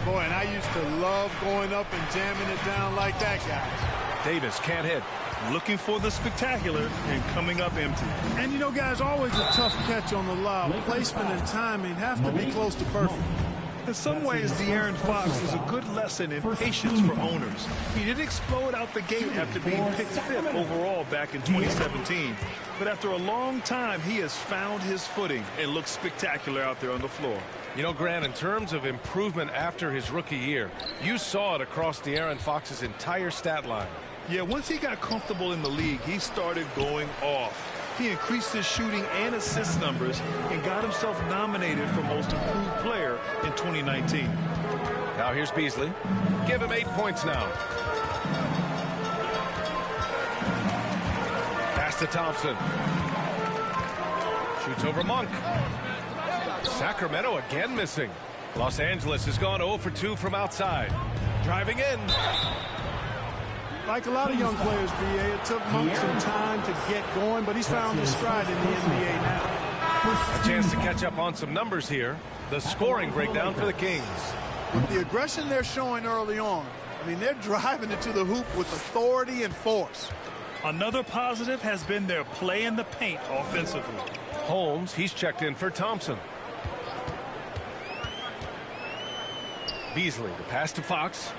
Speaker 8: Boy, and I used to love going up and jamming it down like that, guys.
Speaker 20: Davis can't hit.
Speaker 21: Looking for the spectacular and coming up empty.
Speaker 8: And, you know, guys, always a tough catch on the lob. Placement and timing have to be close to perfect.
Speaker 21: In some ways, De'Aaron Fox is a good lesson in patience for owners. He didn't explode out the gate after being picked 5th overall back in 2017. But after a long time, he has found his footing and looks spectacular out there on the floor.
Speaker 20: You know, Grant, in terms of improvement after his rookie year, you saw it across De'Aaron Fox's entire stat line.
Speaker 21: Yeah, once he got comfortable in the league, he started going off. He increased his shooting and assist numbers and got himself nominated for Most Improved Player in 2019.
Speaker 20: Now here's Beasley. Give him 8 points now. Pass to Thompson. Shoots over Monk. Sacramento again missing. Los Angeles has gone 0 for 2 from outside. Driving in.
Speaker 8: Like a lot of young players, B.A., it took Monk some time to get going, but he's found his stride in the NBA now.
Speaker 20: A chance to catch up on some numbers here. The scoring breakdown for the Kings.
Speaker 8: With the aggression they're showing early on, I mean, they're driving it to the hoop with authority and force.
Speaker 21: Another positive has been their play in the paint offensively.
Speaker 20: Holmes, he's checked in for Thompson. Beasley, the pass to Fox.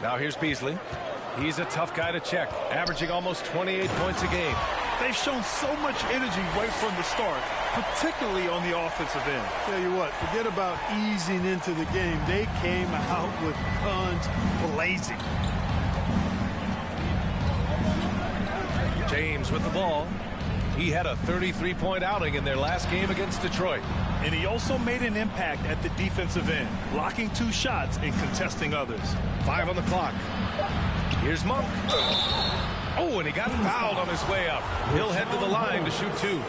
Speaker 20: Now here's Beasley. He's a tough guy to check, averaging almost 28 points a game.
Speaker 21: They've shown so much energy right from the start, particularly on the offensive end.
Speaker 8: Tell you what, forget about easing into the game. They came out with guns blazing.
Speaker 20: James with the ball. He had a 33-point outing in their last game against Detroit.
Speaker 21: And he also made an impact at the defensive end, blocking 2 shots and contesting others.
Speaker 20: 5 on the clock. Here's Monk. Oh, and he got fouled on his way up. He'll head to the line to shoot 2.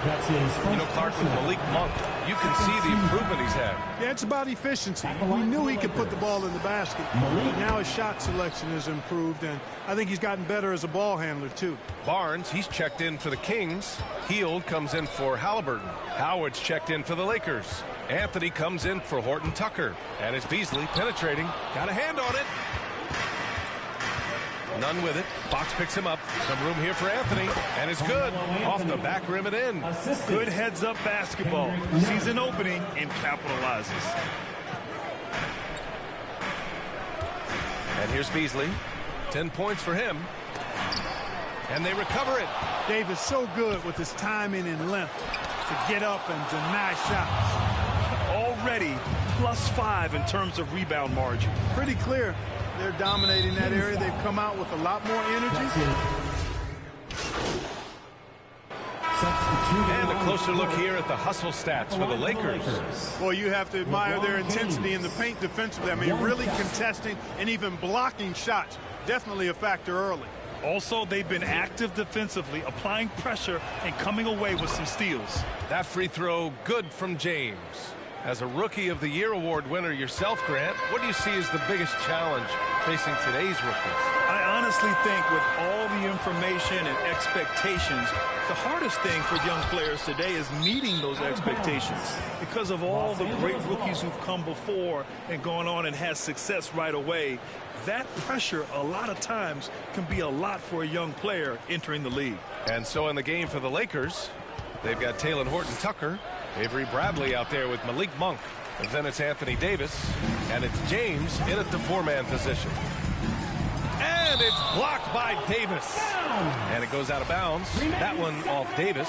Speaker 20: You know, Clark, with Malik Monk, you can see the improvement he's had.
Speaker 8: Yeah, it's about efficiency. We knew he could put the ball in the basket, but now his shot selection has improved, and I think he's gotten better as a ball handler, too.
Speaker 20: Barnes, he's checked in for the Kings. Hield comes in for Halliburton. Howard's checked in for the Lakers. Anthony comes in for Horton Tucker. And it's Beasley penetrating. Got a hand on it. None with it. Fox picks him up. Some room here for Anthony. And it's good. Off the back rim and in.
Speaker 21: Good heads-up basketball. Sees an opening and capitalizes.
Speaker 20: And here's Beasley. 10 points for him. And they recover it.
Speaker 8: Davis so good with his timing and length to get up and deny shots.
Speaker 21: Already +5 in terms of rebound margin.
Speaker 8: Pretty clear. They're dominating that area. They've come out with a lot more energy.
Speaker 20: And a closer look here at the hustle stats for the Lakers.
Speaker 8: Well, you have to admire their intensity in the paint defensively. I mean, really contesting and even blocking shots. Definitely a factor early.
Speaker 21: Also, they've been active defensively, applying pressure and coming away with some steals.
Speaker 20: That free throw, good from James. As a Rookie of the Year award winner yourself, Grant, what do you see as the biggest challenge facing today's rookies?
Speaker 21: I honestly think with all the information and expectations, the hardest thing for young players today is meeting those expectations. Because of all the great rookies who've come before and gone on and had success right away, that pressure a lot of times can be a lot for a young player entering the league.
Speaker 20: And so in the game for the Lakers, they've got Talen Horton Tucker, Avery Bradley out there with Malik Monk. And then it's Anthony Davis. And it's James in at the 4-man position. And it's blocked by Davis. And it goes out of bounds. That one off Davis.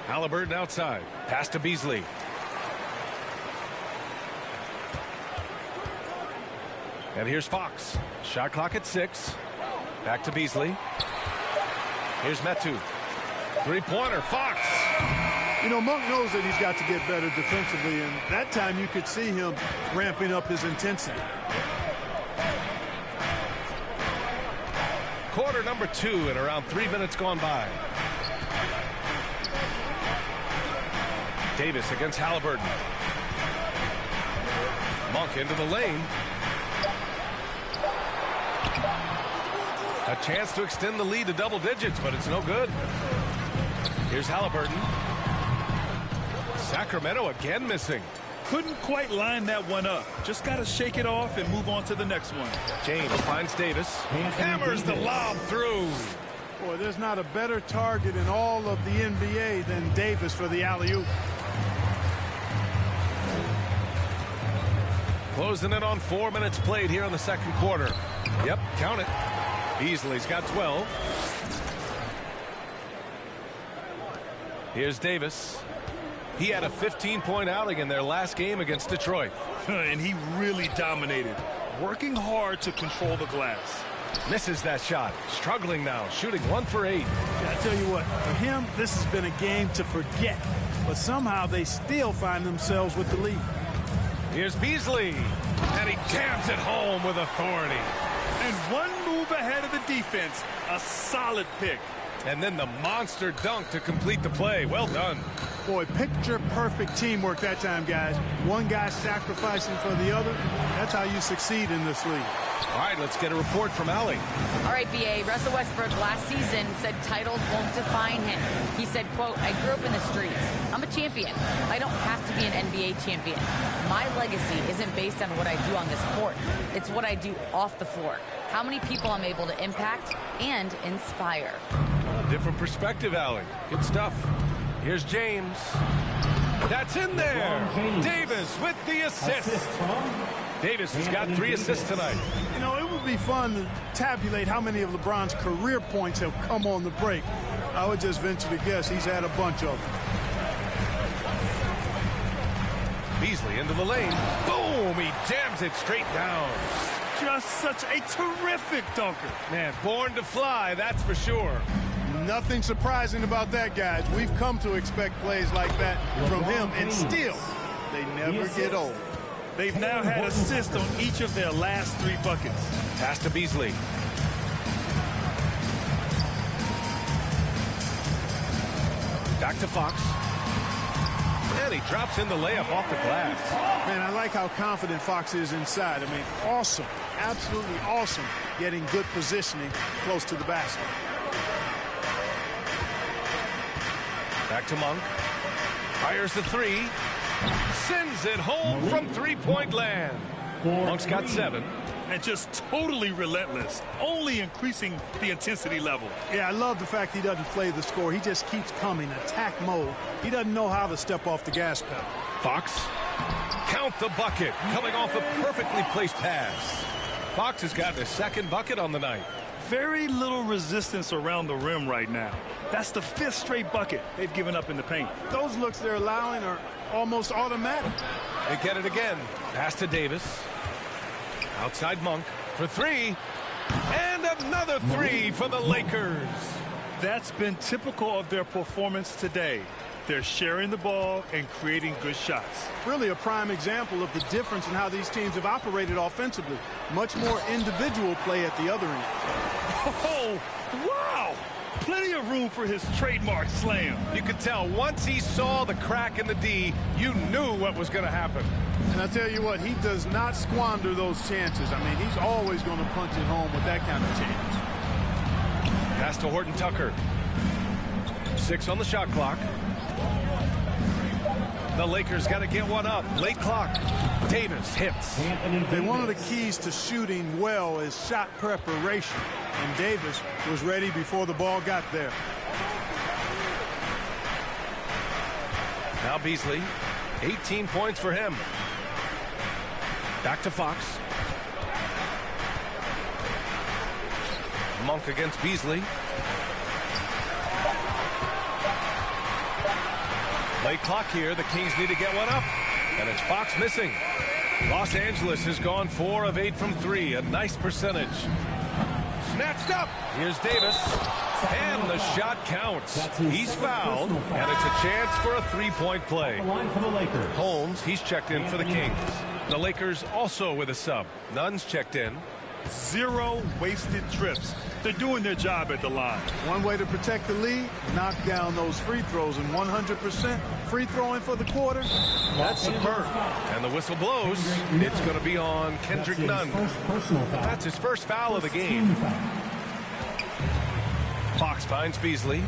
Speaker 20: Halliburton outside. Pass to Beasley. And here's Fox. Shot clock at 6. Back to Beasley. Here's Metu. 3-pointer. Fox.
Speaker 8: You know, Monk knows that he's got to get better defensively, and that time you could see him ramping up his intensity.
Speaker 20: Quarter number 2 and around 3 minutes gone by. Davis against Halliburton. Monk into the lane. A chance to extend the lead to double digits, but it's no good. Here's Halliburton. Sacramento again missing.
Speaker 21: Couldn't quite line that one up. Just got to shake it off and move on to the next one.
Speaker 20: James finds Davis. Hammers the lob through.
Speaker 8: Boy, there's not a better target in all of the NBA than Davis for the alley-oop.
Speaker 20: Closing in on 4 minutes played here in the second quarter. Yep, count it. Beasley's got 12. Here's Davis. He had a 15-point outing in their last game against Detroit.
Speaker 21: And he really dominated, working hard to control the glass.
Speaker 20: Misses that shot. Struggling now, shooting 1 for 8.
Speaker 8: Yeah, I tell you what, for him, this has been a game to forget. But somehow they still find themselves with the lead.
Speaker 20: Here's Beasley. And he jams it home with authority.
Speaker 21: And one move ahead of the defense. A solid pick.
Speaker 20: And then the monster dunk to complete the play. Well done.
Speaker 8: Boy, picture-perfect teamwork that time, guys. One guy sacrificing for the other. That's how you succeed in this league.
Speaker 20: All right, let's get a report from Allie.
Speaker 1: All right, B.A. Russell Westbrook last season said titles won't define him. He said, quote, I grew up in the streets. I'm a champion. I don't have to be an NBA champion. My legacy isn't based on what I do on this court. It's what I do off the floor. How many people I'm able to impact and inspire.
Speaker 20: Different perspective, Allie. Good stuff. Here's James. That's in there. Davis with the assist. Davis has got 3 assists tonight.
Speaker 8: You know, it would be fun to tabulate how many of LeBron's career points have come on the break. I would just venture to guess he's had a bunch of them.
Speaker 20: Beasley into the lane. Boom! He jams it straight down.
Speaker 21: Just such a terrific dunker.
Speaker 20: Man, born to fly, that's for sure.
Speaker 8: Nothing surprising about that, guys. We've come to expect plays like that from him, and still, they never get old.
Speaker 21: They've now had assists on each of their last 3 buckets.
Speaker 20: Pass to Beasley. Back to Fox. And he drops in the layup off the glass.
Speaker 8: Man, I like how confident Fox is inside. I mean, awesome. Absolutely awesome getting good positioning close to the basket.
Speaker 20: Back to Monk. Fires the 3. Sends it home from three-point land. Monk's got 7.
Speaker 21: And just totally relentless, only increasing the intensity level.
Speaker 8: Yeah, I love the fact he doesn't play the score. He just keeps coming, attack mode. He doesn't know how to step off the gas pedal.
Speaker 20: Fox, count the bucket, coming off a perfectly placed pass. Fox has gotten his 2nd bucket on the night.
Speaker 21: Very little resistance around the rim right now. That's the 5th straight bucket they've given up in the paint.
Speaker 8: Those looks they're allowing are almost automatic.
Speaker 20: They get it again. Pass to Davis. Outside Monk for 3. And another 3 for the Lakers.
Speaker 21: That's been typical of their performance today. They're sharing the ball and creating good shots.
Speaker 8: Really a prime example of the difference in how these teams have operated offensively. Much more individual play at the other end.
Speaker 21: Oh, wow! Plenty of room for his trademark slam.
Speaker 20: You could tell once he saw the crack in the D, you knew what was going to happen.
Speaker 8: And I tell you what, he does not squander those chances. I mean, he's always going to punch it home with that kind of chance.
Speaker 20: Pass to Horton Tucker. 6 on the shot clock. The Lakers got to get one up. Late clock. Davis hits.
Speaker 8: And one of the keys to shooting well is shot preparation. And Davis was ready before the ball got there.
Speaker 20: Now Beasley. 18 points for him. Back to Fox. Monk against Beasley. Late clock here. The Kings need to get one up. And it's Fox missing. Los Angeles has gone 4 of 8 from 3. A nice percentage. Snatched up. Here's Davis. And the shot counts. He's fouled. And it's a chance for a 3-point play. Holmes, he's checked in for the Kings. The Lakers also with a sub. Nunn's checked in.
Speaker 21: 0 wasted trips. They're doing their job at the line.
Speaker 8: One way to protect the lead, knock down those free throws, and 100% free throwing for the quarter, that's superb.
Speaker 20: And the whistle blows. It's going to be on Kendrick Nunn. That's his first foul of the game. Fox finds Beasley.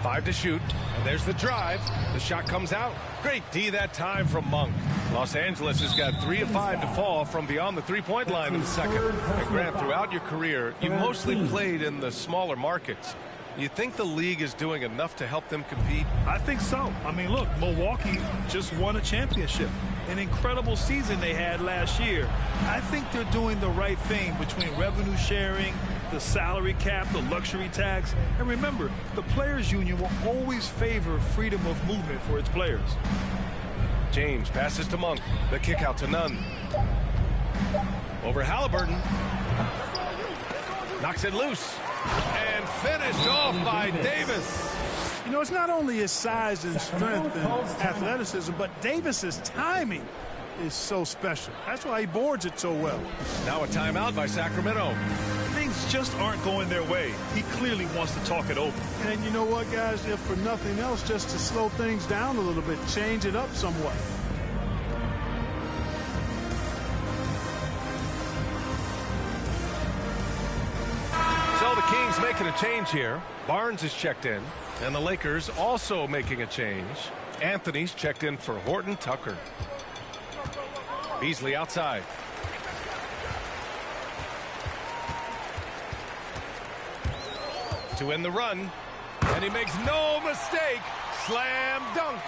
Speaker 20: Five to shoot, and there's the drive. The shot comes out. Great D that time from Monk. Los Angeles has got 3 of 5 to fall from beyond the three-point line in the second. And Grant, throughout your career, you mostly played in the smaller markets. You think the league is doing enough to help them compete?
Speaker 21: I think so. I mean, look, Milwaukee just won a championship. An incredible season they had last year. I think they're doing the right thing between revenue sharing, the salary cap, the luxury tax. And remember, the Players Union will always favor freedom of movement for its players.
Speaker 20: James passes to Monk. The kick out to Nunn. Over Halliburton. Knocks it loose. And finished off by Davis.
Speaker 8: You know, it's not only his size and strength and athleticism, but Davis's timing is so special. That's why he boards it so well.
Speaker 20: Now a timeout by Sacramento.
Speaker 21: Things just aren't going their way. He clearly wants to talk it over.
Speaker 8: And you know what, guys? If for nothing else, just to slow things down a little bit, change it up somewhat.
Speaker 20: So the Kings making a change here. Barnes is checked in. And the Lakers also making a change. Anthony's checked in for Horton Tucker. Beasley outside. To end the run. And he makes no mistake. Slam dunk.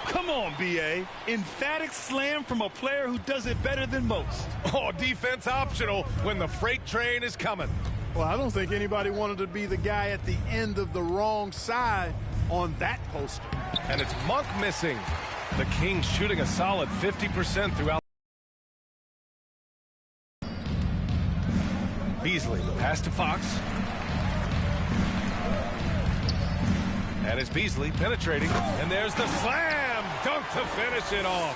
Speaker 21: Come on, B.A. Emphatic slam from a player who does it better than most.
Speaker 20: Oh, defense optional when the freight train is coming.
Speaker 8: Well, I don't think anybody wanted to be the guy at the end of the wrong side on that poster.
Speaker 20: And it's Monk missing. The Kings shooting a solid 50% throughout. Beasley, pass to Fox. And it's Beasley penetrating. And there's the slam dunk to finish it off.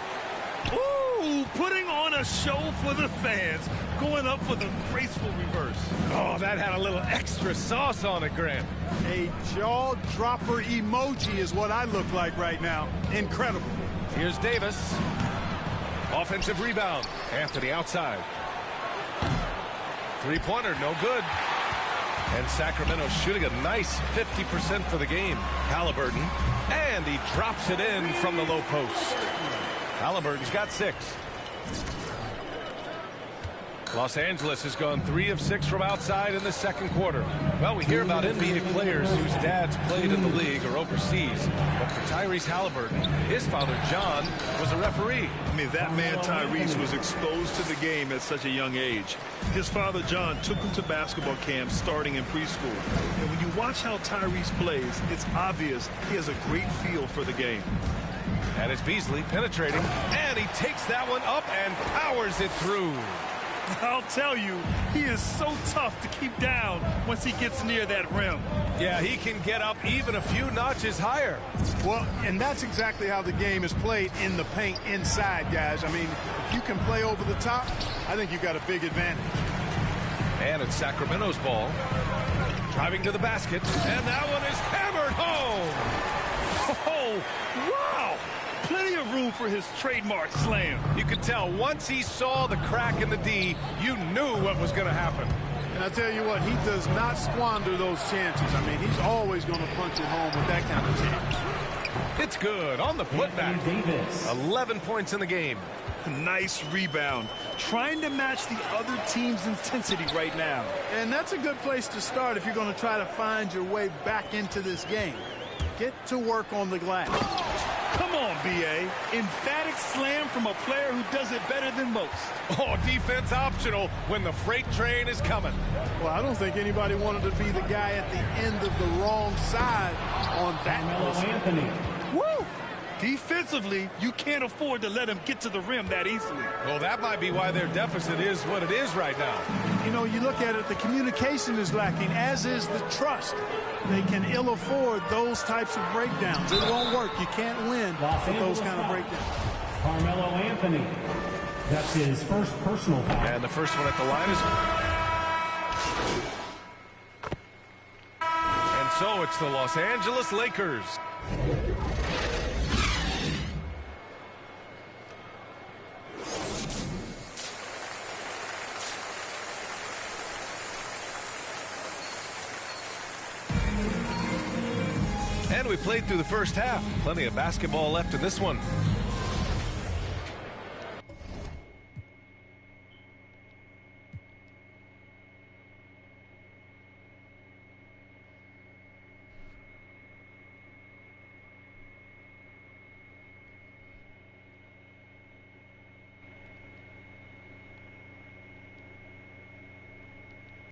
Speaker 21: Ooh, putting on a show for the fans. Going up for the graceful reverse.
Speaker 20: Oh, that had a little extra sauce on it, Grant.
Speaker 8: A jaw-dropper emoji is what I look like right now. Incredible.
Speaker 20: Here's Davis. Offensive rebound. Anthony outside. Three-pointer, no good. And Sacramento shooting a nice 50% for the game. Halliburton. And he drops it in from the low post. Halliburton's got 6. Los Angeles has gone 3 of 6 from outside in the second quarter. Well, we hear about NBA players whose dads played in the league or overseas. But for Tyrese Halliburton, his father, John, was a referee.
Speaker 21: I mean, that man, Tyrese, was exposed to the game at such a young age. His father, John, took him to basketball camps starting in preschool. And when you watch how Tyrese plays, it's obvious he has a great feel for the game.
Speaker 20: And it's Beasley penetrating. And he takes that one up and powers it through.
Speaker 21: I'll tell you, he is so tough to keep down once he gets near that rim.
Speaker 20: Yeah, he can get up even a few notches higher.
Speaker 8: Well, and that's exactly how the game is played in the paint inside, guys. I mean, if you can play over the top, I think you've got a big advantage.
Speaker 20: And it's Sacramento's ball. Driving to the basket. And that one is hammered home.
Speaker 21: Oh, wow. Plenty of room for his trademark slam.
Speaker 20: You could tell once he saw the crack in the D, you knew what was going to happen.
Speaker 8: And I tell you what, he does not squander those chances. I mean, he's always going to punch it home with that kind of chance.
Speaker 20: It's good on the putback. 11 points in the game.
Speaker 21: Nice rebound. Trying to match the other team's intensity right now.
Speaker 8: And that's a good place to start if you're going to try to find your way back into this game. Get to work on the glass.
Speaker 21: Come on, B.A. Emphatic slam from a player who does it better than most.
Speaker 20: Oh, defense optional when the freight train is coming.
Speaker 8: Well, I don't think anybody wanted to be the guy at the end of the wrong side on that.
Speaker 10: Anthony.
Speaker 21: Woo! Defensively, you can't afford to let him get to the rim that easily.
Speaker 20: Well, that might be why their deficit is what it is right now.
Speaker 8: You know, you look at it, the communication is lacking, as is the trust. They can ill afford those types of breakdowns. It won't work. You can't win with those kind of breakdowns.
Speaker 10: Carmelo Anthony. That's his first personal foul.
Speaker 20: And the first one at the line is... And so it's the Los Angeles Lakers. And we played through the first half. Plenty of basketball left in this one.